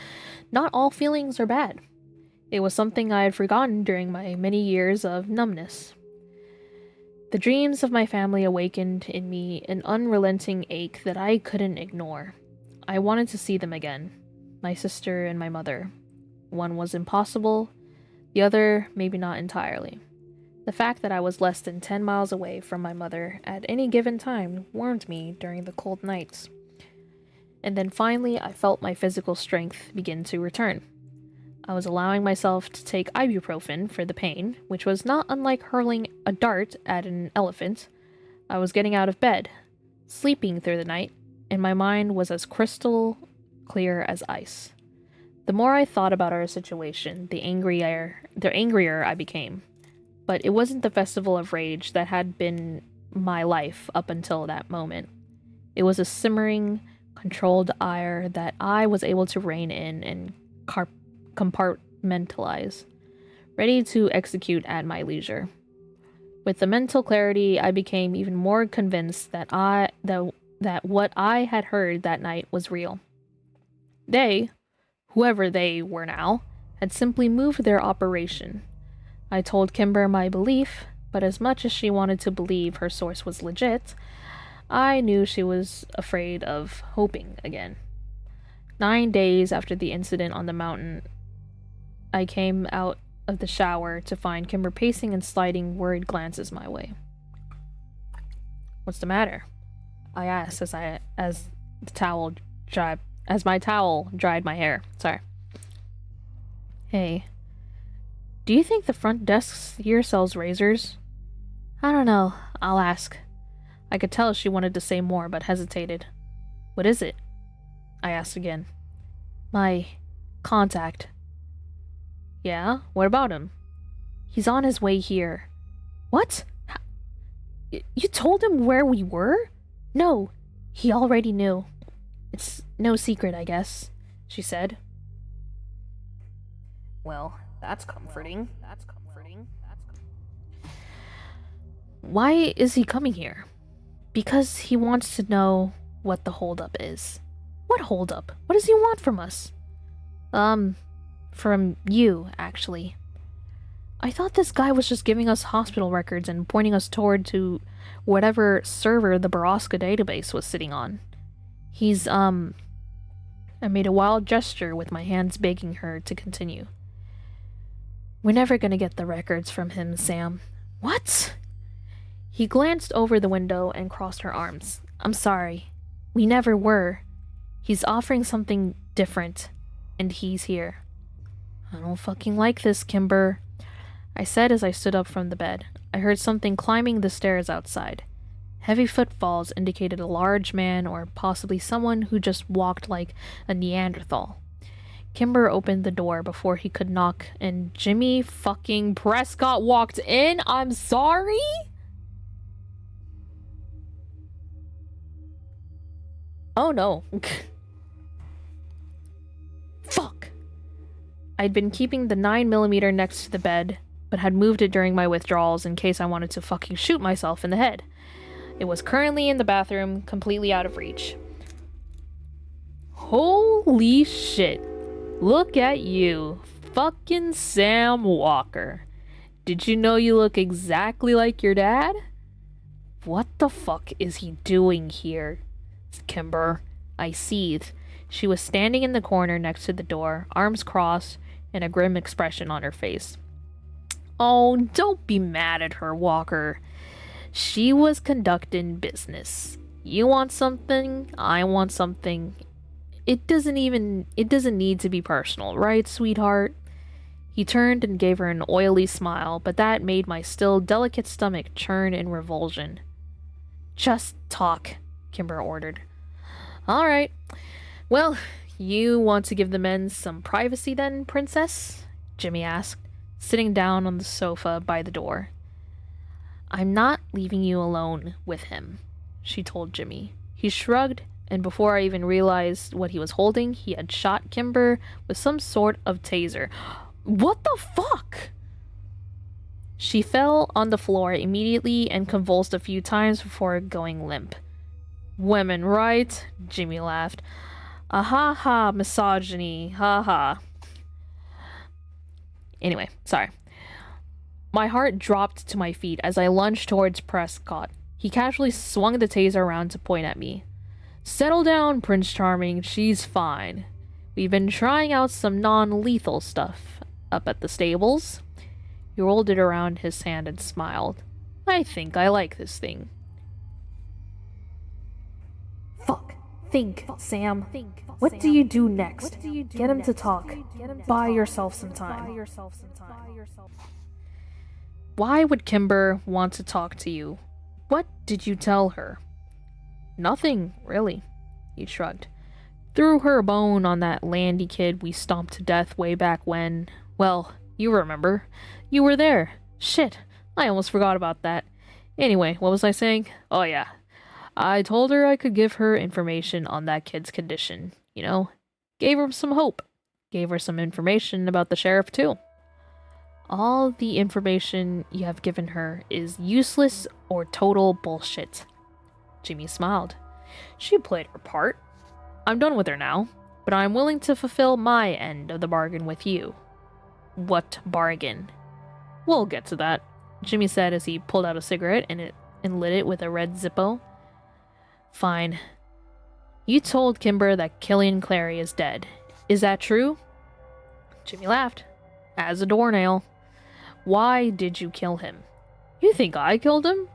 not all feelings are bad. It was something I had forgotten during my many years of numbness. The dreams of my family awakened in me an unrelenting ache that I couldn't ignore. I wanted to see them again, my sister and my mother. One was impossible, the other maybe not entirely. The fact that I was less than 10 miles away from my mother at any given time warmed me during the cold nights. And then finally, I felt my physical strength begin to return. I was allowing myself to take ibuprofen for the pain, which was not unlike hurling a dart at an elephant. I was getting out of bed, sleeping through the night, and my mind was as crystal clear as ice. The more I thought about our situation, the angrier I became. But it wasn't the festival of rage that had been my life up until that moment. It was a simmering, controlled ire that I was able to rein in and compartmentalize, ready to execute at my leisure. With the mental clarity, I became even more convinced that what I had heard that night was real. They, whoever they were now, had simply moved their operation. I told Kimber my belief, but as much as she wanted to believe her source was legit, I knew she was afraid of hoping again. 9 days after the incident on the mountain, I came out of the shower to find Kimber pacing and sliding worried glances my way. "What's the matter?" I asked as my towel dried my hair. Sorry. "Hey, do you think the front desk here sells razors?" "I don't know. I'll ask." I could tell she wanted to say more, but hesitated. "What is it?" I asked again. "My contact." "Yeah? What about him?" "He's on his way here." "What? You told him where we were?" "No. He already knew." "It's no secret, I guess," she said. Well, that's comforting. "Why is he coming here?" "Because he wants to know what the holdup is." "What holdup? What does he want from us?" From you, actually." "I thought this guy was just giving us hospital records and pointing us toward to whatever server the Borrasca database was sitting on. He's, I made a wild gesture with my hands begging her to continue. "We're never gonna get the records from him, Sam." "What?" He glanced over the window and crossed her arms. "I'm sorry. We never were. He's offering something different, and he's here." "I don't fucking like this, Kimber," I said as I stood up from the bed. I heard something climbing the stairs outside. Heavy footfalls indicated a large man or possibly someone who just walked like a Neanderthal. Kimber opened the door before he could knock, and Jimmy fucking Prescott walked in. "I'm sorry?" Oh no. Fuck. I'd been keeping the 9mm next to the bed, but had moved it during my withdrawals in case I wanted to fucking shoot myself in the head. It was currently in the bathroom, completely out of reach. Holy shit. Look at you. Fucking Sam Walker. Did you know you look exactly like your dad? What the fuck is he doing here? Kimber. I seethed. She was standing in the corner next to the door, arms crossed, and a grim expression on her face. Oh, don't be mad at her, Walker. She was conducting business. You want something, I want something. It doesn't need to be personal, right, sweetheart? He turned and gave her an oily smile, but that made my still delicate stomach churn in revulsion. Just talk, Kimber ordered. All right. Well, you want to give the men some privacy then, princess? Jimmy asked, sitting down on the sofa by the door. I'm not leaving you alone with him, she told Jimmy. He shrugged, and before I even realized what he was holding, he had shot Kimber with some sort of taser. What the fuck? She fell on the floor immediately and convulsed a few times before going limp. Women, right? Jimmy laughed. Ha ha, misogyny, ha ha. Anyway, sorry. My heart dropped to my feet as I lunged towards Prescott. He casually swung the taser around to point at me. Settle down, Prince Charming, she's fine. We've been trying out some non-lethal stuff up at the stables. He rolled it around his hand and smiled. I think I like this thing. Fuck. Think, Sam. What do you do next? Get him to talk. Buy yourself some time. Why would Kimber want to talk to you? What did you tell her? Nothing, really. He shrugged. Threw her a bone on that Landy kid we stomped to death way back when. Well, you remember. You were there. Shit, I almost forgot about that. Anyway, what was I saying? Oh yeah. I told her I could give her information on that kid's condition, you know? Gave her some hope. Gave her some information about the sheriff, too. All the information you have given her is useless or total bullshit. Jimmy smiled. She played her part. I'm done with her now, but I'm willing to fulfill my end of the bargain with you. What bargain? We'll get to that, Jimmy said as he pulled out a cigarette and lit it with a red Zippo. Fine. You told Kimber that Killian Clary is dead. Is that true? Jimmy laughed. As a doornail. Why did you kill him? You think I killed him?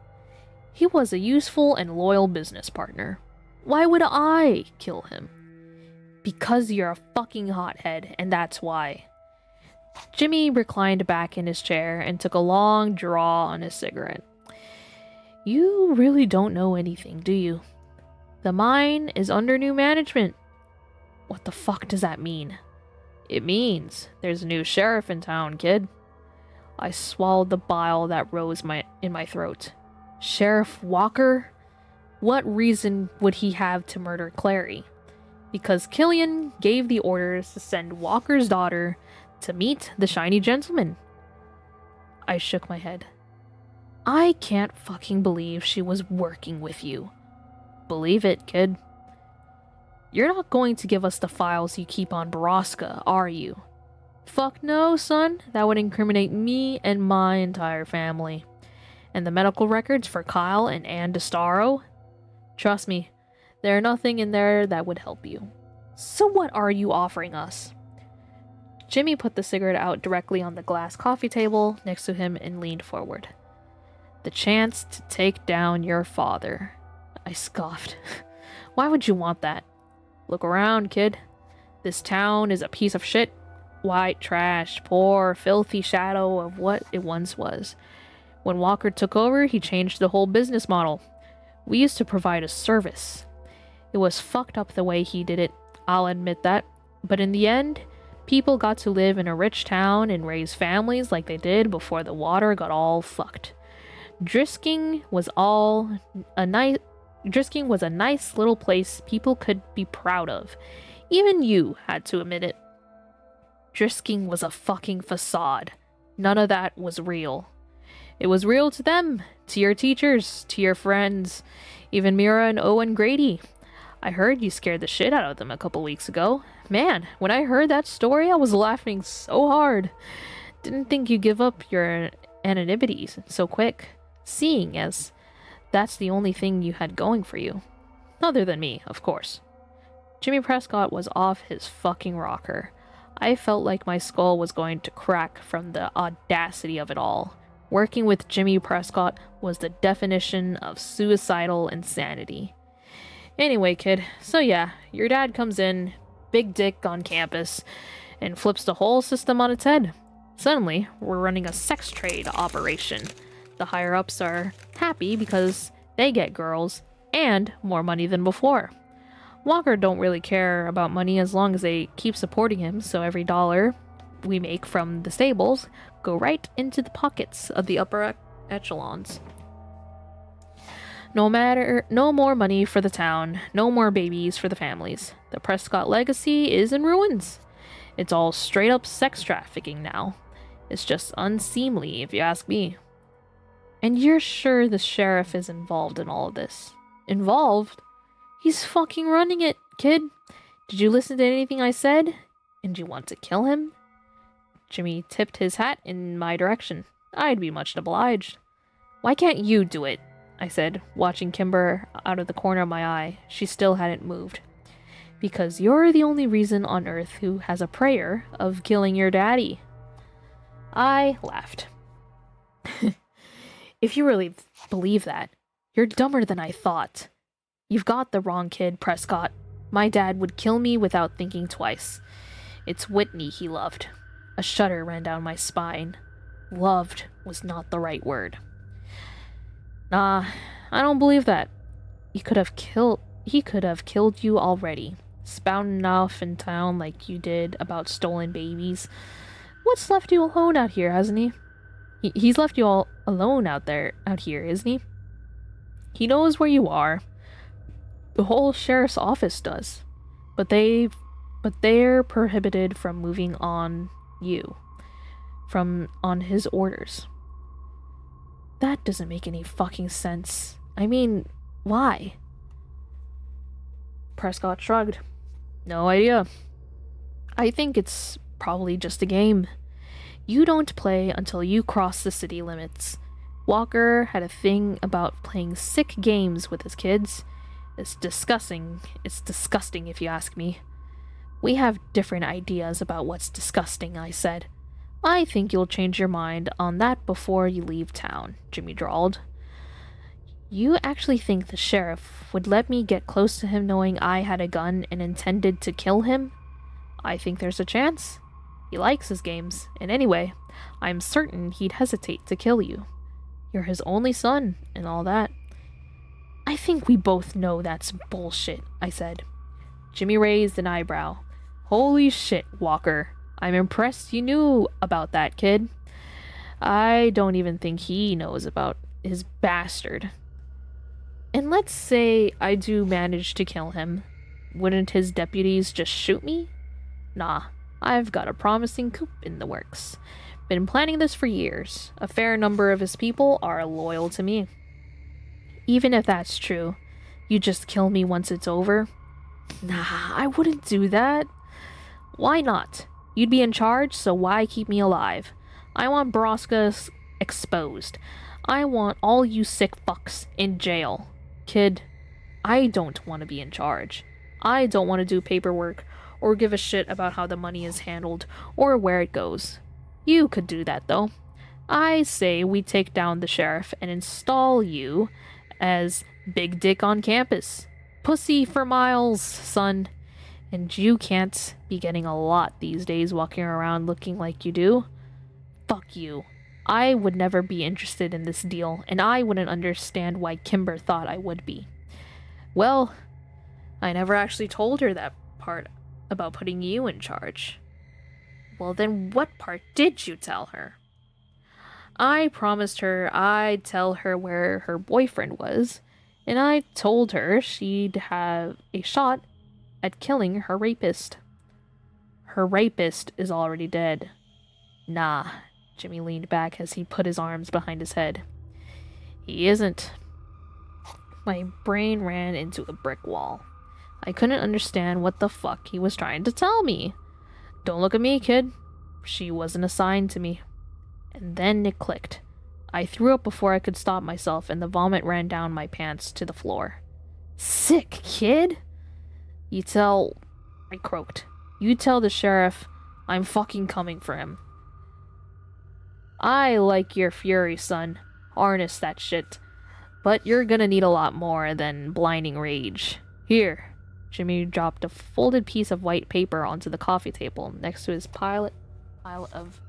He was a useful and loyal business partner. Why would I kill him? Because you're a fucking hothead, and that's why. Jimmy reclined back in his chair and took a long draw on his cigarette. You really don't know anything, do you? The mine is under new management. What the fuck does that mean? It means there's a new sheriff in town, kid. I swallowed the bile that rose in my throat. Sheriff Walker? What reason would he have to murder Clary? Because Killian gave the orders to send Walker's daughter to meet the shiny gentleman. I shook my head. I can't fucking believe she was working with you. Believe it, kid. You're not going to give us the files you keep on Borrasca, are you? Fuck no, son. That would incriminate me and my entire family. And the medical records for Kyle and Ann DeStaro? Trust me, there's nothing in there that would help you. So what are you offering us? Jimmy put the cigarette out directly on the glass coffee table next to him and leaned forward. The chance to take down your father. I scoffed. Why would you want that? Look around, kid. This town is a piece of shit. White trash, poor, filthy shadow of what it once was. When Walker took over, he changed the whole business model. We used to provide a service. It was fucked up the way he did it, I'll admit that. But in the end, people got to live in a rich town and raise families like they did before the water got all fucked. Drisking was all a Drisking was a nice little place people could be proud of. Even you had to admit it. Drisking was a fucking facade. None of that was real. It was real to them, to your teachers, to your friends, even Mira and Owen Grady. I heard you scared the shit out of them a couple weeks ago. Man, when I heard that story, I was laughing so hard. Didn't think you'd give up your anonymity so quick, seeing as that's the only thing you had going for you. Other than me, of course. Jimmy Prescott was off his fucking rocker. I felt like my skull was going to crack from the audacity of it all. Working with Jimmy Prescott was the definition of suicidal insanity. Anyway, kid, so yeah, your dad comes in, big dick on campus, and flips the whole system on its head. Suddenly, we're running a sex trade operation. The higher-ups are happy because they get girls and more money than before. Walker don't really care about money as long as they keep supporting him, so every dollar we make from the stables go right into the pockets of the upper echelons. No more money for the town, no more babies for the families. The Prescott legacy is in ruins. It's all straight up sex trafficking now. It's just unseemly, if you ask me. And you're sure the sheriff is involved in all of this? Involved? He's fucking running it, kid. Did you listen to anything I said? And you want to kill him? Jimmy tipped his hat in my direction. I'd be much obliged. Why can't you do it? I said, watching Kimber out of the corner of my eye. She still hadn't moved. Because you're the only reason on Earth who has a prayer of killing your daddy. I laughed. If you really believe that, you're dumber than I thought. You've got the wrong kid, Prescott. My dad would kill me without thinking twice. It's Whitney he loved. A shudder ran down my spine. Loved was not the right word. Nah, I don't believe that. He could have killed you already. Spouting off in town like you did about stolen babies. What's left you alone out here, hasn't he? He's left you all alone out here, isn't he? He knows where you are. The whole sheriff's office does. But they're prohibited from moving on on his orders. That doesn't make any fucking sense. I mean, why? Prescott shrugged. No idea. I think it's probably just a game. You don't play until you cross the city limits. Walker had a thing about playing sick games with his kids. It's disgusting if you ask me. We have different ideas about what's disgusting, I said. I think you'll change your mind on that before you leave town, Jimmy drawled. You actually think the sheriff would let me get close to him knowing I had a gun and intended to kill him? I think there's a chance. He likes his games, and anyway, I'm certain he'd hesitate to kill you. You're his only son, and all that. I think we both know that's bullshit, I said. Jimmy raised an eyebrow. Holy shit, Walker. I'm impressed you knew about that kid. I don't even think he knows about his bastard. And let's say I do manage to kill him. Wouldn't his deputies just shoot me? Nah, I've got a promising coup in the works. Been planning this for years. A fair number of his people are loyal to me. Even if that's true, you just kill me once it's over? Nah, I wouldn't do that. Why not? You'd be in charge, so why keep me alive? I want Borrasca exposed. I want all you sick fucks in jail. Kid, I don't want to be in charge. I don't want to do paperwork or give a shit about how the money is handled or where it goes. You could do that, though. I say we take down the sheriff and install you as Big Dick on campus. Pussy for miles, son. And you can't be getting a lot these days walking around looking like you do. Fuck you. I would never be interested in this deal, and I wouldn't understand why Kimber thought I would be. Well, I never actually told her that part about putting you in charge. Well, then what part did you tell her? I promised her I'd tell her where her boyfriend was, and I told her she'd have a shot at killing her rapist. Her rapist is already dead. Nah, Jimmy leaned back as he put his arms behind his head. He isn't. My brain ran into a brick wall. I couldn't understand what the fuck he was trying to tell me. Don't look at me, kid. She wasn't assigned to me. And then it clicked. I threw up before I could stop myself, and the vomit ran down my pants to the floor. Sick, kid! I croaked. You tell the sheriff I'm fucking coming for him. I like your fury, son. Harness that shit. But you're gonna need a lot more than blinding rage. Here. Jimmy dropped a folded piece of white paper onto the coffee table next to his pile of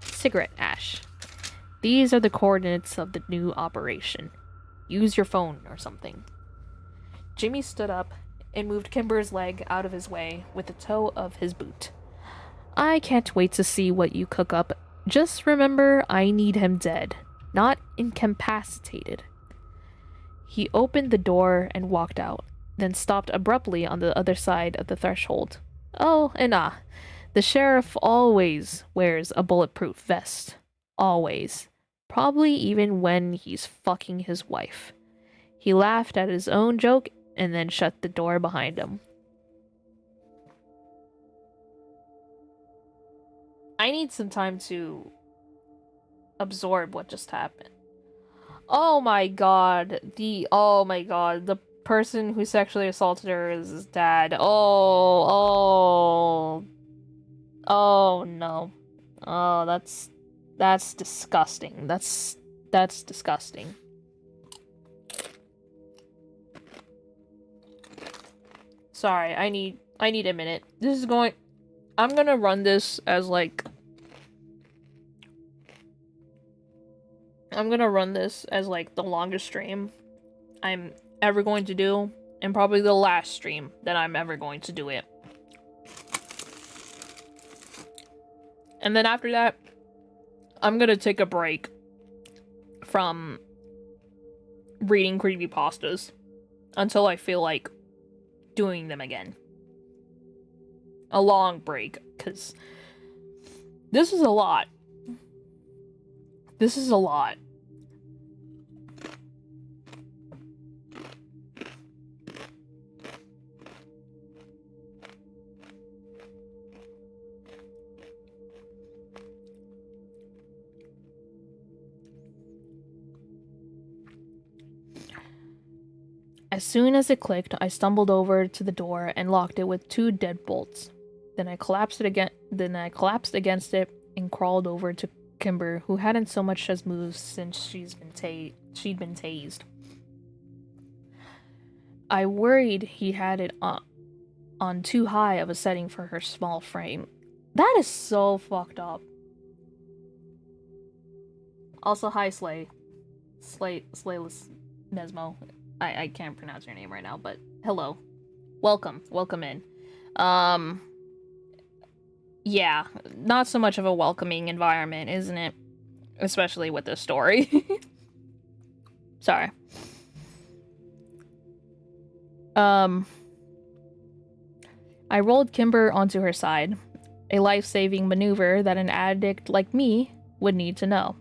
cigarette ash. These are the coordinates of the new operation. Use your phone or something. Jimmy stood up and moved Kimber's leg out of his way with the toe of his boot. I can't wait to see what you cook up. Just remember, I need him dead, not incapacitated. He opened the door and walked out, then stopped abruptly on the other side of the threshold. Oh, and the sheriff always wears a bulletproof vest. Always. Probably even when he's fucking his wife. He laughed at his own joke and then shut the door behind him. I need some time to absorb what just happened. Oh my god. The person who sexually assaulted her is his dad. Oh no. Oh, that's disgusting. That's disgusting. Sorry, I need a minute. I'm gonna run this as like the longest stream I'm ever going to do, and probably the last stream that I'm ever going to do it. And then after that, I'm gonna take a break from reading creepypastas until I feel like doing them again. A long break, because this is a lot. This is a lot. As soon as it clicked, I stumbled over to the door and locked it with 2 deadbolts. Then I collapsed against it and crawled over to Kimber, who hadn't so much as moved since she'd been tased. I worried he had it on too high of a setting for her small frame. That is so fucked up. Also, hi Slayless Nesmo. I can't pronounce your name right now, but hello. Welcome in. Yeah, not so much of a welcoming environment, isn't it? Especially with this story. Sorry. I rolled Kimber onto her side, a life-saving maneuver that an addict like me would need to know.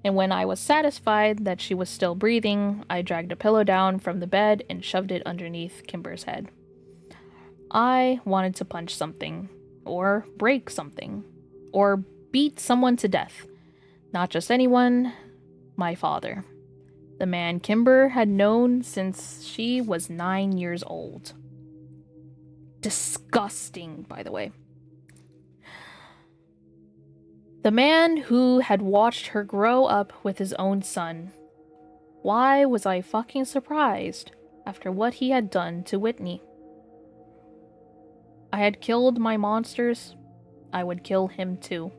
And when I was satisfied that she was still breathing, I dragged a pillow down from the bed and shoved it underneath Kimber's head. I wanted to punch something, or break something, or beat someone to death. Not just anyone, my father. The man Kimber had known since she was 9 years old. Disgusting, by the way. The man who had watched her grow up with his own son. Why was I fucking surprised after what he had done to Whitney? I had killed my monsters. I would kill him too.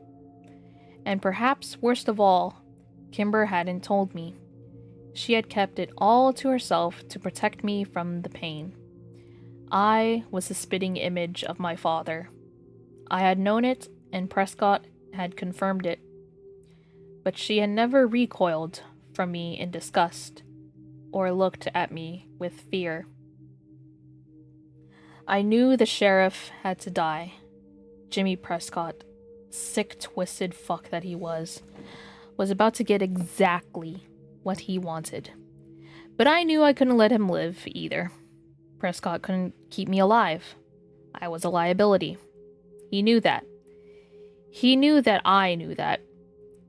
And perhaps worst of all, Kimber hadn't told me. She had kept it all to herself to protect me from the pain. I was the spitting image of my father. I had known it, and Prescott had confirmed it. But she had never recoiled from me in disgust. or looked at me with fear. I knew the sheriff had to die. Jimmy Prescott, sick, twisted fuck that he was about to get exactly what he wanted. But I knew I couldn't let him live either. Prescott couldn't keep me alive. I was a liability. He knew that. He knew that I knew that.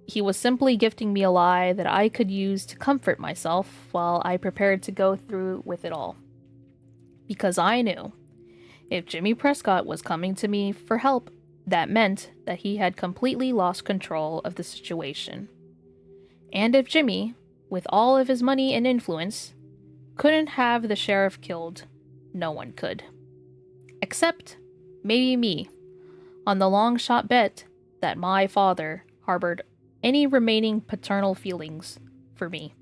He was simply gifting me a lie that I could use to comfort myself while I prepared to go through with it all. Because I knew if Jimmy Prescott was coming to me for help, that meant that he had completely lost control of the situation. And if Jimmy, with all of his money and influence, couldn't have the sheriff killed, no one could. Except maybe me, on the long shot bet that my father harbored any remaining paternal feelings for me.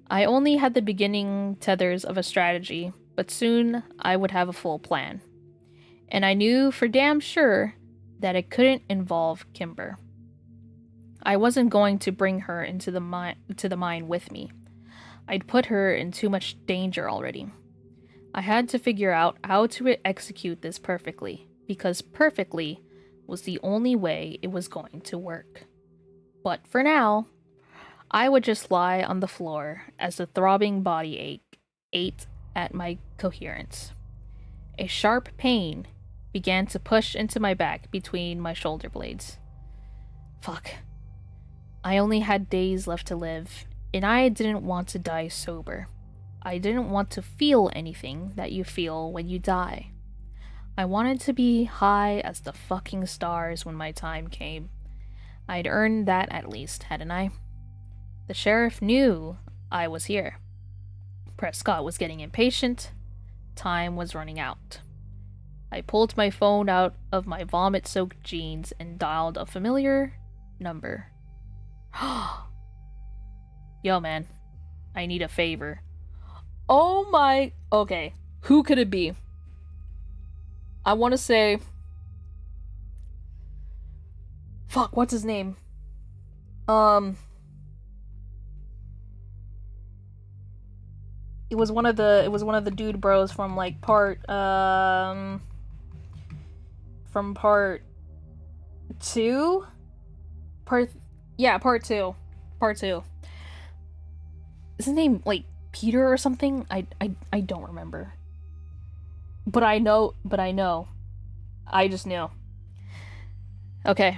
I only had the beginning tethers of a strategy, but soon I would have a full plan. And I knew for damn sure that it couldn't involve Kimber. I wasn't going to bring her into the mine with me. I'd put her in too much danger already. I had to figure out how to execute this perfectly, because perfectly was the only way it was going to work. But for now, I would just lie on the floor as the throbbing body ache ate at my coherence. A sharp pain began to push into my back between my shoulder blades. Fuck. I only had days left to live, and I didn't want to die sober. I didn't want to feel anything that you feel when you die. I wanted to be high as the fucking stars when my time came. I'd earned that at least, hadn't I? The sheriff knew I was here. Prescott was getting impatient. Time was running out. I pulled my phone out of my vomit-soaked jeans and dialed a familiar number. Yo, man. I need a favor. Oh my... Okay. Who could it be? I want to say... Fuck, what's his name? It was one of the dude bros from like part 2? Part 2. Is his name like Peter or something? I don't remember. But I know. I just knew. Okay.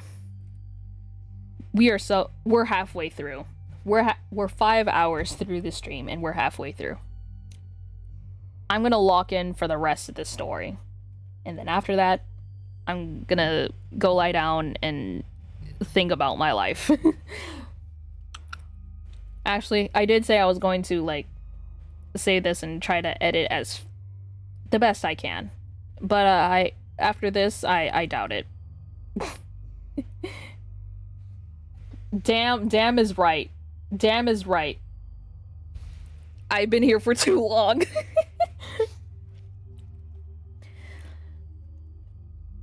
We're halfway through. We're 5 hours through the stream and we're halfway through. I'm gonna lock in for the rest of this story. And then after that, I'm gonna go lie down and think about my life. Actually, I did say I was going to, like, say this and try to edit as the best I can. But, after this, I doubt it. Damn is right. Damn is right. I've been here for too long.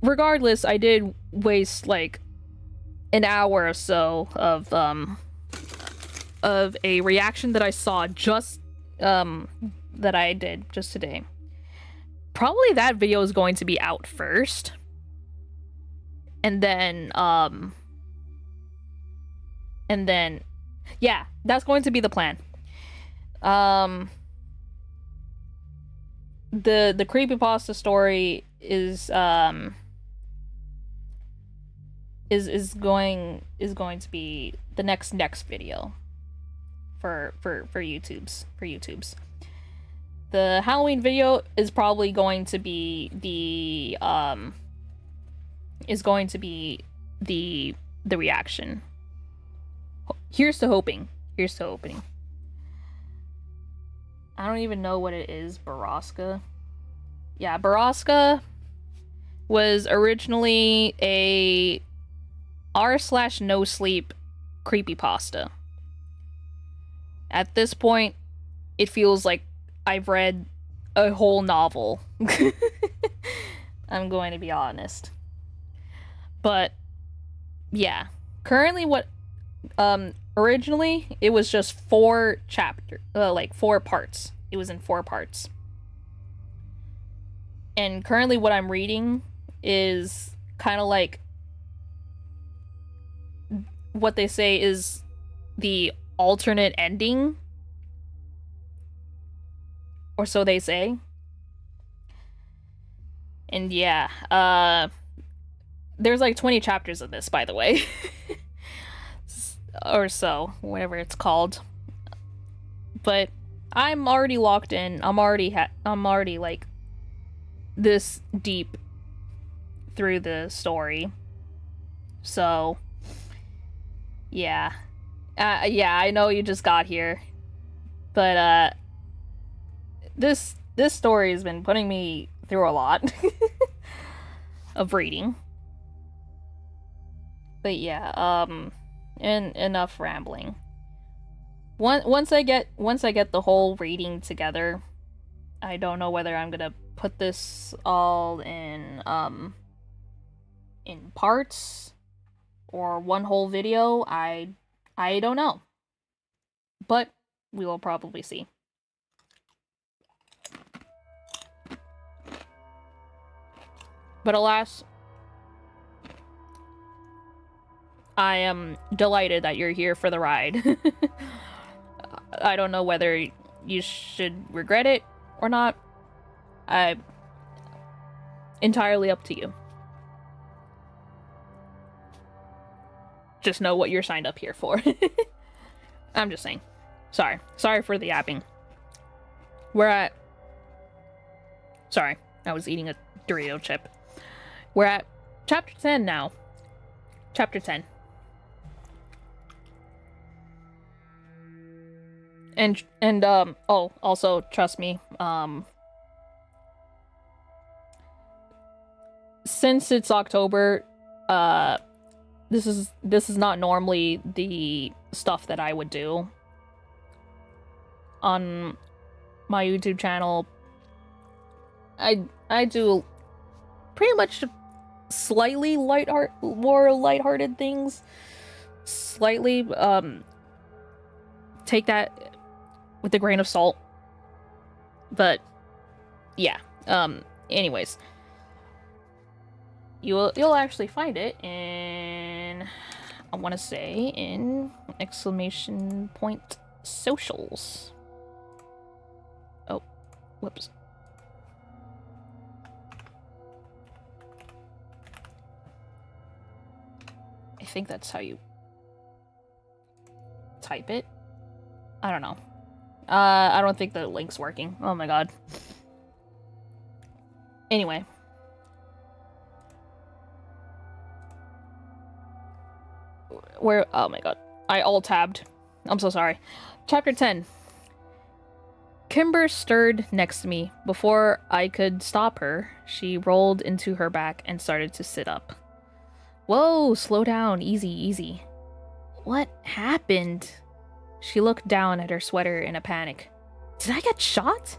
Regardless, I did waste like an hour or so of a reaction that I saw just that I did just today. Probably that video is going to be out first. And then yeah, that's going to be the plan. The creepypasta story is going to be the next video for YouTube's. The Halloween video is probably going to be the reaction. Here's to hoping. I don't even know what it is. Borrasca. Yeah, Borrasca was originally a r/no sleep creepypasta. At this point, it feels like I've read a whole novel. I'm going to be honest. But yeah, currently what Originally it was just 4 like 4 parts. It was in 4 parts. And currently what I'm reading is kind of like what they say is the alternate ending, or so they say. And yeah, there's like 20 chapters of this, by the way. Or so, whatever it's called. But I'm already locked in. I'm already like this deep through the story. So yeah. Yeah, I know you just got here. But this story has been putting me through a lot of reading. But yeah, and enough rambling. Once I get the whole reading together, I don't know whether I'm gonna put this all in parts or one whole video. I don't know. But we will probably see. But alas, I am delighted that you're here for the ride. I don't know whether you should regret it or not. Entirely up to you. Just know what you're signed up here for. I'm just saying. Sorry for the yapping. We're at... Sorry, I was eating a Dorito chip. We're at chapter 10 now. Chapter 10. And oh, also trust me, since it's October, this is not normally the stuff that I would do on my YouTube channel. I do pretty much slightly more lighthearted things. Slightly, take that with a grain of salt. But yeah, anyways, you'll actually find it in, I want to say, in exclamation point socials. Oh, whoops. I think that's how you type it. I don't know. I don't think the link's working. Oh my god. Anyway. Where... Oh my god. I alt-tabbed. I'm so sorry. Chapter 10. Kimber stirred next to me. Before I could stop her, she rolled into her back and started to sit up. Whoa, slow down. Easy, easy. What happened? She looked down at her sweater in a panic. Did I get shot?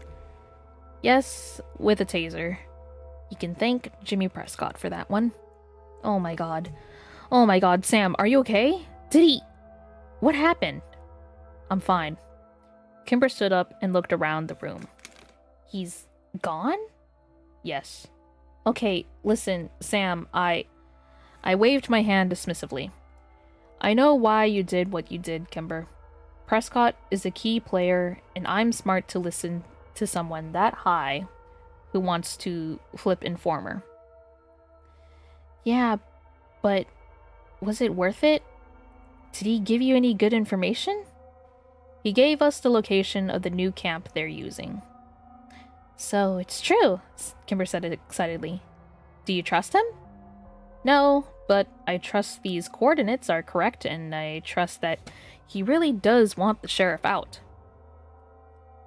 Yes, with a taser. You can thank Jimmy Prescott for that one. Oh my god. Oh my god, Sam, are you okay? Did he... What happened? I'm fine. Kimber stood up and looked around the room. He's gone? Yes. Okay, listen, Sam, I waved my hand dismissively. I know why you did what you did, Kimber. Prescott is a key player, and I'm smart to listen to someone that high who wants to flip Informer. Yeah, but was it worth it? Did he give you any good information? He gave us the location of the new camp they're using. So it's true, Kimber said excitedly. Do you trust him? No, but I trust these coordinates are correct, and I trust that he really does want the sheriff out.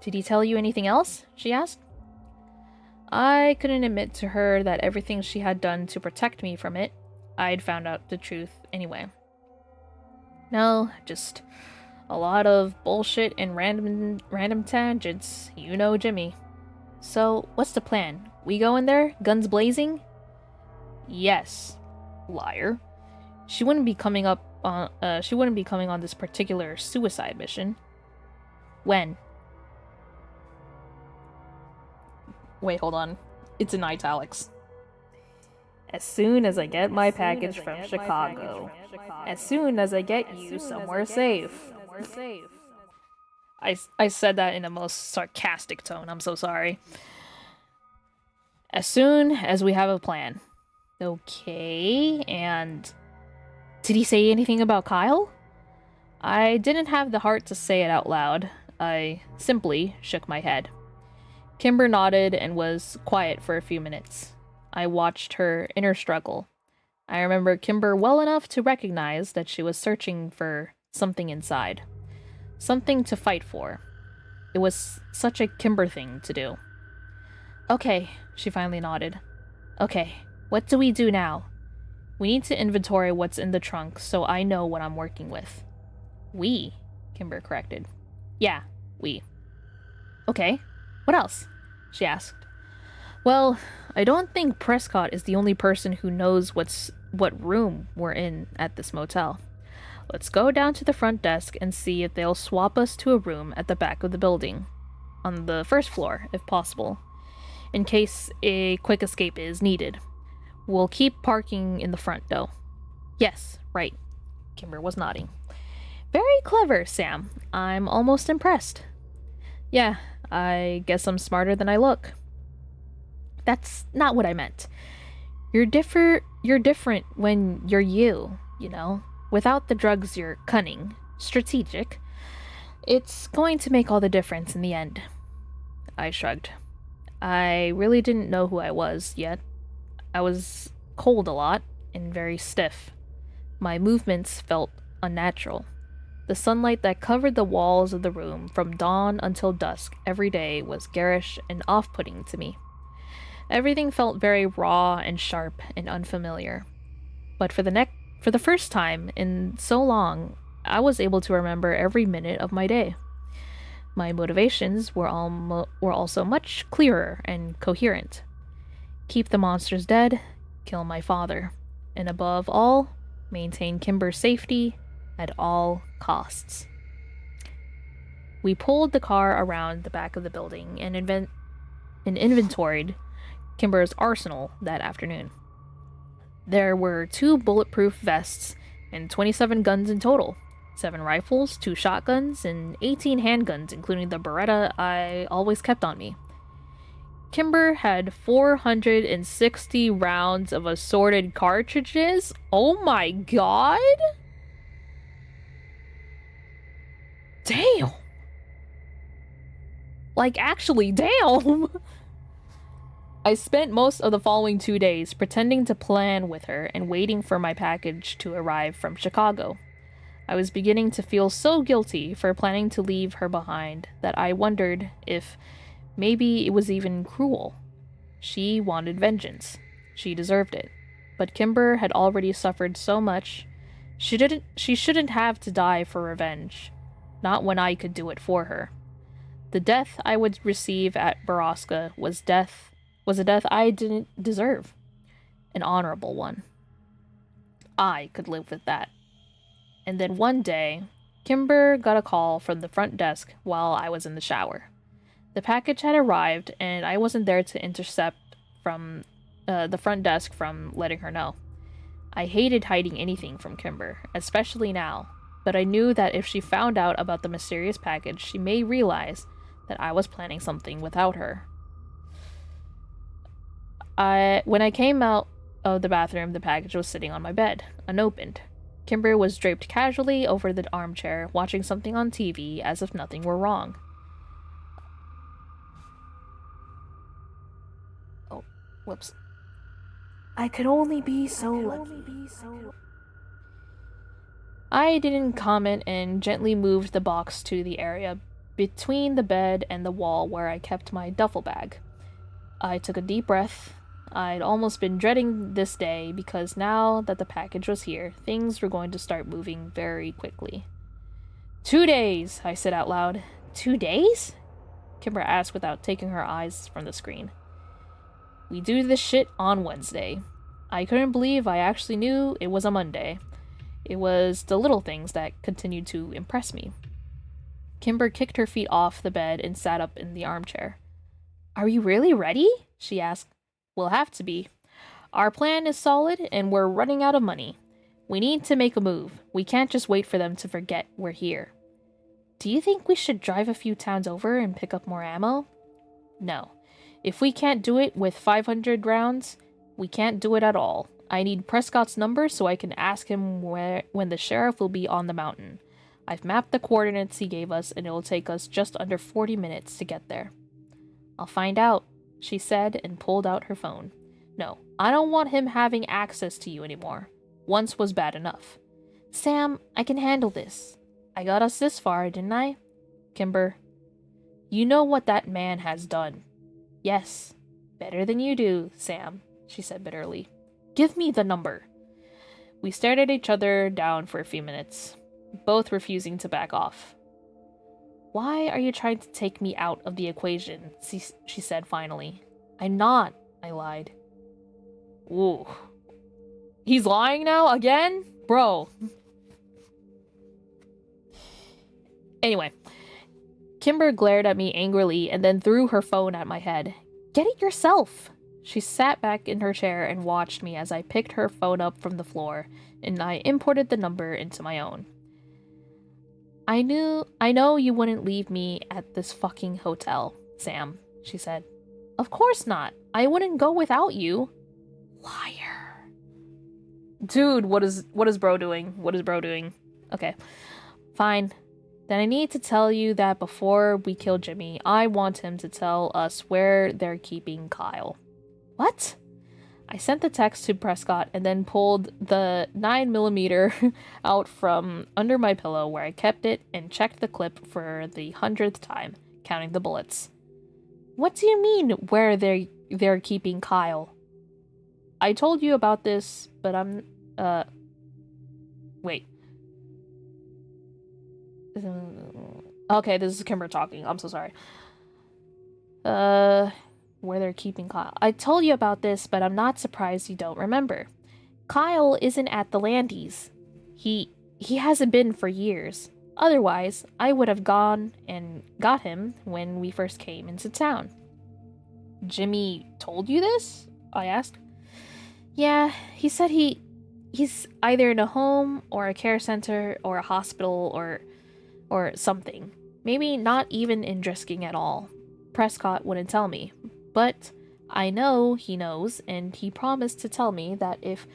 Did he tell you anything else? She asked. I couldn't admit to her that everything she had done to protect me from it, I'd found out the truth anyway. No, just a lot of bullshit and random tangents. You know Jimmy. So, what's the plan? We go in there, guns blazing? Yes, liar. She wouldn't be coming on this particular suicide mission. When? Wait, hold on. It's in italics. As soon as I get my package from Chicago. As soon as I get you somewhere safe. I said that in a most sarcastic tone. I'm so sorry. As soon as we have a plan. Okay, and... Did he say anything about Kyle? I didn't have the heart to say it out loud. I simply shook my head. Kimber nodded and was quiet for a few minutes. I watched her inner struggle. I remember Kimber well enough to recognize that she was searching for something inside. Something to fight for. It was such a Kimber thing to do. Okay, she finally nodded. Okay, what do we do now? We need to inventory what's in the trunk so I know what I'm working with. We, Kimber corrected. Yeah, we. Okay, what else? She asked. Well, I don't think Prescott is the only person who knows what room we're in at this motel. Let's go down to the front desk and see if they'll swap us to a room at the back of the building. On the first floor, if possible. In case a quick escape is needed. We'll keep parking in the front, though. Yes, right. Kimber was nodding. Very clever, Sam. I'm almost impressed. Yeah, I guess I'm smarter than I look. That's not what I meant. You're different when you're you know? Without the drugs, you're cunning, strategic. It's going to make all the difference in the end. I shrugged. I really didn't know who I was yet. I was cold a lot and very stiff. My movements felt unnatural. The sunlight that covered the walls of the room from dawn until dusk every day was garish and off-putting to me. Everything felt very raw and sharp and unfamiliar. But for the first time in so long, I was able to remember every minute of my day. My motivations were also much clearer and coherent. Keep the monsters dead, kill my father, and above all, maintain Kimber's safety at all costs. We pulled the car around the back of the building and inventoried Kimber's arsenal that afternoon. There were 2 bulletproof vests and 27 guns in total. 7 rifles, 2 shotguns, and 18 handguns, including the Beretta I always kept on me. Kimber had 460 rounds of assorted cartridges. Oh my god! Damn! Like, actually, damn! I spent most of the following 2 days pretending to plan with her and waiting for my package to arrive from Chicago. I was beginning to feel so guilty for planning to leave her behind that I wondered if maybe it was even cruel. She wanted vengeance. She deserved it. But Kimber had already suffered so much. She shouldn't have to die for revenge. Not when I could do it for her. The death I would receive at Borrasca was a death I didn't deserve. An honorable one. I could live with that. And then one day, Kimber got a call from the front desk while I was in the shower. The package had arrived, and I wasn't there to intercept from the front desk from letting her know. I hated hiding anything from Kimber, especially now, but I knew that if she found out about the mysterious package, she may realize that I was planning something without her. When I came out of the bathroom, the package was sitting on my bed, unopened. Kimber was draped casually over the armchair, watching something on TV as if nothing were wrong. Oh, whoops. I could only be so lucky. I didn't comment and gently moved the box to the area between the bed and the wall where I kept my duffel bag. I took a deep breath. I'd almost been dreading this day because now that the package was here, things were going to start moving very quickly. 2 days, I said out loud. 2 days? Kimber asked without taking her eyes from the screen. We do this shit on Wednesday. I couldn't believe I actually knew it was a Monday. It was the little things that continued to impress me. Kimber kicked her feet off the bed and sat up in the armchair. Are you really ready? She asked. We'll have to be. Our plan is solid, and we're running out of money. We need to make a move. We can't just wait for them to forget we're here. Do you think we should drive a few towns over and pick up more ammo? No. If we can't do it with 500 rounds, we can't do it at all. I need Prescott's number so I can ask him when the sheriff will be on the mountain. I've mapped the coordinates he gave us, and it'll take us just under 40 minutes to get there. I'll find out, she said and pulled out her phone. No, I don't want him having access to you anymore. Once was bad enough. Sam, I can handle this. I got us this far, didn't I? Kimber, you know what that man has done. Yes, better than you do, Sam, she said bitterly. Give me the number. We stared at each other down for a few minutes, both refusing to back off. Why are you trying to take me out of the equation? She said finally. I'm not, I lied. Ooh. He's lying now? Again? Bro. Anyway. Kimber glared at me angrily and then threw her phone at my head. Get it yourself! She sat back in her chair and watched me as I picked her phone up from the floor, and I imported the number into my own. I know you wouldn't leave me at this fucking hotel, Sam, she said. Of course not. I wouldn't go without you. Liar. Dude, what is bro doing? What is bro doing? Okay. Fine. Then I need to tell you that before we kill Jimmy, I want him to tell us where they're keeping Kyle. What? I sent the text to Prescott and then pulled the 9mm out from under my pillow where I kept it and checked the clip for the 100th time, counting the bullets. What do you mean, where they're keeping Kyle? I told you about this, but I'm, wait. Okay, this is Kimber talking. I'm so sorry. Where they're keeping Kyle. I told you about this, but I'm not surprised you don't remember. Kyle isn't at the Landies. He hasn't been for years. Otherwise, I would have gone and got him when we first came into town. Jimmy told you this? I asked. Yeah, he said he's either in a home or a care center or a hospital or something. Maybe not even in Drisking at all. Prescott wouldn't tell me. But I know he knows, and he promised to tell me that if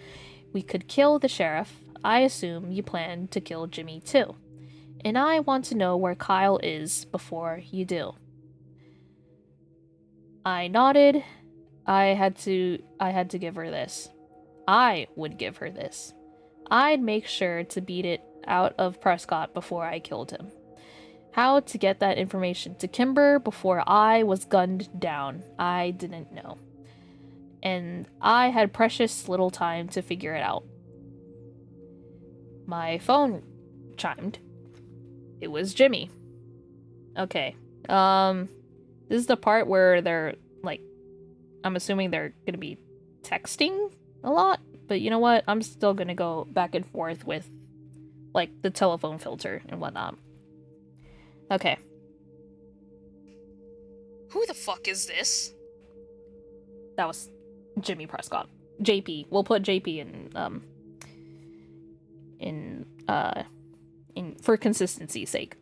we could kill the sheriff, I assume you plan to kill Jimmy too. And I want to know where Kyle is before you do. I nodded. I had to give her this. I would give her this. I'd make sure to beat it out of Prescott before I killed him. How to get that information to Kimber before I was gunned down, I didn't know. And I had precious little time to figure it out. My phone chimed. It was Jimmy. Okay. This is the part where they're, like, I'm assuming they're gonna be texting a lot, but you know what? I'm still gonna go back and forth with, like, the telephone filter and whatnot. Okay. Who the fuck is this? That was Jimmy Prescott. JP. We'll put JP in for consistency's sake.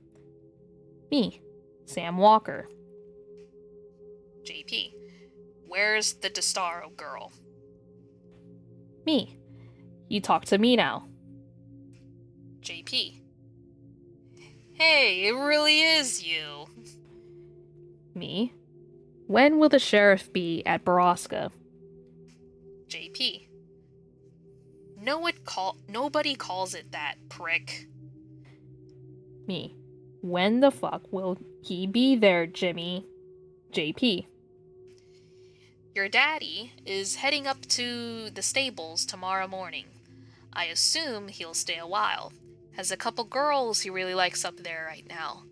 Me, Sam Walker. JP. Where's the Destaro girl? Me. You talk to me now. JP. Hey, it really is you. Me. When will the sheriff be at Borrasca? JP. Nobody calls it that, prick. Me. When the fuck will he be there, Jimmy? JP. Your daddy is heading up to the stables tomorrow morning. I assume he'll stay a while. Has a couple girls he really likes up there right now.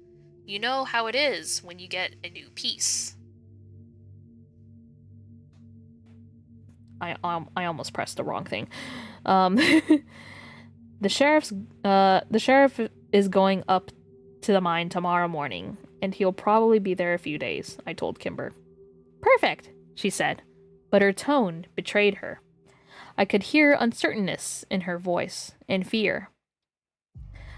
You know how it is when you get a new piece. I almost pressed the wrong thing. The sheriff is going up to the mine tomorrow morning, and he'll probably be there a few days, I told Kimber. Perfect, she said, but her tone betrayed her. I could hear uncertainness in her voice, and fear.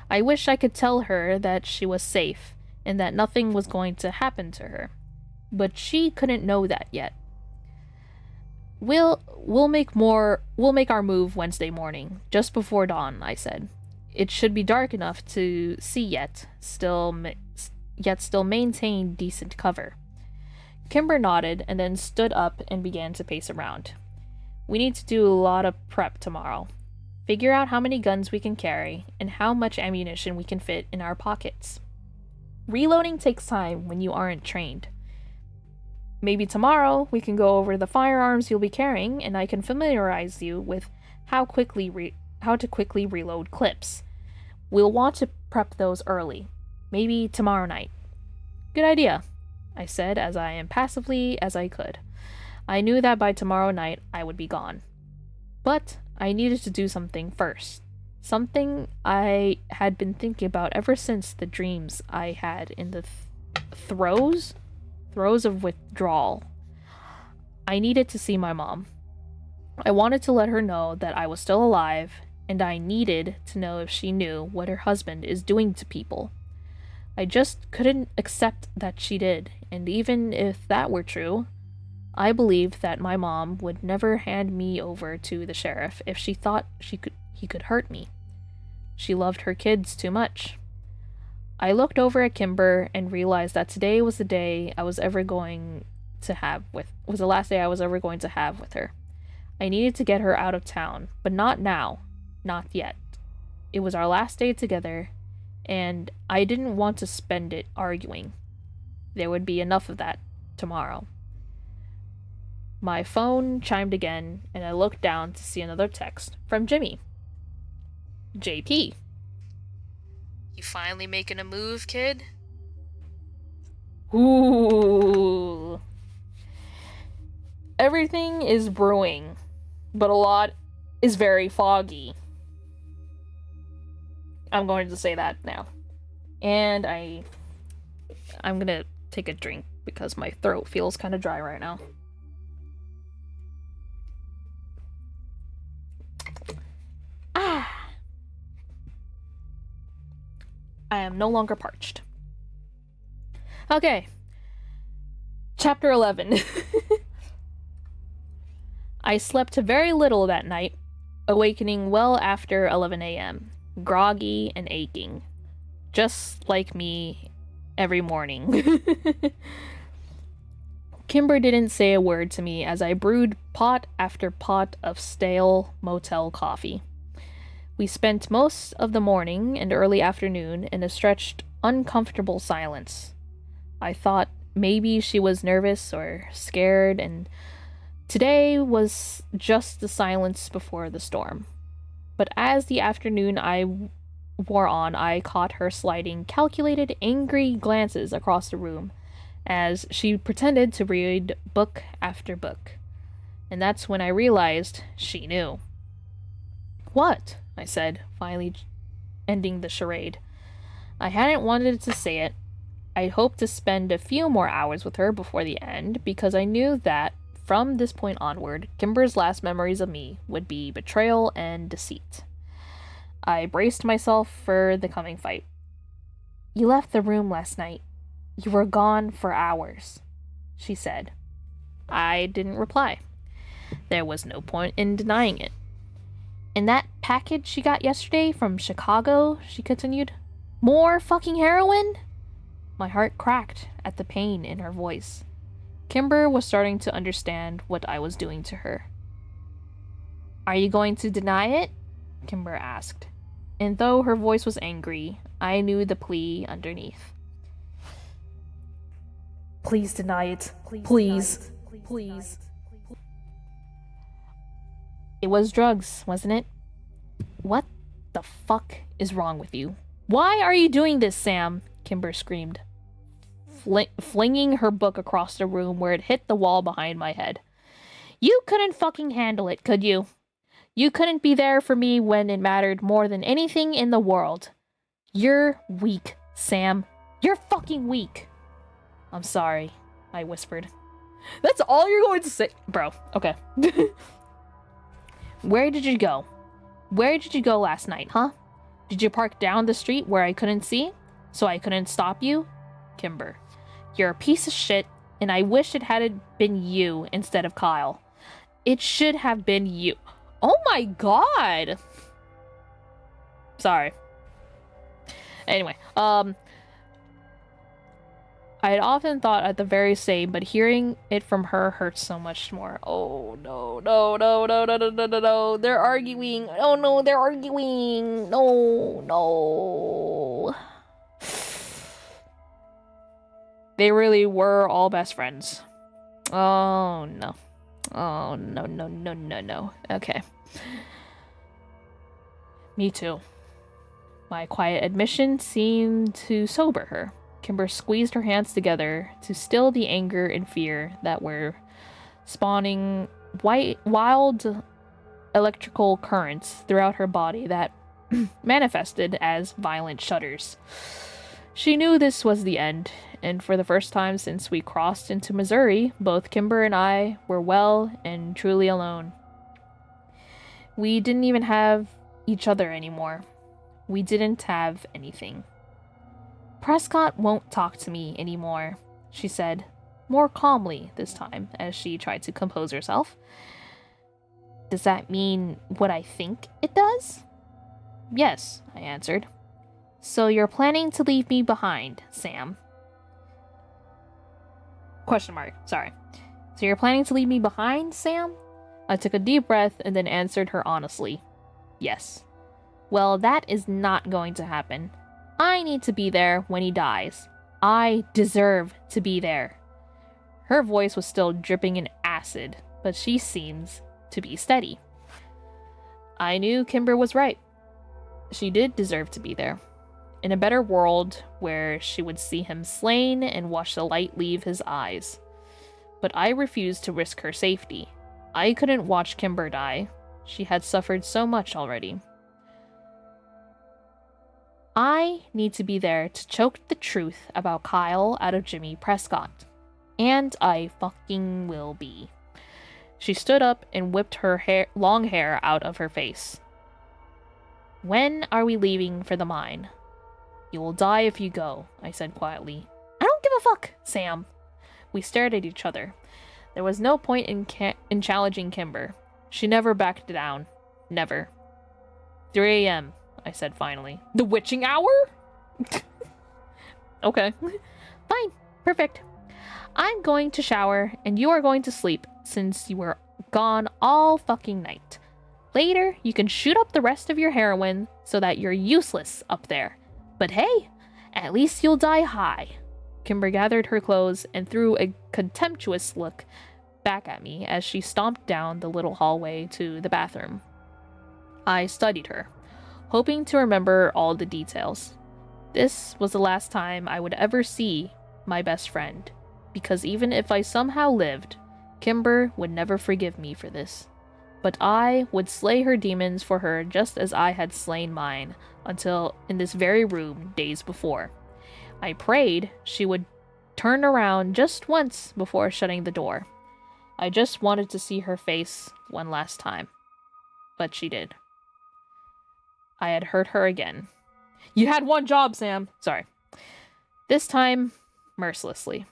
I wish I could tell her that she was safe, and that nothing was going to happen to her. But she couldn't know that yet. We'll make our move Wednesday morning, just before dawn, I said. It should be dark enough to see yet still maintain decent cover. Kimber nodded and then stood up and began to pace around. We need to do a lot of prep tomorrow. Figure out how many guns we can carry and how much ammunition we can fit in our pockets. Reloading takes time when you aren't trained. Maybe tomorrow we can go over the firearms you'll be carrying, and I can familiarize you with how to quickly reload clips. We'll want to prep those early, maybe tomorrow night. Good idea, I said as impassively as I could. I knew that by tomorrow night I would be gone. But I needed to do something first. Something I had been thinking about ever since the dreams I had in the throes of withdrawal. I needed to see my mom. I wanted to let her know that I was still alive, and I needed to know if she knew what her husband is doing to people. I just couldn't accept that she did, and even if that were true, I believed that my mom would never hand me over to the sheriff if she thought he could hurt me. She loved her kids too much. I looked over at Kimber and realized that today was the last day I was ever going to have with her. I needed to get her out of town, but not now, not yet. It was our last day together, and I didn't want to spend it arguing. There would be enough of that tomorrow. My phone chimed again, and I looked down to see another text from Jimmy. JP. You finally making a move, kid? Ooh. Everything is brewing, but a lot is very foggy. I'm going to say that now. And I'm gonna take a drink because my throat feels kind of dry right now. I am no longer parched. Okay. Chapter 11. I slept very little that night, awakening well after 11 a.m., groggy and aching. Just like me every morning. Kimber didn't say a word to me as I brewed pot after pot of stale motel coffee. We spent most of the morning and early afternoon in a stretched, uncomfortable silence. I thought maybe she was nervous or scared, and today was just the silence before the storm. But as the afternoon wore on, I caught her sliding calculated, angry glances across the room as she pretended to read book after book. And that's when I realized she knew. What? I said, finally ending the charade. I hadn't wanted to say it. I'd hoped to spend a few more hours with her before the end, because I knew that, from this point onward, Kimber's last memories of me would be betrayal and deceit. I braced myself for the coming fight. You left the room last night. You were gone for hours, she said. I didn't reply. There was no point in denying it. And that package she got yesterday from Chicago, she continued. More fucking heroin? My heart cracked at the pain in her voice. Kimber was starting to understand what I was doing to her. Are you going to deny it? Kimber asked. And though her voice was angry, I knew the plea underneath. Please deny it. Please. Please. It was drugs, wasn't it? What the fuck is wrong with you? Why are you doing this, Sam? Kimber screamed, flinging her book across the room where it hit the wall behind my head. You couldn't fucking handle it, could you? You couldn't be there for me when it mattered more than anything in the world. You're weak, Sam. You're fucking weak. I'm sorry, I whispered. That's all you're going to say? Bro, okay. Where did you go? Where did you go last night, huh? Did you park down the street where I couldn't see? So I couldn't stop you? Kimber, you're a piece of shit, and I wish it had been you instead of Kyle. It should have been you. Oh my god! Sorry. Anyway, I had often thought at the very same, but hearing it from her hurts so much more. Oh no, no, no, no, no, no, no, no, no. They're arguing. Oh no, they're arguing. No, no. They really were all best friends. Oh no. Oh no, no, no, no, no. Okay. Me too. My quiet admission seemed to sober her. Kimber squeezed her hands together to still the anger and fear that were spawning wild electrical currents throughout her body that manifested as violent shudders. She knew this was the end, and for the first time since we crossed into Missouri, both Kimber and I were well and truly alone. We didn't even have each other anymore. We didn't have anything. Prescott won't talk to me anymore, she said, more calmly this time as she tried to compose herself. Does that mean what I think it does? Yes, I answered. So you're planning to leave me behind, Sam? Question mark, sorry. So you're planning to leave me behind, Sam? I took a deep breath and then answered her honestly. Yes. Well, that is not going to happen. I need to be there when he dies. I deserve to be there. Her voice was still dripping in acid, but she seems to be steady. I knew Kimber was right. She did deserve to be there. In a better world where she would see him slain and watch the light leave his eyes. But I refused to risk her safety. I couldn't watch Kimber die. She had suffered so much already. I need to be there to choke the truth about Kyle out of Jimmy Prescott. And I fucking will be. She stood up and whipped her long hair out of her face. When are we leaving for the mine? You will die if you go, I said quietly. I don't give a fuck, Sam. We stared at each other. There was no point in challenging Kimber. She never backed down. Never. 3 a.m., I said finally. The witching hour? Okay. Fine. Perfect. I'm going to shower, and you are going to sleep, since you were gone all fucking night. Later, you can shoot up the rest of your heroin so that you're useless up there. But hey, at least you'll die high. Kimber gathered her clothes and threw a contemptuous look back at me as she stomped down the little hallway to the bathroom. I studied her, hoping to remember all the details. This was the last time I would ever see my best friend, because even if I somehow lived, Kimber would never forgive me for this. But I would slay her demons for her just as I had slain mine, until in this very room days before. I prayed she would turn around just once before shutting the door. I just wanted to see her face one last time. But she did. I had hurt her again. You had one job, Sam. Sorry. This time, mercilessly.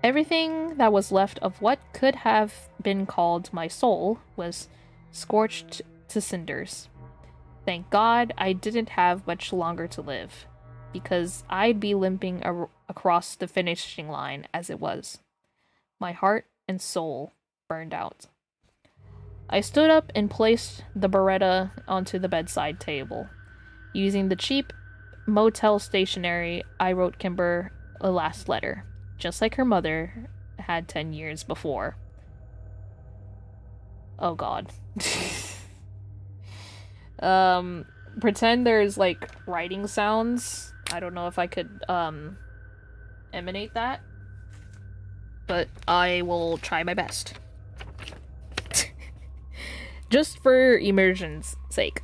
Everything that was left of what could have been called my soul was scorched to cinders. Thank God I didn't have much longer to live, because I'd be limping across the finishing line as it was. My heart and soul burned out. I stood up and placed the Beretta onto the bedside table. Using the cheap motel stationery, I wrote Kimber a last letter, just like her mother had 10 years before. Oh god. Pretend there's like writing sounds. I don't know if I could emanate that, but I will try my best. Just for immersion's sake.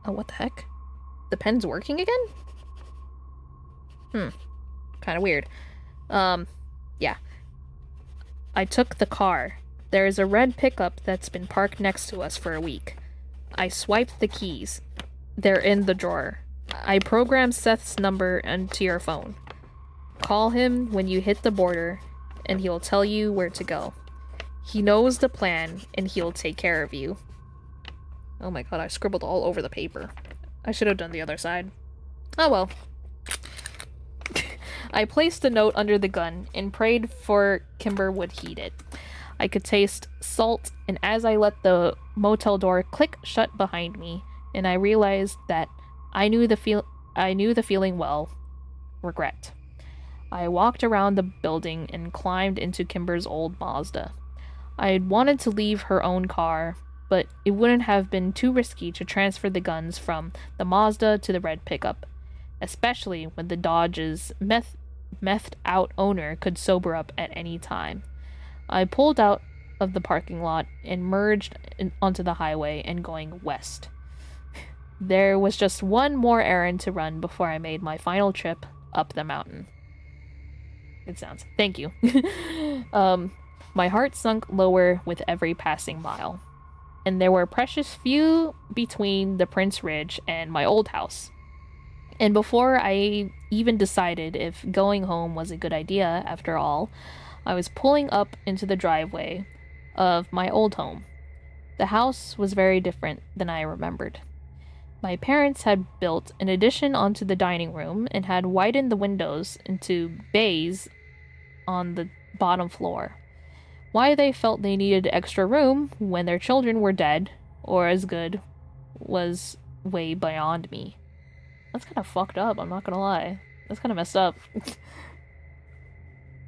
Oh, what the heck? The pen's working again? Kind of weird. Yeah. I took the car. There is a red pickup that's been parked next to us for a week. I swiped the keys. They're in the drawer. I programmed Seth's number into your phone. Call him when you hit the border, and he'll tell you where to go. He knows the plan, and he'll take care of you. Oh my god, I scribbled all over the paper. I should have done the other side. Oh well. I placed the note under the gun and prayed for Kimber would heed it. I could taste salt, and as I let the motel door click shut behind me, and I realized that I knew the feeling well. Regret. I walked around the building and climbed into Kimber's old Mazda. I had wanted to leave her own car, but it wouldn't have been too risky to transfer the guns from the Mazda to the red pickup, especially when the Dodge's methed out owner could sober up at any time. I pulled out of the parking lot and merged onto the highway and going west. There was just one more errand to run before I made my final trip up the mountain. Good sounds. Thank you. My heart sunk lower with every passing mile, and there were precious few between the Prince Ridge and my old house. And before I even decided if going home was a good idea after all, I was pulling up into the driveway of my old home. The house was very different than I remembered. My parents had built an addition onto the dining room and had widened the windows into bays on the bottom floor. Why they felt they needed extra room when their children were dead, or as good, was way beyond me. That's kind of fucked up, I'm not gonna lie. That's kind of messed up.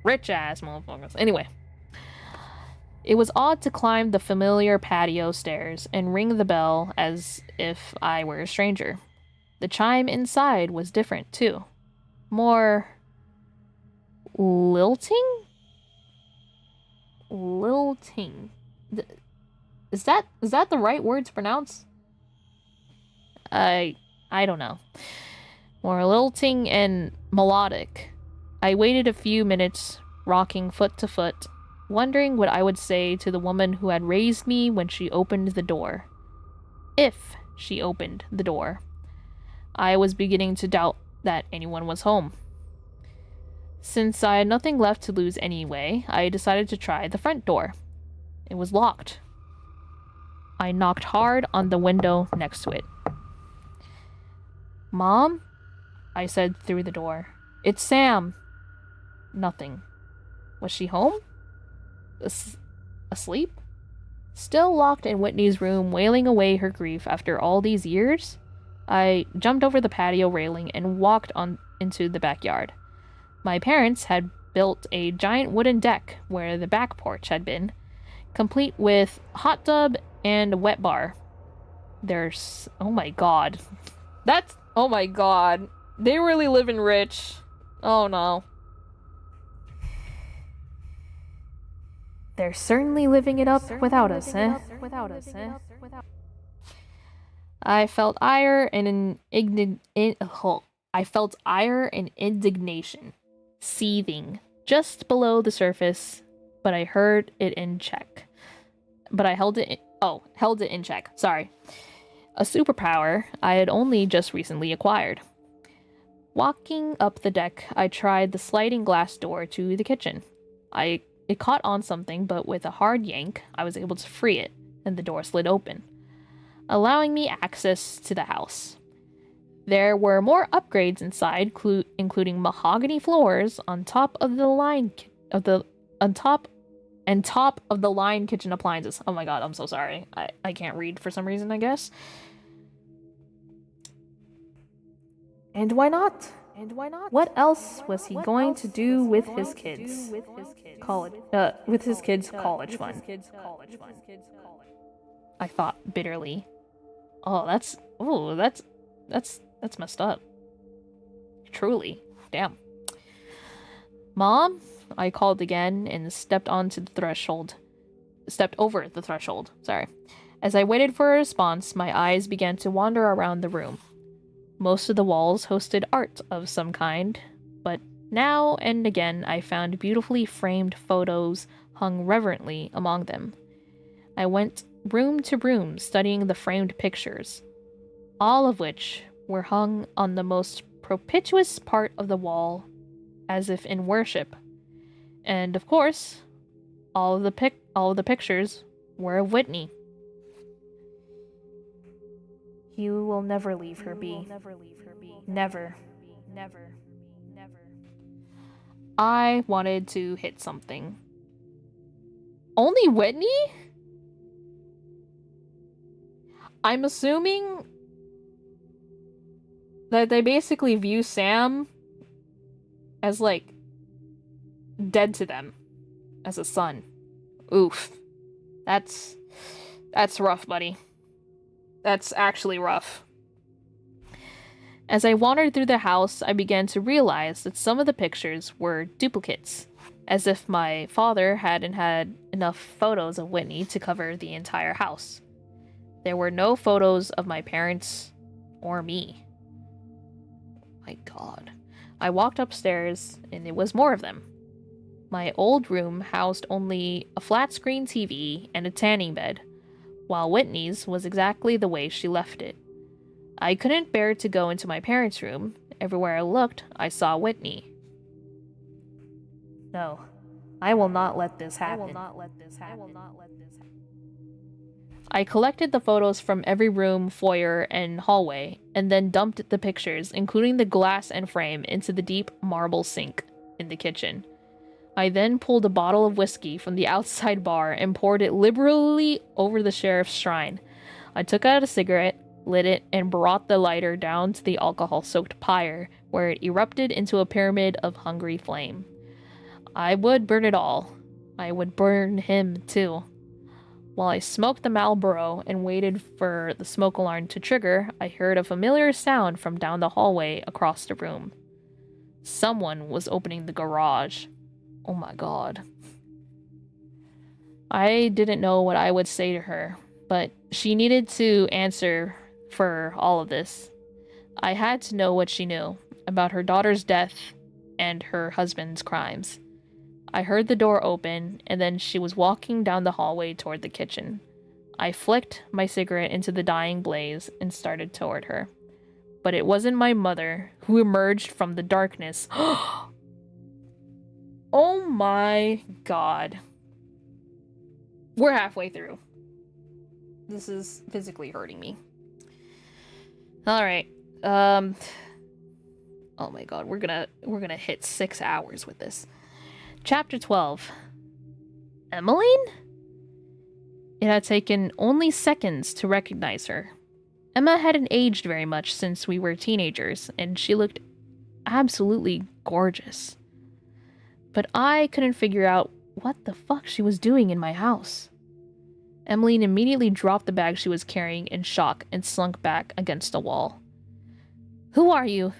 Rich ass motherfuckers. Anyway. It was odd to climb the familiar patio stairs and ring the bell as if I were a stranger. The chime inside was different, too. More lilting? Lilting. Is that the right word to pronounce? I don't know. More lilting and melodic. I waited a few minutes, rocking foot to foot, wondering what I would say to the woman who had raised me when she opened the door. If she opened the door. I was beginning to doubt that anyone was home. Since I had nothing left to lose anyway, I decided to try the front door. It was locked. I knocked hard on the window next to it. "Mom?" I said through the door. "It's Sam." Nothing. Was she home? Asleep? Still locked in Whitney's room, wailing away her grief after all these years? I jumped over the patio railing and walked on into the backyard. My parents had built a giant wooden deck where the back porch had been, complete with hot tub and a wet bar. Oh my god. Oh my god. They really living rich. Oh no. They're certainly living it up without us, eh? I felt ire and indignation seething just below the surface, but I heard it in check. But I held it in check. Sorry. A superpower I had only just recently acquired. Walking up the deck, I tried the sliding glass door to the kitchen. It caught on something, but with a hard yank, I was able to free it, and the door slid open, allowing me access to the house. There were more upgrades inside, including mahogany floors on top of the line kitchen appliances. Oh my god, I'm so sorry. I can't read for some reason, I guess. And why not? What else was he going to do with his kids? With his kids' college fund. I thought bitterly. That's messed up. Truly. Damn. Mom? I called again and stepped onto the threshold. stepped over the threshold. Sorry. As I waited for a response, my eyes began to wander around the room. Most of the walls hosted art of some kind, but now and again I found beautifully framed photos hung reverently among them. I went room to room studying the framed pictures, all of which were hung on the most propitious part of the wall, as if in worship. And of course, all of the pictures were of Whitney. You will never leave her be. Never. Never. I wanted to hit something. Only Whitney? I'm assuming that they basically view Sam as, like, dead to them as a son. Oof. That's rough, buddy. That's actually rough. As I wandered through the house, I began to realize that some of the pictures were duplicates, as if my father hadn't had enough photos of Whitney to cover the entire house. There were no photos of my parents or me. My God. I walked upstairs, and it was more of them. My old room housed only a flat-screen TV and a tanning bed, while Whitney's was exactly the way she left it. I couldn't bear to go into my parents' room. Everywhere I looked, I saw Whitney. No, I will not let this happen. I collected the photos from every room, foyer, and hallway, and then dumped the pictures, including the glass and frame, into the deep marble sink in the kitchen. I then pulled a bottle of whiskey from the outside bar and poured it liberally over the sheriff's shrine. I took out a cigarette, lit it, and brought the lighter down to the alcohol-soaked pyre, where it erupted into a pyramid of hungry flame. I would burn it all. I would burn him, too. While I smoked the Marlboro and waited for the smoke alarm to trigger, I heard a familiar sound from down the hallway across the room. Someone was opening the garage. Oh my God. I didn't know what I would say to her, but she needed to answer for all of this. I had to know what she knew about her daughter's death and her husband's crimes. I heard the door open, and then she was walking down the hallway toward the kitchen. I flicked my cigarette into the dying blaze and started toward her. But it wasn't my mother, who emerged from the darkness. Oh my God. We're halfway through. This is physically hurting me. Alright. Oh my God, we're gonna hit 6 hours with this. Chapter 12. Emmeline? It had taken only seconds to recognize her. Emma hadn't aged very much since we were teenagers, and she looked absolutely gorgeous. But I couldn't figure out what the fuck she was doing in my house. Emmeline immediately dropped the bag she was carrying in shock and slunk back against the wall. Who are you?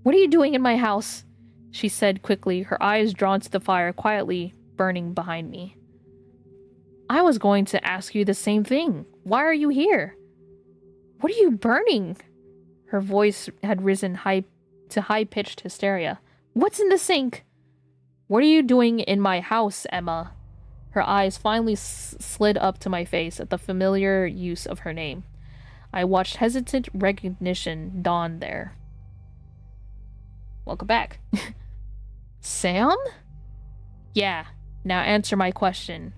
What are you doing in my house? She said quickly, her eyes drawn to the fire quietly burning behind me. I was going to ask you the same thing. Why are you here? What are you burning? Her voice had risen to high-pitched hysteria. What's in the sink? What are you doing in my house, Emma? Her eyes finally slid up to my face at the familiar use of her name. I watched hesitant recognition dawn there. Welcome back. Sam? Yeah, now answer my question.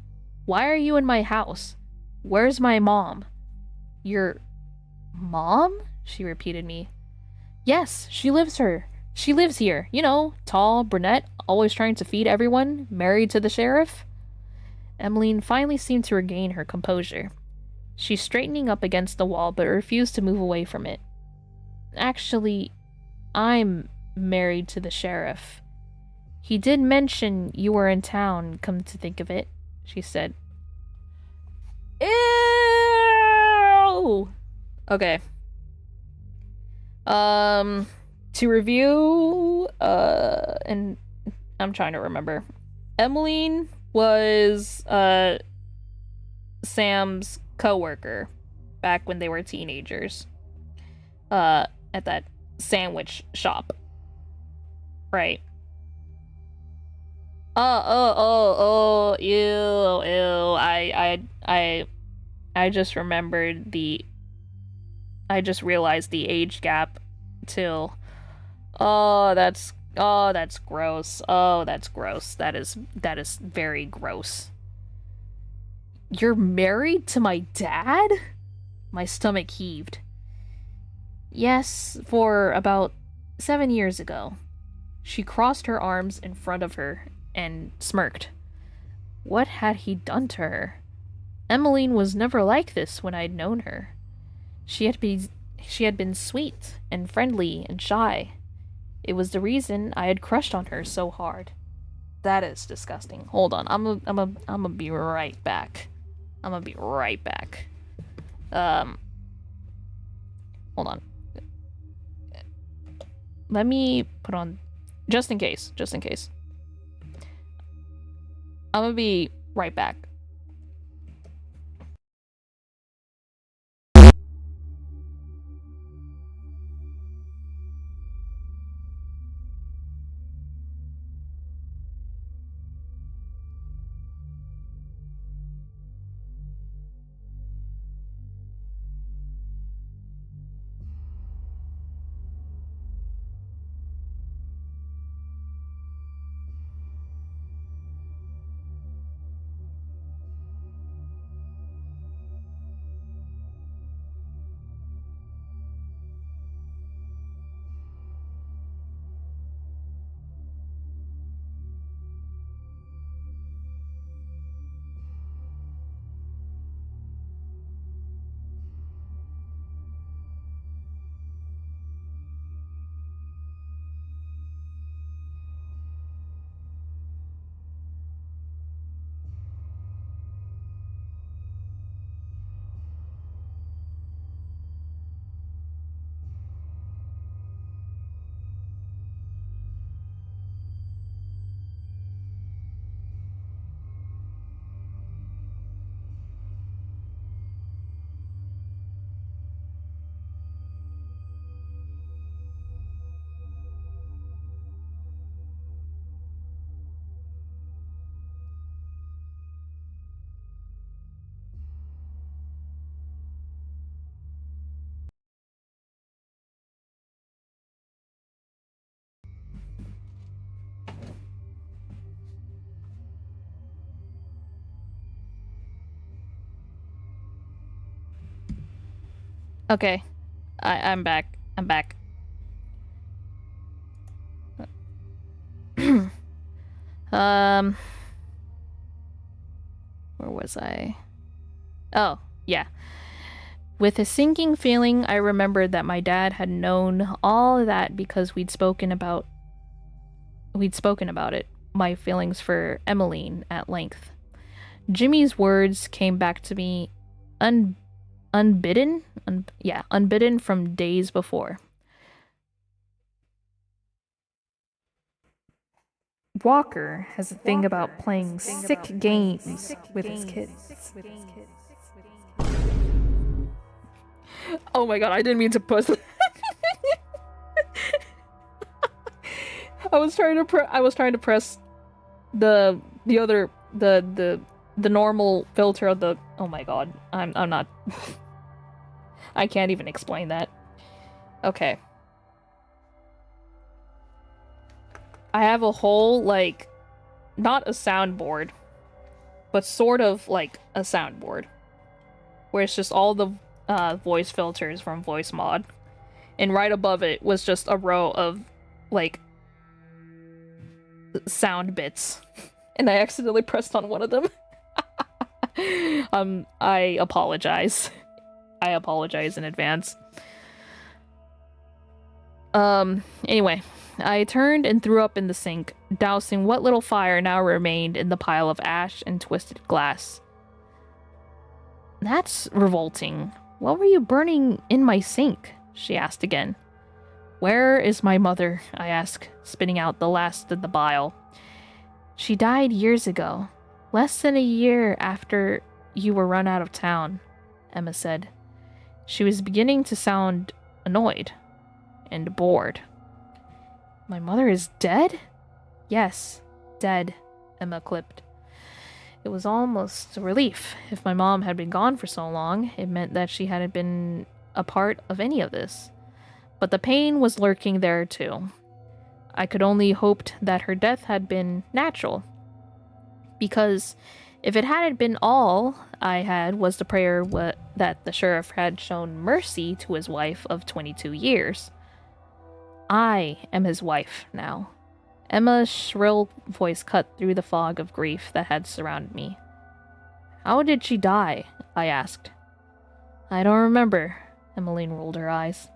Why are you in my house? Where's my mom? Your mom? She repeated me. Yes, she lives here. You know, tall, brunette, always trying to feed everyone, married to the sheriff. Emmeline finally seemed to regain her composure. She's straightening up against the wall, but refused to move away from it. Actually, I'm married to the sheriff. He did mention you were in town, come to think of it, she said. Ew! Okay. To review, and I'm trying to remember. Emmeline was, Sam's coworker back when they were teenagers. At that sandwich shop. Right. Ew. I just remembered I just realized the age gap too. That's gross. That's gross. That is very gross. You're married to my dad? My stomach heaved. Yes, for about 7 years ago. She crossed her arms in front of her and smirked. What had he done to her? Emmeline was never like this when I'd known her. She had been sweet and friendly and shy. It was the reason I had crushed on her so hard. That is disgusting. Hold on, I'm gonna be right back. I'm gonna be right back. Hold on. Let me put on, just in case. I'm gonna be right back. Okay. I'm back. Um, where was I? Oh, yeah. With a sinking feeling, I remembered that my dad had known all that because we'd spoken about it, my feelings for Emmeline at length. Jimmy's words came back to me unbidden from days before. Walker has a thing about playing sick games with his kids. Oh my god, I didn't mean to push. I was trying to press the normal filter of the. Oh my god, I'm not. I can't even explain that. Okay. I have a whole, like, not a soundboard, but sort of like a soundboard, where it's just all the voice filters from Voice Mod, and right above it was just a row of, like, sound bits, and I accidentally pressed on one of them. I apologize. I apologize in advance. Anyway. I turned and threw up in the sink, dousing what little fire now remained in the pile of ash and twisted glass. That's revolting. What were you burning in my sink? She asked again. Where is my mother? I asked, spitting out the last of the bile. She died years ago. Less than a year after you were run out of town, Emma said. She was beginning to sound annoyed and bored. My mother is dead? Yes, dead, Emma clipped. It was almost a relief. If my mom had been gone for so long, it meant that she hadn't been a part of any of this. But the pain was lurking there too. I could only hoped that her death had been natural. Because if it hadn't been all I had was the prayer that the sheriff had shown mercy to his wife of 22 years. I am his wife now. Emma's shrill voice cut through the fog of grief that had surrounded me. How did she die? I asked. I don't remember, Emmeline rolled her eyes.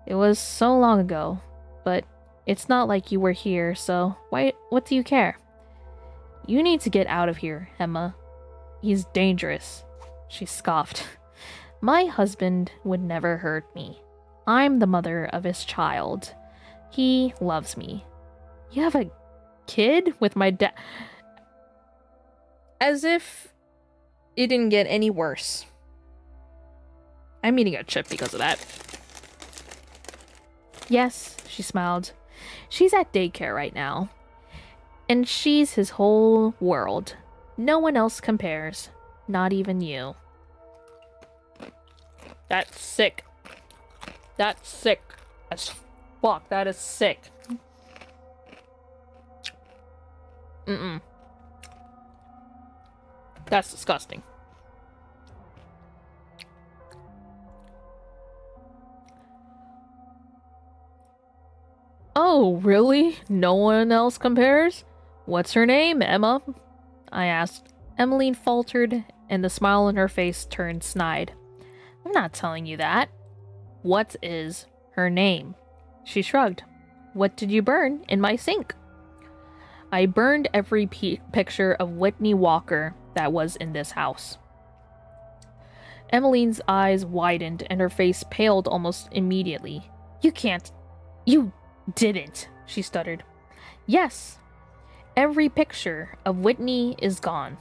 It was so long ago, but it's not like you were here, so what do you care? You need to get out of here, Emma. He's dangerous, she scoffed. My husband would never hurt me. I'm the mother of his child. He loves me. You have a kid with my dad? As if it didn't get any worse. I'm eating a chip because of that. Yes, she smiled. She's at daycare right now. And she's his whole world. No one else compares. Not even you. That's sick. That's sick as fuck. That is sick. That's disgusting. Oh, really? No one else compares? What's her name, Emma? I asked. Emmeline faltered, and the smile on her face turned snide. I'm not telling you that. What is her name? She shrugged. What did you burn in my sink? I burned every picture of Whitney Walker that was in this house. Emmeline's eyes widened and her face paled almost immediately. You can't. You didn't, she stuttered. Yes. Every picture of Whitney is gone.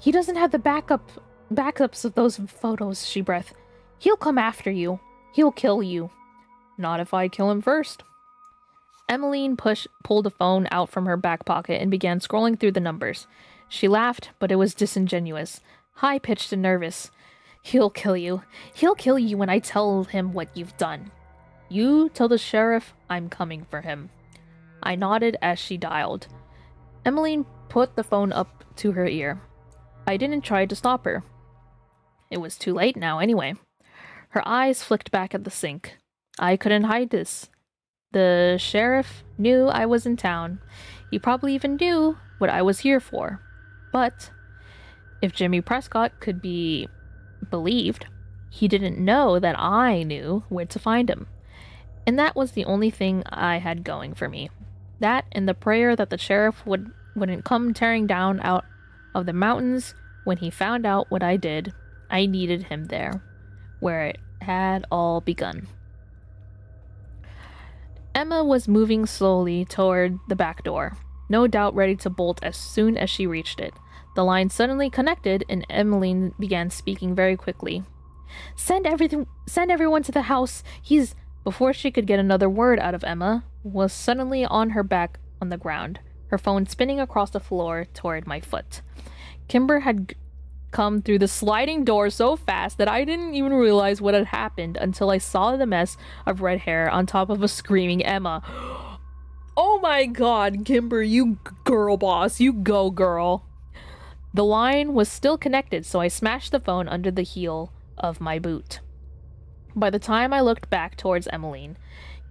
He doesn't have the backups of those photos, she breathed. He'll come after you. He'll kill you. Not if I kill him first. Emmeline pulled a phone out from her back pocket and began scrolling through the numbers. She laughed, but it was disingenuous, high-pitched and nervous. He'll kill you. He'll kill you when I tell him what you've done. You tell the sheriff I'm coming for him. I nodded as she dialed. Emmeline put the phone up to her ear. I didn't try to stop her. It was too late now anyway. Her eyes flicked back at the sink. I couldn't hide this. The sheriff knew I was in town. He probably even knew what I was here for. But if Jimmy Prescott could be believed, he didn't know that I knew where to find him. And that was the only thing I had going for me. That and the prayer that the sheriff wouldn't come tearing down out of the mountains when he found out what I did. I needed him there, where it had all begun. Emma was moving slowly toward the back door, no doubt ready to bolt as soon as she reached it. The line suddenly connected, and Emmeline began speaking very quickly. Send everyone to the house. Before she could get another word out of Emma, was suddenly on her back on the ground, her phone spinning across the floor toward my foot. Kimber had come through the sliding door so fast that I didn't even realize what had happened until I saw the mess of red hair on top of a screaming Emma. Oh my god, Kimber, you girl boss, you go girl. The line was still connected, so I smashed the phone under the heel of my boot. By the time I looked back towards Emmeline,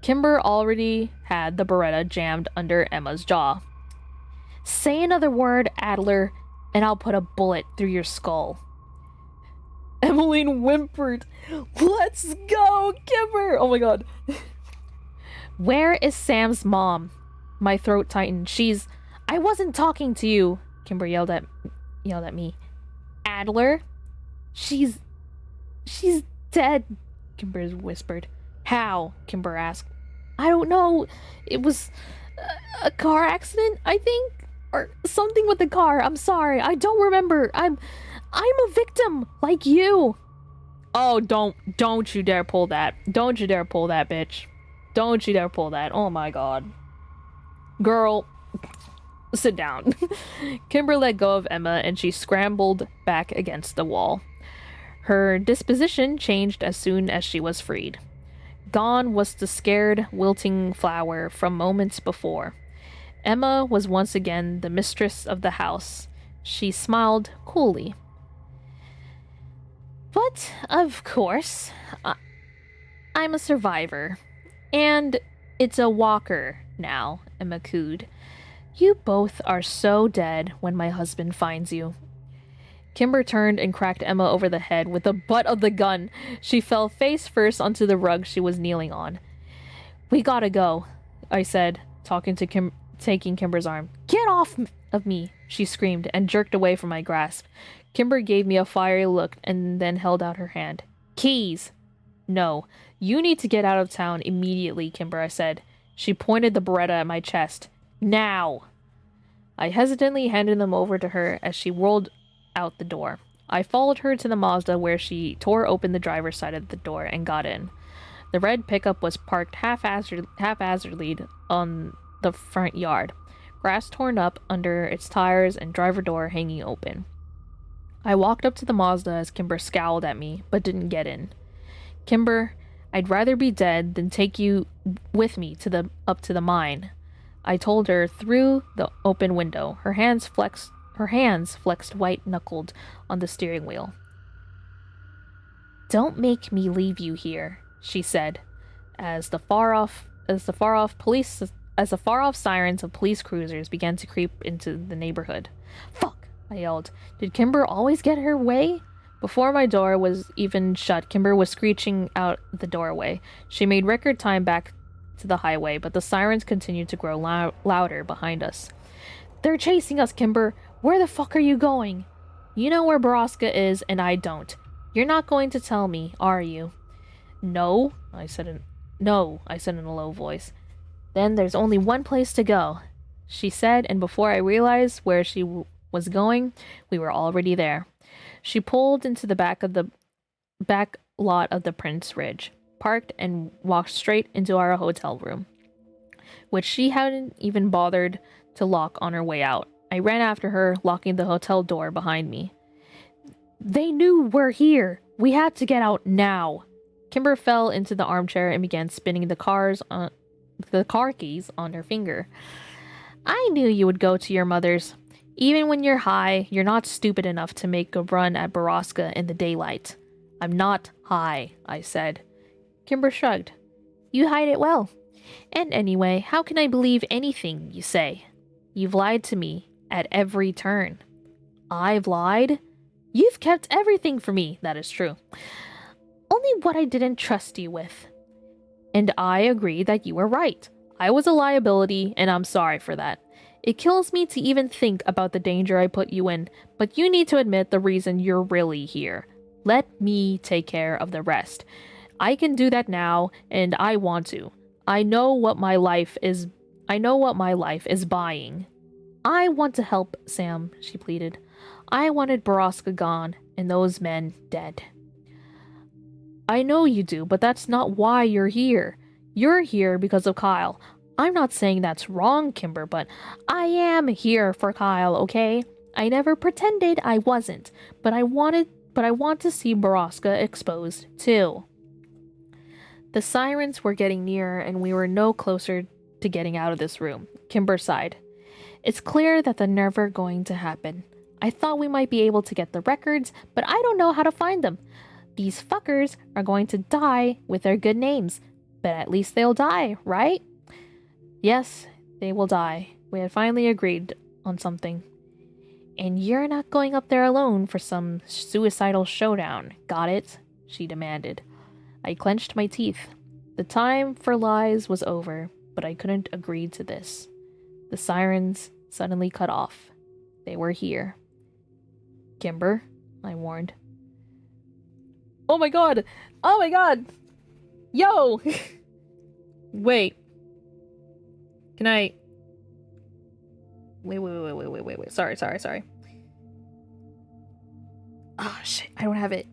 Kimber already had the Beretta jammed under Emma's jaw. Say another word, Adler, and I'll put a bullet through your skull. Emmeline whimpered. Let's go, Kimber! Oh my god. Where is Sam's mom? My throat tightened. I wasn't talking to you, Kimber yelled at me. Adler? She's dead, Kimber whispered. How? Kimber asked. I don't know. It was a car accident, I think? Or something with the car. I'm sorry. I don't remember. I'm I'm a victim, like you. Oh, don't you dare pull that. Don't you dare pull that, bitch. Don't you dare pull that. Oh my god. Girl, sit down. Kimber let go of Emma and she scrambled back against the wall. Her disposition changed as soon as she was freed. Gone was the scared, wilting flower from moments before. Emma was once again the mistress of the house. She smiled coolly. But, of course, I'm a survivor. And it's a walker now, Emma cooed. You both are so dead when my husband finds you. Kimber turned and cracked Emma over the head with the butt of the gun. She fell face first onto the rug she was kneeling on. We gotta go, I said, taking Kimber's arm. Get off of me, she screamed and jerked away from my grasp. Kimber gave me a fiery look and then held out her hand. Keys! No, you need to get out of town immediately, Kimber, I said. She pointed the Beretta at my chest. Now! I hesitantly handed them over to her as she whirled out the door. I followed her to the Mazda where she tore open the driver's side of the door and got in. The red pickup was parked haphazardly on the front yard, grass torn up under its tires and driver door hanging open. I walked up to the Mazda as Kimber scowled at me, but didn't get in. Kimber, I'd rather be dead than take you with me up to the mine, I told her through the open window. Her hands flexed white-knuckled on the steering wheel. Don't make me leave you here, she said, as the far-off sirens of police cruisers began to creep into the neighborhood. Fuck, I yelled. Did Kimber always get her way? Before my door was even shut, Kimber was screeching out the doorway. She made record time back to the highway, but the sirens continued to grow louder behind us. They're chasing us, Kimber. Where the fuck are you going? You know where Borrasca is, and I don't. You're not going to tell me, are you? No, I said in a low voice. Then there's only one place to go, she said, and before I realized where she was going, we were already there. She pulled into the back lot of the Prince Ridge, parked, and walked straight into our hotel room, which she hadn't even bothered to lock on her way out. I ran after her, locking the hotel door behind me. They knew we're here. We had to get out now. Kimber fell into the armchair and began spinning the car keys on her finger. I knew you would go to your mother's. Even when you're high, you're not stupid enough to make a run at Borrasca in the daylight. I'm not high, I said. Kimber shrugged. You hide it well. And anyway, how can I believe anything you say? You've lied to me at every turn. I've lied? You've kept everything from me, that is true. Only what I didn't trust you with. And I agree that you were right. I was a liability, and I'm sorry for that. It kills me to even think about the danger I put you in, but you need to admit the reason you're really here. Let me take care of the rest. I can do that now, and I want to. I know what my life is buying. I want to help, Sam, she pleaded. I wanted Borrasca gone, and those men dead. I know you do, but that's not why you're here. You're here because of Kyle. I'm not saying that's wrong, Kimber, but I am here for Kyle, okay? I never pretended I wasn't, but I want to see Borrasca exposed too. The sirens were getting nearer, and we were no closer to getting out of this room. Kimber sighed. It's clear that they're never going to happen. I thought we might be able to get the records, but I don't know how to find them. These fuckers are going to die with their good names, but at least they'll die, right? Yes, they will die. We had finally agreed on something. And you're not going up there alone for some suicidal showdown, got it? She demanded. I clenched my teeth. The time for lies was over, but I couldn't agree to this. The sirens suddenly cut off. They were here. Kimber, I warned. Oh my god! Oh my god! Yo! Wait. Can I... Wait. Sorry. Oh, shit. I don't have it.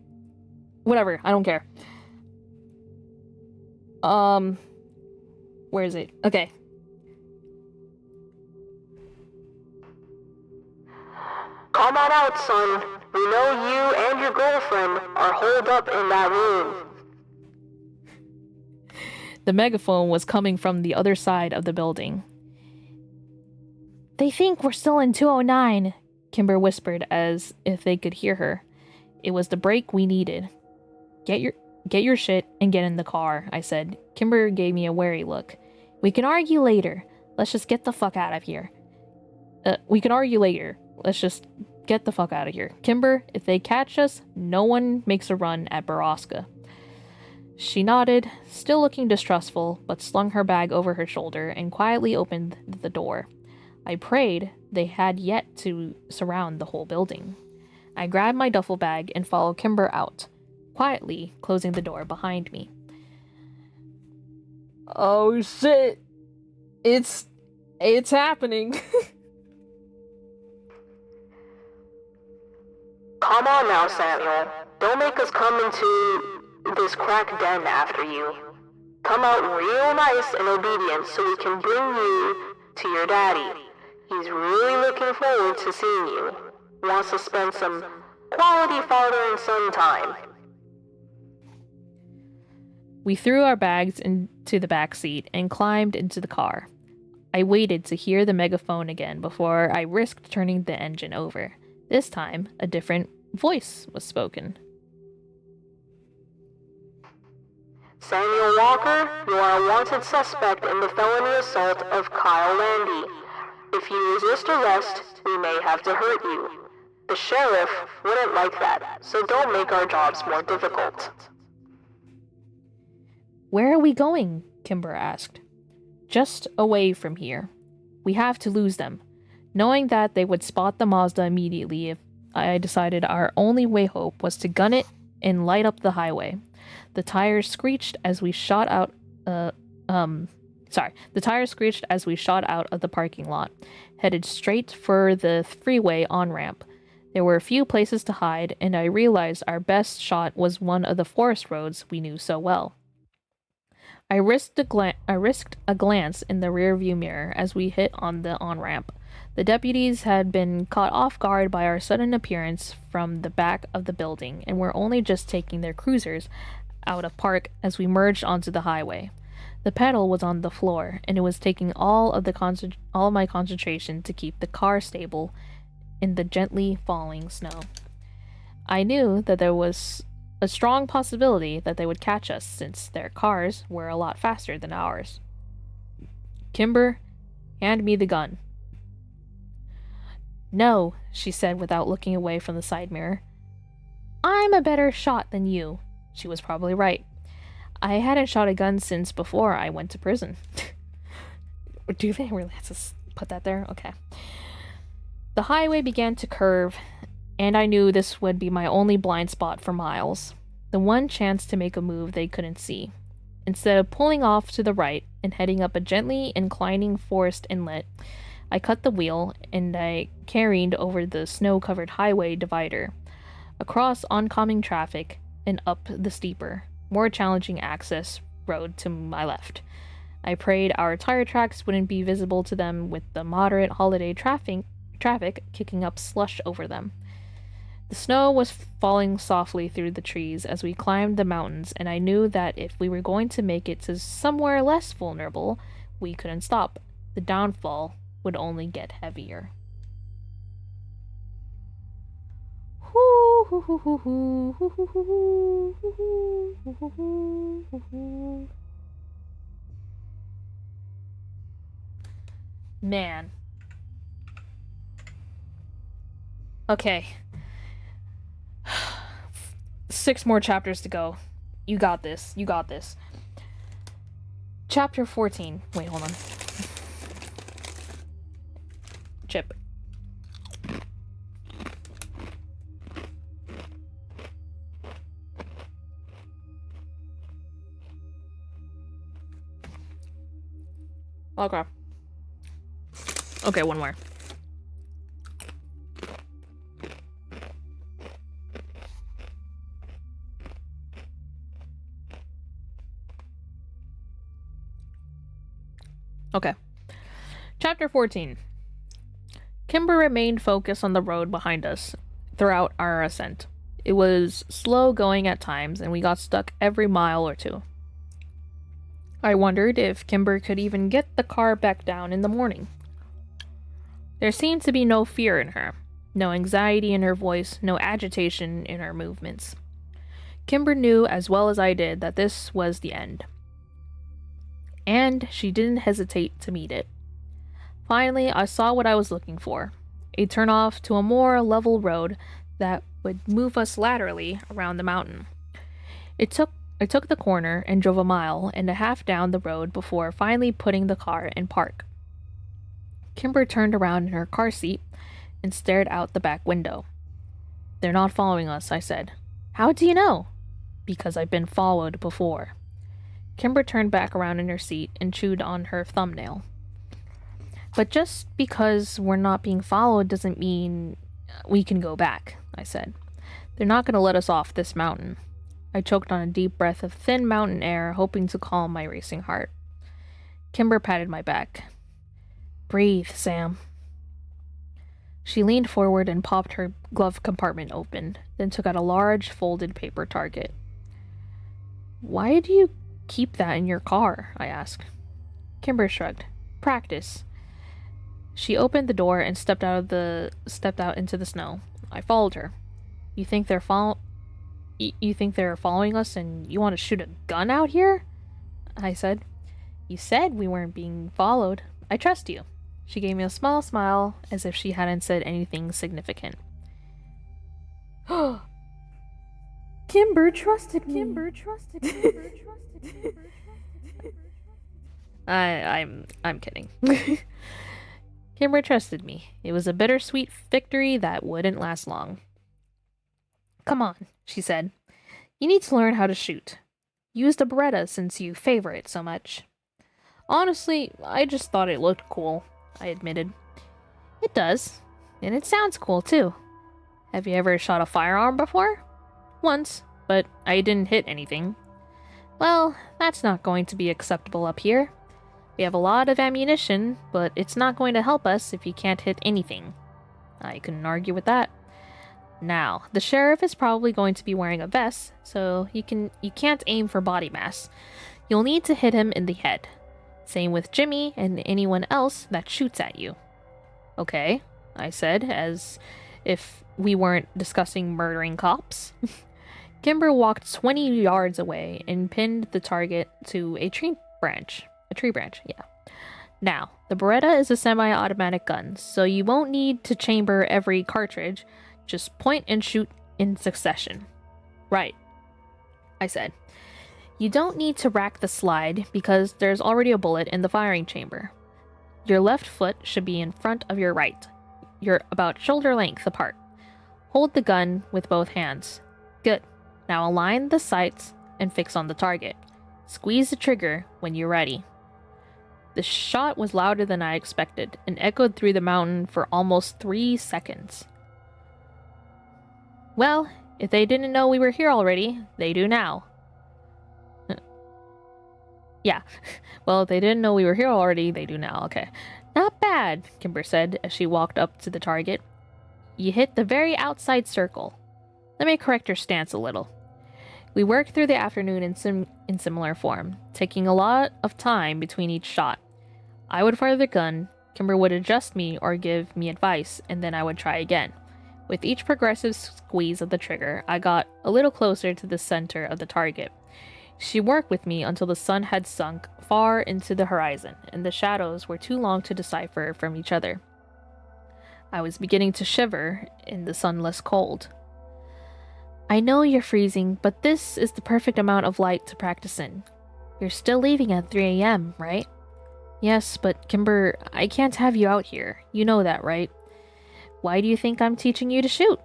Whatever. I don't care. Where is it? Okay. Come on out, son. We know you and your girlfriend are holed up in that room. The megaphone was coming from the other side of the building. They think we're still in 209, Kimber whispered as if they could hear her. It was the break we needed. Get your shit and get in the car, I said. Kimber gave me a wary look. We can argue later. Let's just get the fuck out of here. We can argue later. Let's just get the fuck out of here. Kimber, if they catch us, no one makes a run at Borrasca. She nodded, still looking distrustful, but slung her bag over her shoulder and quietly opened the door. I prayed they had yet to surround the whole building. I grabbed my duffel bag and followed Kimber out, quietly closing the door behind me. Oh shit. It's happening. Come on now, Samuel. Don't make us come into this crack den after you. Come out real nice and obedient so we can bring you to your daddy. He's really looking forward to seeing you. Wants to spend some quality father and son time. We threw our bags into the back seat and climbed into the car. I waited to hear the megaphone again before I risked turning the engine over. This time, a different voice was spoken. Samuel Walker, you are a wanted suspect in the felony assault of Kyle Landy. If you resist arrest, we may have to hurt you. The sheriff wouldn't like that, so don't make our jobs more difficult. Where are we going? Kimber asked. Just away from here. We have to lose them. Knowing that they would spot the Mazda immediately, if I decided our only way hope was to gun it and light up the highway. The tires screeched as we shot out of the parking lot, headed straight for the freeway on-ramp. There were a few places to hide, and I realized our best shot was one of the forest roads we knew so well. I risked a glance in the rearview mirror as we hit on the on-ramp. The deputies had been caught off guard by our sudden appearance from the back of the building and were only just taking their cruisers out of park as we merged onto the highway. The pedal was on the floor, and it was taking all of my concentration to keep the car stable in the gently falling snow. I knew that there was a strong possibility that they would catch us since their cars were a lot faster than ours. Kimber, hand me the gun. No, she said without looking away from the side mirror. I'm a better shot than you. She was probably right. I hadn't shot a gun since before I went to prison. Do they really have to put that there? Okay. The highway began to curve, and I knew this would be my only blind spot for miles. The one chance to make a move they couldn't see. Instead of pulling off to the right and heading up a gently inclining forest inlet, I cut the wheel and I careened over the snow-covered highway divider, across oncoming traffic, and up the steeper, more challenging access road to my left. I prayed our tire tracks wouldn't be visible to them with the moderate holiday traffic kicking up slush over them. The snow was falling softly through the trees as we climbed the mountains, and I knew that if we were going to make it to somewhere less vulnerable, we couldn't stop. The downfall would only get heavier. Man. Okay. 6 more chapters to go. You got this. You got this. Chapter 14. Wait, hold on. Chip. Okay. Okay, one more. Okay. Chapter 14. Kimber remained focused on the road behind us throughout our ascent. It was slow going at times, and we got stuck every mile or two. I wondered if Kimber could even get the car back down in the morning. There seemed to be no fear in her, no anxiety in her voice, no agitation in her movements. Kimber knew as well as I did that this was the end. And she didn't hesitate to meet it. Finally, I saw what I was looking for, a turnoff to a more level road that would move us laterally around the mountain. I took the corner and drove a mile and a half down the road before finally putting the car in park. Kimber turned around in her car seat and stared out the back window. "They're not following us," I said. "How do you know?" "Because I've been followed before." Kimber turned back around in her seat and chewed on her thumbnail. "But just because we're not being followed doesn't mean we can go back," I said. "They're not going to let us off this mountain." I choked on a deep breath of thin mountain air, hoping to calm my racing heart. Kimber patted my back. "Breathe, Sam." She leaned forward and popped her glove compartment open, then took out a large folded paper target. "Why do you keep that in your car?" I asked. Kimber shrugged. "Practice." She opened the door and stepped out into the snow. I followed her. You think they're following us and you want to shoot a gun out here?" I said. "You said we weren't being followed. I trust you." She gave me a small smile, as if she hadn't said anything significant. Kimber trusted me. I'm kidding. Kimber trusted me. It was a bittersweet victory that wouldn't last long. "Come on," she said. "You need to learn how to shoot. Use the Beretta since you favor it so much." "Honestly, I just thought it looked cool," I admitted. "It does. And it sounds cool, too. Have you ever shot a firearm before?" "Once, but I didn't hit anything." "Well, that's not going to be acceptable up here. We have a lot of ammunition, but it's not going to help us if you can't hit anything." I couldn't argue with that. "Now, the sheriff is probably going to be wearing a vest, so you can't aim for body mass. You'll need to hit him in the head. Same with Jimmy and anyone else that shoots at you." "Okay," I said, as if we weren't discussing murdering cops. Kimber walked 20 yards away and pinned the target to a tree branch. "Now, the Beretta is a semi-automatic gun, so you won't need to chamber every cartridge. Just point and shoot in succession." "Right," I said. "You don't need to rack the slide because there's already a bullet in the firing chamber. Your left foot should be in front of your right. You're about shoulder length apart. Hold the gun with both hands. Good. Now align the sights and fix on the target. Squeeze the trigger when you're ready." The shot was louder than I expected and echoed through the mountain for almost 3 seconds. "Well, if they didn't know we were here already, they do now." Yeah. Well, if they didn't know we were here already, they do now. Okay. "Not bad," Kimber said as she walked up to the target. "You hit the very outside circle. Let me correct your stance a little." We worked through the afternoon in similar form, taking a lot of time between each shot. I would fire the gun, Kimber would adjust me or give me advice, and then I would try again. With each progressive squeeze of the trigger, I got a little closer to the center of the target. She worked with me until the sun had sunk far into the horizon, and the shadows were too long to decipher from each other. I was beginning to shiver in the sunless cold. "I know you're freezing, but this is the perfect amount of light to practice in. You're still leaving at 3 a.m., right?" "Yes, but Kimber, I can't have you out here. You know that, right?" "Why do you think I'm teaching you to shoot?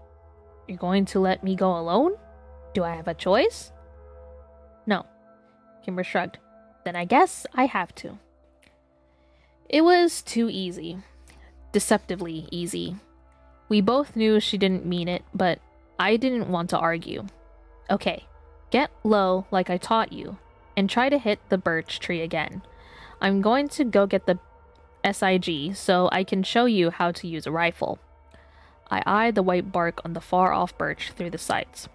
You're going to let me go alone? Do I have a choice?" "No." Kimber shrugged. "Then I guess I have to." It was too easy. Deceptively easy. We both knew she didn't mean it, but I didn't want to argue. "Okay, get low like I taught you, and try to hit the birch tree again. I'm going to go get the SIG so I can show you how to use a rifle. I eyed the white bark on the far-off birch through the sights.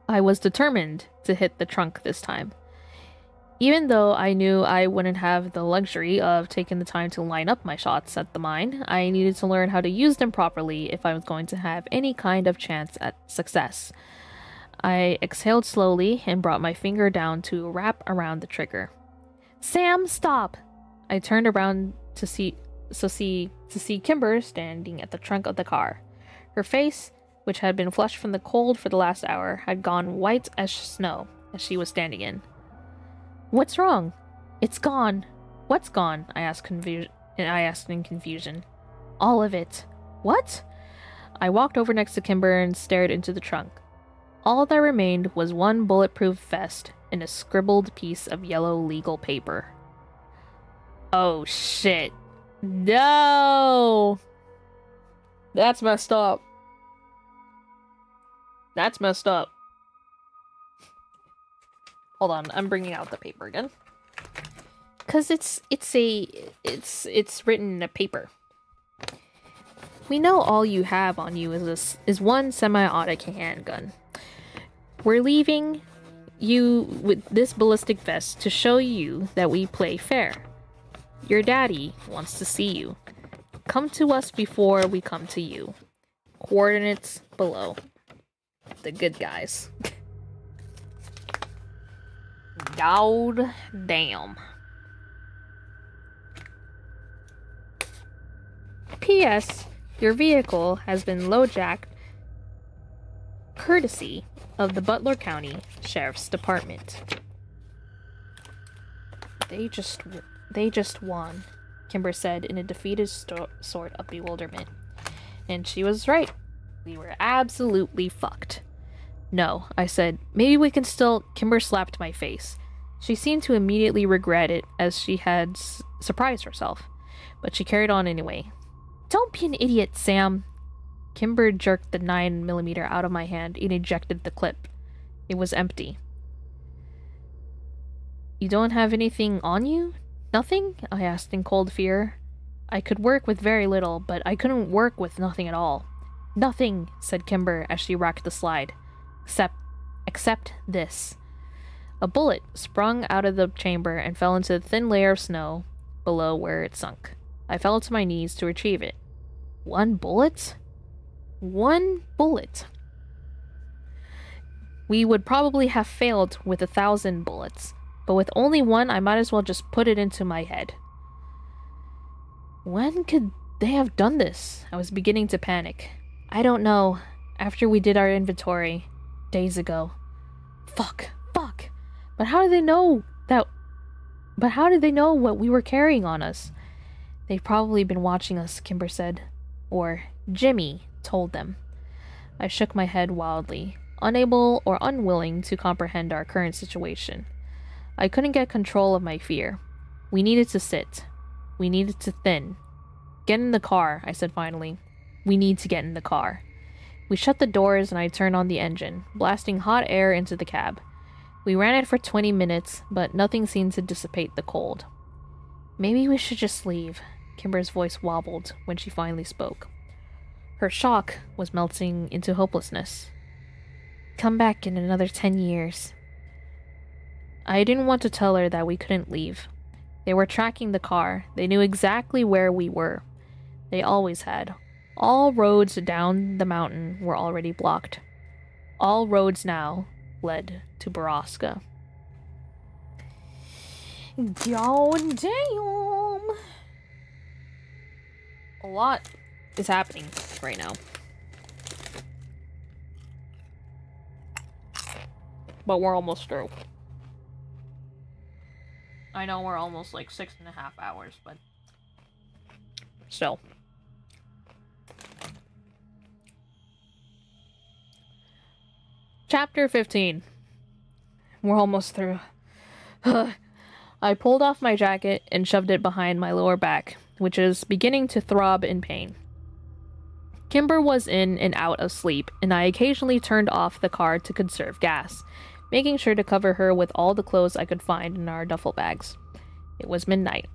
I was determined to hit the trunk this time. Even though I knew I wouldn't have the luxury of taking the time to line up my shots at the mine, I needed to learn how to use them properly if I was going to have any kind of chance at success. I exhaled slowly and brought my finger down to wrap around the trigger. Sam, stop! I turned around to see Kimber standing at the trunk of the car. Her face, which had been flushed from the cold for the last hour, had gone white as snow as she was standing in. What's wrong? It's gone. What's gone? I asked in confusion. All of it. What? I walked over next to Kimber and stared into the trunk. All that remained was one bulletproof vest and a scribbled piece of yellow legal paper. Oh shit. No! That's messed up. That's messed up. Hold on, I'm bringing out the paper again. Cause it's written in a paper. We know all you have on you is one semi-automatic handgun. We're leaving you with this ballistic vest to show you that we play fair. Your daddy wants to see you. Come to us before we come to you. Coordinates below. The good guys. God damn. P.S. Your vehicle has been low-jacked courtesy of the Butler County Sheriff's Department. They just won, Kimber said in a defeated sort of bewilderment. And she was right. We were absolutely fucked. No, I said, maybe we can still... Kimber slapped my face. She seemed to immediately regret it as she had surprised herself. But she carried on anyway. Don't be an idiot, Sam. Kimber jerked the 9mm out of my hand and ejected the clip. It was empty. You don't have anything on you? Nothing? I asked in cold fear. I could work with very little, but I couldn't work with nothing at all. Nothing, said Kimber as she racked the slide. Except this. A bullet sprung out of the chamber and fell into the thin layer of snow below where it sunk. I fell to my knees to retrieve it. One bullet? One bullet. We would probably have failed with 1,000 bullets, but with only one, I might as well just put it into my head. When could they have done this? I was beginning to panic. I don't know. After we did our inventory. Days ago. Fuck. But how did they know what we were carrying on us? They've probably been watching us, Kimber said. Or Jimmy told them. I shook my head wildly, unable or unwilling to comprehend our current situation. I couldn't get control of my fear. We needed to sit. We needed to thin. Get in the car, I said finally. We need to get in the car. We shut the doors and I turned on the engine, blasting hot air into the cab. We ran it for 20 minutes, but nothing seemed to dissipate the cold. Maybe we should just leave. Kimber's voice wobbled when she finally spoke. Her shock was melting into hopelessness. Come back in another 10 years. I didn't want to tell her that we couldn't leave. They were tracking the car. They knew exactly where we were. They always had. All roads down the mountain were already blocked. All roads now led to Borrasca. God damn! A lot is happening right now. But we're almost through. I know we're almost like 6.5 hours, but still. Chapter 15. We're almost through. I pulled off my jacket and shoved it behind my lower back, which is beginning to throb in pain. Kimber was in and out of sleep, and I occasionally turned off the car to conserve gas, making sure to cover her with all the clothes I could find in our duffel bags. It was midnight.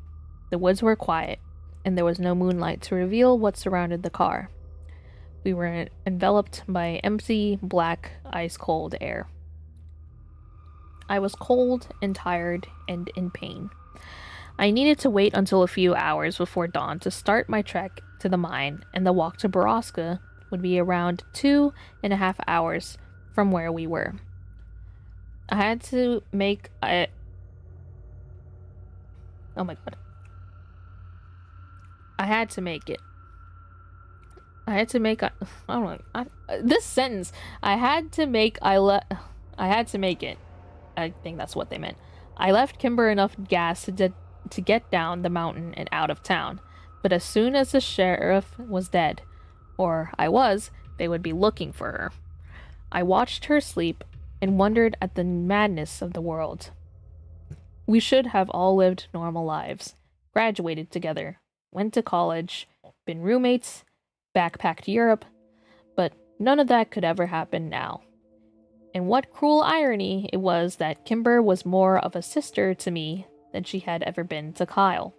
The woods were quiet, and there was no moonlight to reveal what surrounded the car. We were enveloped by empty, black, ice-cold air. I was cold and tired and in pain. I needed to wait until a few hours before dawn to start my trek to the mine, and the walk to Borrasca would be around 2.5 hours from where we were. I had to make a... Oh my god. I had to make it. I had to make a... I don't know. This sentence. I had to make it. I think that's what they meant. I left Kimber enough gas to get down the mountain and out of town. But as soon as the sheriff was dead, or I was, they would be looking for her. I watched her sleep and wondered at the madness of the world. We should have all lived normal lives, graduated together, went to college, been roommates, backpacked Europe, but none of that could ever happen now. And what cruel irony it was that Kimber was more of a sister to me than she had ever been to Kyle.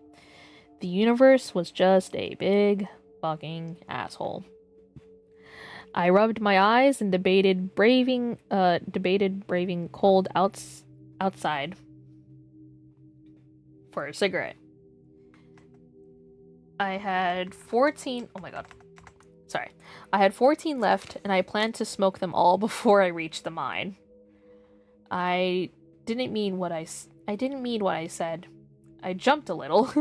The universe was just a big fucking asshole. I rubbed my eyes and debated braving cold outside for a cigarette. I had 14. Oh my god. Sorry. I had 14 left, and I planned to smoke them all before I reached the mine. I didn't mean what I said. I jumped a little,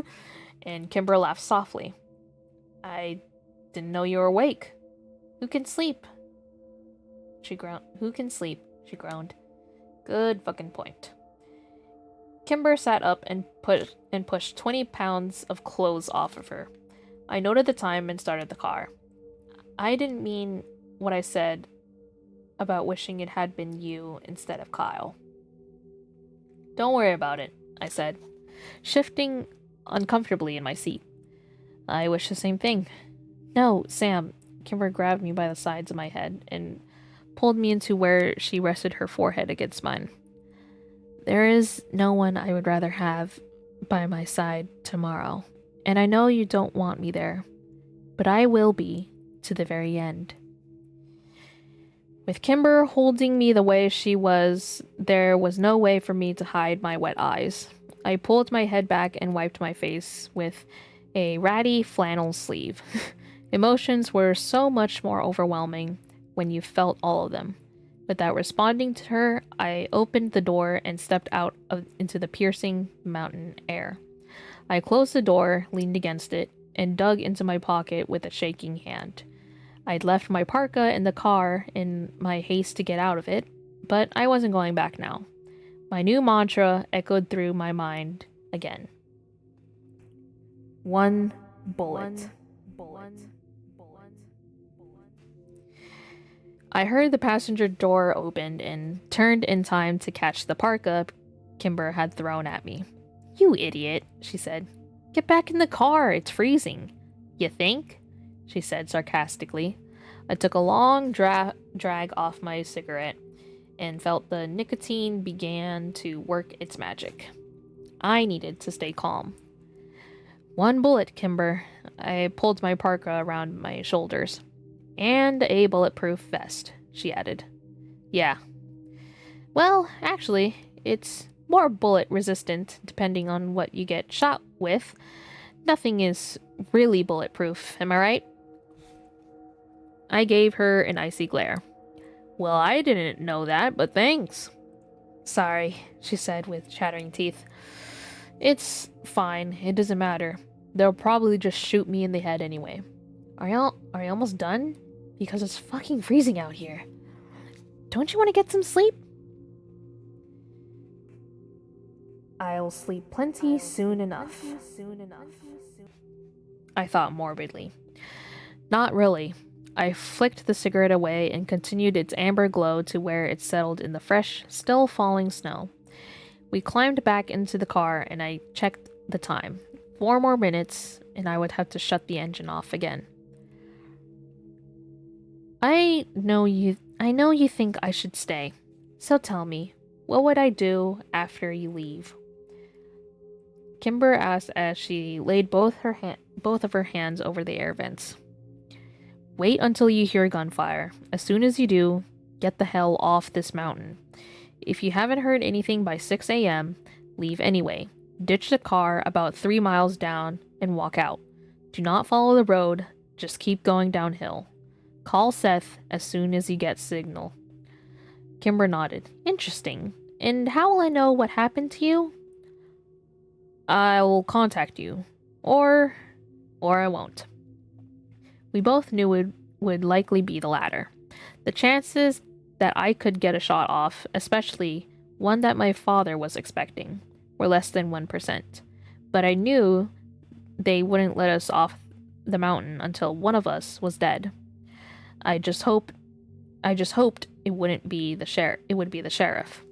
and Kimber laughed softly. I didn't know you were awake. Who can sleep? She groaned. Who can sleep? She groaned. Good fucking point. Kimber sat up and pushed 20 pounds of clothes off of her. I noted the time and started the car. I didn't mean what I said about wishing it had been you instead of Kyle. Don't worry about it, I said, shifting uncomfortably in my seat. I wish the same thing. No, Sam. Kimber grabbed me by the sides of my head and pulled me into where she rested her forehead against mine. There is no one I would rather have by my side tomorrow, and I know you don't want me there, but I will be to the very end. With Kimber holding me the way she was, there was no way for me to hide my wet eyes. I pulled my head back and wiped my face with a ratty flannel sleeve. Emotions were so much more overwhelming when you felt all of them. Without responding to her, I opened the door and stepped out into the piercing mountain air. I closed the door, leaned against it, and dug into my pocket with a shaking hand. I'd left my parka in the car in my haste to get out of it, but I wasn't going back now. My new mantra echoed through my mind again. One bullet. I heard the passenger door opened and turned in time to catch the parka Kimber had thrown at me. You idiot, she said. Get back in the car, it's freezing. You think? She said sarcastically. I took a long drag off my cigarette and felt the nicotine began to work its magic. I needed to stay calm. One bullet, Kimber. I pulled my parka around my shoulders. And a bulletproof vest, she added. Yeah. Well, actually, it's more bullet resistant depending on what you get shot with. Nothing is really bulletproof, am I right? I gave her an icy glare. Well, I didn't know that, but thanks. Sorry, she said with chattering teeth. It's fine, it doesn't matter. They'll probably just shoot me in the head anyway. Are you almost done? Because it's fucking freezing out here. Don't you want to get some sleep? I'll sleep plenty soon enough. I thought morbidly. Not really. I flicked the cigarette away and continued its amber glow to where it settled in the fresh, still falling snow. We climbed back into the car and I checked the time. 4 more minutes and I would have to shut the engine off again. I know you think I should stay. So tell me, what would I do after you leave? Kimber asked as she laid both of her hands over the air vents. Wait until you hear gunfire. As soon as you do, get the hell off this mountain. If you haven't heard anything by 6 a.m., leave anyway. Ditch the car about 3 miles down and walk out. Do not follow the road, just keep going downhill. Call Seth as soon as you get signal. Kimber nodded. Interesting. And how will I know what happened to you? I'll contact you. Or I won't. We both knew it would likely be the latter. The chances that I could get a shot off, especially one that my father was expecting, were less than 1%. But I knew they wouldn't let us off the mountain until one of us was dead. I just hoped it wouldn't be the sheriff. It would be the sheriff.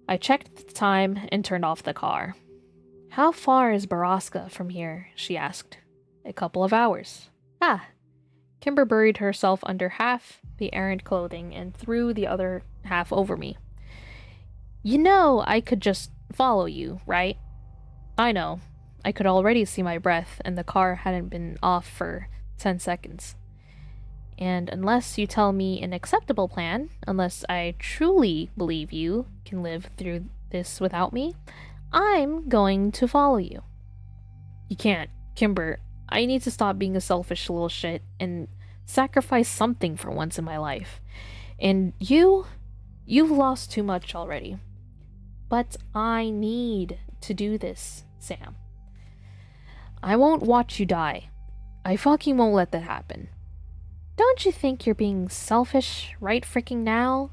I checked the time and turned off the car. How far is Borrasca from here? She asked. A couple of hours. Ah. Kimber buried herself under half the errant clothing and threw the other half over me. You know I could just follow you, right? I know. I could already see my breath, and the car hadn't been off for 10 seconds. And unless you tell me an acceptable plan, unless I truly believe you can live through this without me, I'm going to follow you. You can't. Kimber, I need to stop being a selfish little shit and sacrifice something for once in my life. And you've lost too much already. But I need to do this, Sam. I won't watch you die. I fucking won't let that happen. Don't you think you're being selfish right freaking now?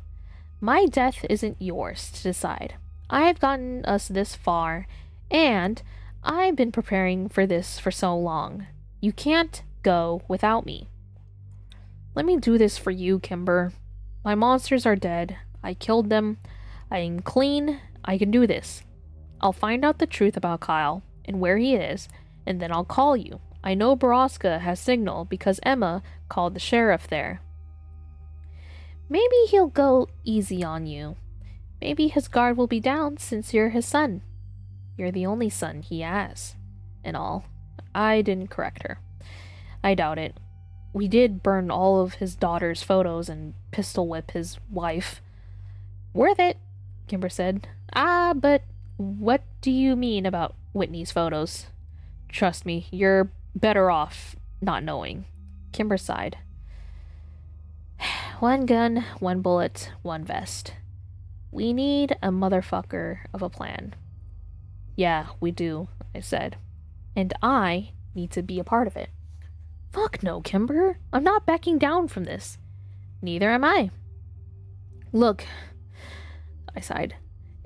My death isn't yours to decide. I've gotten us this far, and I've been preparing for this for so long. You can't go without me. Let me do this for you, Kimber. My monsters are dead. I killed them. I am clean. I can do this. I'll find out the truth about Kyle and where he is, and then I'll call you. I know Borrasca has signal because Emma called the sheriff there. Maybe he'll go easy on you. Maybe his guard will be down since you're his son. You're the only son he has. And all. I didn't correct her. I doubt it. We did burn all of his daughter's photos and pistol whip his wife. Worth it, Kimber said. But what do you mean about Whitney's photos? Trust me, you're better off not knowing. Kimber sighed. One gun, one bullet, one vest. We need a motherfucker of a plan. Yeah, we do, I said. And I need to be a part of it. Fuck no, Kimber. I'm not backing down from this. Neither am I. Look, I sighed.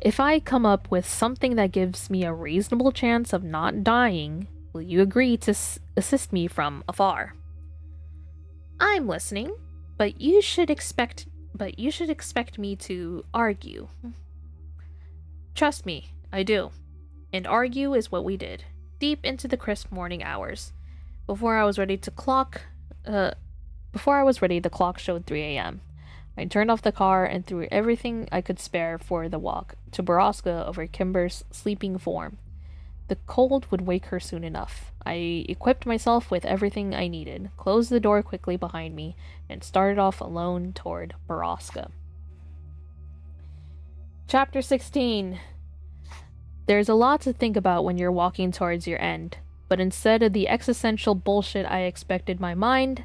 If I come up with something that gives me a reasonable chance of not dying, will you agree to assist me from afar? I'm listening, but you should expect me to argue. Trust me, I do. And argue is what we did, deep into the crisp morning hours. Before I was ready, the clock showed 3 a.m. I turned off the car and threw everything I could spare for the walk to Borrasca over Kimber's sleeping form. The cold would wake her soon enough. I equipped myself with everything I needed, closed the door quickly behind me, and started off alone toward Borrasca. Chapter 16. There's a lot to think about when you're walking towards your end, but instead of the existential bullshit I expected, my mind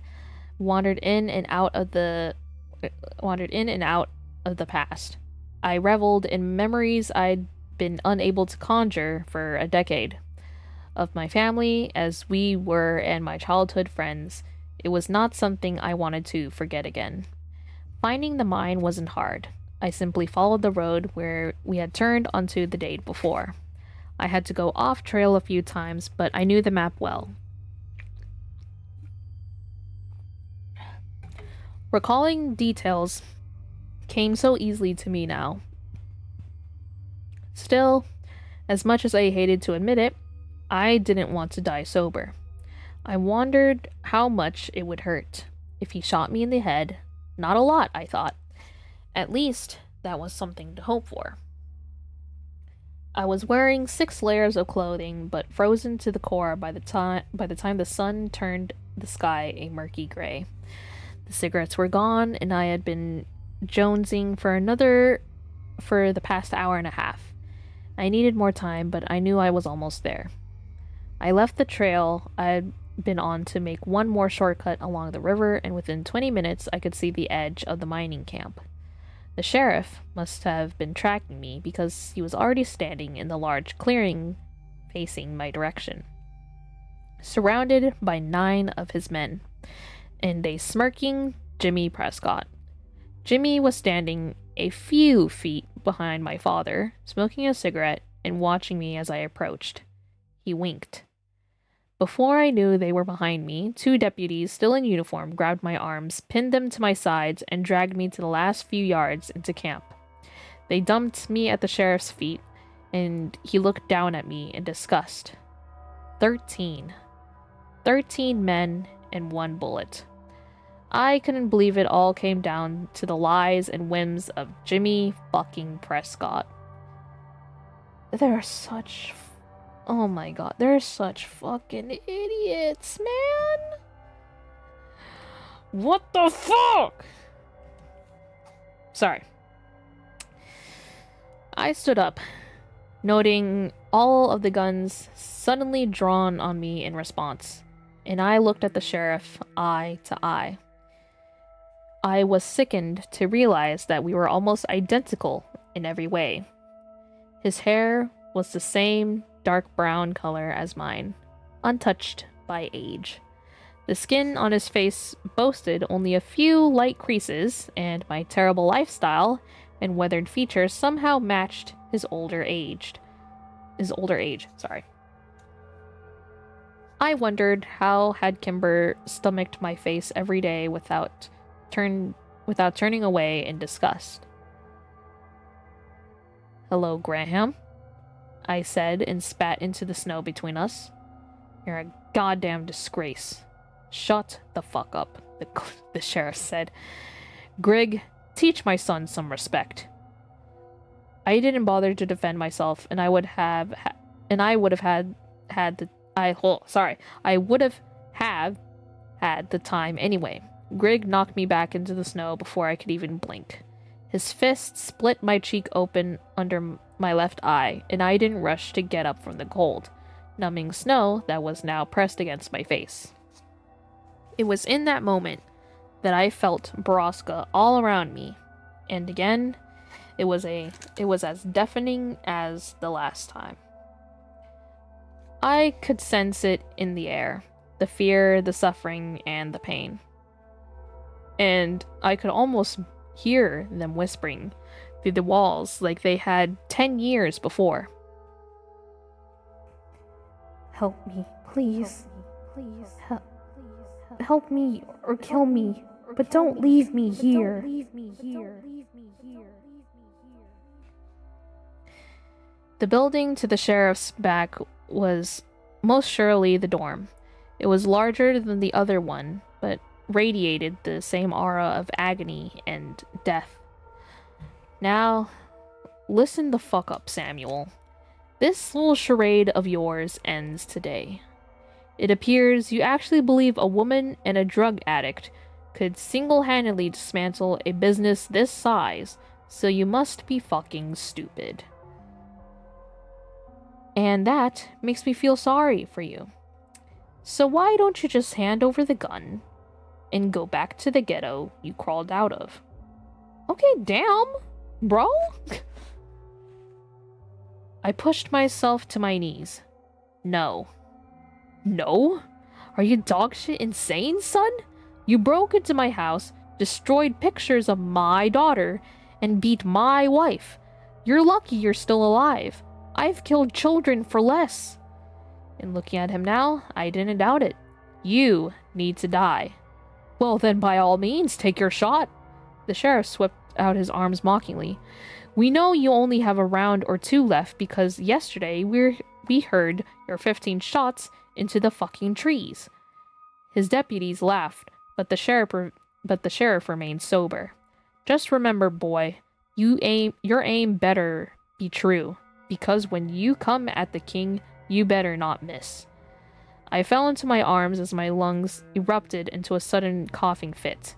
wandered in and out of the past. I reveled in memories I'd been unable to conjure for a decade. Of my family, as we were, and my childhood friends. It was not something I wanted to forget again. Finding the mine wasn't hard. I simply followed the road where we had turned onto the day before. I had to go off trail a few times, but I knew the map well. Recalling details came so easily to me now. Still, as much as I hated to admit it, I didn't want to die sober. I wondered how much it would hurt if he shot me in the head. Not a lot, I thought. At least, that was something to hope for. I was wearing 6 layers of clothing, but frozen to the core by the time the sun turned the sky a murky gray. The cigarettes were gone, and I had been jonesing for the past hour and a half. I needed more time, but I knew I was almost there. I left the trail I had been on to make one more shortcut along the river, and within 20 minutes I could see the edge of the mining camp. The sheriff must have been tracking me because he was already standing in the large clearing facing my direction, surrounded by 9 of his men, and a smirking Jimmy Prescott. Jimmy was standing a few feet behind my father, smoking a cigarette and watching me as I approached. He winked. Before I knew they were behind me, 2 deputies, still in uniform, grabbed my arms, pinned them to my sides, and dragged me to the last few yards into camp. They dumped me at the sheriff's feet, and he looked down at me in disgust. 13. 13 men and 1 bullet. I couldn't believe it all came down to the lies and whims of Jimmy fucking Prescott. They're such... Oh my god, they're such fucking idiots, man! What the fuck? Sorry. I stood up, noting all of the guns suddenly drawn on me in response, and I looked at the sheriff eye to eye. I was sickened to realize that we were almost identical in every way. His hair was the same dark brown color as mine, untouched by age. The skin on his face boasted only a few light creases, and my terrible lifestyle and weathered features somehow matched his older age. I wondered how had Kimber stomached my face every day without turning away in disgust. "Hello, Graham," I said and spat into the snow between us. "You're a goddamn disgrace." "Shut the fuck up," the sheriff said. "Grig, teach my son some respect." I didn't bother to defend myself, and I would have had the time anyway. Grig knocked me back into the snow before I could even blink. His fist split my cheek open under my left eye, and I didn't rush to get up from the cold, numbing snow that was now pressed against my face. It was in that moment that I felt Borrasca all around me, and again, it was as deafening as the last time. I could sense it in the air, the fear, the suffering, and the pain. And I could almost hear them whispering through the walls like they had 10 years before. Help me, please. Help me or kill me, but don't leave me here. The building to the sheriff's back was most surely the dorm. It was larger than the other one, but radiated the same aura of agony and death. Now, listen the fuck up, Samuel. This little charade of yours ends today. It appears you actually believe a woman and a drug addict could single-handedly dismantle a business this size, so you must be fucking stupid. And that makes me feel sorry for you. So why don't you just hand over the gun and go back to the ghetto you crawled out of? Okay, damn, bro. I pushed myself to my knees. No. No? Are you dogshit insane, son? You broke into my house, destroyed pictures of my daughter, and beat my wife. You're lucky you're still alive. I've killed children for less. And looking at him now, I didn't doubt it. You need to die. Well, then by all means, take your shot. The sheriff swept out his arms mockingly. We know you only have a round or 2 left because yesterday we heard your 15 shots into the fucking trees. His deputies laughed, but the sheriff remained sober. Just remember, boy, your aim better be true. because when you come at the king, you better not miss. I fell into my arms as my lungs erupted into a sudden coughing fit.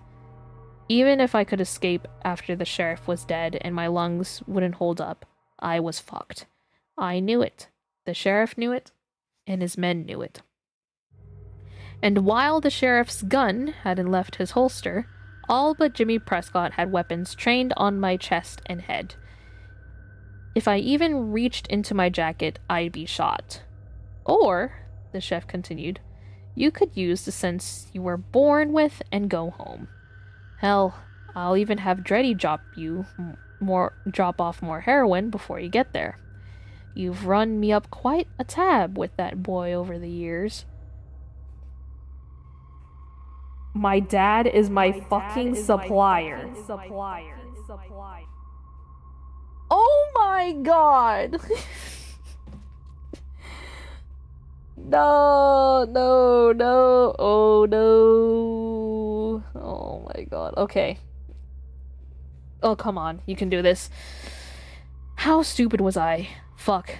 Even if I could escape after the sheriff was dead and my lungs wouldn't hold up, I was fucked. I knew it. The sheriff knew it, and his men knew it. And while the sheriff's gun hadn't left his holster, all but Jimmy Prescott had weapons trained on my chest and head. If I even reached into my jacket, I'd be shot. Or, the chef continued, you could use the sense you were born with and go home. Hell, I'll even have Dreddy drop off more heroin before you get there. You've run me up quite a tab with that boy over the years. My dad is my fucking supplier. Oh my god! No, oh no. Oh my god, okay. Oh, come on, you can do this. How stupid was I? Fuck.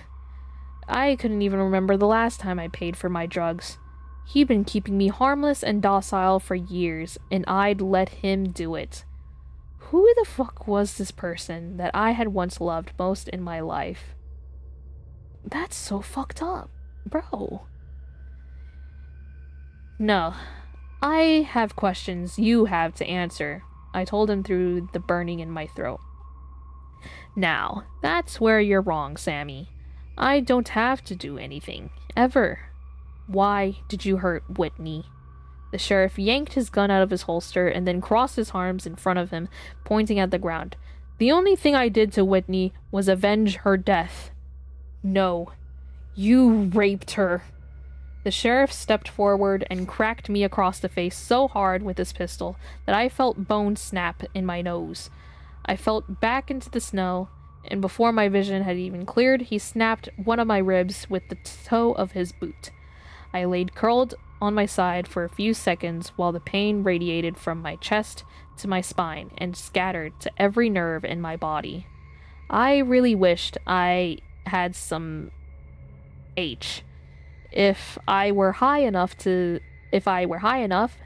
I couldn't even remember the last time I paid for my drugs. He'd been keeping me harmless and docile for years, and I'd let him do it. Who the fuck was this person that I had once loved most in my life? That's so fucked up, bro. No, I have questions you have to answer, I told him through the burning in my throat. Now, that's where you're wrong, Sammy. I don't have to do anything, ever. Why did you hurt Whitney? The sheriff yanked his gun out of his holster and then crossed his arms in front of him, pointing at the ground. The only thing I did to Whitney was avenge her death. No, you raped her. The sheriff stepped forward and cracked me across the face so hard with his pistol that I felt bone snap in my nose. I fell back into the snow, and before my vision had even cleared, he snapped one of my ribs with the toe of his boot. I laid curled on my side for a few seconds while the pain radiated from my chest to my spine and scattered to every nerve in my body. I really wished I had some H. If I were high enough,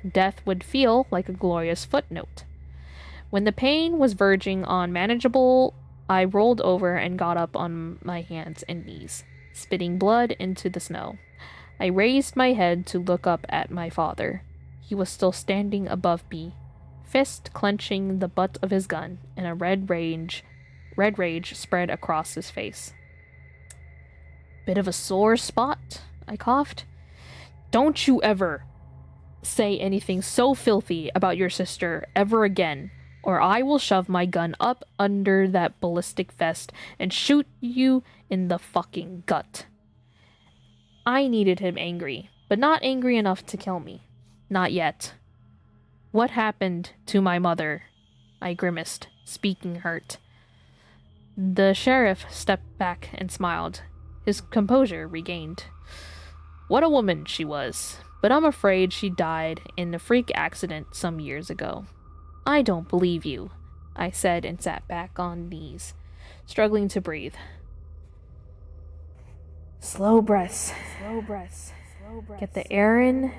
death would feel like a glorious footnote. When the pain was verging on manageable, I rolled over and got up on my hands and knees, spitting blood into the snow. I raised my head to look up at my father. He was still standing above me, fist clenching the butt of his gun, and a red rage spread across his face. Bit of a sore spot, I coughed. Don't you ever say anything so filthy about your sister ever again, or I will shove my gun up under that ballistic vest and shoot you in the fucking gut. I needed him angry, but not angry enough to kill me. Not yet. What happened to my mother? I grimaced, speaking hurt. The sheriff stepped back and smiled, his composure regained. What a woman she was, but I'm afraid she died in a freak accident some years ago. I don't believe you, I said and sat back on knees, struggling to breathe. Slow breaths. Get the air in.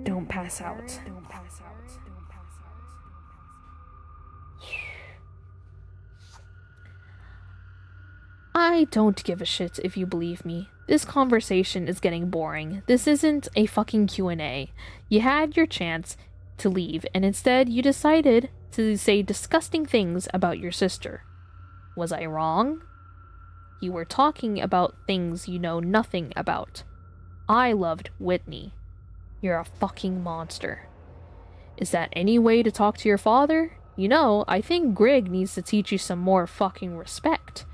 Don't pass out. I don't give a shit if you believe me. This conversation is getting boring. This isn't a fucking Q&A. You had your chance to leave, and instead you decided to say disgusting things about your sister. Was I wrong? You were talking about things you know nothing about. I loved Whitney. You're a fucking monster. Is that any way to talk to your father? You know, I think Greg needs to teach you some more fucking respect.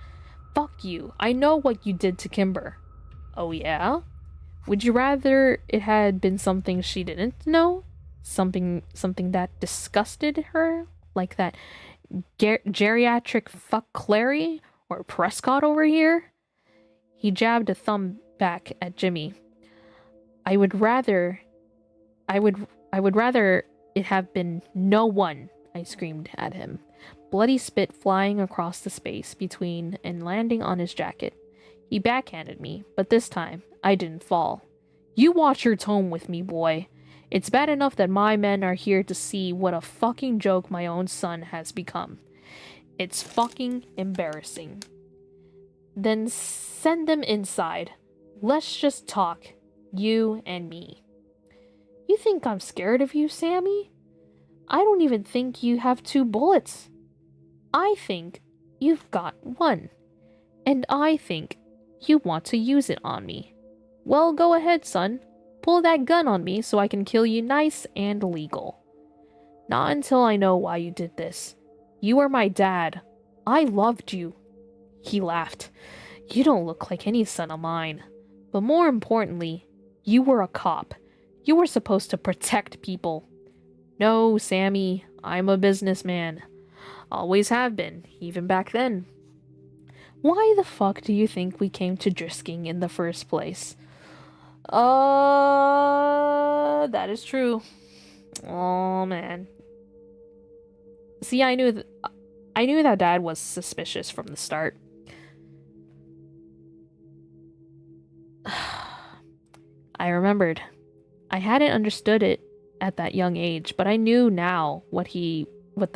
Fuck you. I know what you did to Kimber. Oh yeah? Would you rather it had been something she didn't know? Something that disgusted her? Like that geriatric fuck Clary? Or Prescott over here? He jabbed a thumb back at Jimmy. I would rather it have been no one, I screamed at him, bloody spit flying across the space between and landing on his jacket. He backhanded me, but this time, I didn't fall. You watch your tone with me, boy. It's bad enough that my men are here to see what a fucking joke my own son has become. It's fucking embarrassing. Then send them inside. Let's just talk, you and me. You think I'm scared of you, Sammy? I don't even think you have 2 bullets. I think you've got 1. And I think you want to use it on me. Well, go ahead, son. Pull that gun on me so I can kill you nice and legal. Not until I know why you did this. You are my dad. I loved you. He laughed. You don't look like any son of mine. But more importantly, you were a cop. You were supposed to protect people. No, Sammy, I'm a businessman. Always have been, even back then. Why the fuck do you think we came to Drisking in the first place? That is true. Oh, man. See, I knew that Dad was suspicious from the start. I remembered. I hadn't understood it at that young age, but I knew now what the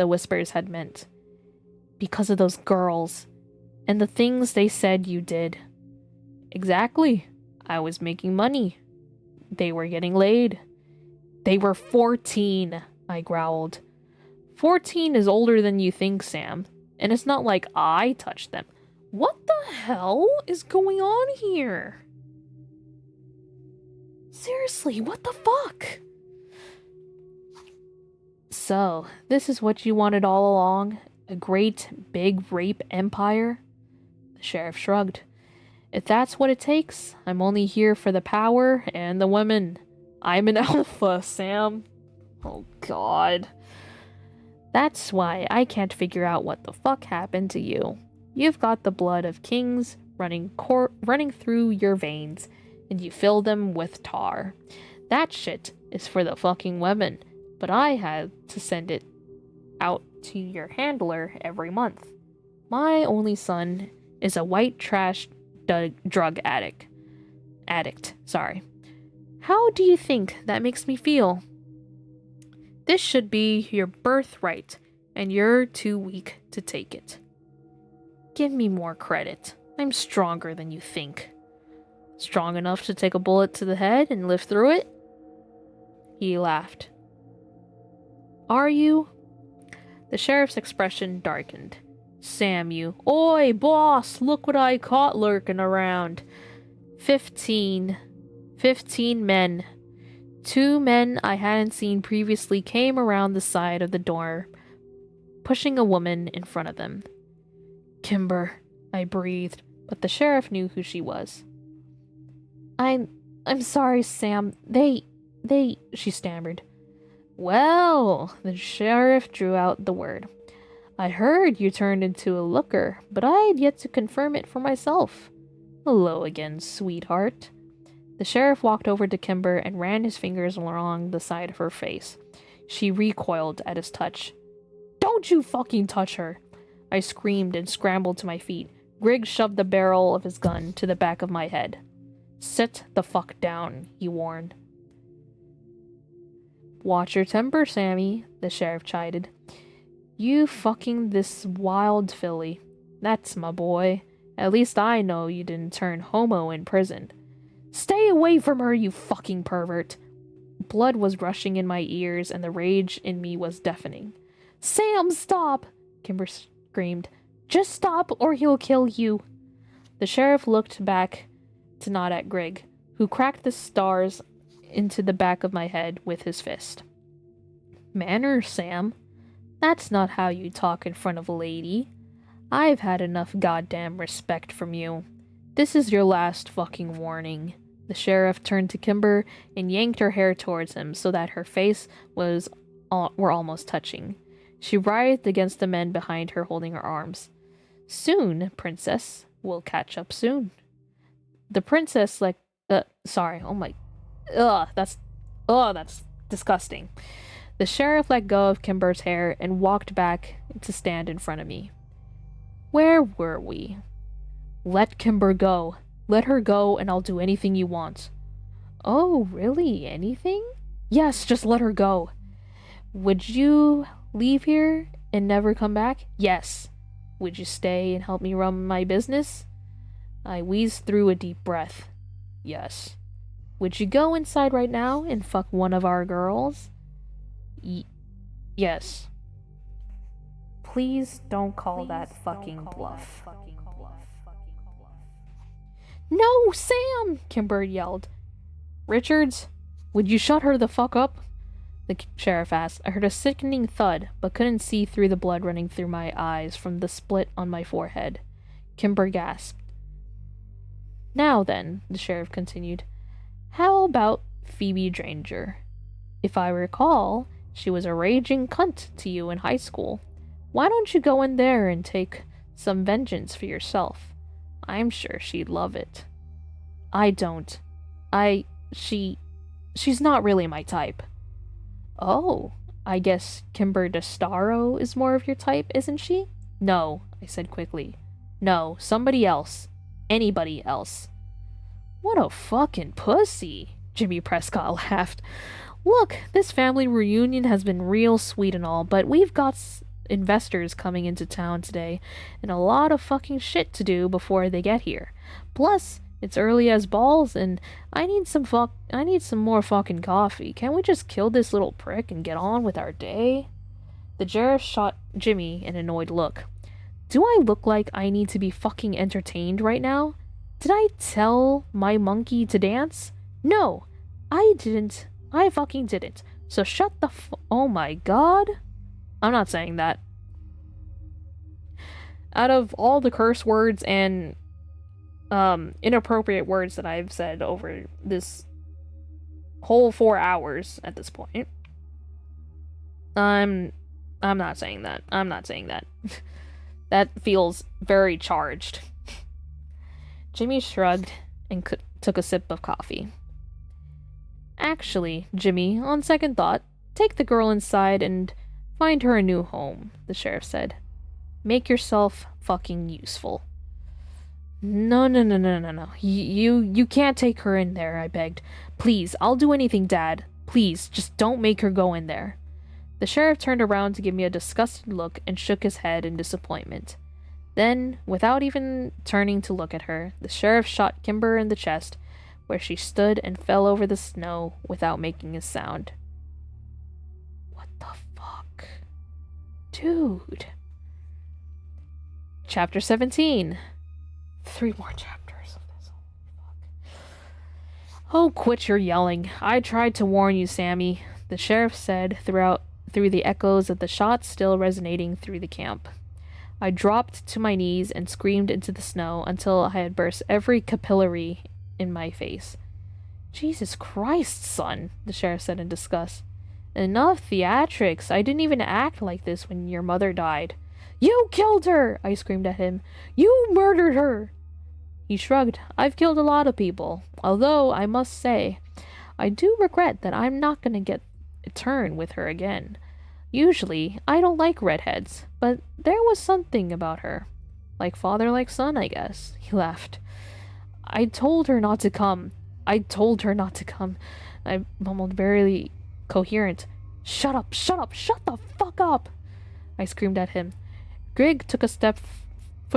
whispers had meant. Because of those girls, and the things they said you did. Exactly. I was making money. They were getting laid. They were 14, I growled. 14 is older than you think, Sam. And it's not like I touched them. What the hell is going on here? Seriously, what the fuck? So, this is what you wanted all along? A great, big rape empire? The sheriff shrugged. If that's what it takes, I'm only here for the power and the women. I'm an alpha, Sam. Oh, God. That's why I can't figure out what the fuck happened to you. You've got the blood of kings running through your veins, and you fill them with tar. That shit is for the fucking women, but I had to send it out to your handler every month. My only son is a white trash drug addict. How do you think that makes me feel? This should be your birthright, and you're too weak to take it. Give me more credit. I'm stronger than you think. Strong enough to take a bullet to the head and live through it? He laughed. Are you? The sheriff's expression darkened. Sam, you. Oi, boss, look what I caught lurking around. 15 men. 2 men I hadn't seen previously came around the side of the door, pushing a woman in front of them. Kimber, I breathed, but the sheriff knew who she was. I'm sorry, Sam. They, she stammered. Well, the sheriff drew out the word. I heard you turned into a looker, but I'd yet to confirm it for myself. Hello again, sweetheart. The sheriff walked over to Kimber and ran his fingers along the side of her face. She recoiled at his touch. Don't you fucking touch her! I screamed and scrambled to my feet. Griggs shoved the barrel of his gun to the back of my head. Sit the fuck down, he warned. Watch your temper, Sammy, the sheriff chided. You fucking this wild filly. That's my boy. At least I know you didn't turn homo in prison. Stay away from her, you fucking pervert. Blood was rushing in my ears and the rage in me was deafening. Sam, stop! Kimber screamed. Just stop or he'll kill you. The sheriff looked back to nod at Grigg, who cracked the stars into the back of my head with his fist. Manners, Sam. That's not how you talk in front of a lady. I've had enough goddamn respect from you. This is your last fucking warning. The sheriff turned to Kimber and yanked her hair towards him so that her face were almost touching. She writhed against the men behind her, holding her arms. Soon, princess. We'll catch up soon. The princess that's disgusting. The sheriff let go of Kimber's hair and walked back to stand in front of me. Where were we? Let Kimber go. Let her go and I'll do anything you want. Oh, really? Anything? Yes, just let her go. Would you leave here and never come back? Yes. Would you stay and help me run my business? I wheezed through a deep breath. Yes. Would you go inside right now and fuck one of our girls? Yes. Please don't call that fucking bluff. No, Sam! Kimber yelled. Richards, would you shut her the fuck up? The sheriff asked. I heard a sickening thud, but couldn't see through the blood running through my eyes from the split on my forehead. Kimber gasped. Now then, the sheriff continued, how about Phoebe Granger? If I recall, she was a raging cunt to you in high school. Why don't you go in there and take some vengeance for yourself? I'm sure she'd love it. I don't. She's not really my type. Oh, I guess Kimber DeStaro is more of your type, isn't she? No, I said quickly. No, somebody else. Anybody else. What a fucking pussy, Jimmy Prescott laughed. Look, this family reunion has been real sweet and all, but we've got investors coming into town today, and a lot of fucking shit to do before they get here. Plus, it's early as balls, and I need some more fucking coffee. Can't we just kill this little prick and get on with our day? The sheriff shot Jimmy an annoyed look. Do I look like I need to be fucking entertained right now? Did I tell my monkey to dance? No, I didn't. I fucking didn't. So shut the oh my god? I'm not saying that. Out of all the curse words and inappropriate words that I've said over this whole 4 hours at this point, I'm not saying that. I'm not saying that. That feels very charged. Jimmy shrugged and took a sip of coffee. Actually, Jimmy, on second thought, take the girl inside and find her a new home, the sheriff said. Make yourself fucking useful. No. You can't take her in there, I begged. Please, I'll do anything, Dad. Please, just don't make her go in there. The sheriff turned around to give me a disgusted look and shook his head in disappointment. Then, without even turning to look at her, the sheriff shot Kimber in the chest, where she stood and fell over the snow without making a sound. What the fuck? Dude. Chapter 17. 3 more chapters of this. Fuck. Oh, quit your yelling. I tried to warn you, Sammy, the sheriff said through the echoes of the shots still resonating through the camp. I dropped to my knees and screamed into the snow until I had burst every capillary in my face. Jesus Christ, son, the sheriff said in disgust. Enough theatrics. I didn't even act like this when your mother died. You killed her! I screamed at him. You murdered her! He shrugged. I've killed a lot of people. Although, I must say, I do regret that I'm not going to get a turn with her again. Usually, I don't like redheads, but there was something about her. Like father, like son, I guess. He laughed. I told her not to come. I mumbled, barely coherent. Shut up, shut the fuck up! I screamed at him. Greg took a step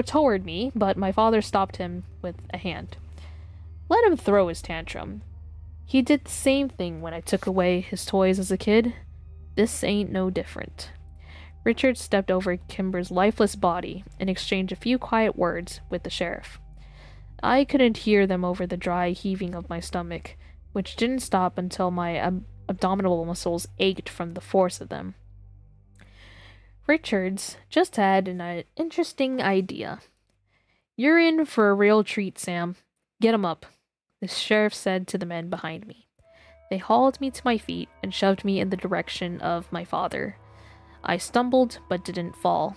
toward me, but my father stopped him with a hand. Let him throw his tantrum. He did the same thing when I took away his toys as a kid. This ain't no different. Richard stepped over Kimber's lifeless body and exchanged a few quiet words with the sheriff. I couldn't hear them over the dry heaving of my stomach, which didn't stop until my abdominal muscles ached from the force of them. Richards just had an interesting idea. You're in for a real treat, Sam. Get him up, the sheriff said to the men behind me. They hauled me to my feet and shoved me in the direction of my father. I stumbled but didn't fall.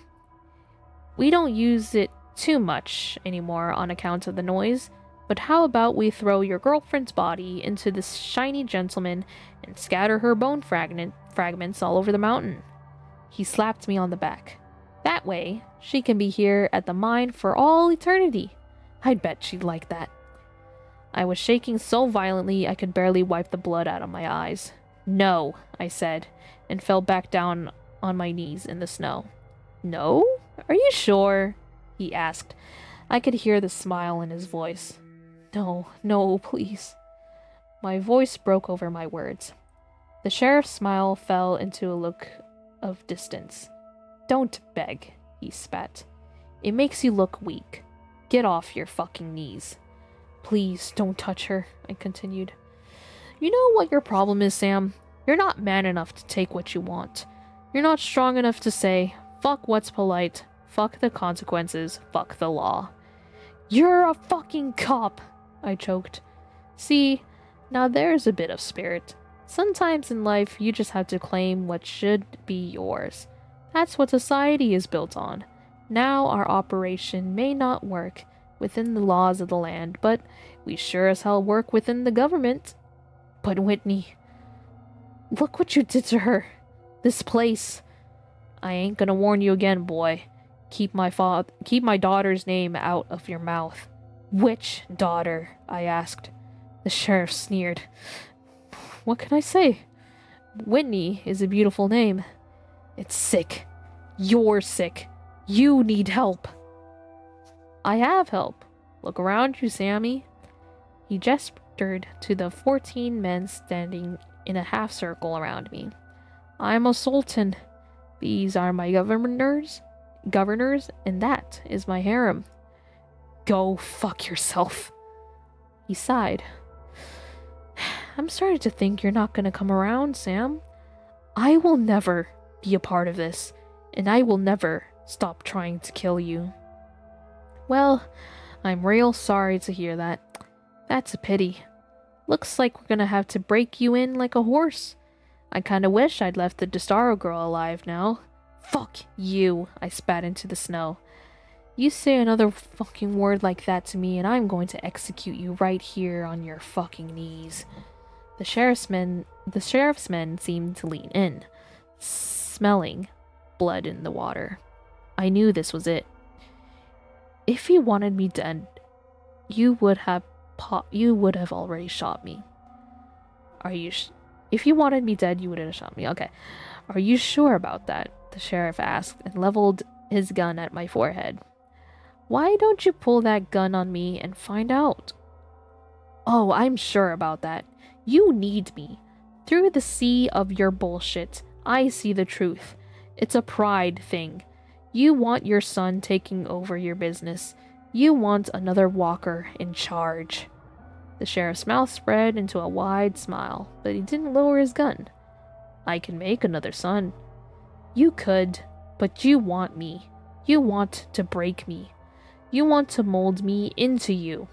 We don't use it too much anymore on account of the noise, but how about we throw your girlfriend's body into this shiny gentleman and scatter her bone fragments all over the mountain? He slapped me on the back. That way, she can be here at the mine for all eternity. I'd bet she'd like that. I was shaking so violently I could barely wipe the blood out of my eyes. No, I said, and fell back down on my knees in the snow. No? Are you sure? He asked. I could hear the smile in his voice. No, no, please. My voice broke over my words. The sheriff's smile fell into a look of distance. Don't beg, he spat. It makes you look weak. Get off your fucking knees. Please don't touch her, I continued. You know what your problem is, Sam? You're not man enough to take what you want. You're not strong enough to say, fuck what's polite, fuck the consequences, fuck the law. You're a fucking cop, I choked. See, now there's a bit of spirit. Sometimes in life, you just have to claim what should be yours. That's what society is built on. Now our operation may not work within the laws of the land, but we sure as hell work within the government. But Whitney, look what you did to her. This place. I ain't gonna warn you again, boy. Keep my daughter's name out of your mouth. Which daughter? I asked. The sheriff sneered. What can I say? Whitney is a beautiful name. It's sick. You're sick. You need help. I have help. Look around you, Sammy. He gestured to the 14 men standing in a half circle around me. I'm a sultan. These are my governors, and that is my harem. Go fuck yourself. He sighed. I'm starting to think you're not gonna come around, Sam. I will never be a part of this, and I will never stop trying to kill you. Well, I'm real sorry to hear that. That's a pity. Looks like we're gonna have to break you in like a horse. I kinda wish I'd left the Destaro girl alive now. Fuck you, I spat into the snow. You say another fucking word like that to me and I'm going to execute you right here on your fucking knees. The sheriff's men seemed to lean in, smelling blood in the water. I knew this was it. If you wanted me dead, you would have already shot me. If you wanted me dead, you would have shot me. Okay. Are you sure about that? The sheriff asked and leveled his gun at my forehead. Why don't you pull that gun on me and find out? Oh, I'm sure about that. You need me. Through the sea of your bullshit, I see the truth. It's a pride thing. You want your son taking over your business. You want another Walker in charge. The sheriff's mouth spread into a wide smile, but he didn't lower his gun. I can make another son. You could, but you want me. You want to break me. You want to mold me into you,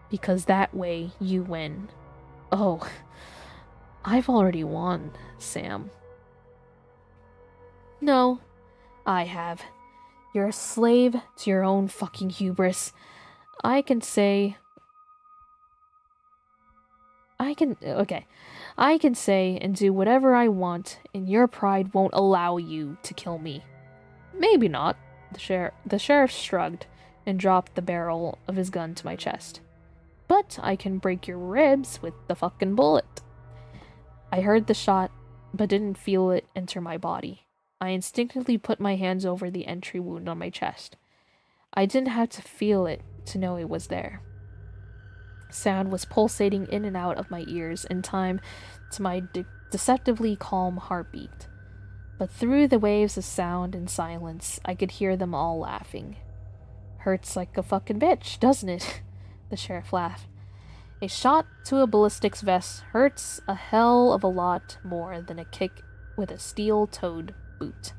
because that way you win. Oh, I've already won, Sam. No, I have. You're a slave to your own fucking hubris. I can say and do whatever I want, and your pride won't allow you to kill me. Maybe not. The sheriff shrugged and dropped the barrel of his gun to my chest. But I can break your ribs with the fucking bullet. I heard the shot, but didn't feel it enter my body. I instinctively put my hands over the entry wound on my chest. I didn't have to feel it to know it was there. Sound was pulsating in and out of my ears in time to my deceptively calm heartbeat. But through the waves of sound and silence, I could hear them all laughing. Hurts like a fucking bitch, doesn't it? The sheriff laughed. A shot to a ballistics vest hurts a hell of a lot more than a kick with a steel-toed boot.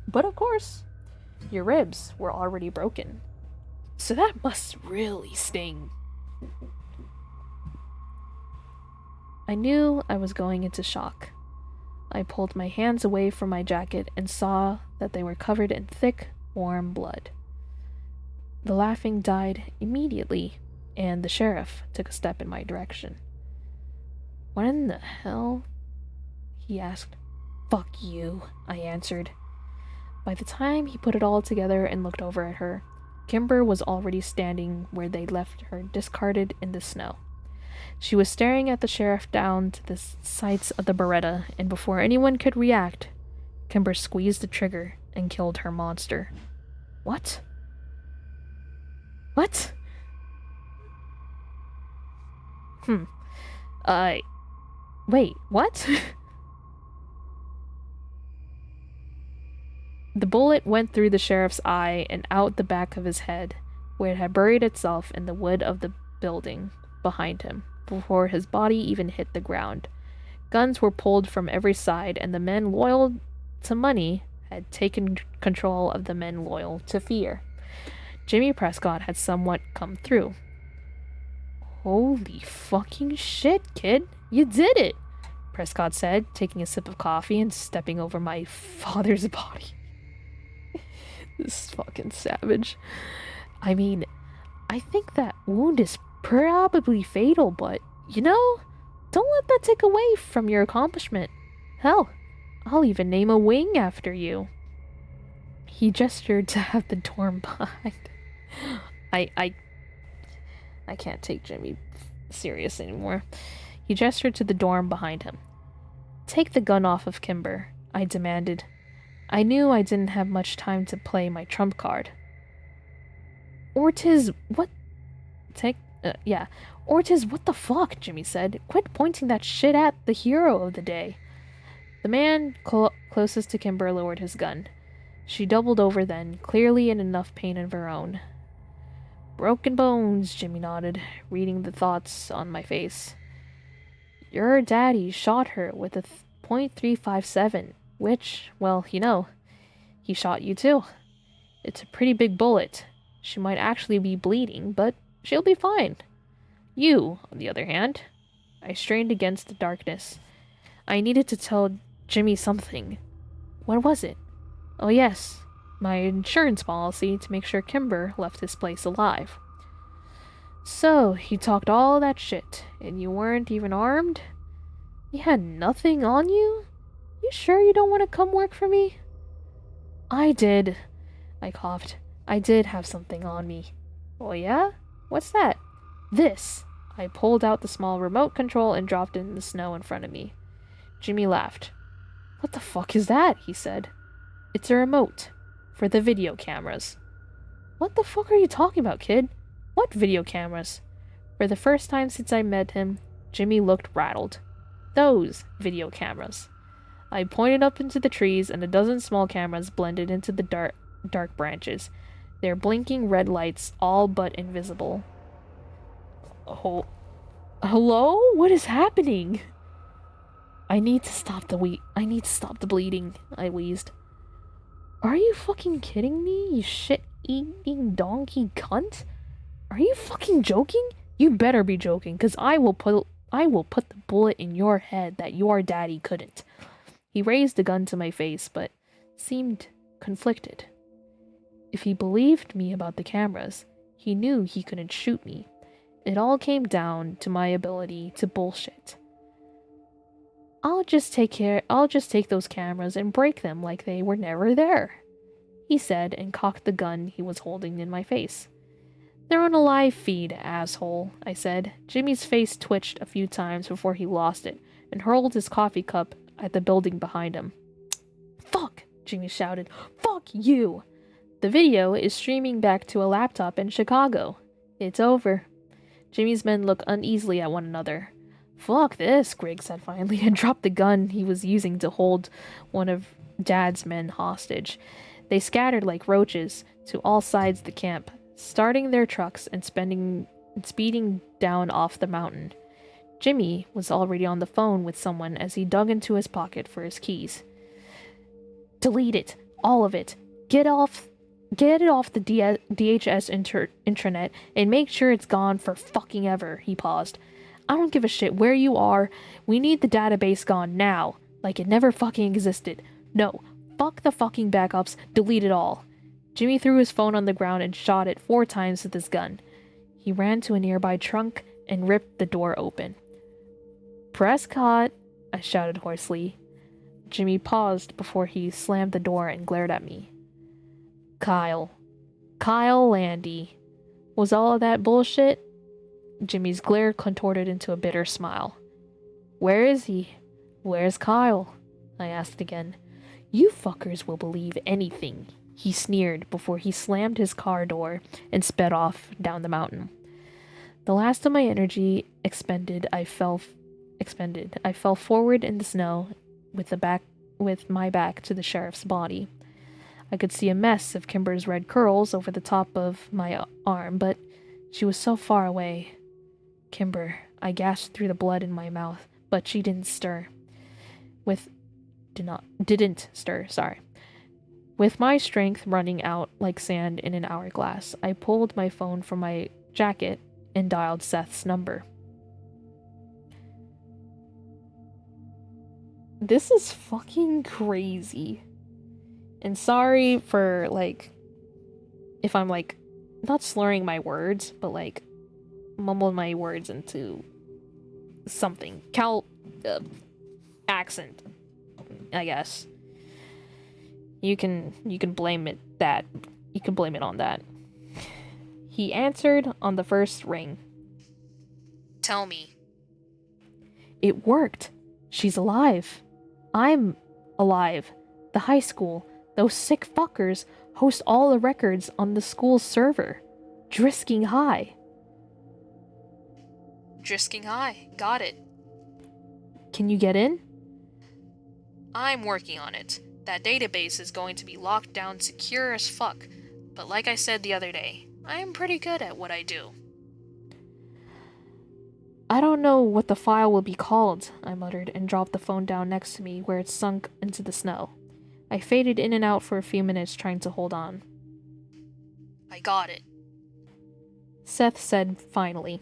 But of course, your ribs were already broken. So that must really sting. I knew I was going into shock. I pulled my hands away from my jacket and saw that they were covered in thick, warm blood. The laughing died immediately, and the sheriff took a step in my direction. What in the hell? He asked. Fuck you, I answered. By the time he put it all together and looked over at her, Kimber was already standing where they left her discarded in the snow. She was staring at the sheriff down to the sights of the Beretta, and before anyone could react, Kimber squeezed the trigger and killed her monster. What? What? Wait, what? The bullet went through the sheriff's eye and out the back of his head, where it had buried itself in the wood of the building behind him, before his body even hit the ground. Guns were pulled from every side, and the men loyal to money had taken control of the men loyal to fear. Jimmy Prescott had somewhat come through. Holy fucking shit, kid. You did it, Prescott said, taking a sip of coffee and stepping over my father's body. This fucking savage. I mean, I think that wound is probably fatal, but, don't let that take away from your accomplishment. Hell, I'll even name a wing after you. He gestured to have the dorm behind. I can't take Jimmy serious anymore. He gestured to the dorm behind him. Take the gun off of Kimber, I demanded. I knew I didn't have much time to play my trump card. Ortiz, what? Ortiz, what the fuck, Jimmy said. Quit pointing that shit at the hero of the day. The man closest to Kimber lowered his gun. She doubled over then, clearly in enough pain of her own. Broken bones, Jimmy nodded, reading the thoughts on my face. Your daddy shot her with a .357, which, well, he shot you too. It's a pretty big bullet. She might actually be bleeding, but she'll be fine. You, on the other hand. I strained against the darkness. I needed to tell Jimmy something. What was it? Oh yes, my insurance policy to make sure Kimber left his place alive. So, you talked all that shit, and you weren't even armed? You had nothing on you? You sure you don't want to come work for me? I did. I coughed. I did have something on me. Oh yeah? What's that? This. I pulled out the small remote control and dropped it in the snow in front of me. Jimmy laughed. What the fuck is that? He said. It's a remote. For the video cameras. What the fuck are you talking about, kid? What video cameras? For the first time since I met him, Jimmy looked rattled. Those video cameras. I pointed up into the trees, and a dozen small cameras blended into the dark branches, their blinking red lights all but invisible. Oh, hello? What is happening? I need to stop the bleeding, I wheezed. Are you fucking kidding me, you shit-eating donkey cunt? Are you fucking joking? You better be joking, because I will put the bullet in your head that your daddy couldn't. He raised the gun to my face, but seemed conflicted. If he believed me about the cameras, he knew he couldn't shoot me. It all came down to my ability to bullshit. I'll just take those cameras and break them like they were never there, he said and cocked the gun he was holding in my face. They're on a live feed, asshole, I said. Jimmy's face twitched a few times before he lost it and hurled his coffee cup at the building behind him. Fuck, Jimmy shouted. Fuck you! The video is streaming back to a laptop in Chicago. It's over. Jimmy's men looked uneasily at one another. Fuck this, Grigg said finally, and dropped the gun he was using to hold one of Dad's men hostage. They scattered like roaches to all sides of the camp, starting their trucks and speeding down off the mountain. Jimmy was already on the phone with someone as he dug into his pocket for his keys. Delete it. All of it. Get it off the DHS intranet and make sure it's gone for fucking ever, he paused. I don't give a shit where you are. We need the database gone now. Like it never fucking existed. No. Fuck the fucking backups. Delete it all. Jimmy threw his phone on the ground and shot it 4 times with his gun. He ran to a nearby trunk and ripped the door open. Prescott, I shouted hoarsely. Jimmy paused before he slammed the door and glared at me. Kyle, Kyle Landy. Was all of that bullshit? Jimmy's glare contorted into a bitter smile. Where is he? Where's Kyle? I asked again. You fuckers will believe anything, he sneered before he slammed his car door and sped off down the mountain. The last of my energy expended, I fell forward in the snow with my back to the sheriff's body. I could see a mess of Kimber's red curls over the top of my arm, but she was so far away. Kimber, I gasped through the blood in my mouth, but she didn't stir. Didn't stir, sorry. With my strength running out like sand in an hourglass, I pulled my phone from my jacket and dialed Seth's number. This is fucking crazy. And sorry for, if I'm, not slurring my words, but, mumbling my words into something. Accent, I guess. You can blame it that. You can blame it on that. He answered on the first ring. Tell me. It worked. She's alive. I'm alive. The high school, those sick fuckers, host all the records on the school's server. Drisking High. Drisking High. Got it. Can you get in? I'm working on it. That database is going to be locked down secure as fuck. But like I said the other day, I'm pretty good at what I do. I don't know what the file will be called, I muttered and dropped the phone down next to me where it sunk into the snow. I faded in and out for a few minutes trying to hold on. I got it. Seth said finally.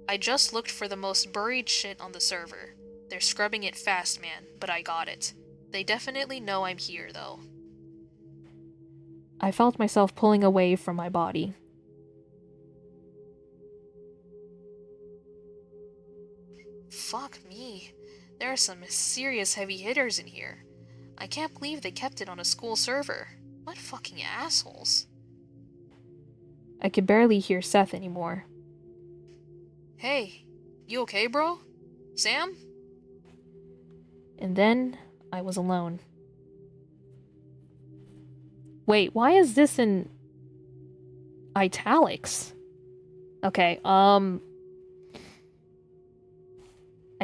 I just looked for the most buried shit on the server. They're scrubbing it fast, man, but I got it. They definitely know I'm here, though. I felt myself pulling away from my body. Fuck me. There are some serious heavy hitters in here. I can't believe they kept it on a school server. What fucking assholes. I could barely hear Seth anymore. Hey, you okay, bro? Sam? And then I was alone. Wait, why is this in italics? Okay, I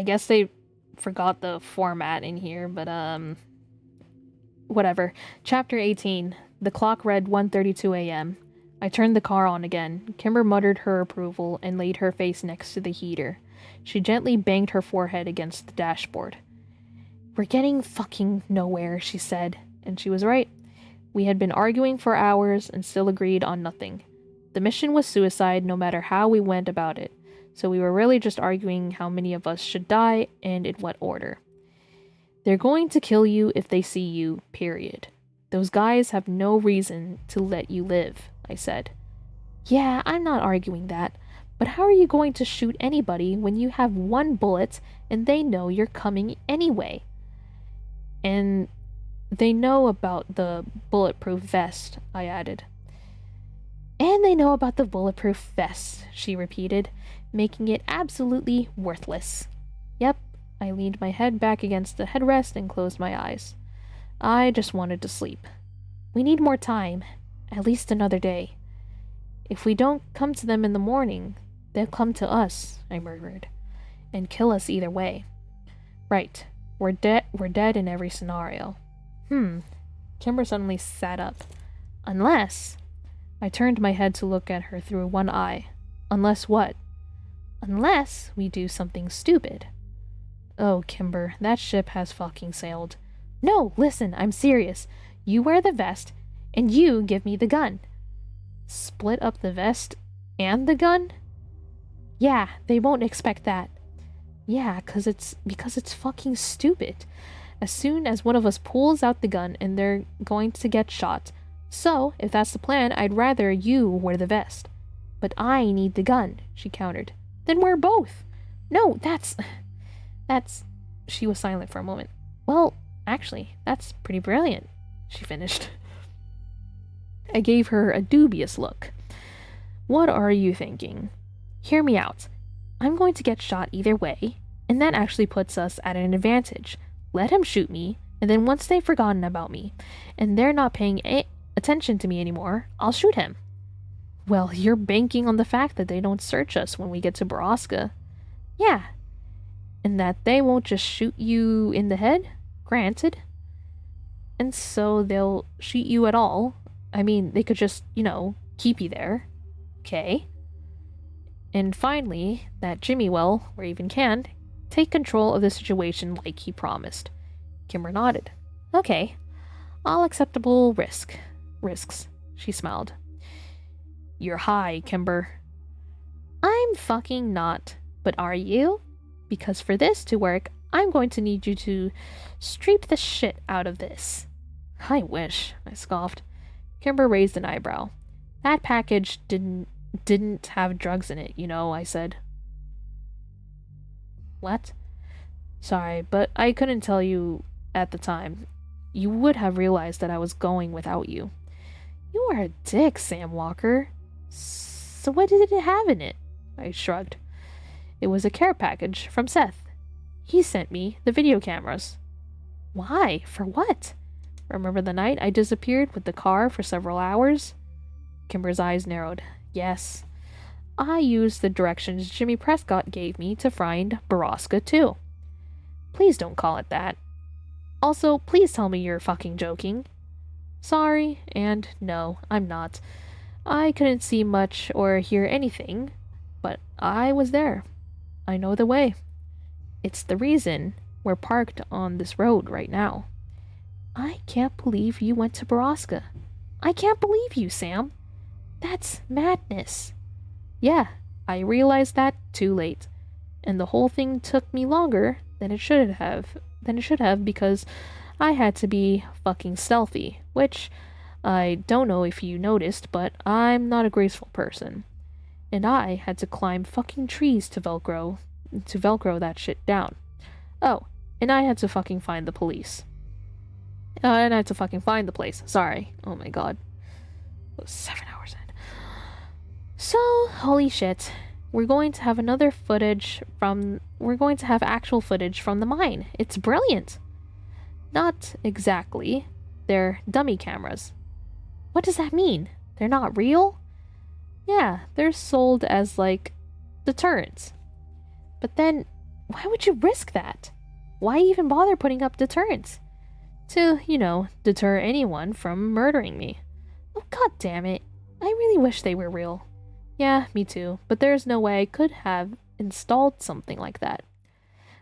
guess they forgot the format in here, but whatever. Chapter 18. The clock read 1:32 a.m. I turned the car on again. Kimber muttered her approval and laid her face next to the heater. She gently banged her forehead against the dashboard. We're getting fucking nowhere, she said, and she was right. We had been arguing for hours and still agreed on nothing. The mission was suicide no matter how we went about it, so we were really just arguing how many of us should die and in what order. They're going to kill you if they see you, period. Those guys have no reason to let you live, I said. Yeah, I'm not arguing that, but how are you going to shoot anybody when you have one bullet and they know you're coming anyway? And they know about the bulletproof vest, I added. And they know about the bulletproof vest, she repeated, making it absolutely worthless. Yep, I leaned my head back against the headrest and closed my eyes. I just wanted to sleep. We need more time, at least another day. If we don't come to them in the morning, they'll come to us, I murmured, and kill us either way. Right, we're dead in every scenario. Kimber suddenly sat up. Unless... I turned my head to look at her through one eye. Unless what? Unless we do something stupid. Oh, Kimber, that ship has fucking sailed. No, listen, I'm serious. You wear the vest, and you give me the gun. Split up the vest and the gun? Yeah, they won't expect that. Yeah, because it's fucking stupid. As soon as one of us pulls out the gun and they're going to get shot. So, if that's the plan, I'd rather you wear the vest. But I need the gun, she countered. Then wear both. No, that's... She was silent for a moment. Well, actually, that's pretty brilliant, she finished. I gave her a dubious look. What are you thinking? Hear me out. I'm going to get shot either way, and that actually puts us at an advantage. Let him shoot me, and then once they've forgotten about me, and they're not paying attention to me anymore, I'll shoot him. Well, you're banking on the fact that they don't search us when we get to Borrasca. Yeah. And that they won't just shoot you in the head? Granted. And so they'll shoot you at all. I mean, they could just, keep you there. Okay. And finally, that Jimmy will, or even can, take control of the situation like he promised. Kimber nodded. Okay. All acceptable risks. She smiled. You're high, Kimber. I'm fucking not. But are you? Because for this to work, I'm going to need you to streep the shit out of this. I wish, I scoffed. Kimber raised an eyebrow. That package didn't have drugs in it, I said. What? Sorry, but I couldn't tell you at the time. You would have realized that I was going without you. You are a dick, Sam Walker. So what did it have in it? I shrugged. It was a care package from Seth. He sent me the video cameras. Why? For what? Remember the night I disappeared with the car for several hours? Kimber's eyes narrowed. Yes. I used the directions Jimmy Prescott gave me to find Borrasca too. Please don't call it that. Also, please tell me you're fucking joking. Sorry, and no, I'm not. I couldn't see much or hear anything, but I was there. I know the way. It's the reason we're parked on this road right now. I can't believe you went to Borrasca. I can't believe you, Sam. That's madness. Yeah, I realized that too late. And the whole thing took me longer than it should have because I had to be fucking stealthy, which I don't know if you noticed, but I'm not a graceful person. And I had to climb fucking trees to Velcro that shit down. Oh, and I had to fucking find the police. And I had to fucking find the place. Sorry. Oh my god. It was 7 hours in. So, holy shit. We're going to have actual footage from the mine. It's brilliant. Not exactly. They're dummy cameras. What does that mean? They're not real? Yeah, they're sold as, deterrents. But then, why would you risk that? Why even bother putting up deterrents? To, deter anyone from murdering me. Oh, god damn it. I really wish they were real. Yeah, me too. But there's no way I could have installed something like that.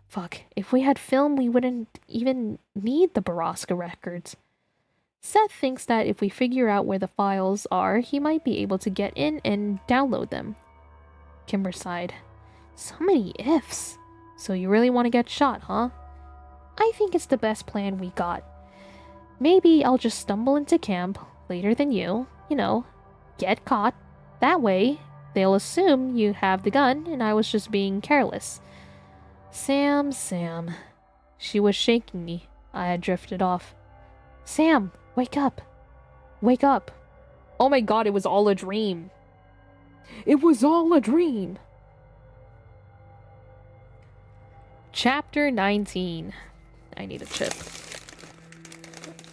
Fuck, if we had film, we wouldn't even need the Borrasca records. Seth thinks that if we figure out where the files are, he might be able to get in and download them. Kimber sighed. So many ifs. So you really want to get shot, huh? I think it's the best plan we got. Maybe I'll just stumble into camp later than you, get caught. That way, they'll assume you have the gun and I was just being careless. Sam. She was shaking me. I had drifted off. Sam, wake up. Wake up. Oh my god, it was all a dream. It was all a dream. Chapter 19. I need a chip.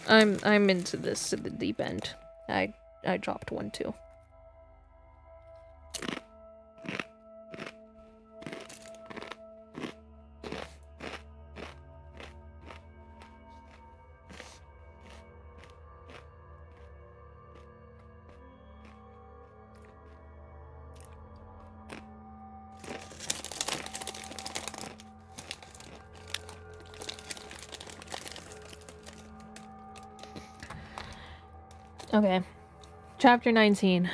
I'm into this at the deep end. I dropped one too. Okay. Chapter 19.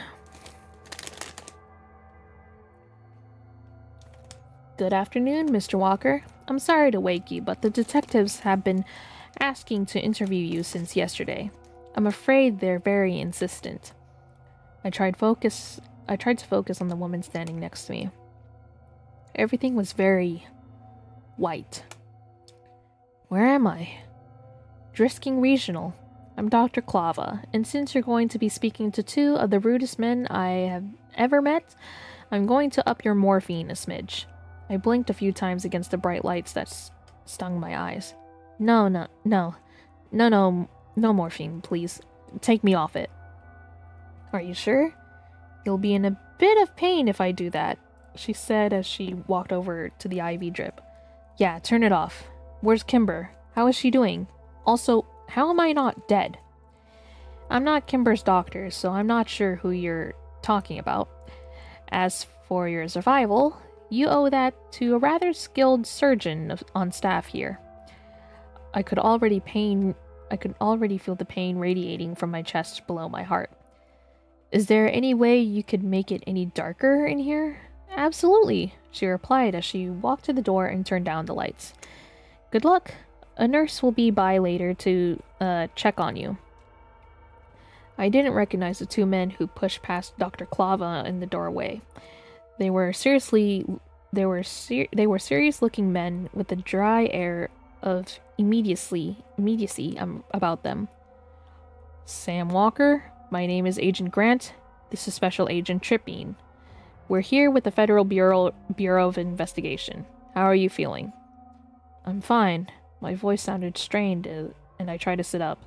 Good afternoon, Mr. Walker. I'm sorry to wake you, but the detectives have been asking to interview you since yesterday. I'm afraid they're very insistent. I tried to focus on the woman standing next to me. Everything was very white. Where am I? Drisking Regional. I'm Dr. Clava, and since you're going to be speaking to two of the rudest men I have ever met, I'm going to up your morphine a smidge. I blinked a few times against the bright lights that stung my eyes. No, no, no. No, no, no morphine, please. Take me off it. Are you sure? You'll be in a bit of pain if I do that, she said as she walked over to the IV drip. Yeah, turn it off. Where's Kimber? How is she doing? Also, how am I not dead? I'm not Kimber's doctor, so I'm not sure who you're talking about. As for your survival, you owe that to a rather skilled surgeon on staff here. I could already feel the pain radiating from my chest below my heart. Is there any way you could make it any darker in here? Absolutely, she replied as she walked to the door and turned down the lights. Good luck. A nurse will be by later to check on you. I didn't recognize the two men who pushed past Dr. Clava in the doorway. They were serious-looking men with a dry air of immediacy about them. Sam Walker, my name is Agent Grant. This is Special Agent Tripping. We're here with the Federal Bureau of Investigation. How are you feeling? I'm fine. My voice sounded strained, and I tried to sit up.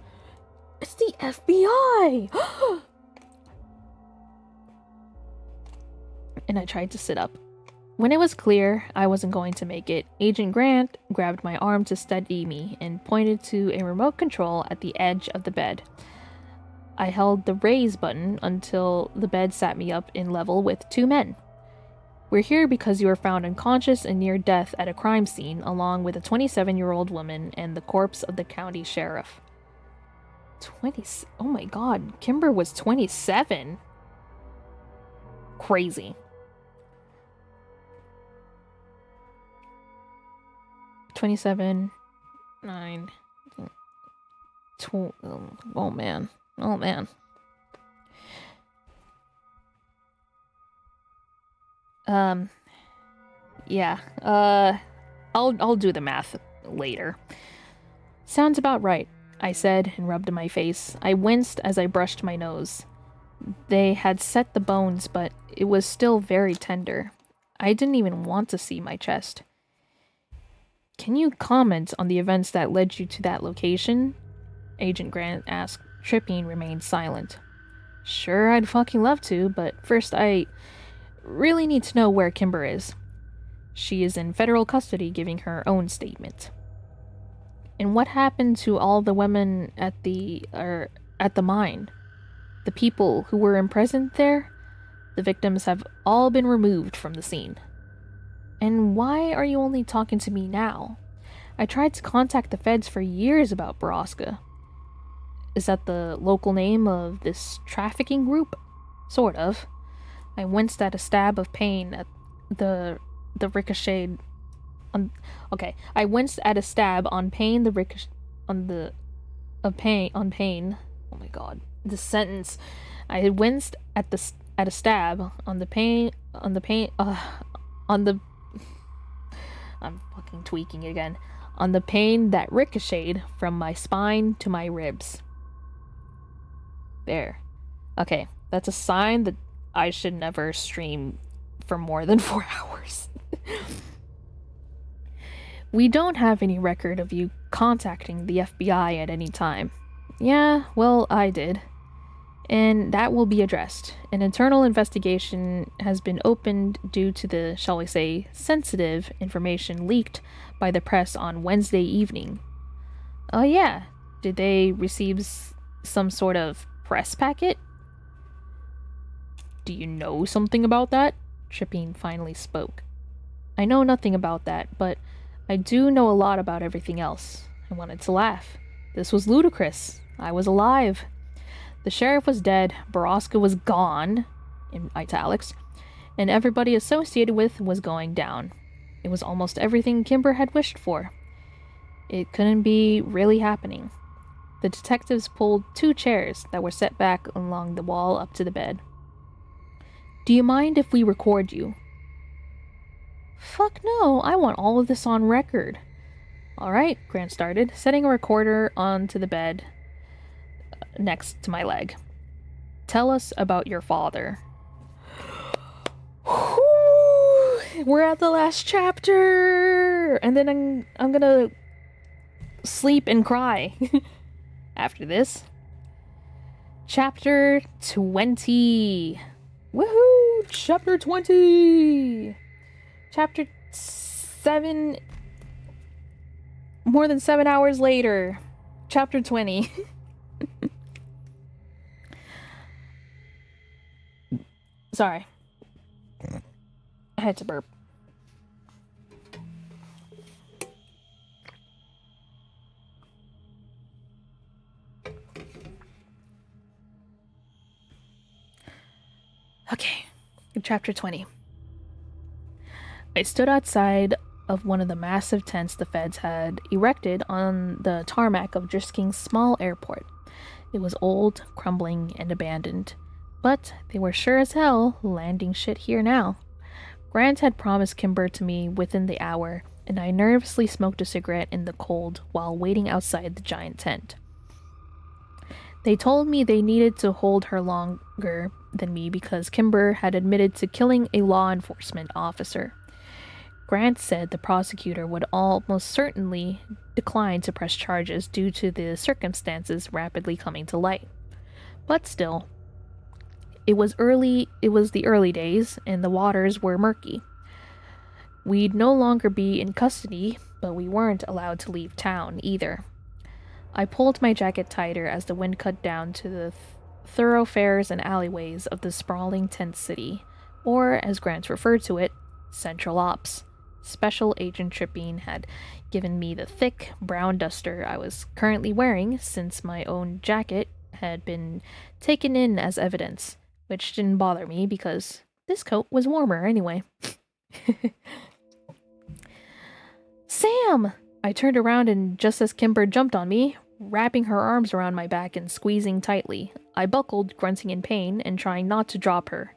It's the FBI! And I tried to sit up. When it was clear I wasn't going to make it, Agent Grant grabbed my arm to steady me and pointed to a remote control at the edge of the bed. I held the raise button until the bed sat me up in level with two men. We're here because you were found unconscious and near death at a crime scene, along with a 27-year-old woman and the corpse of the county sheriff. Oh my god, Kimber was 27? Crazy. 27, 9, 12, oh man. Yeah, I'll do the math later. Sounds about right, I said and rubbed my face. I winced as I brushed my nose. They had set the bones, but it was still very tender. I didn't even want to see my chest. Can you comment on the events that led you to that location? Agent Grant asked. Tripping remained silent. Sure, I'd fucking love to, but first I really need to know where Kimber is. She is in federal custody giving her own statement. And what happened to all the women at the mine? The people who were imprisoned there? The victims have all been removed from the scene. And why are you only talking to me now? I tried to contact the feds for years about Borrasca. Is that the local name of this trafficking group? Sort of. I winced at a stab of pain at the ricocheted. I winced at a stab on pain. On pain. Oh my god, this sentence. I had winced at a stab on the pain. I'm fucking tweaking again. On the pain that ricocheted from my spine to my ribs. There. Okay, that's a sign that I should never stream for more than 4 hours. We don't have any record of you contacting the FBI at any time. Yeah, well, I did. And that will be addressed. An internal investigation has been opened due to the, shall we say, sensitive information leaked by the press on Wednesday evening. Oh yeah, did they receive some sort of press packet? Do you know something about that? Tripping finally spoke. I know nothing about that, but I do know a lot about everything else. I wanted to laugh. This was ludicrous. I was alive. The sheriff was dead, Borrasca was gone, in italics, and everybody associated with was going down. It was almost everything Kimber had wished for. It couldn't be really happening. The detectives pulled 2 chairs that were set back along the wall up to the bed. Do you mind if we record you? Fuck no, I want all of this on record. Alright, Grant started, setting a recorder onto the bed. next to my leg. Tell us about your father. We're at the last chapter, and then I'm gonna sleep and cry after this. Chapter 20. Woohoo! Chapter 20. Chapter 7. More than 7 hours later. Chapter 20. Sorry. I had to burp. Okay, chapter 20. I stood outside of one of the massive tents the feds had erected on the tarmac of Drisking's small airport. It was old, crumbling, and abandoned, but they were sure as hell landing shit here now. Grant had promised Kimber to me within the hour, and I nervously smoked a cigarette in the cold while waiting outside the giant tent. They told me they needed to hold her longer than me because Kimber had admitted to killing a law enforcement officer. Grant said the prosecutor would almost certainly decline to press charges due to the circumstances rapidly coming to light. But still, it was the early days, and the waters were murky. We'd no longer be in custody, but we weren't allowed to leave town either. I pulled my jacket tighter as the wind cut down to the thoroughfares and alleyways of the sprawling tent city, or, as Grant referred to it, Central Ops. Special Agent Tripping had given me the thick, brown duster I was currently wearing since my own jacket had been taken in as evidence, which didn't bother me because this coat was warmer anyway. Sam! I turned around, and just as Kimber jumped on me, wrapping her arms around my back and squeezing tightly, I buckled, grunting in pain and trying not to drop her.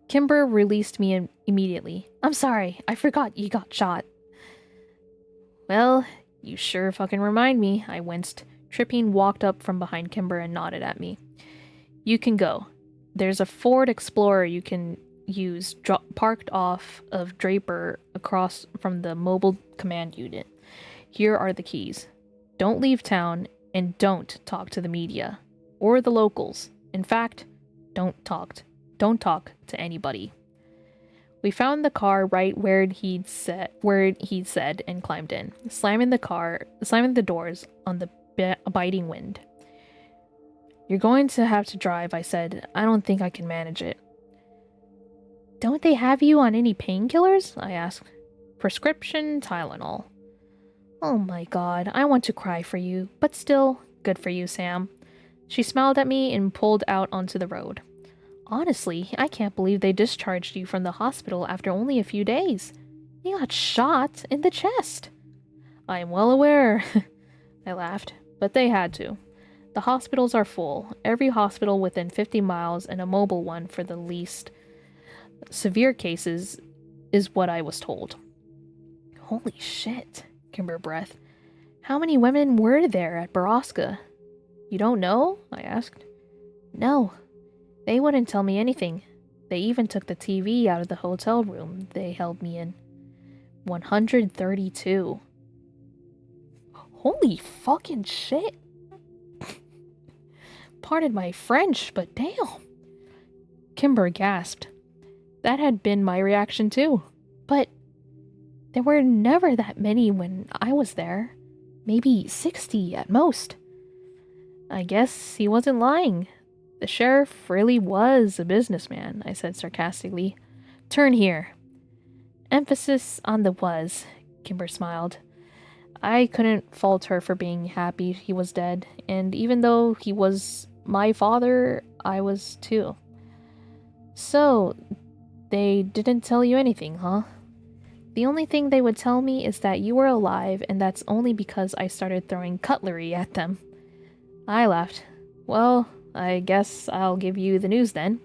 Kimber released me immediately. I'm sorry, I forgot you got shot. Well, you sure fucking remind me, I winced. Tripping walked up from behind Kimber and nodded at me. You can go. There's a Ford Explorer you can use parked off of Draper across from the mobile command unit. Here are the keys. Don't leave town, and don't talk to the media or the locals. In fact, don't talk to anybody. We found the car right where he'd said and climbed in, slamming the doors on the biting wind. You're going to have to drive, I said. I don't think I can manage it. Don't they have you on any painkillers? I asked. Prescription Tylenol. Oh my god, I want to cry for you, but still, good for you, Sam. She smiled at me and pulled out onto the road. Honestly, I can't believe they discharged you from the hospital after only a few days. You got shot in the chest. I am well aware. I laughed, but they had to. The hospitals are full, every hospital within 50 miles and a mobile one for the least severe cases is what I was told. Holy shit, Kimber breathed. How many women were there at Borrasca? You don't know? I asked. No. They wouldn't tell me anything. They even took the TV out of the hotel room they held me in. 132. Holy fucking shit. Pardon my French, but damn. Kimber gasped. That had been my reaction too. But there were never that many when I was there. Maybe 60 at most. I guess he wasn't lying. The sheriff really was a businessman, I said sarcastically. Turn here. Emphasis on the was, Kimber smiled. I couldn't fault her for being happy he was dead, and even though he was my father, I was too. So, they didn't tell you anything, huh? The only thing they would tell me is that you were alive, and that's only because I started throwing cutlery at them. I laughed. Well, I guess I'll give you the news then.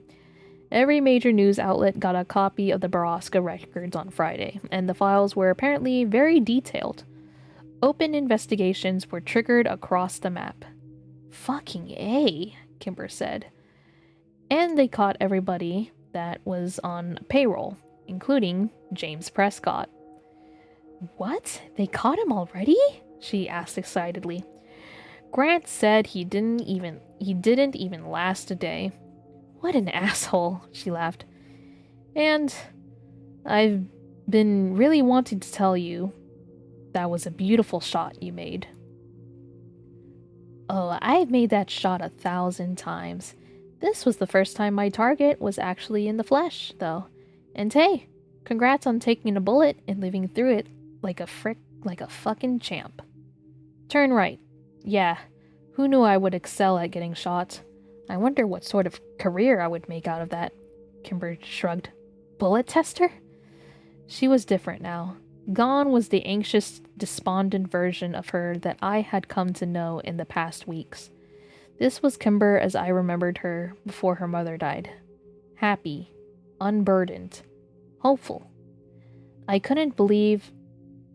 Every major news outlet got a copy of the Borrasca records on Friday, and the files were apparently very detailed. Open investigations were triggered across the map. Fucking A, Kimber said. And they caught everybody that was on payroll, including James Prescott. What? They caught him already? She asked excitedly. Grant said he didn't even last a day. What an asshole, she laughed. And I've been really wanting to tell you that was a beautiful shot you made. Oh, I've made that shot 1,000 times. This was the first time my target was actually in the flesh, though. And hey, congrats on taking a bullet and living through it like a fucking champ. Turn right. Yeah, who knew I would excel at getting shots? I wonder what sort of career I would make out of that. Kimber shrugged. Bullet tester? She was different now. Gone was the anxious, despondent version of her that I had come to know in the past weeks. This was Kimber as I remembered her before her mother died. Happy, unburdened, hopeful. I couldn't believe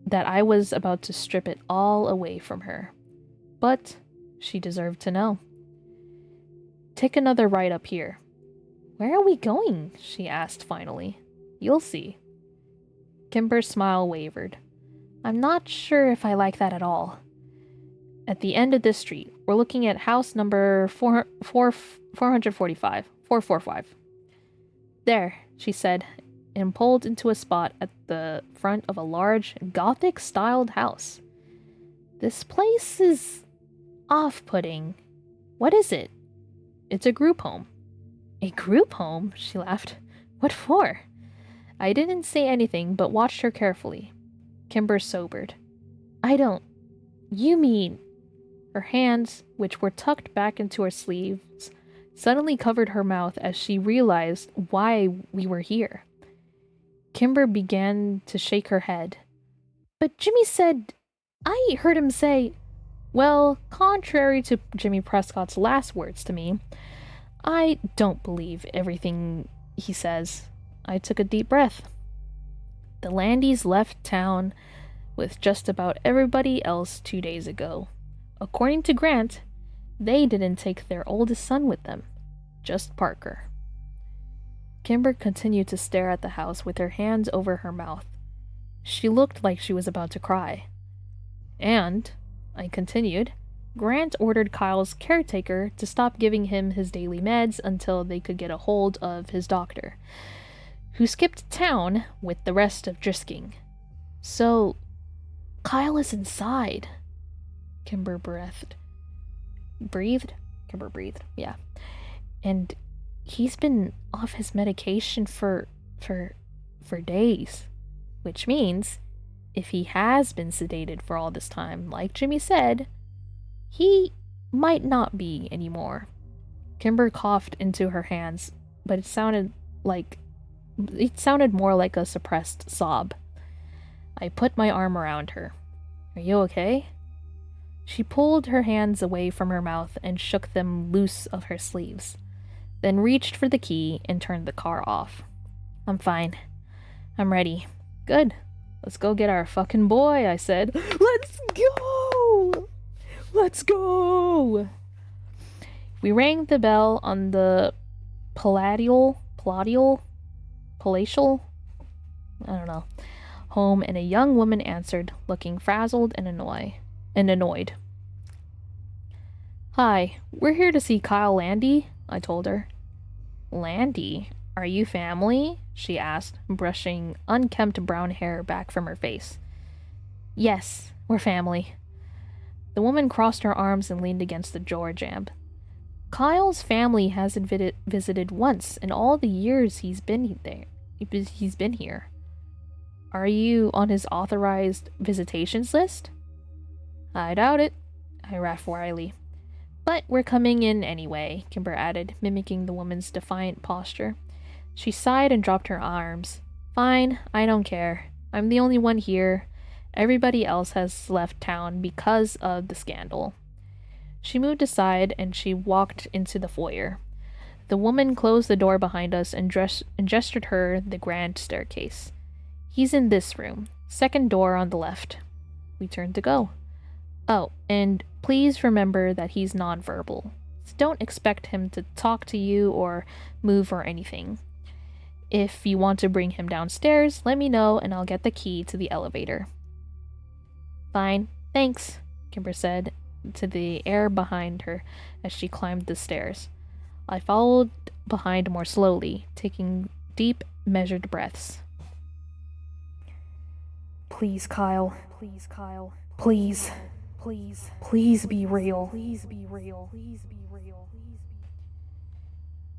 that I was about to strip it all away from her. But she deserved to know. Take another ride up here. Where are we going? She asked finally. You'll see. Kimber's smile wavered. I'm not sure if I like that at all. At the end of this street, we're looking at house number 445. There, she said, and pulled into a spot at the front of a large, Gothic-styled house. This place is off-putting. What is it? It's a group home. A group home? She laughed. What for? I didn't say anything, but watched her carefully. Kimber sobered. You mean... Her hands, which were tucked back into her sleeves, suddenly covered her mouth as she realized why we were here. Kimber began to shake her head. But Jimmy said... I heard him say... Well, contrary to Jimmy Prescott's last words to me, I don't believe everything he says. I took a deep breath. The Landys left town with just about everybody else 2 days ago. According to Grant, they didn't take their oldest son with them, just Parker. Kimber continued to stare at the house with her hands over her mouth. She looked like she was about to cry. And, I continued, Grant ordered Kyle's caretaker to stop giving him his daily meds until they could get a hold of his doctor, who skipped town with the rest of Drisking. So, Kyle is inside. Kimber breathed. Kimber breathed, yeah. And he's been off his medication for days. Which means, if he has been sedated for all this time, like Jimmy said, he might not be anymore. Kimber coughed into her hands, but it sounded more like a suppressed sob. I put my arm around her. Are you okay? She pulled her hands away from her mouth and shook them loose of her sleeves, then reached for the key and turned the car off. I'm fine. I'm ready. Good. Let's go get our fucking boy, I said. Let's go! Let's go! We rang the bell on the palatial, I don't know, home, and a young woman answered, looking frazzled and annoyed. Hi, we're here to see Kyle Landy, I told her. Landy? Are you family? She asked, brushing unkempt brown hair back from her face. Yes, we're family. The woman crossed her arms and leaned against the door jamb. Kyle's family hasn't visited once in all the years he's been here. Are you on his authorized visitations list? I doubt it, I laughed wryly. But we're coming in anyway, Kimber added, mimicking the woman's defiant posture. She sighed and dropped her arms. Fine, I don't care. I'm the only one here. Everybody else has left town because of the scandal. She moved aside and she walked into the foyer. The woman closed the door behind us and gestured her the grand staircase. He's in this room, second door on the left. We turned to go. Oh, and please remember that he's nonverbal. So don't expect him to talk to you or move or anything. If you want to bring him downstairs, let me know and I'll get the key to the elevator. Fine, thanks, Kimber said to the air behind her as she climbed the stairs. I followed behind more slowly, taking deep, measured breaths. Please, Kyle. Please, Kyle. Please. Please. Please be real. Please be real. Please be real.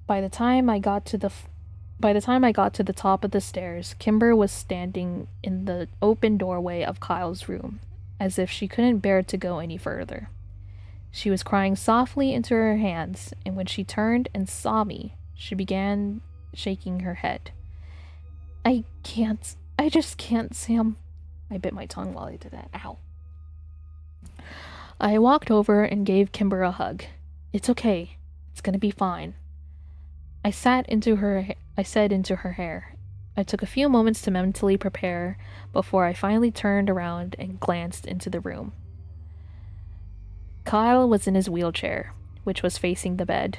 By the time I got to the top of the stairs, Kimber was standing in the open doorway of Kyle's room, as if she couldn't bear to go any further. She was crying softly into her hands, and when she turned and saw me, she began shaking her head. I just can't, Sam. I bit my tongue while I did that. Ow. I walked over and gave Kimber a hug. It's okay. It's gonna be fine. I said into her hair. I took a few moments to mentally prepare before I finally turned around and glanced into the room. Kyle was in his wheelchair, which was facing the bed,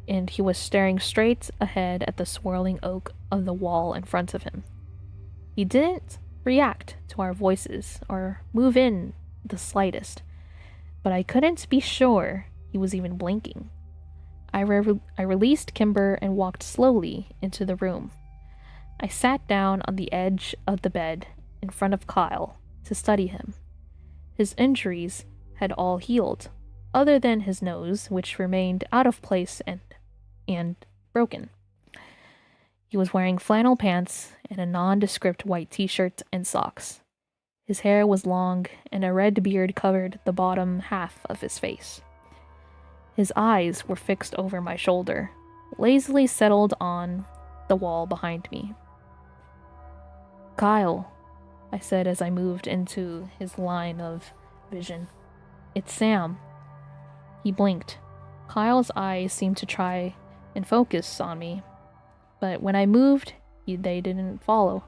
and he was staring straight ahead at the swirling oak of the wall in front of him. He didn't react to our voices or move in the slightest, but I couldn't be sure he was even blinking. I released Kimber and walked slowly into the room. I sat down on the edge of the bed in front of Kyle to study him. His injuries had all healed, other than his nose, which remained out of place and broken. He was wearing flannel pants and a nondescript white t-shirt and socks. His hair was long, and a red beard covered the bottom half of his face. His eyes were fixed over my shoulder, lazily settled on the wall behind me. Kyle, I said as I moved into his line of vision. It's Sam. He blinked. Kyle's eyes seemed to try and focus on me, but when I moved, they didn't follow.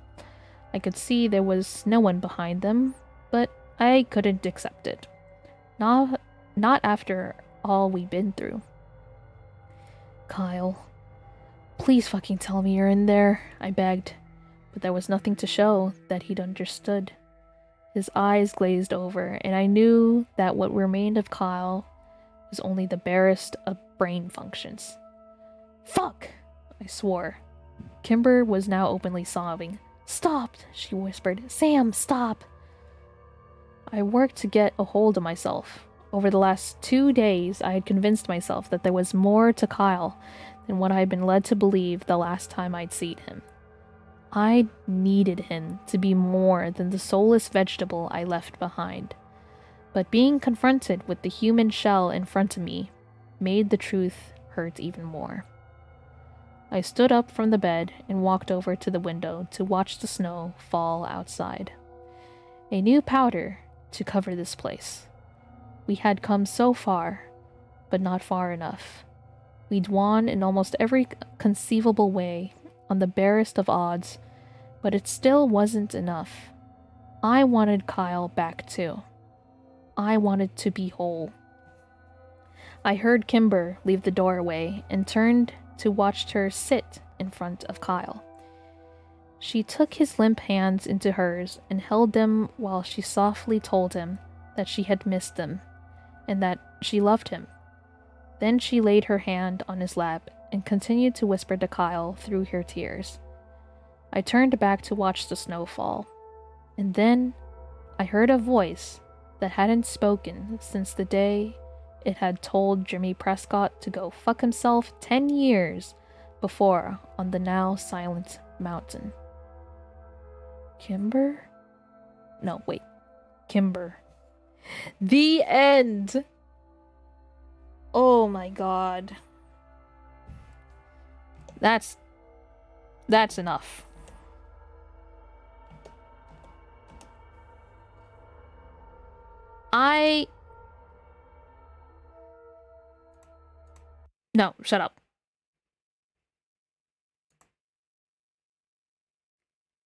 I could see there was no one behind them, but I couldn't accept it. Not after all we'd been through. Kyle, please fucking tell me you're in there, I begged, but there was nothing to show that he'd understood. His eyes glazed over, and I knew that what remained of Kyle was only the barest of brain functions. Fuck! I swore. Kimber was now openly sobbing. Stop! She whispered. Sam, stop! I worked to get a hold of myself. Over the last 2 days, I had convinced myself that there was more to Kyle than what I had been led to believe the last time I'd seen him. I needed him to be more than the soulless vegetable I left behind. But being confronted with the human shell in front of me made the truth hurt even more. I stood up from the bed and walked over to the window to watch the snow fall outside. A new powder to cover this place. We had come so far, but not far enough. We'd won in almost every conceivable way on the barest of odds, but it still wasn't enough. I wanted Kyle back too. I wanted to be whole. I heard Kimber leave the doorway and turned to watch her sit in front of Kyle. She took his limp hands into hers and held them while she softly told him that she had missed them and that she loved him. Then she laid her hand on his lap and continued to whisper to Kyle through her tears. I turned back to watch the snow fall, and then I heard a voice that hadn't spoken since the day it had told Jimmy Prescott to go fuck himself 10 years before on the now silent mountain. Kimber? No, wait. Kimber. The end! Oh my god. That's enough. No, shut up.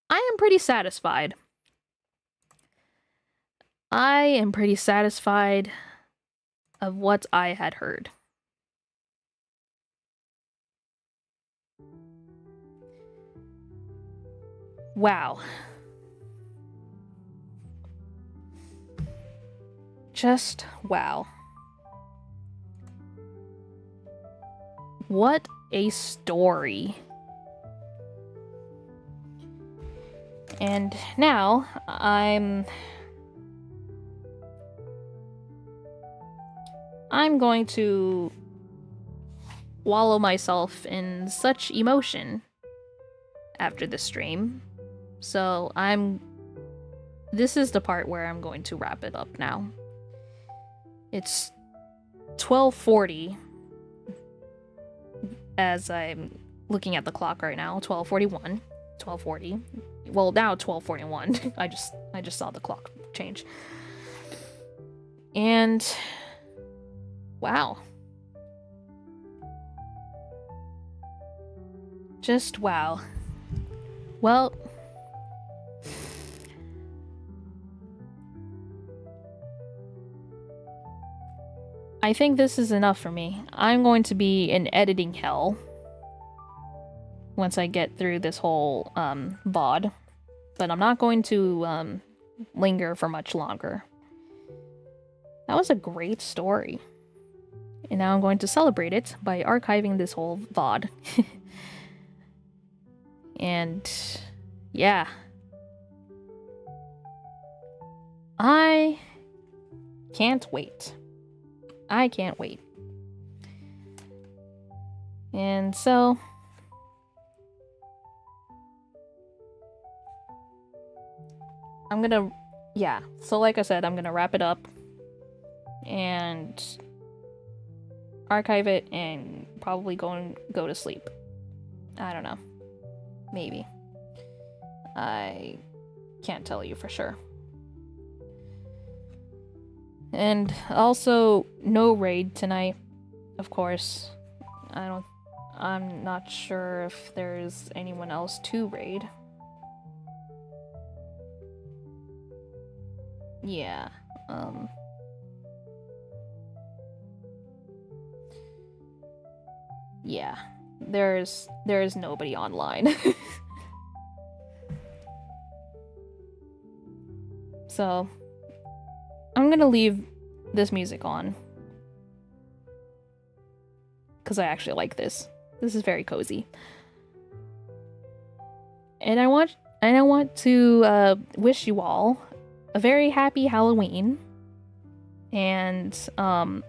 I am pretty satisfied. I am pretty satisfied of what I had heard. Wow. Just wow. What a story. And now I'm going to wallow myself in such emotion after the stream. So this is the part where I'm going to wrap it up now. It's 12:40 as I'm looking at the clock right now. 12:41, 12:40. Well, now 12:41. I just saw the clock change. And wow. Just wow. Well, I think this is enough for me. I'm going to be in editing hell once I get through this whole VOD, but I'm not going to linger for much longer. That was a great story. And now I'm going to celebrate it by archiving this whole VOD. And yeah. I can't wait. I can't wait. And so so like I said, I'm gonna wrap it up and archive it and probably go to sleep. I don't know. Maybe. I can't tell you for sure. And also, no raid tonight, of course. I'm not sure if there's anyone else to raid. Yeah, yeah, there's nobody online. So, I'm gonna leave this music on. Because I actually like this. This is very cozy. And I want to wish you all a very happy Halloween. And I'm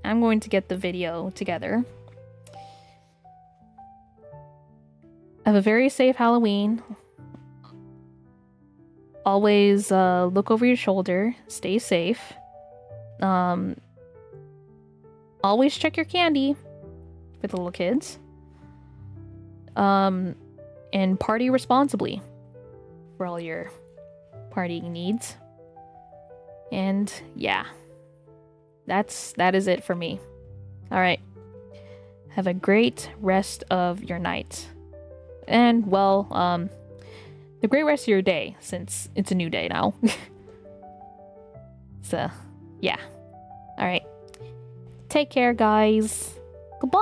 going to get the video together. Have a very safe Halloween. Always look over your shoulder. Stay safe. Always check your candy for the little kids. And party responsibly for all your partying needs. And yeah, that is it for me. All right. Have a great rest of your night. And well, the great rest of your day, since it's a new day now. So, yeah. All right. Take care, guys. Goodbye.